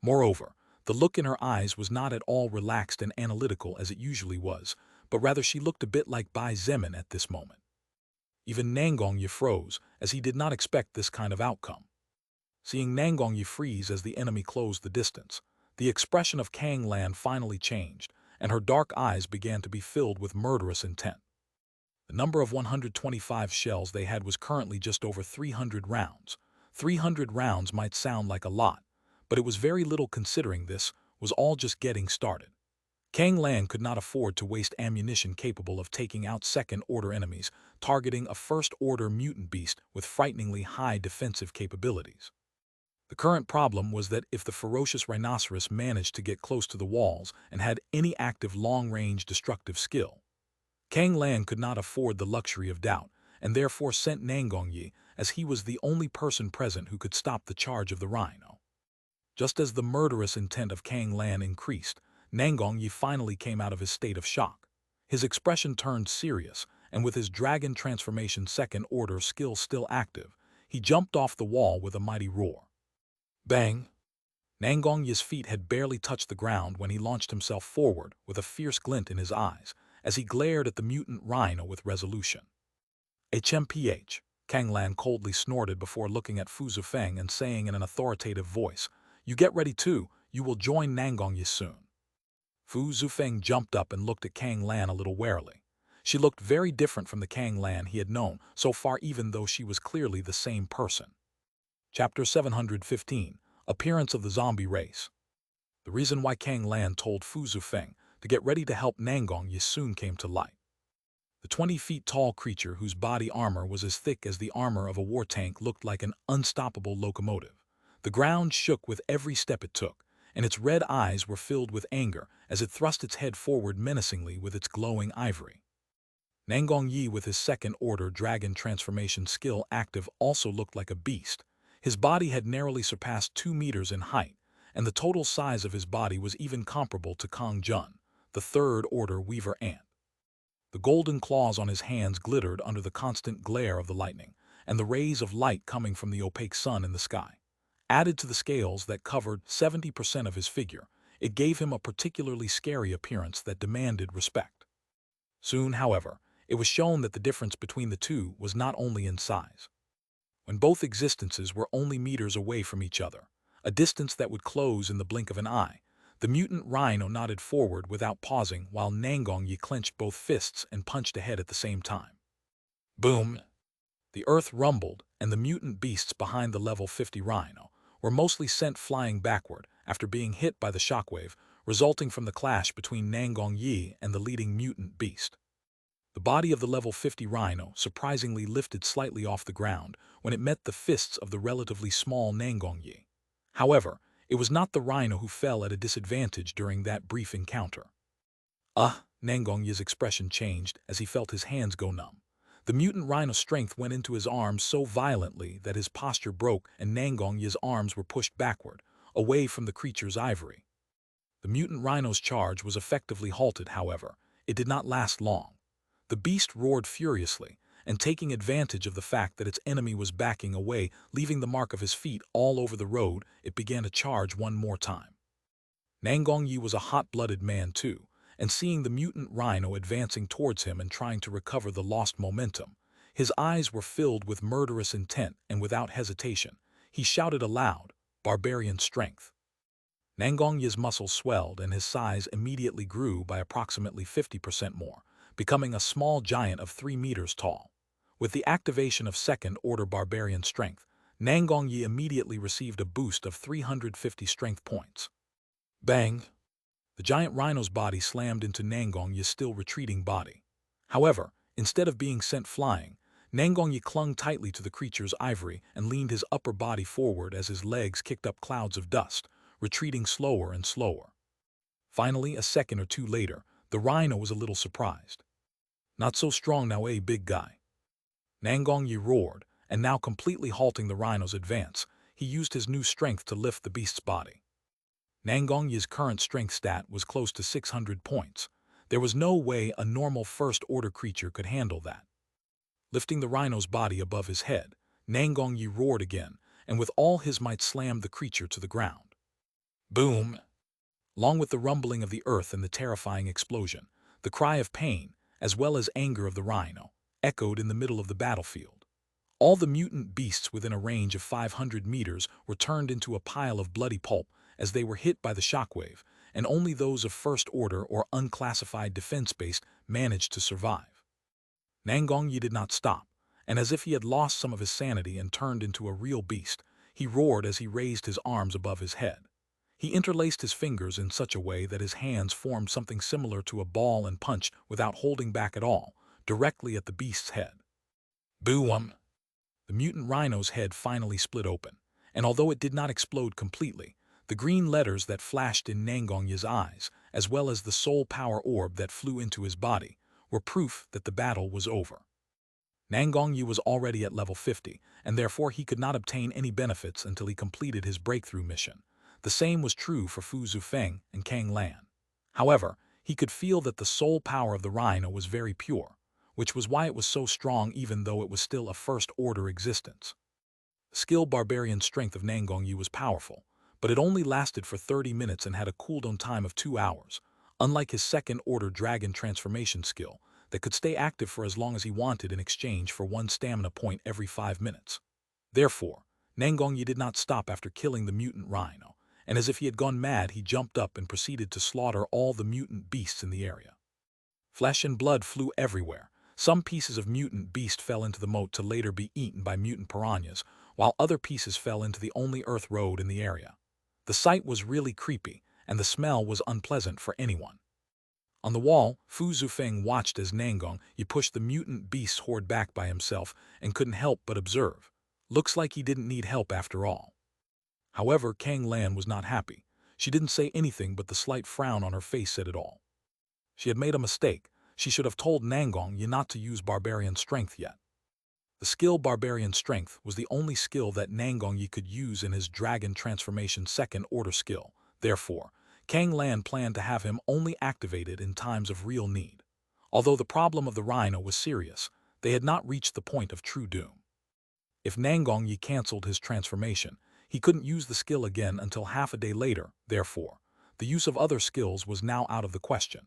Moreover, the look in her eyes was not at all relaxed and analytical as it usually was, but rather she looked a bit like Bai Zemin at this moment. Even Nangongyi froze, as he did not expect this kind of outcome. Seeing Nangongyi freeze as the enemy closed the distance, the expression of Kang Lan finally changed, and her dark eyes began to be filled with murderous intent. The number of 125 shells they had was currently just over 300 rounds. 300 rounds might sound like a lot, but it was very little considering this was all just getting started. Kang Lan could not afford to waste ammunition capable of taking out second-order enemies, targeting a first-order mutant beast with frighteningly high defensive capabilities. The current problem was that if the ferocious rhinoceros managed to get close to the walls and had any active long-range destructive skill, Kang Lan could not afford the luxury of doubt, and therefore sent Nangongyi, as he was the only person present who could stop the charge of the rhino. Just as the murderous intent of Kang Lan increased, Nangongyi finally came out of his state of shock. His expression turned serious, and with his dragon transformation second-order skill still active, he jumped off the wall with a mighty roar. Bang! Nangongyi's feet had barely touched the ground when he launched himself forward with a fierce glint in his eyes, as he glared at the mutant rhino with resolution. "HMPH," Kang Lan coldly snorted before looking at Fu Zufeng and saying in an authoritative voice, "You get ready too, you will join Nangongyi soon." Fu Zufeng jumped up and looked at Kang Lan a little warily. She looked very different from the Kang Lan he had known so far, even though she was clearly the same person. Chapter 715, Appearance of the Zombie Race. The reason why Kang Lan told Fu Zufeng to get ready to help Nangongyi soon came to light. The 20-feet-tall creature, whose body armor was as thick as the armor of a war tank, looked like an unstoppable locomotive. The ground shook with every step it took, and its red eyes were filled with anger as it thrust its head forward menacingly with its glowing ivory. Nangongyi, with his second-order dragon transformation skill active, also looked like a beast. His body had narrowly surpassed 2 meters in height, and the total size of his body was even comparable to Kong Jun, the third-order weaver ant. The golden claws on his hands glittered under the constant glare of the lightning, and the rays of light coming from the opaque sun in the sky. Added to the scales that covered 70% of his figure, it gave him a particularly scary appearance that demanded respect. Soon, however, it was shown that the difference between the two was not only in size. When both existences were only meters away from each other, a distance that would close in the blink of an eye, The mutant rhino nodded forward without pausing while Nangong Yi clenched both fists and punched ahead at the same time. Boom! The earth rumbled, and the mutant beasts behind the level 50 rhino were mostly sent flying backward after being hit by the shockwave resulting from the clash between Nangong Yi and the leading mutant beast. The body of the level 50 rhino surprisingly lifted slightly off the ground when it met the fists of the relatively small Nangong Yi. However, it was not the rhino who fell at a disadvantage during that brief encounter. Nangong Yi's expression changed as he felt his hands go numb. The mutant rhino's strength went into his arms so violently that his posture broke and Nangong Yi's arms were pushed backward, away from the creature's ivory. The mutant rhino's charge was effectively halted, however. It did not last long. The beast roared furiously, and taking advantage of the fact that its enemy was backing away, leaving the mark of his feet all over the road, it began to charge one more time. Nangong Yi was a hot-blooded man too, and seeing the mutant rhino advancing towards him and trying to recover the lost momentum, his eyes were filled with murderous intent, and without hesitation, he shouted aloud, "Barbarian strength!" Nangong Yi's muscles swelled and his size immediately grew by approximately 50% more, becoming a small giant of 3 meters tall. With the activation of second-order barbarian strength, Nangong Yi immediately received a boost of 350 strength points. Bang! The giant rhino's body slammed into Nangong Yi's still retreating body. However, instead of being sent flying, Nangong Yi clung tightly to the creature's ivory and leaned his upper body forward as his legs kicked up clouds of dust, retreating slower and slower. Finally, a second or two later, the rhino was a little surprised. "Not so strong now, big guy?" Nangong Yi roared, and now completely halting the rhino's advance, he used his new strength to lift the beast's body. Nangong Yi's current strength stat was close to 600 points. There was no way a normal first-order creature could handle that. Lifting the rhino's body above his head, Nangong Yi roared again, and with all his might slammed the creature to the ground. Boom! Along with the rumbling of the earth and the terrifying explosion, the cry of pain, as well as anger of the rhino, echoed in the middle of the battlefield. All the mutant beasts within a range of 500 meters were turned into a pile of bloody pulp as they were hit by the shockwave, and only those of first order or unclassified defense-based managed to survive. Nangong Yi did not stop, and as if he had lost some of his sanity and turned into a real beast, he roared as he raised his arms above his head. He interlaced his fingers in such a way that his hands formed something similar to a ball and punched without holding back at all, directly at the beast's head. Boom! The mutant rhino's head finally split open, and although it did not explode completely, the green letters that flashed in Nangong Yi's eyes, as well as the soul power orb that flew into his body, were proof that the battle was over. Nangong Yi was already at level 50, and therefore he could not obtain any benefits until he completed his breakthrough mission. The same was true for Fu Zufeng and Kang Lan. However, he could feel that the soul power of the rhino was very pure, which was why it was so strong even though it was still a first-order existence. The skill barbarian strength of Nangong Yi was powerful, but it only lasted for 30 minutes and had a cooldown time of 2 hours, unlike his second-order dragon transformation skill that could stay active for as long as he wanted in exchange for 1 stamina point every 5 minutes. Therefore, Nangong Yi did not stop after killing the mutant rhino, and as if he had gone mad, he jumped up and proceeded to slaughter all the mutant beasts in the area. Flesh and blood flew everywhere. Some pieces of mutant beast fell into the moat to later be eaten by mutant piranhas, while other pieces fell into the only earth road in the area. The sight was really creepy, and the smell was unpleasant for anyone. On the wall, Fu Zufeng watched as Nangong Yi pushed the mutant beast's horde back by himself and couldn't help but observe. Looks like he didn't need help after all. However, Kang Lan was not happy. She didn't say anything, but the slight frown on her face said it all. She had made a mistake. She should have told Nangong Yi not to use barbarian strength yet. The skill barbarian strength was the only skill that Nangong Yi could use in his dragon transformation second-order skill. Therefore, Kang Lan planned to have him only activated in times of real need. Although the problem of the rhino was serious, they had not reached the point of true doom. If Nangong Yi cancelled his transformation, he couldn't use the skill again until half a day later. Therefore, the use of other skills was now out of the question.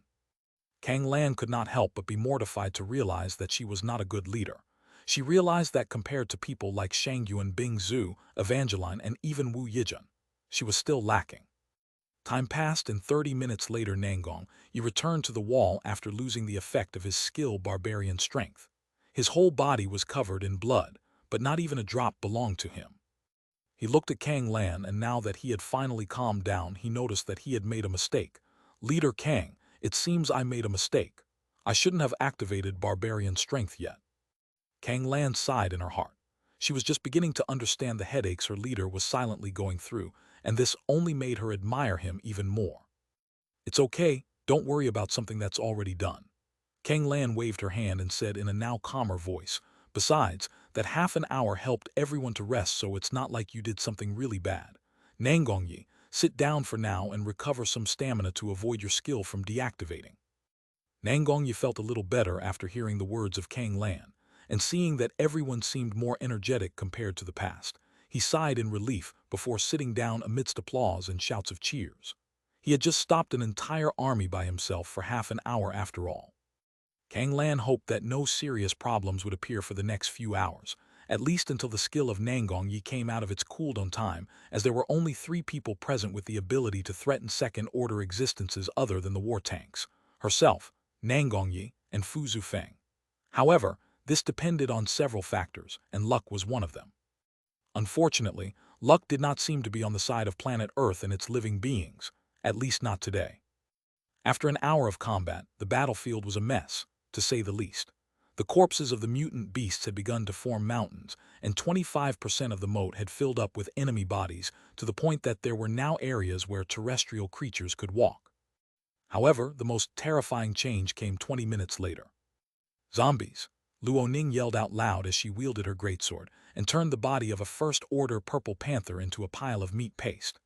Kang Lan could not help but be mortified to realize that she was not a good leader. She realized that compared to people like Shang Yuan, Bing Zhu, Evangeline, and even Wu Yijun, she was still lacking. Time passed and 30 minutes later Nangong, he returned to the wall after losing the effect of his skill barbarian strength. His whole body was covered in blood, but not even a drop belonged to him. He looked at Kang Lan, and now that he had finally calmed down, he noticed that he had made a mistake. Leader Kang, it seems I made a mistake. I shouldn't have activated barbarian strength yet. Kang Lan sighed in her heart. She was just beginning to understand the headaches her leader was silently going through, and this only made her admire him even more. It's okay, don't worry about something that's already done. Kang Lan waved her hand and said in a now calmer voice, besides, that half an hour helped everyone to rest, so it's not like you did something really bad. Nangongyi, sit down for now and recover some stamina to avoid your skill from deactivating. Nangongyi felt a little better after hearing the words of Kang Lan, and seeing that everyone seemed more energetic compared to the past. He sighed in relief before sitting down amidst applause and shouts of cheers. He had just stopped an entire army by himself for half an hour after all. Kang Lan hoped that no serious problems would appear for the next few hours, at least until the skill of Nangongyi came out of its cooldown time, as there were only 3 people present with the ability to threaten second-order existences other than the war tanks: herself, Nangongyi, and Fu Zufeng. However, this depended on several factors, and luck was one of them. Unfortunately, luck did not seem to be on the side of planet Earth and its living beings, at least not today. After an hour of combat, the battlefield was a mess, to say the least. The corpses of the mutant beasts had begun to form mountains, and 25% of the moat had filled up with enemy bodies, to the point that there were now areas where terrestrial creatures could walk. However, the most terrifying change came 20 minutes later. Zombies! Luoning yelled out loud as she wielded her greatsword and turned the body of a first-order purple panther into a pile of meat paste.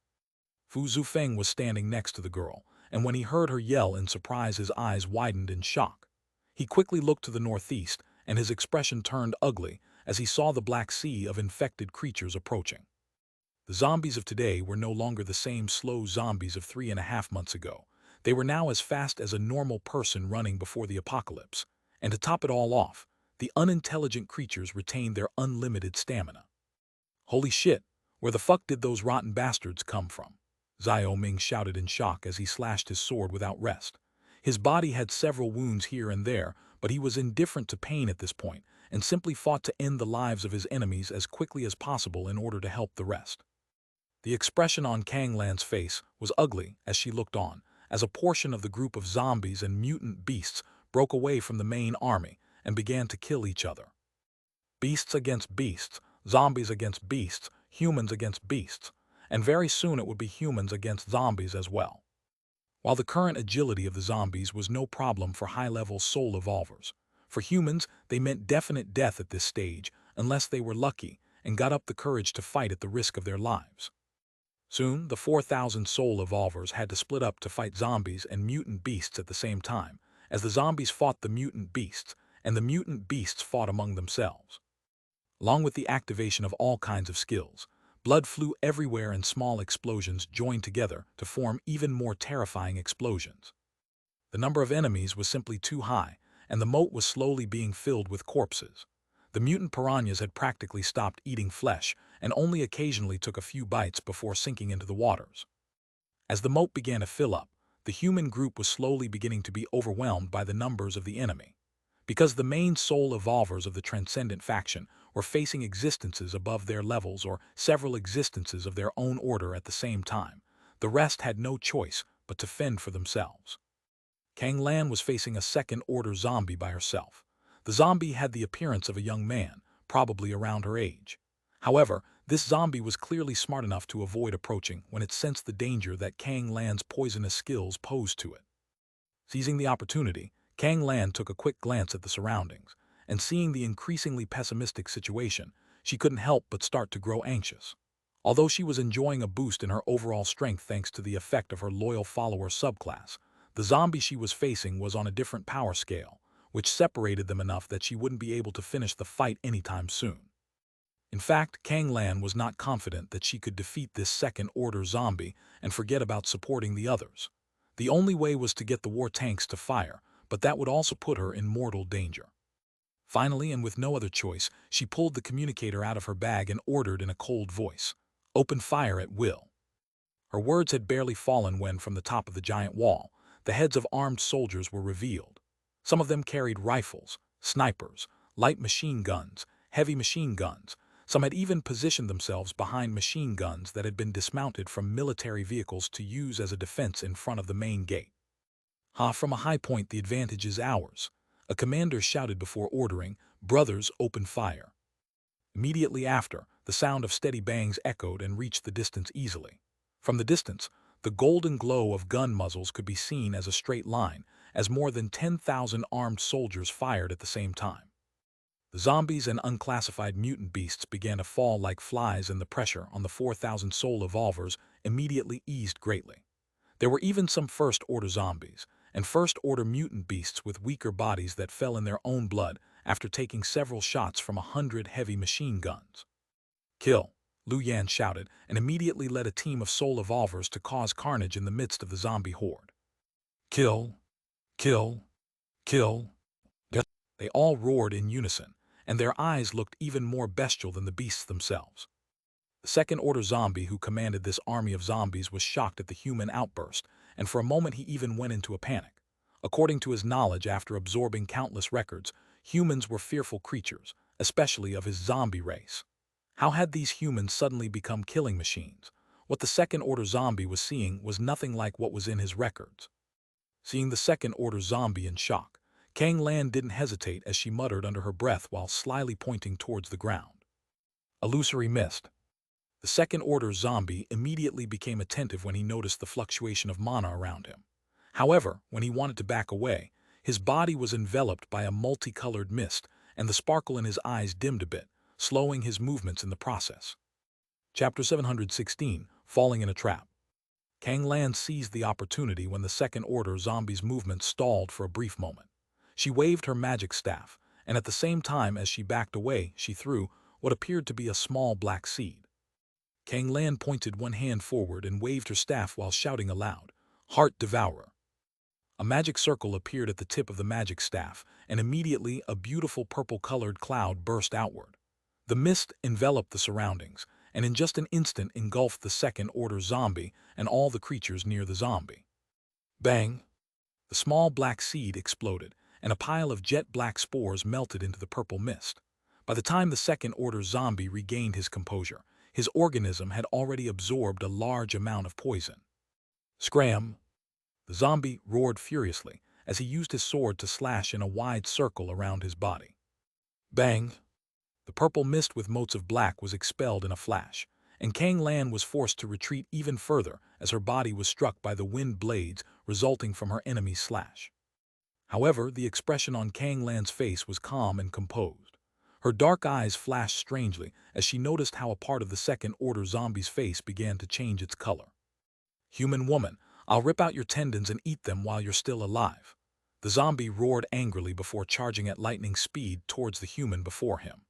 Fu Zufeng was standing next to the girl, and when he heard her yell in surprise, his eyes widened in shock. He quickly looked to the northeast, and his expression turned ugly as he saw the black sea of infected creatures approaching. The zombies of today were no longer the same slow zombies of 3.5 months ago. They were now as fast as a normal person running before the apocalypse, and to top it all off, the unintelligent creatures retained their unlimited stamina. Holy shit, where the fuck did those rotten bastards come from? Xiao Ming shouted in shock as he slashed his sword without rest. His body had several wounds here and there, but he was indifferent to pain at this point and simply fought to end the lives of his enemies as quickly as possible in order to help the rest. The expression on Kang Lan's face was ugly as she looked on, as a portion of the group of zombies and mutant beasts broke away from the main army and began to kill each other. Beasts against beasts, zombies against beasts, humans against beasts, and very soon it would be humans against zombies as well. While the current agility of the zombies was no problem for high-level soul evolvers, for humans they meant definite death at this stage unless they were lucky and got up the courage to fight at the risk of their lives. Soon, the 4,000 soul evolvers had to split up to fight zombies and mutant beasts at the same time, as the zombies fought the mutant beasts, and the mutant beasts fought among themselves. Along with the activation of all kinds of skills, blood flew everywhere and small explosions joined together to form even more terrifying explosions. The number of enemies was simply too high, and the moat was slowly being filled with corpses. The mutant piranhas had practically stopped eating flesh and only occasionally took a few bites before sinking into the waters. As the moat began to fill up, the human group was slowly beginning to be overwhelmed by the numbers of the enemy. Because the main soul evolvers of the Transcendent faction were facing existences above their levels or several existences of their own order at the same time, the rest had no choice but to fend for themselves. Kang Lan was facing a second-order zombie by herself. The zombie had the appearance of a young man, probably around her age. However, this zombie was clearly smart enough to avoid approaching when it sensed the danger that Kang Lan's poisonous skills posed to it. Seizing the opportunity, Kang Lan took a quick glance at the surroundings, and seeing the increasingly pessimistic situation, she couldn't help but start to grow anxious. Although she was enjoying a boost in her overall strength thanks to the effect of her loyal follower subclass, the zombie she was facing was on a different power scale, which separated them enough that she wouldn't be able to finish the fight anytime soon. In fact, Kang Lan was not confident that she could defeat this second-order zombie and forget about supporting the others. The only way was to get the war tanks to fire, but that would also put her in mortal danger. Finally, and with no other choice, she pulled the communicator out of her bag and ordered in a cold voice, "Open fire at will." Her words had barely fallen when, from the top of the giant wall, the heads of armed soldiers were revealed. Some of them carried rifles, snipers, light machine guns, heavy machine guns. Some had even positioned themselves behind machine guns that had been dismounted from military vehicles to use as a defense in front of the main gate. From a high point the advantage is ours, a commander shouted before ordering, "Brothers, open fire." Immediately after, the sound of steady bangs echoed and reached the distance easily. From the distance, the golden glow of gun muzzles could be seen as a straight line, as more than 10,000 armed soldiers fired at the same time. The zombies and unclassified mutant beasts began to fall like flies, and the pressure on the 4,000 soul evolvers immediately eased greatly. There were even some First-Order zombies and First-Order mutant beasts with weaker bodies that fell in their own blood after taking several shots from 100 heavy machine guns. "Kill!" Liu Yan shouted, and immediately led a team of soul evolvers to cause carnage in the midst of the zombie horde. "Kill! Kill! Kill!" They all roared in unison, and their eyes looked even more bestial than the beasts themselves. The second-order zombie who commanded this army of zombies was shocked at the human outburst, and for a moment he even went into a panic. According to his knowledge after absorbing countless records, humans were fearful creatures, especially of his zombie race. How had these humans suddenly become killing machines? What the second-order zombie was seeing was nothing like what was in his records. Seeing the second-order zombie in shock, Kang Lan didn't hesitate as she muttered under her breath while slyly pointing towards the ground. Illusory mist. The second-order zombie immediately became attentive when he noticed the fluctuation of mana around him. However, when he wanted to back away, his body was enveloped by a multicolored mist, and the sparkle in his eyes dimmed a bit, slowing his movements in the process. Chapter 716, Falling in a Trap. Kang Lan seized the opportunity when the second-order zombie's movements stalled for a brief moment. She waved her magic staff, and at the same time as she backed away, she threw what appeared to be a small black seed. Kang Lan pointed one hand forward and waved her staff while shouting aloud, "Heart Devourer." A magic circle appeared at the tip of the magic staff, and immediately a beautiful purple-colored cloud burst outward. The mist enveloped the surroundings, and in just an instant engulfed the second-order zombie and all the creatures near the zombie. Bang! The small black seed exploded, and a pile of jet-black spores melted into the purple mist. By the time the second-order zombie regained his composure, his organism had already absorbed a large amount of poison. Scram! The zombie roared furiously as he used his sword to slash in a wide circle around his body. Bang! The purple mist with motes of black was expelled in a flash, and Kang Lan was forced to retreat even further as her body was struck by the wind blades resulting from her enemy's slash. However, the expression on Kang Lan's face was calm and composed. Her dark eyes flashed strangely as she noticed how a part of the second-order zombie's face began to change its color. "Human woman, I'll rip out your tendons and eat them while you're still alive." The zombie roared angrily before charging at lightning speed towards the human before him.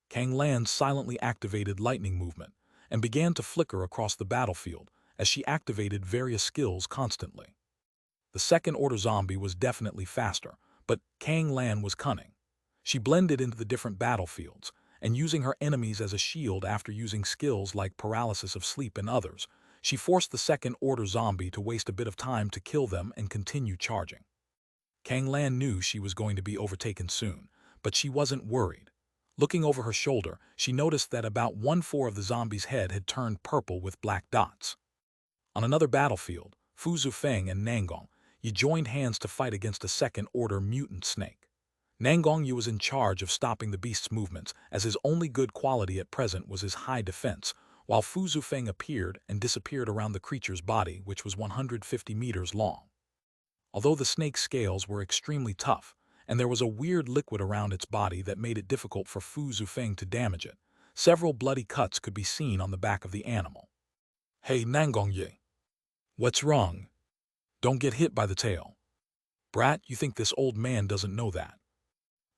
Kang Lan silently activated lightning movement and began to flicker across the battlefield as she activated various skills constantly. The second-order zombie was definitely faster, but Kang Lan was cunning. She blended into the different battlefields, and using her enemies as a shield after using skills like paralysis of sleep and others, she forced the second-order zombie to waste a bit of time to kill them and continue charging. Kang Lan knew she was going to be overtaken soon, but she wasn't worried. Looking over her shoulder, she noticed that about 1/4 of the zombie's head had turned purple with black dots. On another battlefield, Fu Zufeng and Nangong Yi joined hands to fight against a second-order mutant snake. Nangong Yi was in charge of stopping the beast's movements, as his only good quality at present was his high defense, while Fu Zufeng appeared and disappeared around the creature's body, which was 150 meters long. Although the snake's scales were extremely tough, and there was a weird liquid around its body that made it difficult for Fu Zufeng to damage it, several bloody cuts could be seen on the back of the animal. "Hey, Nangong Yi. What's wrong? Don't get hit by the tail. Brat, you think this old man doesn't know that?"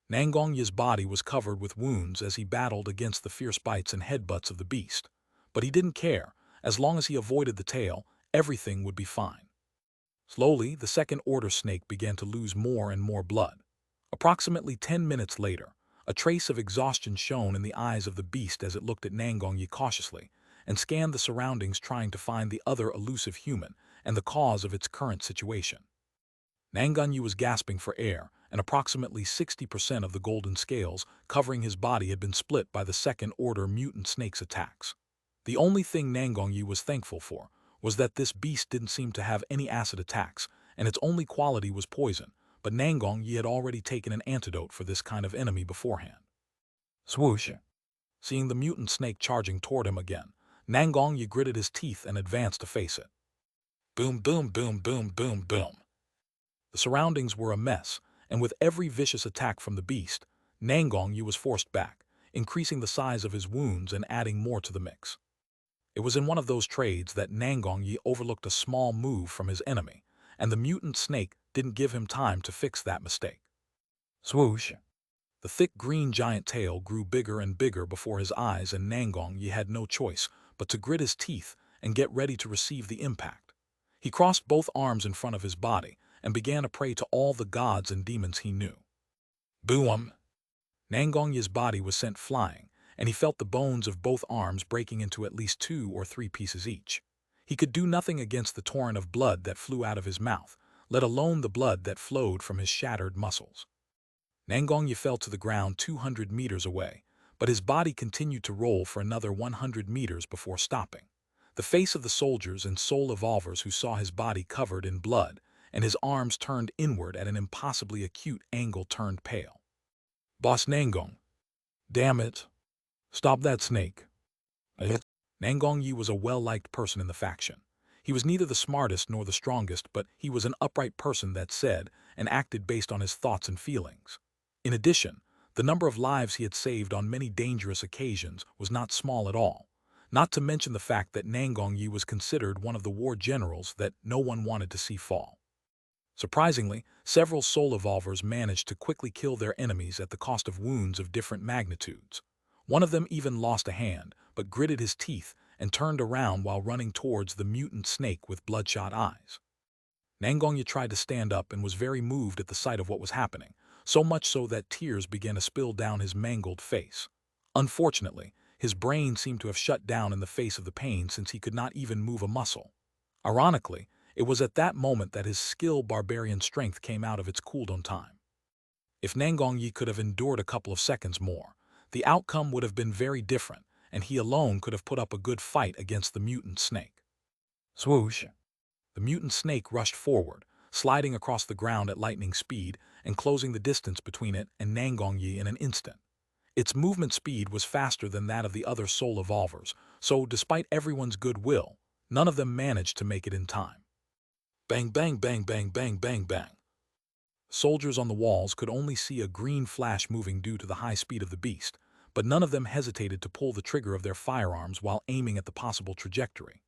Nangong Yi's body was covered with wounds as he battled against the fierce bites and headbutts of the beast, but he didn't care. As long as he avoided the tail, everything would be fine. Slowly, the second-order snake began to lose more and more blood. Approximately 10 minutes later, a trace of exhaustion shone in the eyes of the beast as it looked at Nangong Yi cautiously, and scanned the surroundings trying to find the other elusive human and the cause of its current situation. Nangonyi was gasping for air, and approximately 60% of the golden scales covering his body had been split by the second-order mutant snake's attacks. The only thing Nangonyi was thankful for was that this beast didn't seem to have any acid attacks, and its only quality was poison, but Nangonyi had already taken an antidote for this kind of enemy beforehand. Swoosh! Seeing the mutant snake charging toward him again, Nangonyi gritted his teeth and advanced to face it. Boom, boom, boom, boom, boom, boom. The surroundings were a mess, and with every vicious attack from the beast, Nangonyi was forced back, increasing the size of his wounds and adding more to the mix. It was in one of those trades that Nangonyi overlooked a small move from his enemy, and the mutant snake didn't give him time to fix that mistake. Swoosh! The thick green giant tail grew bigger and bigger before his eyes, and Nangonyi had no choice but to grit his teeth and get ready to receive the impact. He crossed both arms in front of his body and began to pray to all the gods and demons he knew. Boom! Nangonyi's body was sent flying, and he felt the bones of both arms breaking into at least 2 or 3 pieces each. He could do nothing against the torrent of blood that flew out of his mouth, let alone the blood that flowed from his shattered muscles. Nangonyi fell to the ground 200 meters away, but his body continued to roll for another 100 meters before stopping. The face of the soldiers and soul evolvers who saw his body covered in blood and his arms turned inward at an impossibly acute angle turned pale. Boss Nangong. Damn it. Stop that snake. Nangonyi was a well-liked person in the faction. He was neither the smartest nor the strongest, but he was an upright person that said and acted based on his thoughts and feelings. In addition, the number of lives he had saved on many dangerous occasions was not small at all, not to mention the fact that Nangonyi was considered one of the war generals that no one wanted to see fall. Surprisingly, several soul evolvers managed to quickly kill their enemies at the cost of wounds of different magnitudes. One of them even lost a hand, but gritted his teeth and turned around while running towards the mutant snake with bloodshot eyes. Nangonyi tried to stand up and was very moved at the sight of what was happening, so much so that tears began to spill down his mangled face. Unfortunately, his brain seemed to have shut down in the face of the pain since he could not even move a muscle. Ironically, it was at that moment that his skill barbarian strength came out of its cooldown time. If Nangonyi could have endured a couple of seconds more, the outcome would have been very different, and he alone could have put up a good fight against the mutant snake. Swoosh! The mutant snake rushed forward, sliding across the ground at lightning speed and closing the distance between it and Nangonyi in an instant. Its movement speed was faster than that of the other soul evolvers, so despite everyone's goodwill, none of them managed to make it in time. Bang, bang, bang, bang, bang, bang, bang. Soldiers on the walls could only see a green flash moving due to the high speed of the beast, but none of them hesitated to pull the trigger of their firearms while aiming at the possible trajectory.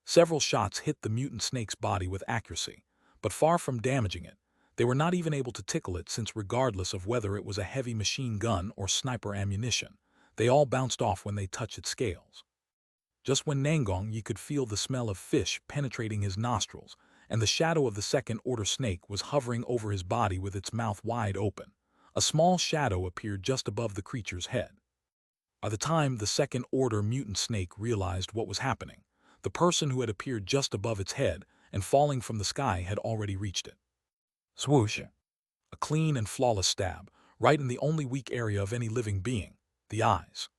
Several shots hit the mutant snake's body with accuracy, but far from damaging it, they were not even able to tickle it since regardless of whether it was a heavy machine gun or sniper ammunition, they all bounced off when they touched its scales. Just when Nangonyi could feel the smell of fish penetrating his nostrils, and the shadow of the second-order snake was hovering over his body with its mouth wide open, a small shadow appeared just above the creature's head. By the time the second-order mutant snake realized what was happening, the person who had appeared just above its head and falling from the sky had already reached it. Swoosh! A clean and flawless stab, right in the only weak area of any living being, the eyes.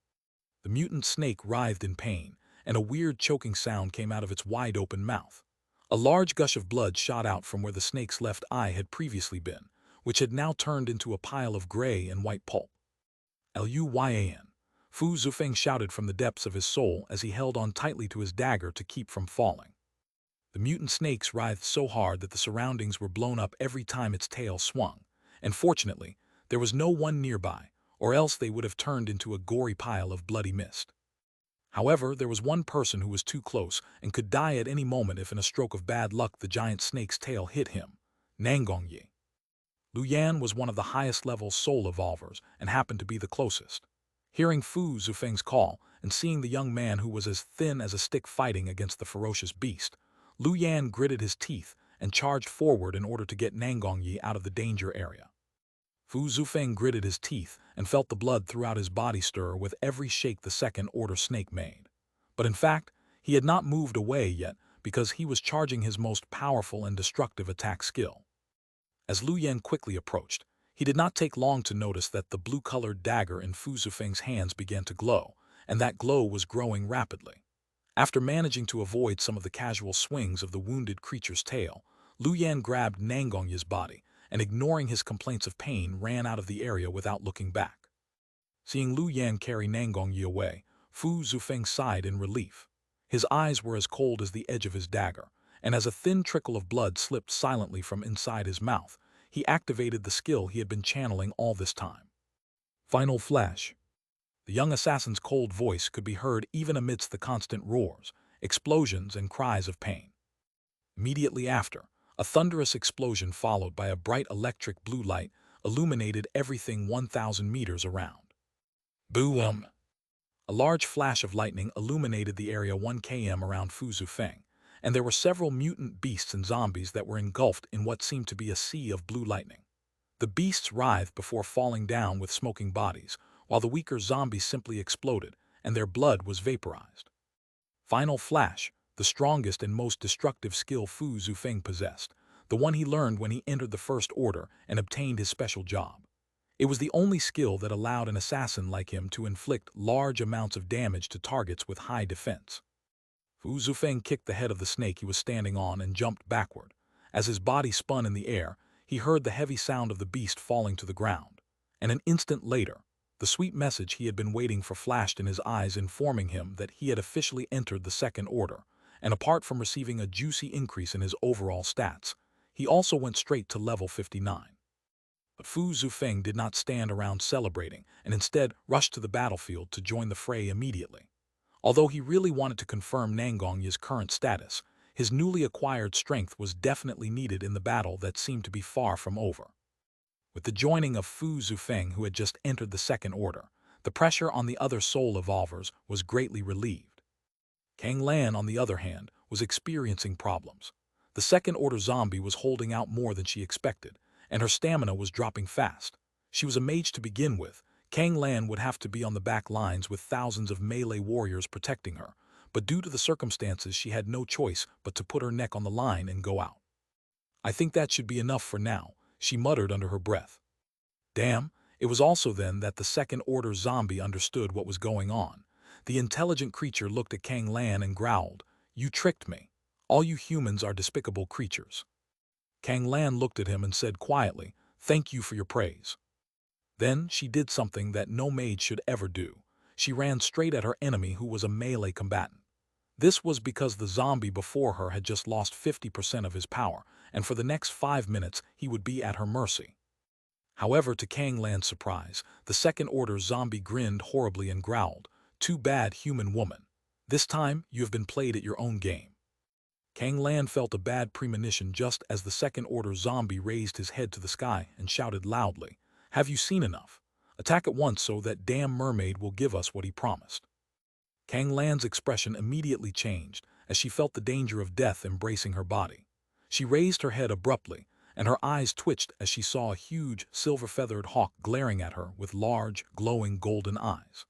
The mutant snake writhed in pain, and a weird choking sound came out of its wide-open mouth. A large gush of blood shot out from where the snake's left eye had previously been, which had now turned into a pile of gray and white pulp. Luyan. Fu Zufeng shouted from the depths of his soul as he held on tightly to his dagger to keep from falling. The mutant snakes writhed so hard that the surroundings were blown up every time its tail swung, and fortunately, there was no one nearby, or else they would have turned into a gory pile of bloody mist. However, there was one person who was too close and could die at any moment if in a stroke of bad luck the giant snake's tail hit him, Nangonyi. Luyan was one of the highest-level soul evolvers and happened to be the closest. Hearing Fu Zufeng's call and seeing the young man who was as thin as a stick fighting against the ferocious beast, Luyan gritted his teeth and charged forward in order to get Nangonyi out of the danger area. Fu Zufeng gritted his teeth and felt the blood throughout his body stir with every shake the second-order snake made. But in fact, he had not moved away yet because he was charging his most powerful and destructive attack skill. As Lu Yan quickly approached, he did not take long to notice that the blue-colored dagger in Fu Zufeng's hands began to glow, and that glow was growing rapidly. After managing to avoid some of the casual swings of the wounded creature's tail, Lu Yan grabbed Nangongya's body and, ignoring his complaints of pain, ran out of the area without looking back. Seeing Lu Yan carry Nangongya away, Fu Zufeng sighed in relief. His eyes were as cold as the edge of his dagger, and as a thin trickle of blood slipped silently from inside his mouth, he activated the skill he had been channeling all this time. Final flash. The young assassin's cold voice could be heard even amidst the constant roars, explosions, and cries of pain. Immediately after, a thunderous explosion followed by a bright electric blue light illuminated everything 1,000 meters around. Boom! A large flash of lightning illuminated the area 1 km around Fu Zufeng, and there were several mutant beasts and zombies that were engulfed in what seemed to be a sea of blue lightning. The beasts writhed before falling down with smoking bodies, while the weaker zombies simply exploded, and their blood was vaporized. Final flash, the strongest and most destructive skill Fu Zufeng possessed, the one he learned when he entered the First Order and obtained his special job. It was the only skill that allowed an assassin like him to inflict large amounts of damage to targets with high defense. Fu Zufeng kicked the head of the snake he was standing on and jumped backward. As his body spun in the air, he heard the heavy sound of the beast falling to the ground. And an instant later, the sweet message he had been waiting for flashed in his eyes, informing him that he had officially entered the Second Order, and apart from receiving a juicy increase in his overall stats, he also went straight to level 59. But Fu Zufeng did not stand around celebrating, and instead rushed to the battlefield to join the fray immediately. Although he really wanted to confirm Nangongya's current status, his newly acquired strength was definitely needed in the battle that seemed to be far from over. With the joining of Fu Zufeng, who had just entered the Second Order, the pressure on the other soul evolvers was greatly relieved. Kang Lan, on the other hand, was experiencing problems. The Second Order zombie was holding out more than she expected, and her stamina was dropping fast. She was a mage to begin with. Kang Lan would have to be on the back lines with thousands of melee warriors protecting her, but due to the circumstances she had no choice but to put her neck on the line and go out. "I think that should be enough for now," she muttered under her breath. Damn, it was also then that the Second Order zombie understood what was going on. The intelligent creature looked at Kang Lan and growled, "You tricked me. All you humans are despicable creatures." Kang Lan looked at him and said quietly, "Thank you for your praise." Then she did something that no mage should ever do. She ran straight at her enemy, who was a melee combatant. This was because the zombie before her had just lost 50% of his power, and for the next 5 minutes he would be at her mercy. However, to Kang Lan's surprise, the Second Order zombie grinned horribly and growled, "Too bad, human woman. This time you have been played at your own game." Kang Lan felt a bad premonition just as the Second Order zombie raised his head to the sky and shouted loudly, "Have you seen enough? Attack at once so that damn mermaid will give us what he promised." Kang Lan's expression immediately changed as she felt the danger of death embracing her body. She raised her head abruptly, and her eyes twitched as she saw a huge, silver-feathered hawk glaring at her with large, glowing golden eyes.